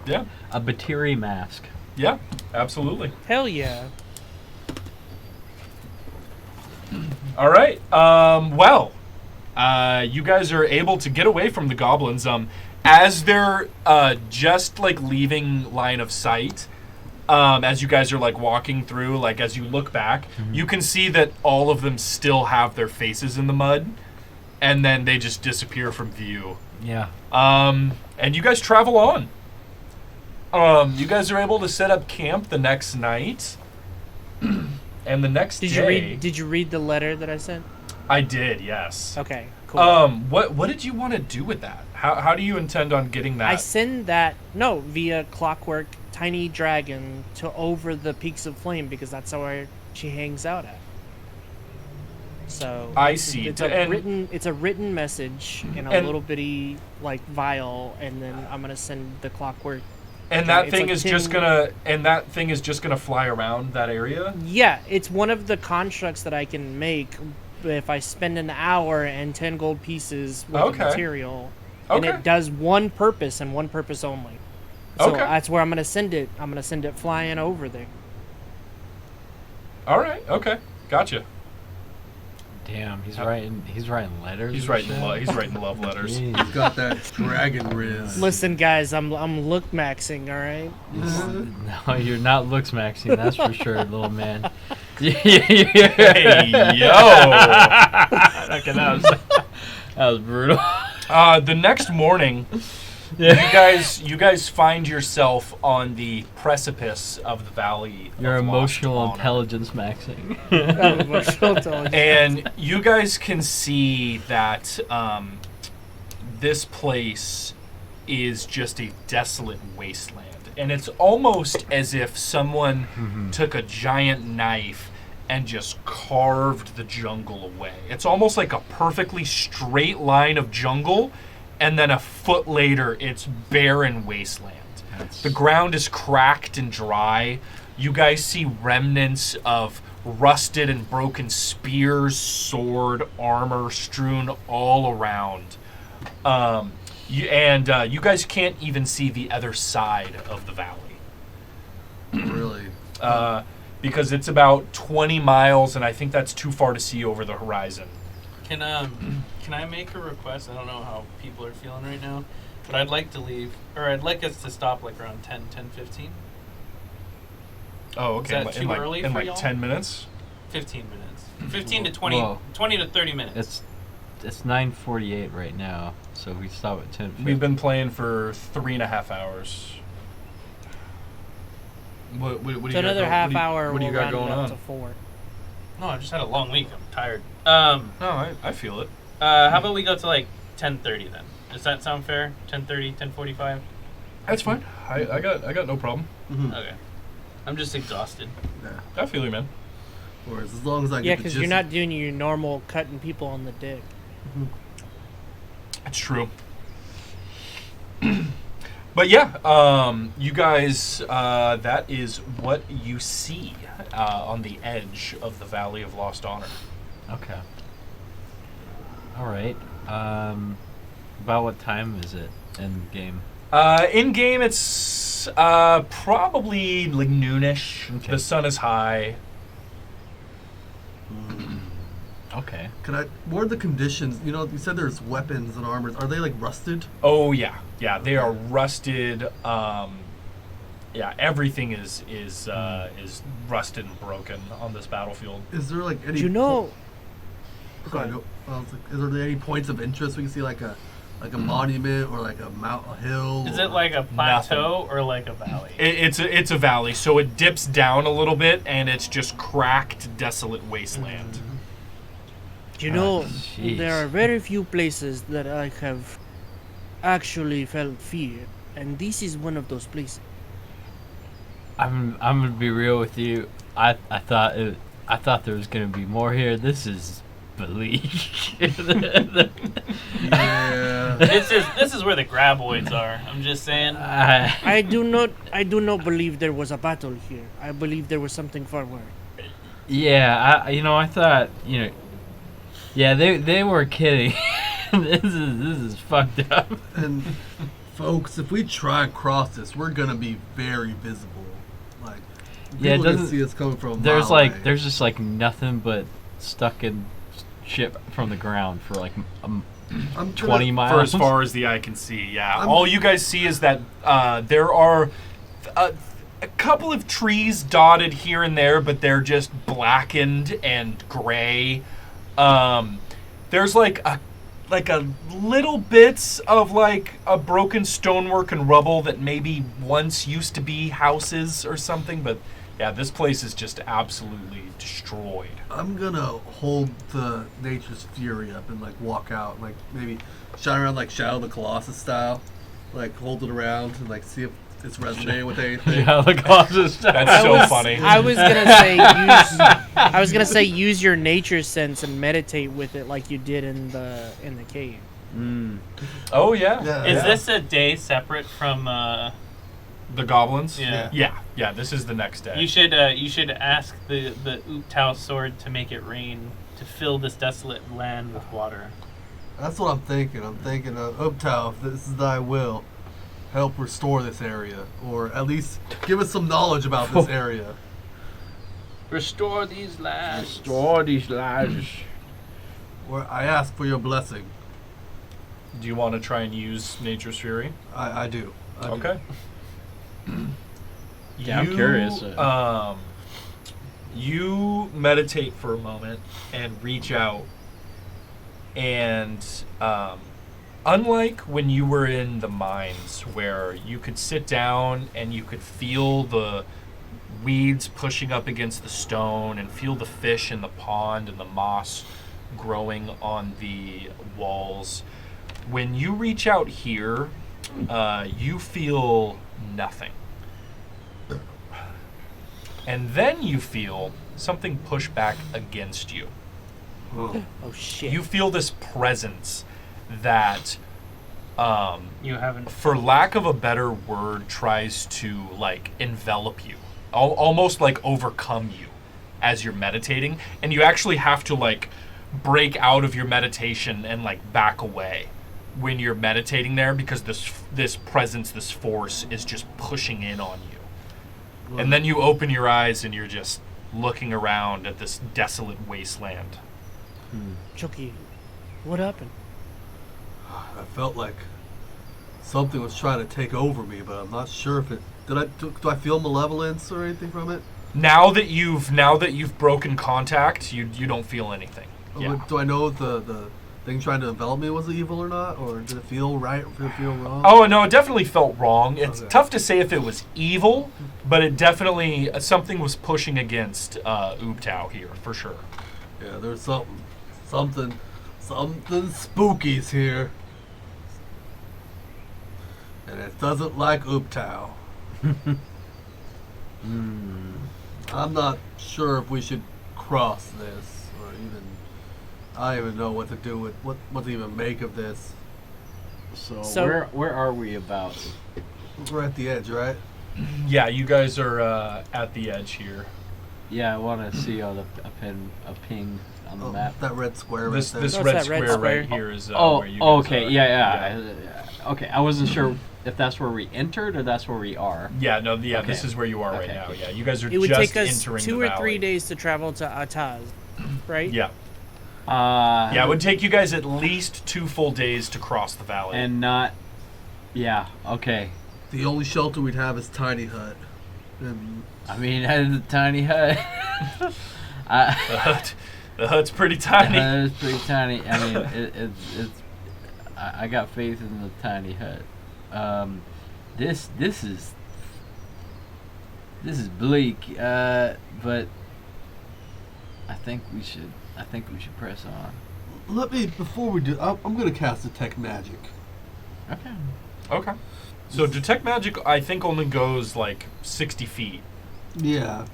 S1: Yeah.
S5: a Batiri mask.
S1: Yeah. Absolutely.
S4: Hell yeah.
S1: All right. Well, you guys are able to get away from the goblins. As they're just like leaving line of sight. As you guys are like walking through, like as you look back, you can see that all of them still have their faces in the mud, and then they just disappear from view.
S5: Yeah.
S1: And you guys travel on. You guys are able to set up camp the next night, and the next day.
S4: Did you read the letter that I sent?
S1: I did, yes.
S4: Okay, cool.
S1: What did you want to do with that? How do you intend on getting that?
S4: I send that via clockwork tiny dragon to over the peaks of flame because that's where she hangs out at. So
S1: I see.
S4: It's a written message in a little bitty like vial, and then I'm gonna send the clockwork.
S1: And that thing is just gonna fly around that area.
S4: Yeah, it's one of the constructs that I can make if I spend an hour and 10 gold pieces with the material. And it does one purpose and one purpose only. So that's where I'm gonna send it. I'm gonna send it flying over there.
S1: All right. Okay. Gotcha.
S5: Damn, he's writing letters.
S1: He's writing love letters.
S5: Jeez.
S6: He's got that dragon riz.
S4: Listen, guys, I'm look maxing. All right.
S5: No, you're not looks maxing, that's for sure, little man.
S1: Hey, yo!
S5: Okay, that was brutal.
S1: The next morning, you guys find yourself on the precipice of the valley.
S5: Your
S1: of
S5: emotional
S1: Lost Honor.
S5: intelligence maxing.
S4: Emotional intelligence.
S1: And you guys can see that this place is just a desolate wasteland. And it's almost as if someone took a giant knife and just carved the jungle away. It's almost like a perfectly straight line of jungle, and then a foot later, it's barren wasteland. The ground is cracked and dry. You guys see remnants of rusted and broken spears, sword, armor strewn all around. You guys can't even see the other side of the valley.
S6: Really?
S1: Because it's about 20 miles, and I think that's too far to see over the horizon.
S2: Can I make a request? I don't know how people are feeling right now, but I'd like to leave, or I'd like us to stop like around 10:15.
S1: Oh, okay.
S2: Is that too early
S1: in
S2: for
S1: like
S2: y'all?
S1: 10 minutes?
S2: 15 minutes. 15 to 20,
S5: Whoa.
S2: 20 to 30 minutes.
S5: It's 9:48 right now, so we stop at 10.
S1: We've been playing for 3.5 hours. What do you
S4: So another half hour.
S1: What do you
S4: we'll
S1: got
S4: round it
S1: going
S4: up
S1: on?
S4: to 4.
S2: No, I just had a long week. I'm tired.
S1: No, I feel it.
S2: How about we go to like 10:30 then? Does that sound fair? 10:30, 10:45?
S1: That's fine. I got no problem.
S2: Okay. I'm just exhausted.
S6: Yeah.
S1: I feel you, man.
S6: Whereas as long as I
S4: Yeah,
S6: get the
S4: because
S6: gist
S4: you're not doing your normal cutting people on the dick.
S1: It's true. But yeah, you guys, that is what you see on the edge of the Valley of Lost Honor.
S5: Okay. All right. About what time is it in game?
S1: In game, it's probably like noonish.
S5: Okay.
S1: The sun is high.
S5: Okay.
S6: what are the conditions? You know, you said there's weapons and armors. Are they like rusted?
S1: Oh yeah, they are rusted. Yeah, everything is rusted and broken on this battlefield.
S6: Is there like any?
S4: You know,
S6: Sorry, no. Well, is there any points of interest we can see, like a monument or like a hill?
S2: Is
S6: or-
S2: it like a plateau or like a valley?
S1: It's a valley, so it dips down a little bit, and it's just cracked, desolate wasteland.
S4: you know,
S5: jeez.
S4: there are very few places that I have actually felt fear, and this is one of those places.
S5: I'm gonna be real with you. I thought there was gonna be more here. This is bleak.
S6: Yeah.
S2: This is where the graboids are. I'm just saying.
S4: I do not believe there was a battle here. I believe there was something far worse.
S5: Yeah, I thought, yeah, they were kidding. This is fucked up.
S6: And folks, if we try and cross this, we're gonna be very visible. Like,
S5: Yeah, it
S6: people can
S5: doesn't-
S6: see us coming from a
S5: There's
S6: mile away.
S5: there's just nothing but stuck in shit from the ground for like
S6: I'm
S5: 20
S6: gonna-
S5: miles.
S1: For as far as the eye can see, yeah.
S6: I'm-
S1: All you guys see is that there are a couple of trees dotted here and there, but they're just blackened and gray. There's like a little bits of like a broken stonework and rubble that maybe once used to be houses or something, but yeah, this place is just absolutely destroyed.
S6: I'm gonna hold the Nature's Fury up and like walk out, like maybe shine around like Shadow of the Colossus style, like hold it around and like see if it's resonating with anything.
S5: Yeah, the causes.
S1: That's so funny.
S4: I was gonna say use your nature sense and meditate with it like you did in the cave.
S1: Oh yeah.
S6: Yeah.
S2: Is this a day separate from?
S1: The goblins?
S2: Yeah.
S1: Yeah, this is the next day.
S2: You should ask the Ooptao sword to make it rain, to fill this desolate land with water.
S6: That's what I'm thinking. I'm thinking of Uptow, if this is thy will, help restore this area, or at least give us some knowledge about this area.
S2: Restore these lands.
S5: Restore these lives.
S6: Or I ask for your blessing.
S1: Do you want to try and use Nature's Fury?
S6: I do. I do.
S1: Okay.
S5: Yeah, I'm curious.
S1: You meditate for a moment and reach out, and unlike when you were in the mines where you could sit down and you could feel the weeds pushing up against the stone and feel the fish in the pond and the moss growing on the walls, when you reach out here, you feel nothing. And then you feel something push back against you.
S4: Oh shit!
S1: You feel this presence that,
S2: You haven't.
S1: for lack of a better word, tries to like envelop you, almost like overcome you as you're meditating, and you actually have to like break out of your meditation and like back away when you're meditating there, because this presence, this force is just pushing in on you. And then you open your eyes and you're just looking around at this desolate wasteland.
S4: Chucky, what happened?
S6: I felt like something was trying to take over me, but I'm not sure if it. Do I feel malevolence or anything from it?
S1: Now that you've broken contact, you don't feel anything. Yeah.
S6: Do I know if the thing trying to envelop me was evil or not, or did it feel right or did it feel wrong?
S1: Oh no, it definitely felt wrong. It's
S6: Okay.
S1: tough to say if it was evil, but it definitely something was pushing against Ooptao here for sure.
S6: Yeah, there's something spooky's here, and it doesn't like Ooptao. I'm not sure if we should cross this, or even I don't even know what to do with what to even make of this.
S5: So where are we about?
S6: We're at the edge, right?
S1: Yeah, you guys are at the edge here.
S5: Yeah, I want to see a ping on the map.
S6: That red square
S1: This
S6: right there.
S1: this
S4: What's
S1: red
S4: that red
S1: square
S4: square?
S1: right here is
S5: Oh,
S1: where you guys
S5: okay,
S1: are.
S5: yeah. Okay, I wasn't sure if that's where we entered or that's where we are.
S1: Yeah, no,
S5: Okay.
S1: this is where you are right
S5: Okay.
S1: now. Yeah, you guys are
S4: It would
S1: just
S4: take us
S1: entering
S4: 2
S1: the
S4: or 3
S1: valley.
S4: days to travel to Ataz, right?
S1: Yeah.
S5: Yeah,
S1: It would take you guys at least 2 full days to cross the valley.
S5: and not. Yeah, okay.
S6: The only shelter we'd have is tiny hut. And
S5: I mean, I had a tiny hut.
S1: the hut's pretty tiny.
S5: It's pretty tiny. I mean, it's. I got faith in the tiny hut. This is bleak. But I think we should press on.
S6: before we do, I'm gonna cast detect magic.
S5: Okay.
S1: Okay. So detect magic, I think, only goes like 60 feet.
S6: Yeah,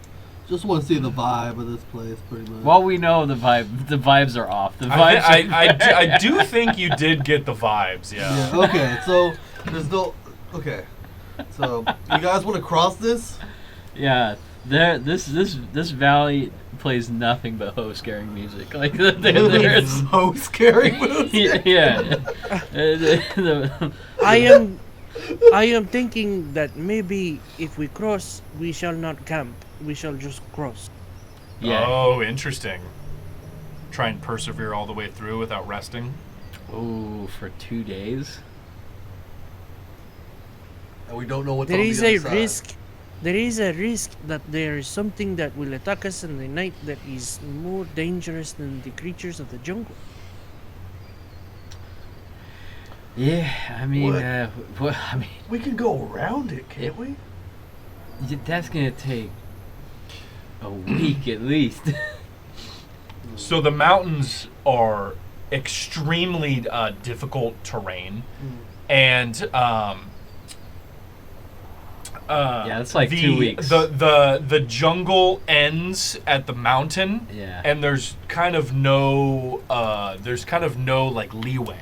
S6: just want to see the vibe of this place, pretty much.
S5: Well, we know the vibes are off. The
S1: I,
S5: vibes.
S1: I do think you did get the vibes. Yeah.
S6: Yeah. Okay. So there's no. Okay. So you guys want to cross this?
S5: Yeah. This valley plays nothing but hoe scaring music. Like there's.
S6: so scary. Moves.
S5: Yeah.
S4: I am thinking that maybe if we cross, we shall not camp. We shall just cross.
S5: Yeah.
S1: Oh, interesting. Try and persevere all the way through without resting.
S5: Ooh, for 2 days.
S6: And we don't know what's
S4: There
S6: on
S4: is
S6: the
S4: a
S6: other side.
S4: risk. There is a risk that there is something that will attack us in the night that is more dangerous than the creatures of the jungle.
S5: Yeah, I mean,
S6: What?
S5: I mean,
S6: We can go around it, can't we?
S5: that's gonna take a week at least.
S1: So the mountains are extremely difficult terrain, and
S5: Yeah, it's like 2 weeks.
S1: The jungle ends at the mountain,
S5: Yeah.
S1: and there's kind of no like leeway.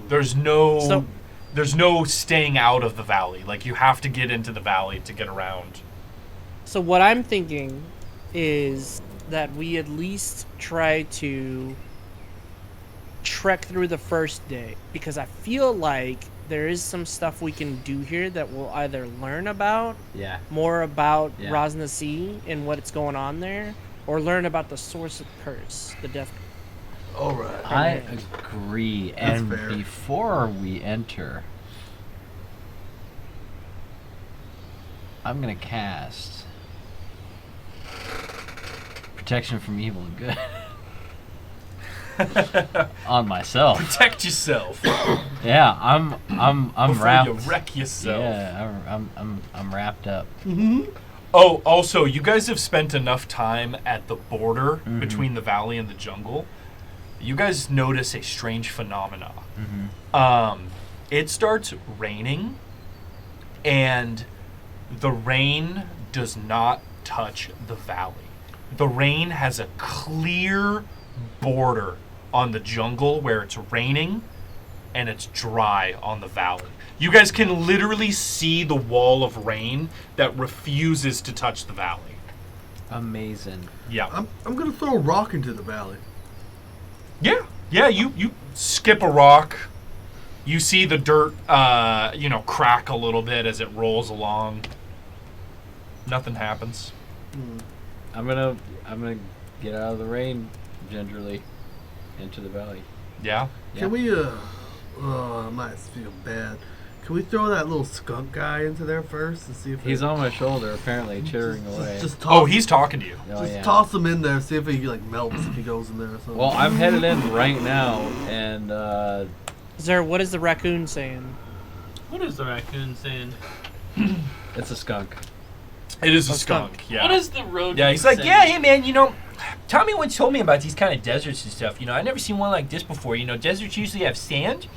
S1: There's no staying out of the valley. Like you have to get into the valley to get around.
S4: So what I'm thinking is that we at least try to trek through the first day, because I feel like there is some stuff we can do here that we'll either learn about
S5: Yeah.
S4: more about
S5: Yeah.
S4: Rosna Sea and what's going on there, or learn about the source of curse, the death.
S6: All right.
S5: I agree.
S6: That's
S5: And
S6: fair.
S5: before we enter, I'm gonna cast protection from evil and good on myself.
S1: Protect yourself
S5: Yeah, I'm
S1: before
S5: wrapped.
S1: you wreck yourself.
S5: Yeah, I'm wrapped up.
S1: Oh, also, you guys have spent enough time at the border
S5: Mhm.
S1: between the valley and the jungle. You guys notice a strange phenomena.
S5: Mm-hmm.
S1: It starts raining, and the rain does not touch the valley. The rain has a clear border on the jungle where it's raining, and it's dry on the valley. You guys can literally see the wall of rain that refuses to touch the valley.
S5: Amazing.
S1: Yeah.
S6: I'm gonna throw a rock into the valley.
S1: Yeah, you skip a rock. You see the dirt, crack a little bit as it rolls along. Nothing happens.
S5: I'm gonna get out of the rain gingerly into the valley.
S1: Yeah.
S6: Can we, I might feel bad. Can we throw that little skunk guy into there first and see if
S5: He's on my shoulder, apparently chittering away.
S6: Just
S1: Oh,
S6: toss,
S1: he's talking to you.
S6: just toss him in there. See if he like melts if he goes in there or something.
S5: Well, I'm headed in right now, and
S4: What is the raccoon saying?
S2: What is the raccoon saying?
S5: it's a skunk.
S1: It is a
S4: A skunk.
S1: skunk. Yeah.
S2: What is the road?
S8: Yeah, he's like, yeah, hey man, Tommy once told me about these kind of deserts and stuff. I never seen one like this before. Deserts usually have sand,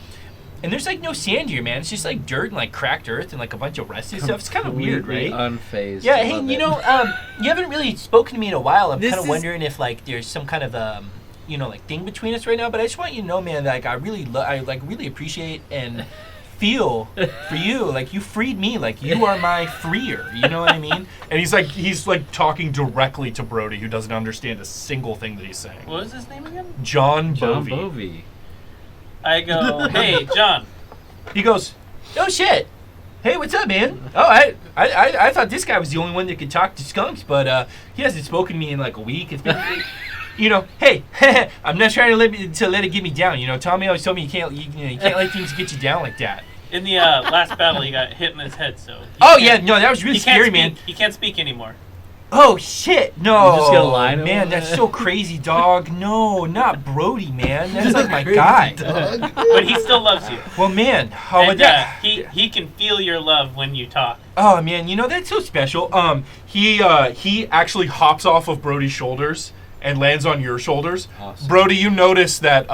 S8: and there's like no sand here, man. It's just like dirt and like cracked earth and like a bunch of rusty stuff. It's kind of weird, right?
S5: Unfazed.
S8: Yeah.
S5: I
S8: Hey,
S5: love
S8: you
S5: it.
S8: know, you haven't really spoken to me in a while. I'm
S4: This
S8: kind of
S4: is-
S8: wondering if like there's some kind of you know, like thing between us right now. But I just want you to know, man, like I really appreciate and feel for you. Like you freed me. Like you are my freer. You know what I mean?
S1: And he's like talking directly to Brody, who doesn't understand a single thing that he's saying.
S2: What was his name again?
S1: John
S5: John
S1: Bovey.
S5: Bovey.
S2: I go, hey, John.
S8: He goes, "Oh shit. Hey, what's up, man? Oh, I thought this guy was the only one that could talk to skunks, but he hasn't spoken to me in like a week. It's been, you know, hey, I'm not trying to let it get me down. You know, Tommy always told me you can't let things get you down like that.
S2: In the last battle, he got hit in his head, so...
S8: Oh yeah, no, that was really
S2: he can't
S8: scary,
S2: speak,
S8: man.
S2: He can't speak anymore.
S8: Oh shit, no,
S5: You just gonna lie to
S8: man,
S5: him?
S8: that's so crazy, dog. No, not Brody, man. That's like my guy.
S3: Dog.
S2: But he still loves you.
S8: Well, man, how
S2: And
S8: would that?
S2: he can feel your love when you talk.
S8: Oh man, you know that's so special.
S1: He actually hops off of Brody's shoulders and lands on your shoulders.
S5: Awesome.
S1: Brody, you notice that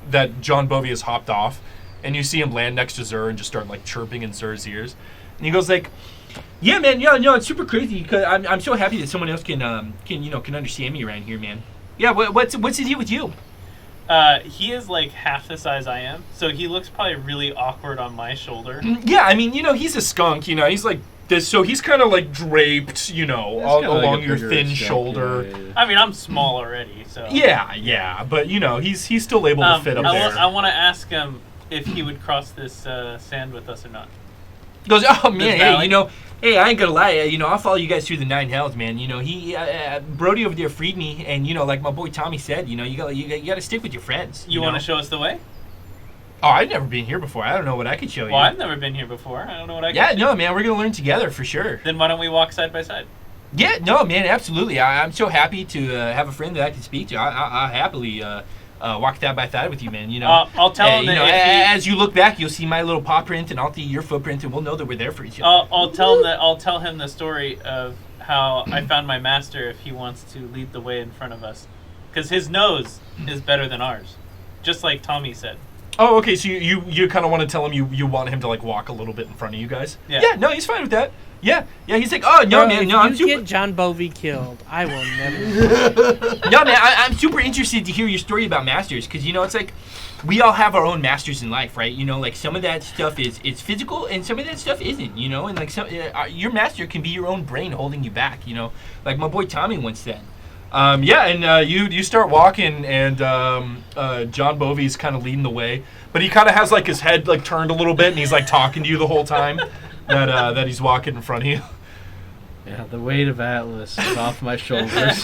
S1: that John Bovey has hopped off, and you see him land next to Zur and just start like chirping in Zur's ears. And he goes like,
S8: Yeah, man. Yeah, no, it's super crazy because I'm so happy that someone else can understand me around here, man. Yeah, what's the deal with you?
S2: He is like half the size I am, so he looks probably really awkward on my shoulder.
S1: yeah, I mean, you know, he's a skunk. You know, he's like this, so he's kind of like draped, you know,
S5: It's kinda like
S1: along
S5: a
S1: your
S5: bigger
S1: thin
S5: skunk,
S1: shoulder.
S5: yeah.
S2: I mean, I'm small already, so...
S1: Yeah, but you know, he's still able to fit up there.
S2: I want to ask him if he would cross this sand with us or not.
S8: He goes, oh man, hey,
S2: valley?
S8: you know, hey, I ain't gonna lie, you know, I'll follow you guys through the 9 hells, man. You know, he Brody over there freed me, and you know, like my boy Tommy said, you know, you gotta stick with your friends.
S2: You want
S8: know?
S2: to show us the way?
S8: Oh, I've never been here before. I don't know what I could show you.
S2: Well, I've never been here before. I don't know what I can
S8: Yeah,
S2: do.
S8: no, man, we're gonna learn together for sure.
S2: Then why don't we walk side by side?
S8: Yeah, no, man, absolutely. I'm so happy to have a friend that I can speak to. I'll happily walk side by side with you, man. You know,
S2: I'll tell him
S8: you
S2: that
S8: know,
S2: if he-
S8: as you look back, you'll see my little paw print, and I'll see your footprint, and we'll know that we're there for each other.
S2: I'll tell him the story of how I found my master if he wants to lead the way in front of us, because his nose is better than ours, just like Tommy said.
S1: Oh, okay. So you kind of want to tell him you want him to like walk a little bit in front of you guys.
S2: Yeah.
S8: Yeah, no, he's fine with that. Yeah, he's like, oh no,
S4: Bro,
S8: man,
S4: if
S8: no, I'm
S4: you
S8: super.
S4: get John Bovey killed, I will never.
S8: No, man, I'm super interested to hear your story about masters, because you know it's like we all have our own masters in life, right? You know, like some of that stuff is physical, and some of that stuff isn't. You know, and like some your master can be your own brain holding you back. You know, like my boy Tommy once said.
S1: Yeah, and you start walking, and John Bovey's kind of leading the way, but he kind of has like his head like turned a little bit, and he's like talking to you the whole time that he's walking in front of you.
S5: Yeah, the weight of Atlas is off my shoulders.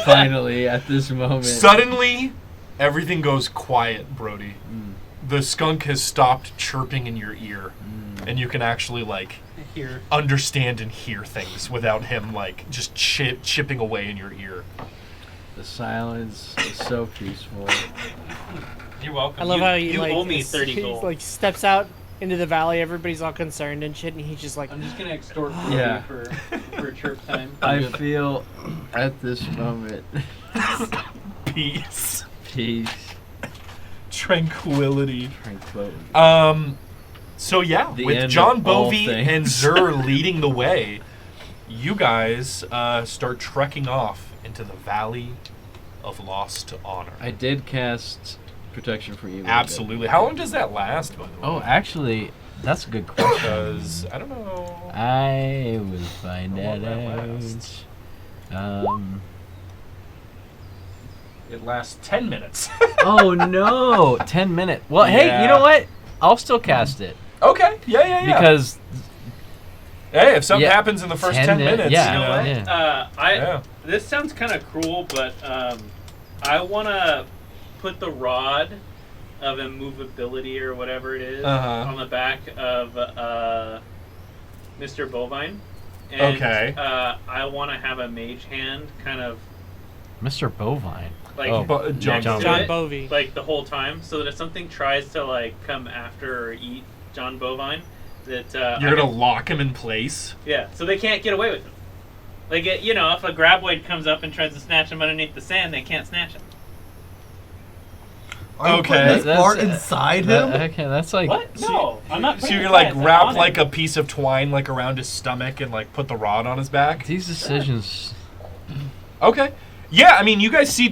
S5: Finally, at this moment.
S1: Suddenly, everything goes quiet, Brody.
S5: Mm.
S1: The skunk has stopped chirping in your ear, and you can actually like
S2: Here.
S1: understand and hear things without him like just chipping away in your ear.
S5: The silence is so peaceful.
S2: You're welcome.
S4: I love how he
S2: you
S4: like
S2: owe me
S4: is-
S2: 30
S4: he,
S2: gold.
S4: like steps out into the valley. Everybody's all concerned and shit, and he's just like,
S2: I'm just gonna extort
S5: Yeah.
S2: for chirp time.
S5: I feel at this moment
S1: Peace,
S5: peace,
S1: tranquility.
S5: tranquility.
S1: So yeah,
S5: The
S1: with
S5: end
S1: John
S5: of all
S1: Bovey
S5: things.
S1: and Zur leading the way, you guys start trekking off into the Valley of Lost Honor.
S5: I did cast protection for you.
S1: Absolutely. How long does that last, by the way?
S5: Oh, actually, that's a good question.
S1: Because I don't know.
S5: I will find
S1: How long
S5: that
S1: that lasts.
S5: out.
S1: It lasts 10 minutes.
S5: Oh no, 10 minutes. Well, hey,
S1: Yeah.
S5: you know what? I'll still cast it
S1: Okay. Yeah.
S5: because
S1: Hey, if something
S5: Yeah,
S1: happens in the first
S5: 10
S1: 10
S5: minutes,
S1: minutes,
S5: yeah.
S2: You know what?
S5: Yeah.
S1: Yeah.
S2: This sounds kind of cruel, but I want to put the rod of immovability or whatever it is
S1: Uh-huh.
S2: on the back of Mr. Bovine. And,
S1: Okay.
S2: I want to have a mage hand kind of
S5: Mr. Bovine.
S2: like
S5: Oh.
S1: John
S2: next to
S1: Bovey.
S4: John
S2: it,
S4: Bovey.
S2: like the whole time, so that if something tries to like come after or eat John Bovine, that
S1: You're
S2: I
S1: going to
S2: can-
S1: lock him in place?
S2: yeah, so they can't get away with him. Like you know, if a graboid comes up and tries to snatch him underneath the sand, they can't snatch him.
S3: Are you
S1: Okay.
S3: putting this
S5: That's-
S3: part inside him?
S5: Okay, that's like.
S2: What? No, I'm not.
S1: So
S2: putting
S1: you're
S2: it
S1: like
S2: inside, I'm
S1: wrap
S2: on
S1: like
S2: it.
S1: a piece of twine like around his stomach and like put the rod on his back.
S5: These decisions.
S1: Okay. Yeah, I mean, you guys see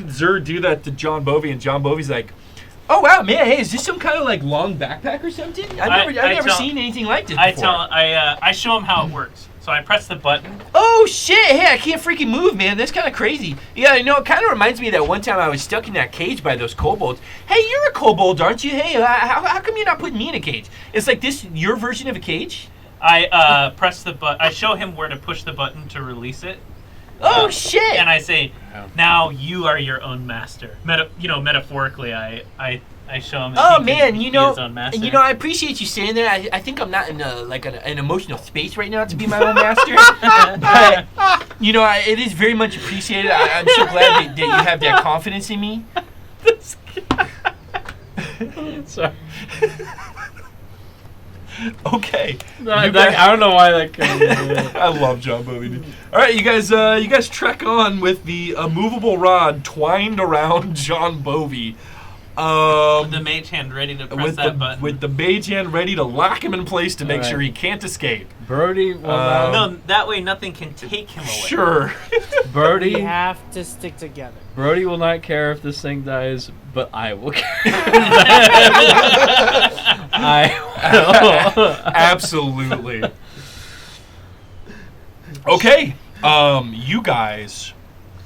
S1: Zur do that to John Bovey, and John Bovey's like, "Oh wow, man! Hey, is this some kind of like long backpack or something? I've never seen anything like this before."
S2: I show him how it works. So I press the button.
S8: Oh shit! Hey, I can't freaking move, man. That's kind of crazy. Yeah, you know, it kind of reminds me of that one time I was stuck in that cage by those kobolds. Hey, you're a kobold, aren't you? Hey, how come you're not putting me in a cage? It's like this your version of a cage?
S2: I press the button. I show him where to push the button to release it.
S8: Oh shit!
S2: And I say, now you are your own master. Metaphorically, I show him. That
S8: Oh
S2: he
S8: man,
S2: can
S8: you
S2: be his
S8: know,
S2: own master.
S8: I appreciate you saying that. I think I'm not in an emotional space right now to be my own master. But it is very much appreciated. I'm so glad that you have that confidence in me.
S5: Sorry.
S1: Okay.
S5: I don't know why that came.
S1: I love John Bovey. Dude. All right, you guys trek on with the immovable rod twined around John Bovey.
S2: With the mage hand ready to press that button.
S1: With the mage hand ready to lock him in place to make
S5: Alright.
S1: sure he can't escape.
S5: Brody will now.
S2: no, that way nothing can take him away.
S1: Sure.
S4: We
S5: Brody.
S4: have to stick together.
S5: Brody will not care if this thing dies, but I will care. I will.
S1: Absolutely. Okay. You guys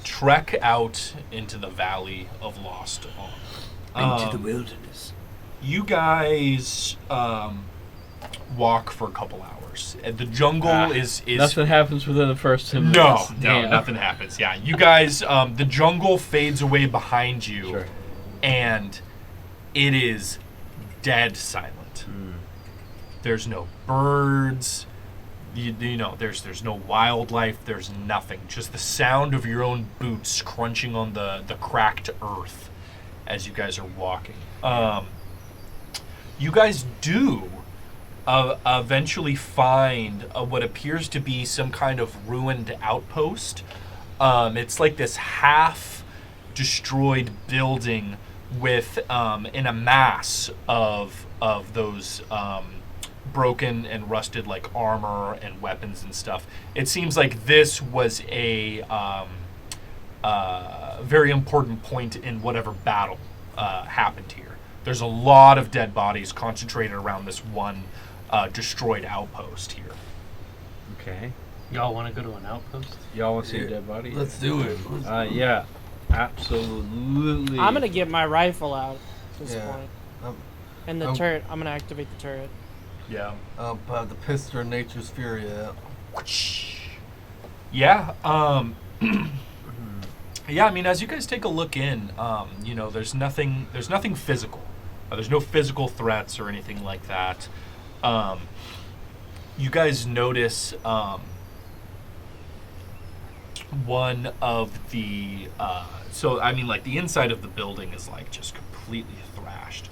S1: trek out into the Valley of Lost Ark.
S8: Into the wilderness.
S1: You guys walk for a couple hours. The jungle is
S5: Nothing happens within the first 10 minutes.
S1: no,
S5: Damn.
S1: nothing happens. Yeah, you guys, the jungle fades away behind you,
S5: Sure.
S1: and it is dead silent. There's no birds. You know, there's no wildlife. There's nothing. Just the sound of your own boots crunching on the cracked earth as you guys are walking. You guys do eventually find what appears to be some kind of ruined outpost. It's like this half-destroyed building with in a mass of those broken and rusted like armor and weapons and stuff. It seems like this was a very important point in whatever battle happened here. There's a lot of dead bodies concentrated around this one destroyed outpost here.
S5: Okay.
S2: Y'all want to go to an outpost?
S5: Y'all want to see a dead body?
S6: Let's do it.
S5: Yeah. Absolutely.
S4: I'm gonna get my rifle out at this
S3: Yeah.
S4: point.
S3: Um,
S4: And the turret. I'm gonna activate the turret.
S1: Yeah.
S3: But the pistol of nature's fury out.
S1: Yeah. Yeah. I mean, as you guys take a look in, there's nothing physical. There's no physical threats or anything like that. You guys notice one of the the inside of the building is like just completely thrashed.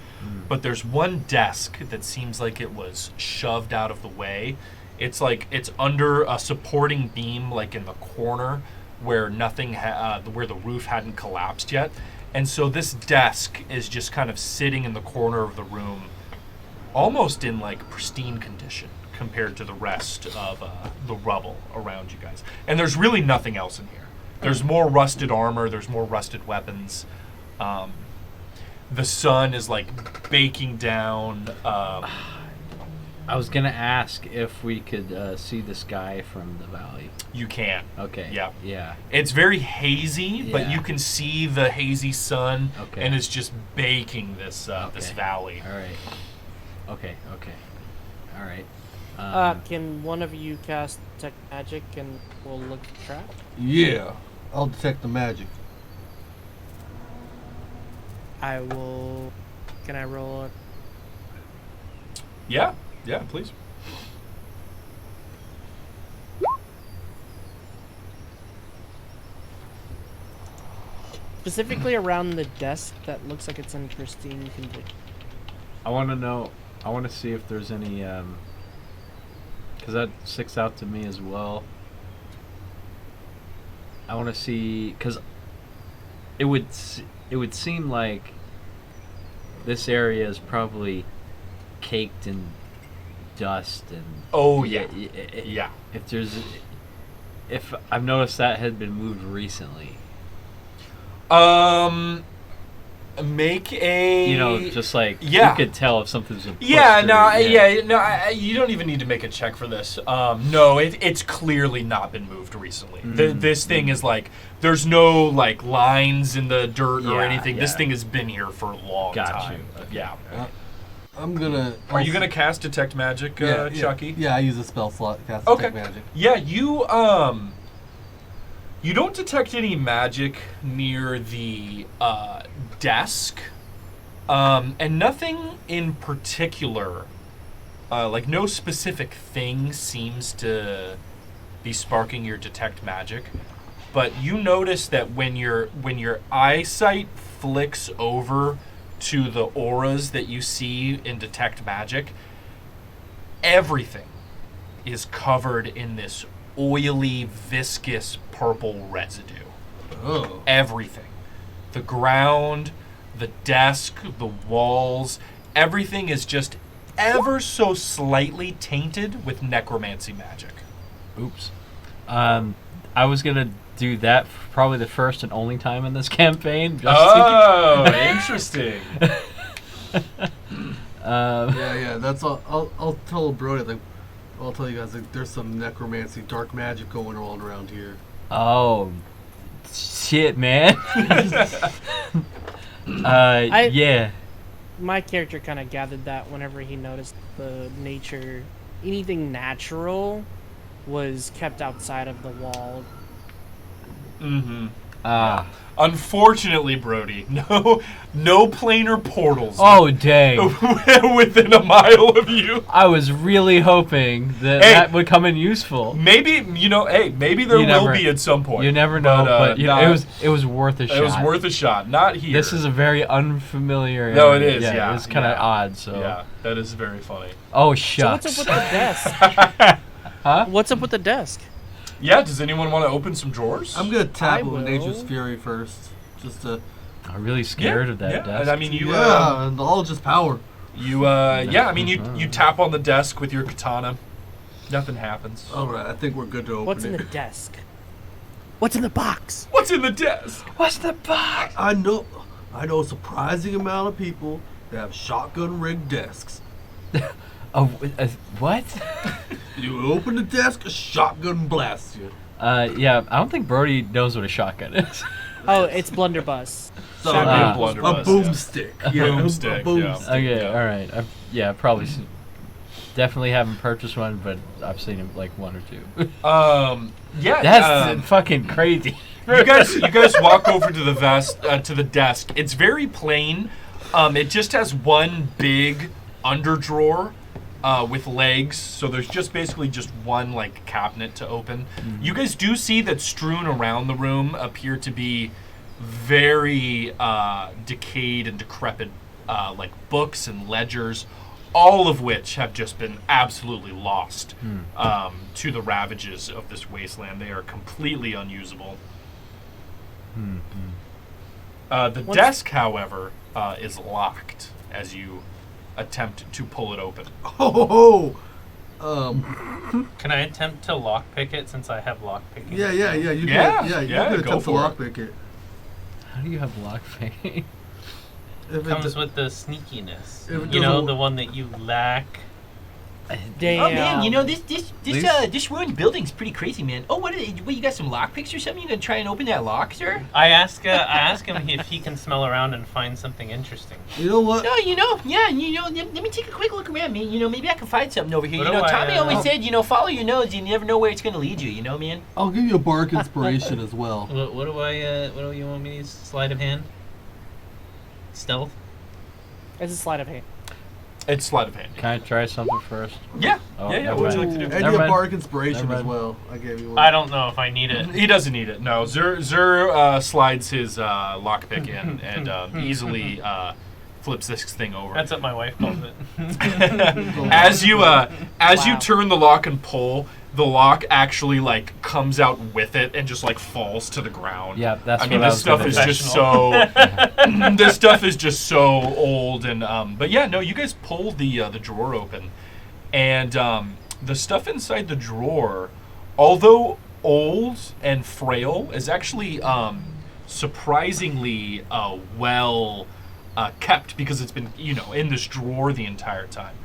S1: But there's one desk that seems like it was shoved out of the way. It's like it's under a supporting beam, like in the corner where where the roof hadn't collapsed yet. And so this desk is just kind of sitting in the corner of the room, almost in like pristine condition compared to the rest of the rubble around you guys. And there's really nothing else in here. There's more rusted armor. There's more rusted weapons. The sun is like baking down.
S5: I was gonna ask if we could see the sky from the valley.
S1: You can.
S5: Okay.
S1: Yeah.
S5: Yeah.
S1: It's very hazy, but
S5: Yeah.
S1: you can see the hazy sun,
S5: Okay.
S1: and it's just baking this this
S5: Okay.
S1: valley.
S5: All right. Okay. All right.
S4: Can one of you cast detect magic and we'll look at the trap?
S6: Yeah.
S3: I'll detect the magic.
S4: I will. Can I roll it?
S1: Yeah. Yeah. Please.
S4: Specifically around the desk that looks like it's in pristine condition.
S5: I want to know. I want to see if there's any, because that sticks out to me as well. I want to see, because it would seem like this area is probably caked in dust and.
S1: Oh yeah. Yeah.
S5: If I've noticed that had been moved recently.
S1: Make a.
S5: You know, just like
S1: Yeah.
S5: you could tell if something's been pushed
S1: Yeah,
S5: through,
S1: no, you don't even need to make a check for this. No, it's clearly not been moved recently. This thing is like, there's no like lines in the dirt or
S5: Yeah,
S1: anything. This
S5: yeah.
S1: thing has been here for a long
S5: Got
S1: time.
S5: you. Okay.
S1: Yeah.
S6: I'm gonna.
S1: Are you gonna cast Detect Magic, Chucky?
S3: Yeah, I use a spell slot to cast
S1: Okay.
S3: Detect Magic.
S1: Yeah, you don't detect any magic near the desk, and nothing in particular, like no specific thing seems to be sparking your detect magic. But you notice that when your eyesight flicks over to the auras that you see in detect magic, everything is covered in this oily, viscous purple residue.
S6: Oh.
S1: Everything. The ground, the desk, the walls, everything is just ever so slightly tainted with necromancy magic.
S5: Oops. I was gonna do that probably the first and only time in this campaign.
S1: Interesting.
S6: Yeah, that's all. I'll tell Brody, like, I'll tell you guys, like, there's some necromancy, dark magic going on around here.
S5: Oh, shit, man. Yeah.
S4: My character kind of gathered that whenever he noticed anything natural was kept outside of the wall.
S1: Mm-hmm. Unfortunately, Brody, no planar portals.
S5: Oh, dang.
S1: Within a mile of you.
S5: I was really hoping that would come in useful.
S1: Maybe maybe there will be at some point.
S5: You never know, but it was worth a shot.
S1: It was worth a shot. Not here.
S5: This is a very unfamiliar.
S1: No, it
S5: area.
S1: is. Yeah,
S5: it's kind of odd. So
S1: yeah, that is very funny.
S5: Oh
S4: So
S5: shucks.
S4: what's up with the desk?
S5: Huh?
S4: What's up with the desk?
S1: Yeah, does anyone want to open some drawers?
S6: I'm gonna tap
S4: I
S6: it with
S4: will.
S6: Nature's Fury first, just to.
S5: I'm really scared of that
S1: yeah.
S5: desk.
S1: And I mean, you
S6: and all just power.
S1: you tap on the desk with your katana. Nothing happens.
S6: All right, I think we're good to open
S4: What's in
S6: it.
S4: the desk? What's in the box?
S1: What's in the desk?
S5: What's the box?
S6: I know a surprising amount of people that have shotgun rigged desks.
S5: Oh, what?
S6: You open the desk, a shotgun blasts you.
S5: Yeah, I don't think Brody knows what a shotgun is.
S4: Oh, it's blunderbuss.
S6: So,
S5: Ah.
S6: a
S1: Blunderbuss,
S6: boomstick. Yeah,
S1: Boomstick,
S6: a boomstick.
S5: Okay,
S1: Yeah.
S5: all right. Probably definitely haven't purchased one, but I've seen him like one or two.
S1: Yeah.
S5: That's fucking crazy.
S1: you guys walk over to the desk. It's very plain. It just has one big underdrawer with legs, so there's just basically just one like cabinet to open.
S5: Mm-hmm.
S1: You guys do see that strewn around the room appear to be very decayed and decrepit like books and ledgers, all of which have just been absolutely lost to the ravages of this wasteland. They are completely unusable. The desk, however, is locked as you attempt to pull it open.
S2: Can I attempt to lockpick it since I have lockpicking?
S6: Yeah. You
S1: Yeah,
S6: can, you
S1: yeah,
S6: can
S1: go
S6: attempt to
S1: for it.
S6: lockpick it.
S5: How do you have lockpicking?
S6: If
S2: Comes
S6: it,
S2: with the sneakiness.
S6: If it
S2: You know,
S6: doesn't-
S2: the one that you lack.
S4: Damn.
S8: Oh man, you know this
S5: Please?
S8: ruined building's pretty crazy, man. Oh, what you got some lockpicks or something? You gonna try and open that lock, sir?
S2: I ask him if he can smell around and find something interesting.
S6: you know what?
S8: No, let me take a quick look around, man. Maybe I can find something over here.
S2: What do I,
S8: Tommy always
S2: uh,
S8: said, follow your nose. You never know where it's gonna lead you. Man.
S6: I'll give you a bark inspiration as well.
S2: What do you want me to use? Sleight of hand? Stealth?
S4: It's a sleight of hand.
S1: It's sleight of hand.
S5: Can I try something first?
S1: Yeah.
S5: Oh,
S1: yeah.
S5: never
S1: What would you
S5: mind.
S1: like to do?
S6: And
S5: Never
S6: you a
S5: mind.
S6: bark inspiration
S5: Never
S6: as
S5: mind.
S6: well. I gave you one.
S2: I don't know if I need it.
S1: He doesn't need it. No, Zur slides his lockpick in and easily flips this thing over.
S2: That's what my wife calls it.
S1: As you
S4: Wow.
S1: turn the lock and pull, the lock actually like comes out with it and just like falls to the ground.
S5: Yeah, that's
S1: I mean,
S5: what I
S1: this
S5: was
S1: stuff
S5: gonna
S1: is
S5: say.
S1: just so. This stuff is just so old, and but yeah, no, you guys pull the drawer open, and the stuff inside the drawer, although old and frail, is actually surprisingly well kept because it's been in this drawer the entire time.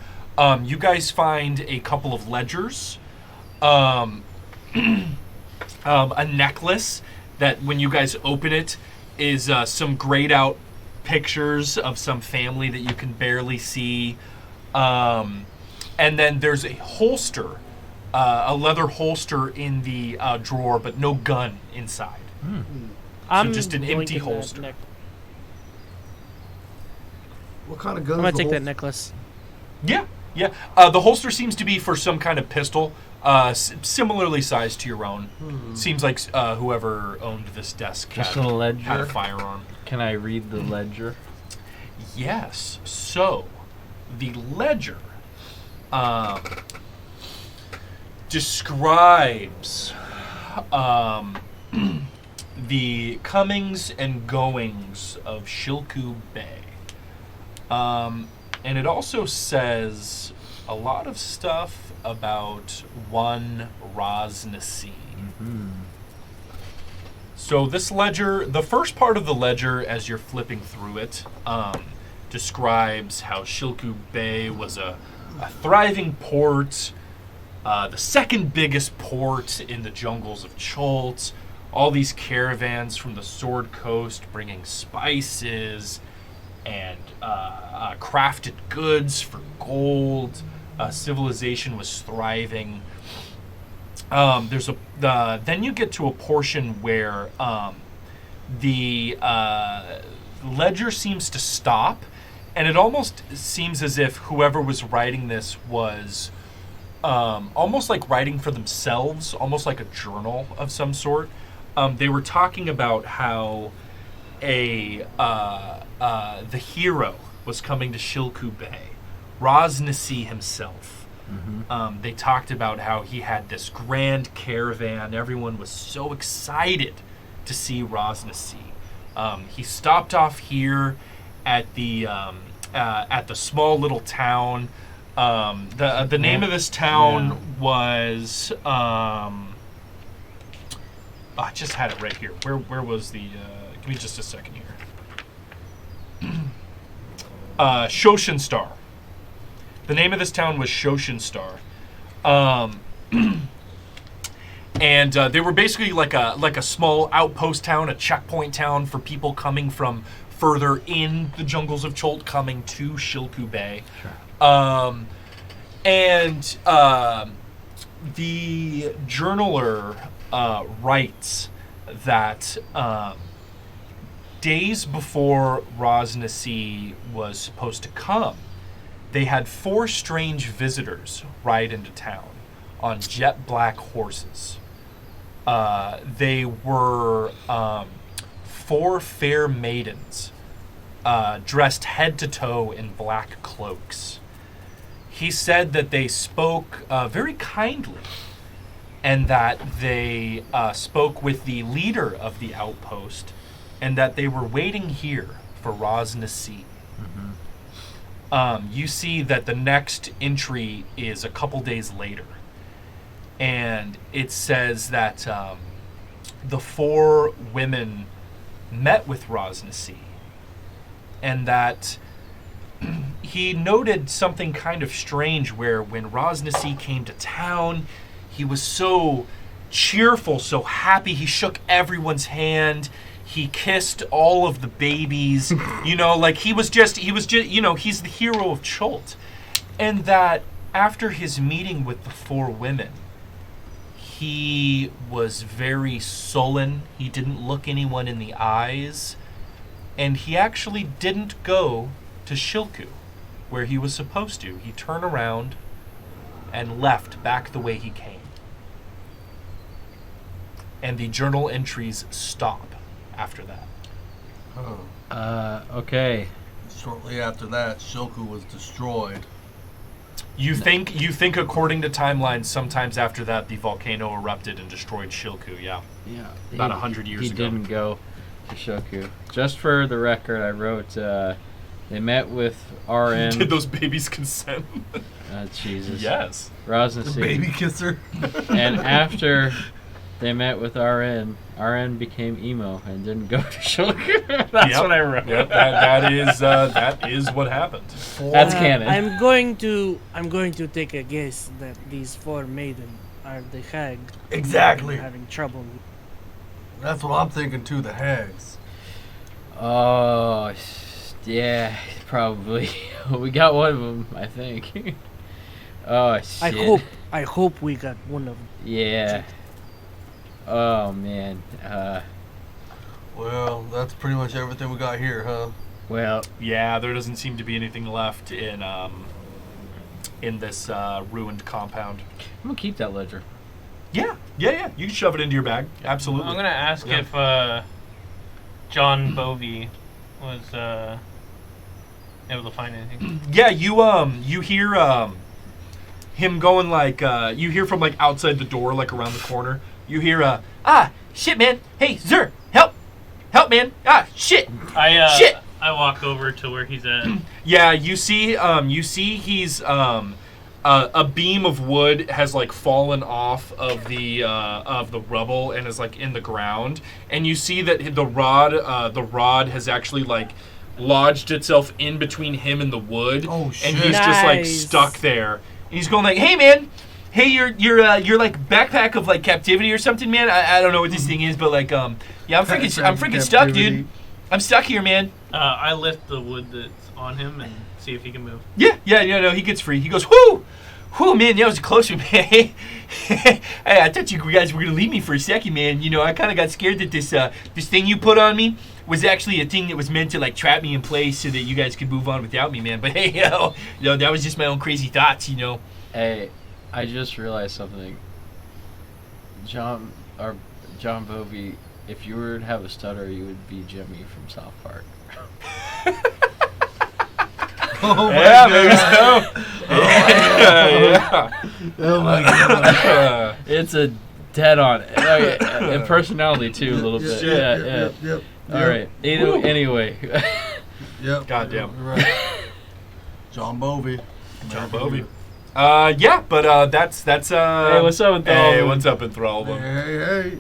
S1: You guys find a couple of ledgers. A necklace that when you guys open it is some grayed out pictures of some family that you can barely see. And then there's a holster, a leather holster in the drawer, but no gun inside.
S4: I'm
S1: just an empty
S4: blinking that
S1: holster.
S3: What kind of gun?
S4: I'm gonna
S3: is the
S4: take that
S3: holster?
S4: necklace.
S1: Yeah. The holster seems to be for some kind of pistol, similarly sized to your own. Seems like whoever owned this desk
S5: Just
S1: had
S5: a
S1: a
S5: ledger.
S1: firearm.
S5: Can I read the ledger?
S1: Yes. So, the ledger describes the comings and goings of Shilku Bay. And it also says a lot of stuff about one Raznasi. So this ledger, the first part of the ledger, as you're flipping through it, describes how Shilku Bay was a thriving port, the second biggest port in the jungles of Cholt. All these caravans from the Sword Coast bringing spices and crafted goods for gold. Civilization was thriving. Then you get to a portion where the ledger seems to stop, and it almost seems as if whoever was writing this was almost like writing for themselves, almost like a journal of some sort. They were talking about how the hero was coming to Shilku Bay, Raznasi himself. They talked about how he had this grand caravan. Everyone was so excited to see Raznasi. He stopped off here at the small little town. The name of this town was I just had it right here. Where was the? Give me just a second here. Shoshenstar. The name of this town was Shoshenstar. And they were basically like a small outpost town, a checkpoint town for people coming from further in the jungles of Cholt, coming to Shilku Bay.
S5: Sure.
S1: The journaler writes that days before Raznasi was supposed to come, they had 4 strange visitors ride into town on jet black horses. They were 4 fair maidens dressed head to toe in black cloaks. He said that they spoke very kindly, and that they spoke with the leader of the outpost, and that they were waiting here for Raznasi. You see that the next entry is a couple days later, and it says that the 4 women met with Raznasi, and that he noted something kind of strange where when Raznasi came to town, he was so cheerful, so happy. He shook everyone's hand. He kissed all of the babies. Like he was just, he's the hero of Cholt. And that after his meeting with the 4 women, he was very sullen. He didn't look anyone in the eyes. And he actually didn't go to Shilku, where he was supposed to. He turned around and left back the way he came. And the journal entries stop after that.
S5: Okay.
S6: Shortly after that, Shilku was destroyed.
S1: You think according to timelines, sometimes after that, the volcano erupted and destroyed Shilku. Yeah.
S5: Yeah.
S1: About 100 years
S5: he
S1: ago.
S5: didn't go to Shoku. Just for the record, I wrote, they met with RN.
S1: Did those babies consent?
S5: Jesus.
S1: Yes.
S5: Rosna
S6: The baby kisser.
S5: And after they met with RN became emo and didn't go to Shoku. That's
S1: Yep.
S5: what I wrote.
S1: Yep, that is what happened.
S5: That's canon.
S4: I'm going to take a guess that these 4 maidens are the hag.
S6: Exactly.
S4: Having trouble.
S6: That's what I'm thinking too. The hags.
S5: Oh, yeah, probably. We got one of them, I think. Oh, shit.
S4: I hope we got one of them.
S5: Yeah. Oh, man.
S6: Well, that's pretty much everything we got here, huh?
S5: Well,
S1: Yeah, there doesn't seem to be anything left in this ruined compound.
S5: I'm gonna keep that ledger.
S1: Yeah. You can shove it into your bag. Absolutely.
S2: I'm gonna ask
S1: Yeah.
S2: if John Bovey was able to find anything.
S1: Yeah, you hear him going like you hear from like outside the door, like around the corner. You hear shit, man. Hey, Zer, help, man. Shit. Shit.
S2: I walk over to where he's at.
S1: Yeah, you see he's a beam of wood has like fallen off of the rubble and is like in the ground, and you see that the rod has actually like lodged itself in between him and the wood.
S6: Oh, shit.
S1: And he's just like
S4: Nice.
S1: stuck there. And he's going like, "Hey man, hey you're like backpack of like captivity or something, man. I don't know what this thing is, but like yeah, I'm freaking stuck, dude. I'm stuck here, man."
S2: I lift the wood that's on him and see if he can move.
S1: Yeah, no, he gets free. He goes, whoo, man, that was a close one, man. Hey, I thought you guys were gonna leave me for a second, man. You know, I kind of got scared that this thing you put on me was actually a thing that was meant to like trap me in place so that you guys could move on without me, man. But hey, you know, that was just my own crazy thoughts, you know.
S5: Hey, I just realized something. John Bovey, if you were to have a stutter, you would be Jimmy from South Park.
S6: Oh my
S1: Yeah,
S6: god.
S1: maybe so. Yeah.
S6: Oh my god.
S5: It's a dead on. And personality too, a little bit. Yeah.
S6: Yep.
S5: All right. Anyway.
S6: Yep.
S1: Goddamn.
S6: Right. John Bovey.
S1: John Bovey. Yeah, but that's
S5: Hey, what's up with
S1: Hey,
S5: Thrall?
S1: what's up in Thrallbum?
S6: Hey.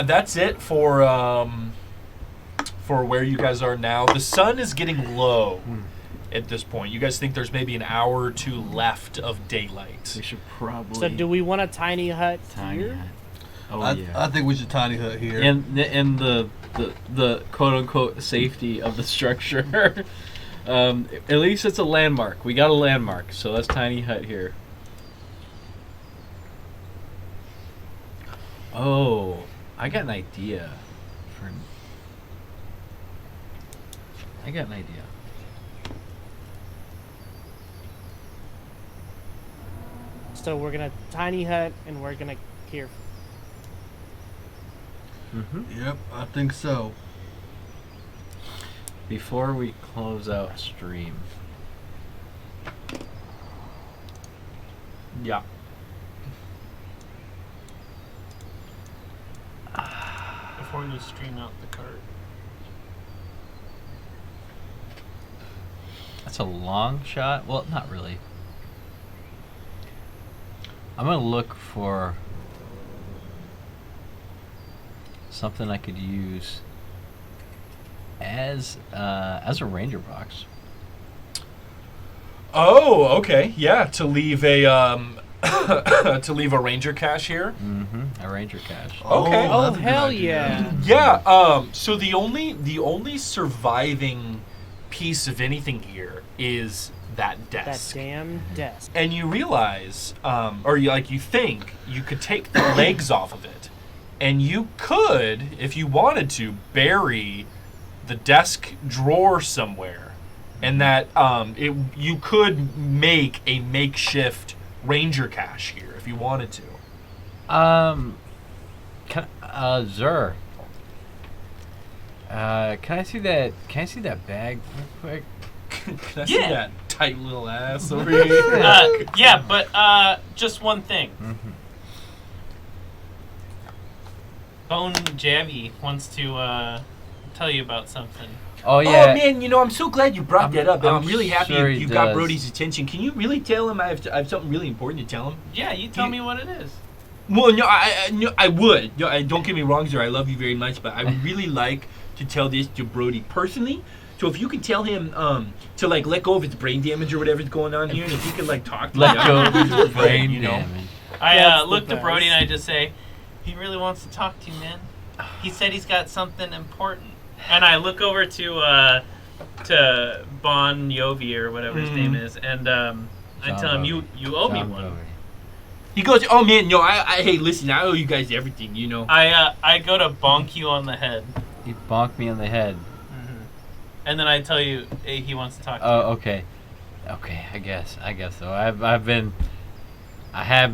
S1: That's it for where you guys are now. The sun is getting low at this point. You guys think there's maybe an hour or two left of daylight.
S5: We should probably.
S4: So do we want a tiny hut
S5: Tiny
S4: here?
S5: hut. Oh
S6: I
S5: yeah.
S6: think we should tiny hut here.
S5: And the quote unquote safety of the structure. At least it's a landmark. We got a landmark, so let's tiny hut here. Oh, I got an idea. I got an idea.
S4: So we're gonna tiny hut and we're gonna here.
S5: Mm-hmm.
S6: Yep, I think so.
S5: Before we close out stream,
S1: Yeah.
S2: Before you stream out the card.
S5: that's a long shot. Well, not really. I'm gonna look for something I could use as a ranger box.
S1: Oh, okay. Yeah, to leave a to leave a ranger cache here.
S5: Mm-hmm. A ranger cache.
S1: Okay.
S4: Oh
S6: that's a good
S4: hell
S6: idea.
S4: yeah!
S1: Yeah. So the only surviving piece of anything here is that
S4: That
S1: desk.
S4: damn desk.
S1: And you realize, you think you could take the legs off of it, and you could, if you wanted to, bury the desk drawer somewhere, and that you could make a makeshift ranger cache here if you wanted to.
S5: Zur. Can I see that? Can I see that bag real quick?
S1: Can I see
S2: Yeah.
S1: that tight little ass over here?
S2: Yeah, but just one thing.
S5: Mm-hmm.
S2: Bone Javi wants to tell you about something.
S5: Oh yeah.
S8: Oh man, I'm so glad you brought that up. I'm
S5: I'm
S8: really happy
S5: sure he
S8: you got
S5: does.
S8: Brody's attention. Can you really tell him I have something really important to tell him?
S2: Yeah, you tell me what it is.
S8: Well, no, I would. No, don't get me wrong, sir. I love you very much, but I would really like to tell this to Brody personally. So if you could tell him to like let go of his brain damage or whatever's going on here, and if he could like talk to
S5: Let
S8: me,
S5: go of his brain
S8: you know.
S5: damage.
S2: I
S4: That's the
S2: look to
S4: best.
S2: Brody and I just say, he really wants to talk to you, man. He said he's got something important. And I look over to Bon Jovi or whatever his name is, and I tell him, you owe me one.
S8: He goes, oh man, no, hey, listen, I owe you guys everything,
S2: I go to bonk you on the head,
S5: He bonked me on the head.
S2: and then I tell you, hey, he wants to talk to you.
S5: Oh, okay. Okay, I guess so. I have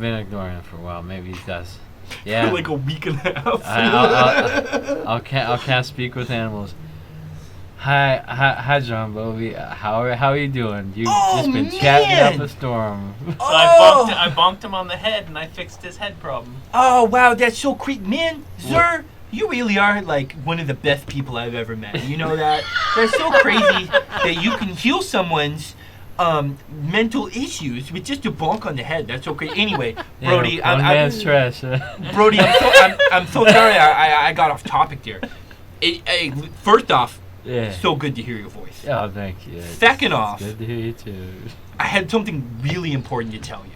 S5: been ignoring him for a while. Maybe he does. Yeah.
S8: For like a week and a half.
S5: I'll can't speak with animals. Hi, John Bovey. How are you doing? You've just been chatting up a storm.
S2: So I bonked him on the head, and I fixed his head problem.
S8: Oh wow, that's so creepy, man, sir. You really are like one of the best people I've ever met. You know that? That's so crazy that you can heal someone's mental issues with just a bonk on the head. That's so crazy. Anyway, Brody,
S5: one man's trash.
S8: Brody, I'm so sorry I got off topic there. First off,
S5: Yeah.
S8: so good to hear your voice.
S5: Oh, thank you.
S8: Second off,
S5: Good to hear you too.
S8: I had something really important to tell you.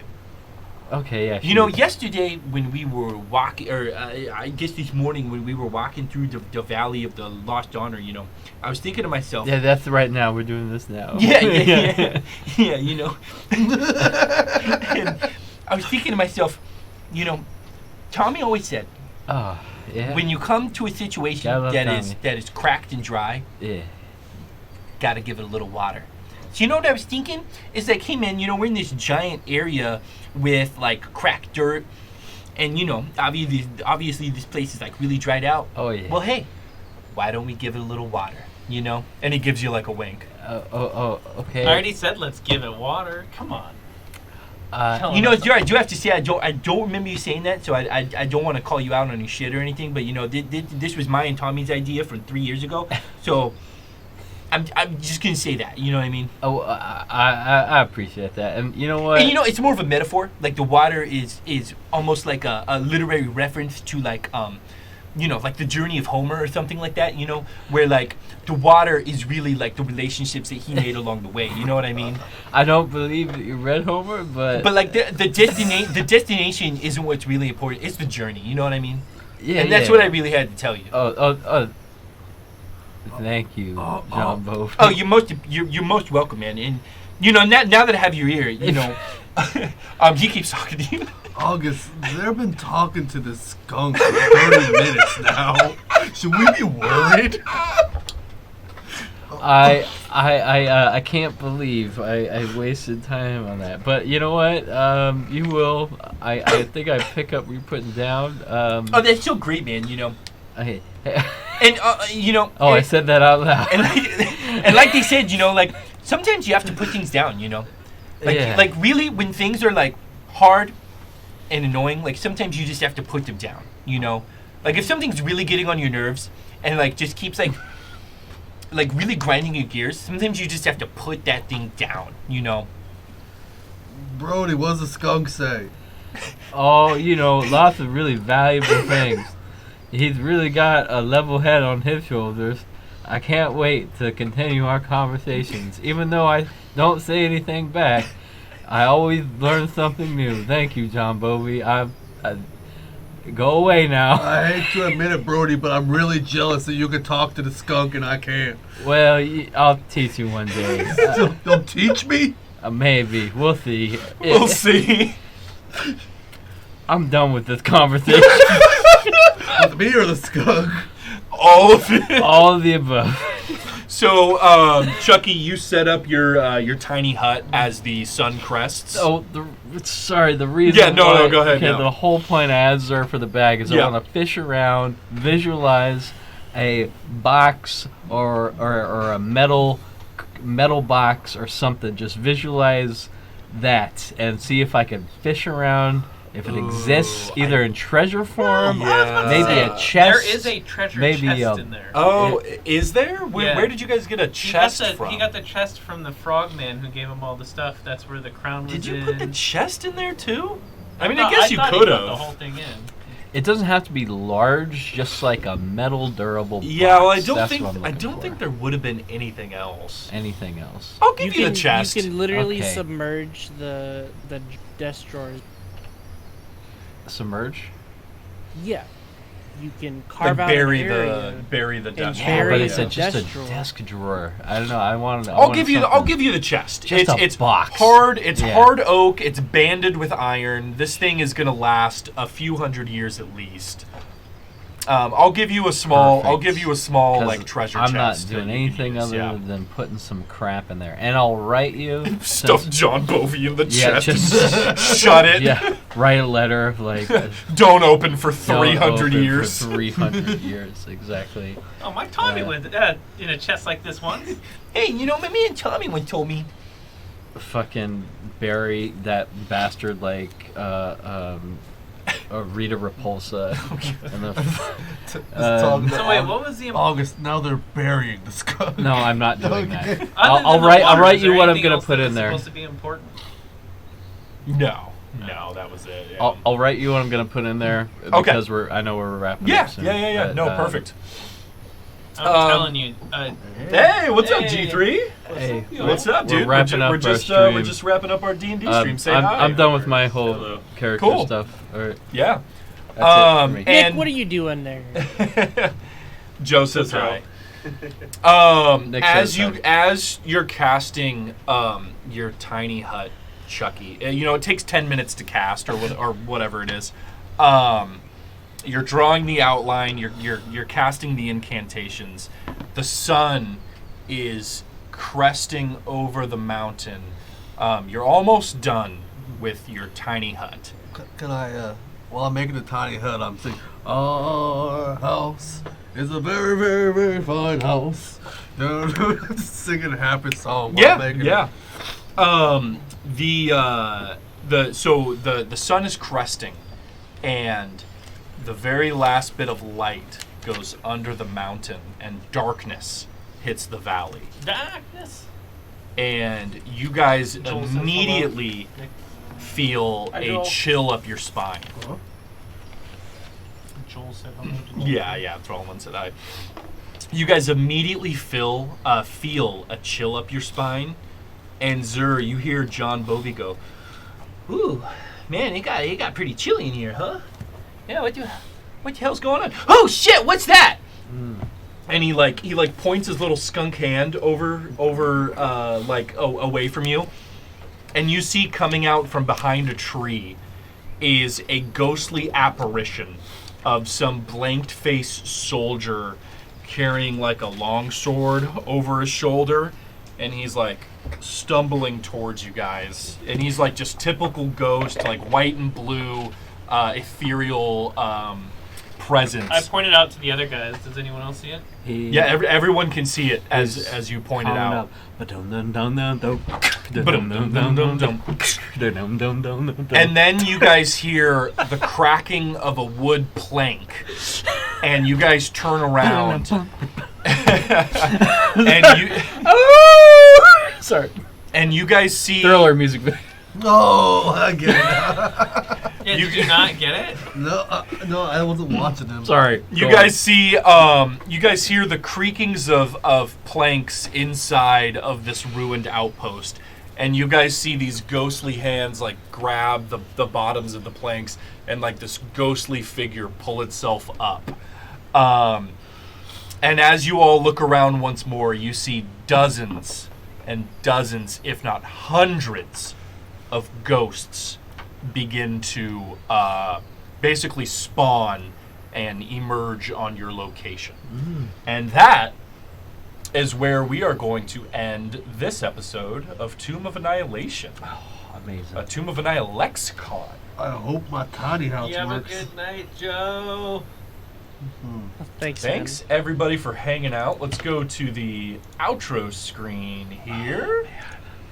S5: Okay, yeah.
S8: You know, yesterday when we were walking, or I guess this morning when we were walking through the Valley of the Lost Honor, I was thinking to myself.
S5: Yeah, that's right now. We're doing this now.
S8: Yeah. And I was thinking to myself, Tommy always said,
S5: Oh, yeah.
S8: when you come to a situation
S5: I love
S8: that
S5: Tommy.
S8: is cracked and dry,
S5: Yeah.
S8: gotta give it a little water. So you know what I was thinking? It's like, hey man, we're in this giant area with like cracked dirt, and obviously this place is like really dried out.
S5: Oh, yeah.
S8: Well, hey, why don't we give it a little water? And he gives you like a wink.
S5: Okay.
S2: I already said let's give it water. Come on.
S8: You're right. I do have to say I don't remember you saying that, so I don't want to call you out on your shit or anything. But this was my and Tommy's idea from 3 years ago, so I'm just gonna say that. You know what I mean?
S5: Oh, I appreciate that, and you know what?
S8: And it's more of a metaphor. Like the water is almost like a literary reference to like like the journey of Homer or something like that. Where like the water is really like the relationships that he made along the way. You know what I mean?
S5: I don't believe that you read Homer, but
S8: like the destination isn't what's really important. It's the journey. You know what I mean?
S5: yeah,
S8: And that's what I really had to tell you.
S5: Oh. Thank you, John Bove.
S8: Oh, you're most welcome, man. And now that I have your ear, he keeps talking to you.
S6: August, they've been talking to this skunk for 30 minutes now. Should we be worried?
S5: I can't believe I wasted time on that. But you know what? You will. I think I pick up what you're putting down.
S8: Oh, that's so great, man.
S5: Okay.
S8: And
S5: Oh, I said that out loud.
S8: and like they said, like sometimes you have to put things down.
S5: Yeah.
S8: Like really, when things are like hard and annoying, like sometimes you just have to put them down. Like if something's really getting on your nerves and like just keeps like really grinding your gears, sometimes you just have to put that thing down.
S6: Brody, what does the skunk say?
S5: Oh, lots of really valuable things. He's really got a level head on his shoulders. I can't wait to continue our conversations. Even though I don't say anything back, I always learn something new. Thank you, John Bovey. I go away now.
S6: I hate to admit it, Brody, but I'm really jealous that you can talk to the skunk and I can't.
S5: Well, I'll teach you one day.
S6: Don't teach me?
S5: Maybe. We'll see.
S8: We'll see.
S5: I'm done with this conversation.
S6: With me or the skunk?
S8: All of it.
S5: All of the above.
S8: So, Chucky, you set up your tiny hut as the sun crests.
S5: Oh, the reason.
S8: Yeah, no,
S5: go
S8: ahead,
S5: Okay,
S8: no.
S5: The whole point I asked her for the bag is
S8: Yeah.
S5: I want to fish around, visualize a box or a metal box or something. Just visualize that and see if I can fish around. If it exists, either in treasure form, maybe a chest.
S2: There is a treasure chest in there.
S1: Oh, is there? Where did you guys get a chest from?
S2: He got the chest from the frogman who gave him all the stuff. That's where the crown was.
S1: Did you
S2: in.
S1: put the chest in there too? I
S2: thought-
S1: guess you
S2: thought he
S1: could
S2: put
S1: have.
S2: the whole thing in.
S5: It doesn't have to be large, just like a metal durable box.
S1: Yeah, well, I
S5: That's
S1: don't
S5: what
S1: think
S5: I'm looking for.
S1: there would have been anything else.
S5: Anything else.
S1: I'll give you the chest.
S4: You can literally
S5: Okay.
S4: submerge the desk drawers.
S5: Submerge?
S4: Yeah. You can
S1: Like
S4: carve out
S1: bury
S4: an area.
S1: the desk.
S4: Yeah,
S5: Yeah,
S4: Bury
S5: but
S4: a
S5: it's just a
S4: desk drawer.
S5: desk drawer. I don't know. I want.
S1: I'll give you the chest.
S5: Just
S1: it's
S5: a box.
S1: hard. It's
S5: Yeah.
S1: hard oak. It's banded with iron. This thing is gonna last a few hundred years at least. I'll give you a small. I'll give you a small
S5: 'Cause
S1: like treasure
S5: I'm
S1: chest.
S5: not doing
S1: that you can
S5: anything
S1: use,
S5: other
S1: yeah.
S5: than putting some crap in there, and I'll write you.
S1: Stuff
S5: since-
S1: John Bovey in the
S5: Yeah,
S1: chest.
S5: just
S1: Shut it.
S5: yeah. Write a letter like.
S1: Don't open for
S5: don't
S1: 300
S5: open
S1: years.
S5: For 300 years, exactly.
S2: Oh, my Tommy
S5: Yeah.
S2: went in a chest like this once.
S8: Hey, you know, me and Tommy once told me.
S5: Fucking bury that bastard like Rita Repulsa. And
S2: So wait, what was the
S6: August. Now they're burying the skull.
S5: no, I'm not doing
S3: Okay.
S5: that.
S2: Other
S5: I'll
S2: than the
S5: write. I'll
S2: water,
S5: write
S2: is
S5: you
S2: there
S5: what I'm
S2: anything
S5: gonna
S2: else
S5: put
S2: that
S5: in
S2: was
S5: there.
S2: Supposed to be important.
S1: No, that was it. Yeah.
S5: I'll write you what I'm gonna put in there
S1: Okay.
S5: because I know we're wrapping
S1: yeah,
S5: up soon.
S1: yeah.
S5: But,
S1: No, perfect.
S2: I'm telling you.
S1: Hey, what's up,
S2: Hey.
S1: G3?
S5: Hey,
S1: What's up,
S5: we're
S1: dude?
S5: wrapping up
S1: we're
S5: our
S1: just we're
S5: stream.
S1: just wrapping up our D&D stream. Say
S5: I'm,
S1: hi.
S5: I'm done with my whole
S1: Hello.
S5: character
S1: Cool.
S5: stuff. All right,
S1: Yeah.
S5: that's it for me.
S4: Nick,
S1: And
S4: what are you doing there?
S1: Joseph, hi.
S5: Nick
S1: As
S5: says
S1: as you're casting your tiny hut, Chucky, it takes 10 minutes to cast or whatever it is. You're drawing the outline. You're casting the incantations. The sun is cresting over the mountain. You're almost done with your tiny hut.
S6: Can I, while I'm making the tiny hut, I'm singing, our house is a very, very, very fine house. Just singing a happy song while I'm making it.
S1: The sun is cresting, and the very last bit of light goes under the mountain, and darkness hits the valley.
S2: Darkness.
S1: And you guys
S2: Joel says
S1: immediately feel
S2: Hi,
S1: a
S2: Joel.
S1: chill up your spine.
S2: Joel said hello to Joel.
S1: Yeah, Thrallman said I. You guys immediately feel a chill up your spine, and Zur, you hear John Bovey go,
S8: Ooh, man, it got pretty chilly in here, huh? Yeah, what the hell's going on? Oh shit, what's that?
S1: and he points his little skunk hand over away from you, and you see coming out from behind a tree is a ghostly apparition of some blanked-faced soldier carrying like a long sword over his shoulder, and he's like stumbling towards you guys, and he's like just typical ghost, like white and blue, ethereal presence.
S2: I pointed out to the other guys. Does anyone else see it?
S1: Yeah, everyone can see it as you pointed out. And then you guys hear the cracking of a wood plank, and you guys turn around, and you
S5: Sorry.
S1: and you guys see
S5: Thriller music video.
S6: Oh, I get it.
S2: Yeah, did you not get it?
S6: No, I wasn't watching them.
S5: Sorry.
S1: you
S5: go
S1: guys see you guys hear the creakings of planks inside of this ruined outpost, and you guys see these ghostly hands like grab the bottoms of the planks, and like this ghostly figure pull itself up. And as you all look around once more, you see dozens and dozens, if not hundreds, of ghosts begin to basically spawn and emerge on your location. And that is where we are going to end this episode of Tomb of Annihilation.
S5: Amazing.
S1: A Tomb of Annihilexicon.
S6: I hope my tiny house
S2: You have a
S6: works.
S2: good night, Joe.
S4: Thanks.
S1: Thanks everybody for hanging out. Let's go to the outro screen here.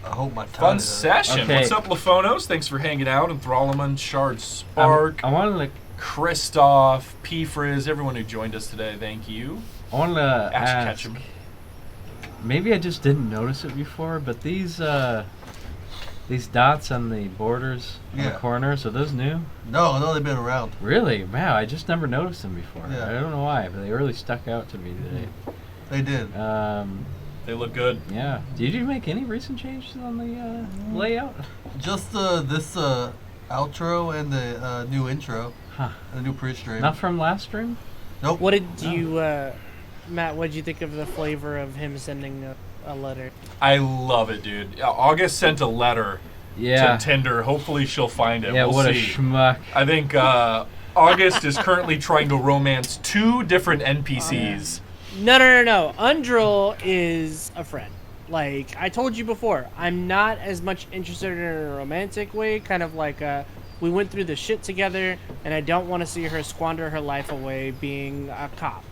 S6: I hope my time
S1: Fun
S6: is
S1: session.
S5: Okay.
S1: What's up, Lafonos? Thanks for hanging out. And Thralaman, Shard Spark,
S5: I wanted
S1: Christoph, P Frizz, everyone who joined us today. Thank you.
S5: to
S1: Ash
S5: ask.
S1: Ketchum.
S5: Maybe I just didn't notice it before, but these dots on the borders on the
S6: Yeah.
S5: corners, are those new?
S6: No, they've been around.
S5: Really? Wow, I just never noticed them before.
S6: Yeah.
S5: I don't know why, but they really stuck out to me today.
S6: They did.
S1: They look good.
S5: Yeah. Did you make any recent changes on the layout?
S6: Just this outro and the new intro,
S5: Huh.
S6: the new pre-stream.
S5: Not from last stream?
S6: Nope.
S4: What did you, Matt? What did you think of the flavor of him sending a letter?
S1: I love it, dude. August sent a letter
S5: Yeah.
S1: to Tinder. Hopefully she'll find it.
S5: Yeah,
S1: we'll
S5: what
S1: see.
S5: a schmuck.
S1: I think August is currently trying to romance 2 different NPCs.
S4: No. Undril is a friend. Like I told you before, I'm not as much interested in her in a romantic way. Kind of like we went through the shit together, and I don't want to see her squander her life away being a cop.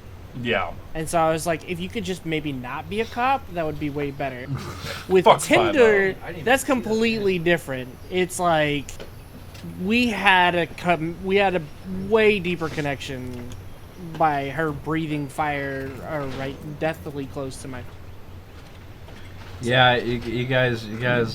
S1: Yeah.
S4: And so I was like, if you could just maybe not be a cop, that would be way better. With
S1: Fuck
S4: Tinder,
S1: 5-0.
S4: that's completely different. It's like we had a way deeper connection by her breathing fire right deathly close to my.
S5: Yeah, you guys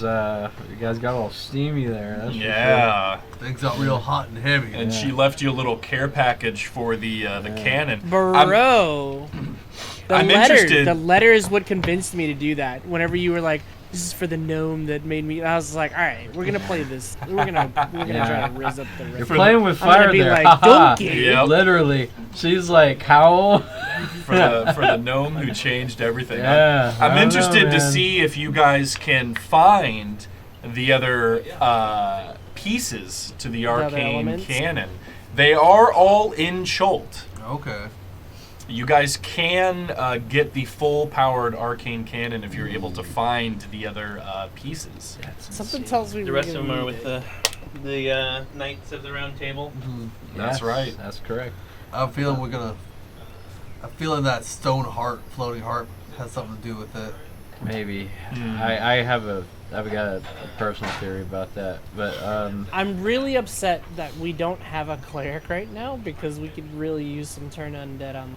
S5: got all steamy there. That's for sure.
S1: Yeah.
S6: Things got real hot and heavy.
S1: And
S5: Yeah.
S1: she left you a little care package for the cannon.
S4: Bro,
S1: I'm interested.
S4: The letter is what convinced me to do that. Whenever you were like, "This is for the gnome that made me," I was like, "All right, we're gonna play this. We're gonna
S5: Yeah.
S4: try to riz up the
S5: You're
S4: riff."
S5: playing with
S4: I'm gonna
S5: fire
S4: be
S5: there.
S4: like,
S5: haha.
S4: "Donkey."
S1: Yep.
S5: Literally. She's like, how?
S1: for the gnome who changed everything.
S5: Yeah, I
S1: I'm
S5: don't
S1: interested
S5: know,
S1: to
S5: man.
S1: see if you guys can find the other pieces to the
S4: other
S1: arcane
S4: elements?
S1: cannon. They are all in Chult.
S6: Okay.
S1: You guys can get the full-powered arcane cannon if you're able to find the other pieces.
S4: Something tells me
S2: The
S4: we're
S2: rest of
S4: gonna
S2: them are
S4: need
S2: with
S4: it.
S2: the Knights of the Round Table.
S1: That's
S5: Yes,
S1: right.
S5: That's correct.
S6: I'm feeling I'm feeling that stone heart, floating heart, has something to do with it.
S5: Maybe.
S1: Hmm.
S5: I've got a personal theory about that, but
S4: I'm really upset that we don't have a cleric right now because we could really use some turn undead on.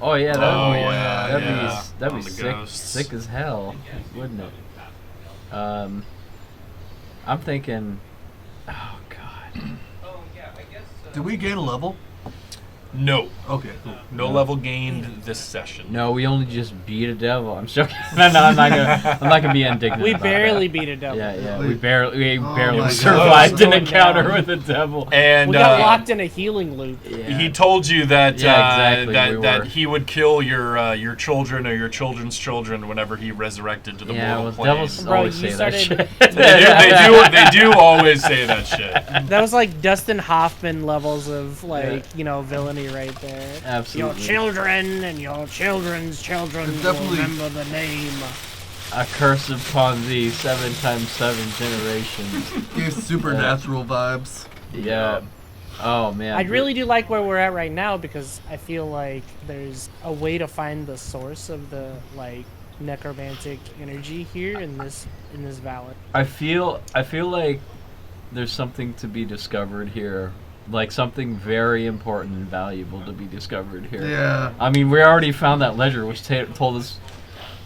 S5: oh yeah, that'd
S1: Oh,
S5: be
S1: yeah,
S5: that'd
S1: yeah.
S5: be that'd
S1: On
S5: be
S1: the
S5: sick,
S1: ghosts.
S5: sick as hell, wouldn't it? I'm thinking. Oh god.
S6: Did we gain a level?
S1: No.
S6: Okay, cool.
S1: No level gained this session.
S5: No, we only just beat a devil. I'm joking. no, I'm not gonna be indignant.
S4: We
S5: about
S4: barely
S5: that.
S4: beat a devil.
S5: Yeah,
S6: Wait.
S5: we barely
S6: my God.
S5: survived an
S4: Going
S5: encounter
S4: down.
S5: with a devil.
S1: And
S4: We got locked in a healing loop.
S5: Yeah.
S1: he told you that
S5: Yeah, exactly, we
S1: that
S5: were.
S1: he would kill your children or your children's children whenever he resurrected to the
S5: Yeah,
S1: mortal
S5: well,
S1: planes.
S5: devils
S4: Bro,
S5: always
S4: you
S5: say that
S4: started-
S5: shit.
S1: They do always say that shit.
S4: That was like Dustin Hoffman levels of villainy right there.
S5: Absolutely.
S4: Your children and your children's children
S6: It's
S4: will
S6: definitely-
S4: remember the name.
S5: A curse upon thee 7 times 7 generations.
S6: Gives supernatural vibes.
S5: Yeah. Oh man.
S4: I really do like where we're at right now because I feel like there's a way to find the source of the necromantic energy here in this valley.
S5: I feel like there's something to be discovered here. Like something very important and valuable to be discovered here.
S6: Yeah.
S5: I mean, we already found that ledger, which told us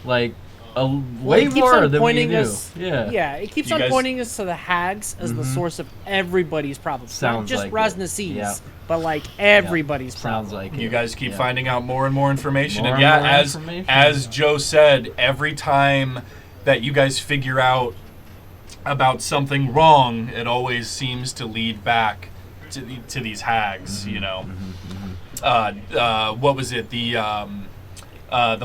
S5: way
S4: It keeps
S5: more
S4: on
S5: than we
S4: pointing
S5: knew.
S4: us.
S5: Yeah.
S4: It keeps
S1: You
S4: on
S1: guys-
S4: pointing us to the hags as the source of everybody's problems. Not
S5: Sounds
S4: just
S5: like it.
S4: Raznasi's,
S5: Yeah.
S4: but everybody's problems.
S5: Sounds like
S1: You
S5: it.
S1: guys keep
S5: Yeah.
S1: finding out more and more information,
S5: More
S1: and
S5: and more
S1: as
S5: information.
S1: as Joe said, every time that you guys figure out about something wrong, it always seems to lead back to these hags. You know, what was it? The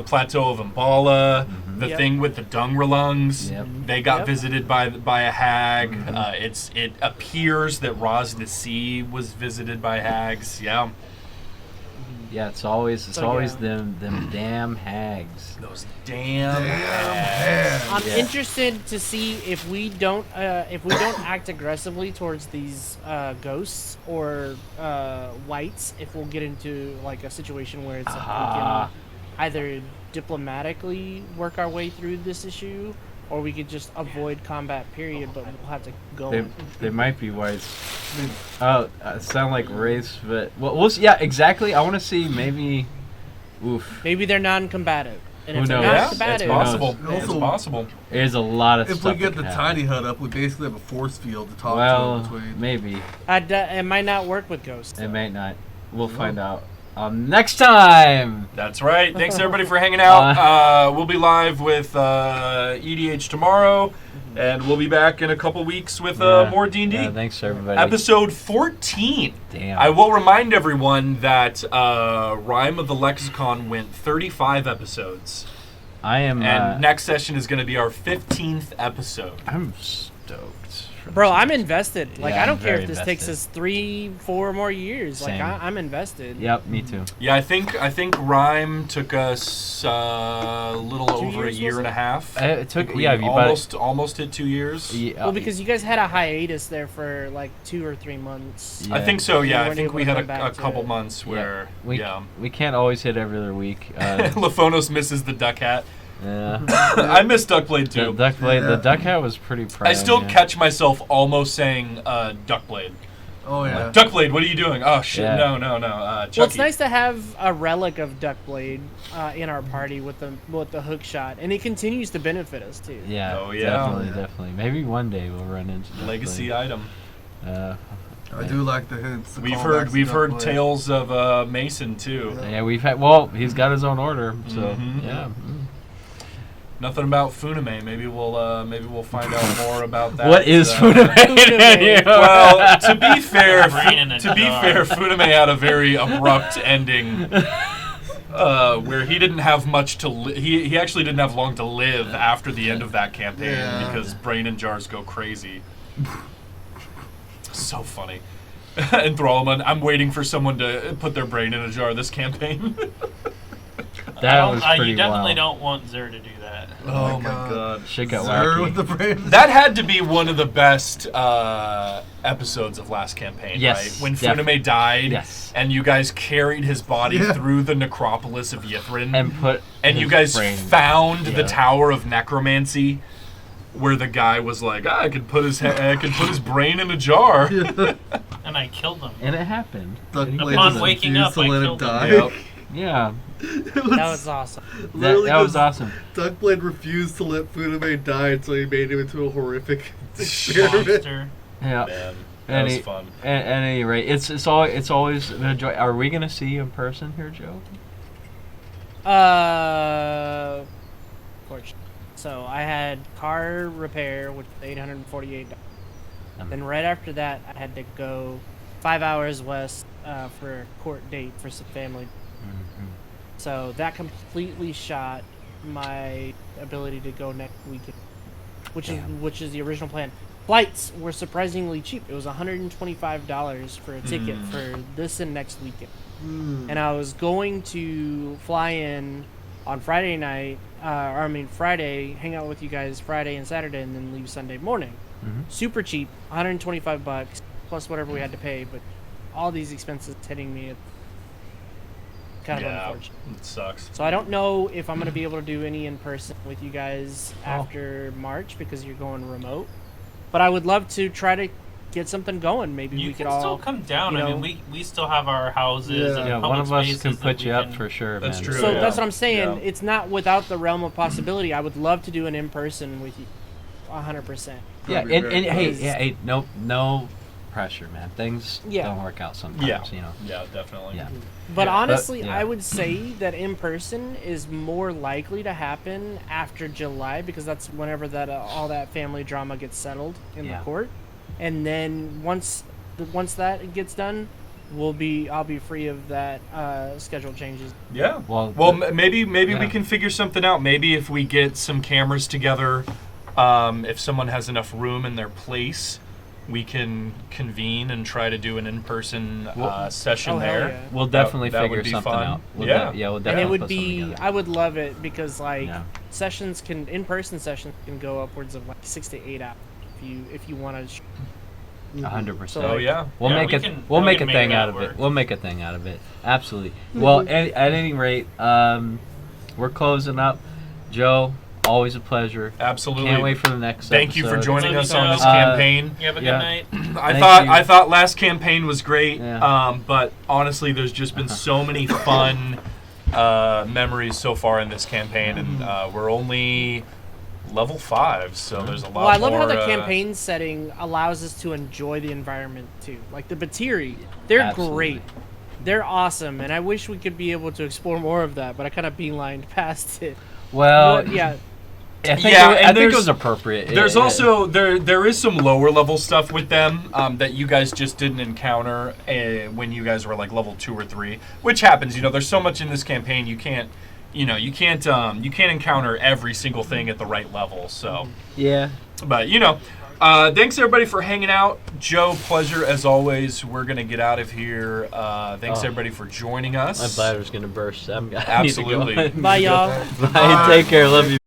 S1: plateau of Umbala, the
S4: Yep.
S1: thing with the Dungrelungs.
S5: Yep.
S1: They got
S4: Yep.
S1: visited by a hag. It appears that Raznasi was visited by hags. Yeah.
S5: Yeah, it's always
S4: So, yeah.
S5: them damn hags.
S1: Those damn.
S4: I'm
S5: Yeah.
S4: interested to see if we don't act aggressively towards these ghosts or whites. If we'll get into like a situation where it's like, we can either diplomatically work our way through this issue, or we could just avoid combat. Period. But we'll have to go.
S5: They might be whites. Oh, sound like race, but we'll see. Yeah, exactly. I want to see maybe. Oof.
S4: Maybe they're non-combative. And
S5: Who
S4: if they're
S5: knows?
S1: Yeah,
S4: non-combative,
S1: it's possible.
S5: Who
S1: It's
S6: knows?
S1: possible.
S5: There's a lot of
S6: If
S5: stuff.
S6: we get
S5: that
S6: the
S5: can
S6: tiny
S5: happen.
S6: hut up, we basically have a force field to talk
S5: Well,
S6: to between.
S5: maybe
S4: it might not work with ghosts.
S5: it may not. We'll find out next time.
S1: That's right. Thanks everybody for hanging out. We'll be live with EDH tomorrow, and we'll be back in a couple weeks with more D&D.
S5: Yeah, thanks everybody.
S1: Episode 14.
S5: Damn.
S1: I will remind everyone that Rhyme of the Lexicon went 35 episodes.
S5: I am.
S1: And next session is going to be our 15th episode.
S5: I'm stoked. for
S4: Bro,
S5: this.
S4: I'm invested. Like,
S5: Yeah,
S4: I don't
S5: I'm
S4: care
S5: very
S4: if this takes
S5: invested.
S4: us 3-4 more years.
S5: Same.
S4: Like, I'm invested.
S5: Yep, me too.
S1: Yeah, I think Rhyme took us a little
S4: 2
S1: over a
S4: years,
S1: year
S4: was
S1: and a
S4: it?
S1: half.
S5: It took.
S1: I think we
S5: Yeah, you bought.
S1: almost hit 2 years.
S5: Yeah,
S4: Well, because you guys had a hiatus there for like 2 or 3 months.
S5: Yeah.
S1: I think so.
S4: You
S1: Yeah, I
S4: weren't
S1: think
S4: able
S1: we
S4: to
S1: had
S4: come back
S1: a
S4: to
S1: couple
S4: it.
S1: months where
S5: we can't always hit every other week.
S1: Laphonos misses the duck hat.
S5: Yeah.
S1: I miss Duckblade
S5: The
S1: too.
S5: Duckblade,
S6: Yeah.
S5: the duck hat was pretty proud.
S1: I still
S5: yeah.
S1: catch myself almost saying Duckblade.
S6: Oh yeah.
S1: Duckblade, what are you doing? Oh shit!
S5: Yeah.
S1: No. Chucky.
S4: Well, it's nice to have a relic of Duckblade in our party with the hook shot, and it continues to benefit us too.
S5: Yeah.
S1: Oh, yeah.
S5: Definitely. Maybe one day we'll run into Duckblade.
S1: Legacy item.
S6: I do like the hints. the
S1: We've
S6: callbacks
S1: heard
S6: to Duckblade.
S1: tales of Mason too.
S6: Yeah.
S5: Yeah, we've had. Well, he's got his own order, so
S1: Mhm.
S5: yeah.
S1: Nothing about Funame. Maybe we'll find out more about that.
S5: What is Funame?
S4: Funame.
S1: Well, to be fair,
S2: Brain in a jar.
S1: Funame had a very abrupt ending, where he didn't have much to. He actually didn't have long to live after the end of that campaign
S6: Yeah.
S1: because brain and jars go crazy. So funny. Enthrallment. I'm waiting for someone to put their brain in a jar this campaign.
S5: That was pretty
S2: You definitely
S5: wild.
S2: don't want Zer to do that.
S6: Oh my god.
S5: Shit got
S6: Zer
S5: wacky.
S6: with the brain.
S1: That had to be one of the best episodes of last campaign,
S5: Yes,
S1: right? When
S5: definitely.
S1: Funame died,
S5: Yes.
S1: and you guys carried his body
S6: Yeah.
S1: through the necropolis of Yithrin,
S5: And put.
S1: and you
S5: his
S1: guys
S5: brain-
S1: found
S5: yeah.
S1: the Tower of Necromancy, where the guy was like, I could put his brain in a jar.
S2: And I killed him.
S5: And it happened.
S6: Duckblade
S2: Upon
S6: just
S2: waking
S6: refused
S2: up,
S6: to
S2: I
S6: let him
S2: killed him.
S6: die.
S1: Yep.
S5: Yeah.
S4: That was awesome.
S5: That
S6: Literally
S5: was
S6: just-
S5: awesome.
S6: Duckblade refused to let Funame die until he made him into a horrific experiment.
S2: Monster.
S5: Yeah.
S1: Man, that was fun.
S5: At any rate, it's always a joy. Are we gonna see you in person here, Joe?
S4: Fortunately. So I had car repair, which was $848. Then right after that, I had to go 5 hours west for a court date for some family. So that completely shot my ability to go next weekend, which is the original plan. Flights were surprisingly cheap. It was $125 for a ticket for this and next weekend. And I was going to fly in on Friday night, Friday, hang out with you guys Friday and Saturday, and then leave Sunday morning. Super cheap, $125 plus whatever we had to pay, but all these expenses hitting me. Kind of unfortunate.
S1: It sucks.
S4: So I don't know if I'm going to be able to do any in person with you guys after March because you're going remote. But I would love to try to get something going. Maybe
S2: You
S4: we
S2: can
S4: could all
S2: still come down.
S4: you
S2: I
S4: know-
S2: mean, we still have our houses.
S6: Yeah.
S2: And
S5: Yeah,
S2: public
S5: one of us
S2: spaces
S5: can
S2: that
S5: put
S2: we
S5: you up
S2: can-
S5: for sure,
S1: That's
S5: man.
S1: true.
S4: So
S1: Yeah.
S4: that's what I'm saying.
S1: Yeah.
S4: It's not without the realm of possibility. I would love to do an in person with you, 100%.
S5: Yeah,
S6: That'd be
S5: and
S6: great.
S5: hey, no pressure, man. Things
S4: Yeah.
S5: don't work out sometimes,
S1: Yeah.
S5: you know.
S1: Yeah, definitely.
S5: Yeah.
S4: But
S1: Yeah.
S4: honestly,
S5: yeah.
S4: I would say that in person is more likely to happen after July because that's whenever that all that family drama gets settled in
S5: Yeah.
S4: the court, and then once that gets done, I'll be free of that schedule changes.
S1: Yeah.
S5: Well,
S1: Maybe
S5: yeah.
S1: we can figure something out. Maybe if we get some cameras together, if someone has enough room in their place, we can convene and try to do an in-person
S5: Well-
S1: session
S4: Oh, hell
S1: there.
S4: yeah.
S5: We'll definitely
S1: that would
S5: figure
S1: be
S5: something
S1: fun.
S5: out. We'll
S1: Yeah.
S5: we'll
S4: And
S5: definitely
S4: it would
S5: put something
S4: be,
S5: together.
S4: I would love it because like
S5: Yeah.
S4: sessions can, in-person sessions can go upwards of like 6 to 8 hours if you want to.
S5: 100%.
S4: So,
S1: Oh
S4: like,
S1: yeah.
S5: We'll
S7: Yeah,
S5: make
S7: we
S5: it.
S7: can-
S5: We'll
S7: we
S5: make
S7: can
S5: a
S7: make
S5: thing
S7: that
S5: out of
S7: work.
S5: it. We'll make a thing out of it. Absolutely. Well, at any rate, we're closing up. Joe, always a pleasure.
S1: Absolutely.
S5: Can't wait for the next.
S1: Thank you for
S5: episode.
S1: joining
S7: Love
S1: us
S7: you,
S1: on
S7: Joe.
S1: this campaign.
S7: You have a good
S5: Yeah.
S7: night.
S5: Thank you.
S1: I thought last campaign was great.
S5: Yeah.
S1: But honestly, there's just been so many fun memories so far in this campaign, and we're only level 5, so there's a lot.
S4: Well, I love
S1: more,
S4: how the campaign setting allows us to enjoy the environment too. Like the Batiri, they're
S5: Absolutely.
S4: great. They're awesome, and I wish we could be able to explore more of that, but I kind of beelined past it.
S5: Well,
S4: But, yeah,
S5: I think,
S1: Yeah,
S5: it,
S1: and
S5: I think it
S1: there's-
S5: was appropriate.
S1: There's also there is some lower level stuff with them that you guys just didn't encounter when you guys were like level 2 or 3, which happens. You know, there's so much in this campaign you can't encounter every single thing at the right level. So,
S5: Yeah.
S1: but thanks everybody for hanging out. Joe, pleasure as always. We're gonna get out of here. Thanks
S5: Oh.
S1: everybody for joining us.
S5: My bladder's gonna burst. I need to go.
S1: Absolutely.
S4: bye y'all.
S5: Bye. Take care. Love you.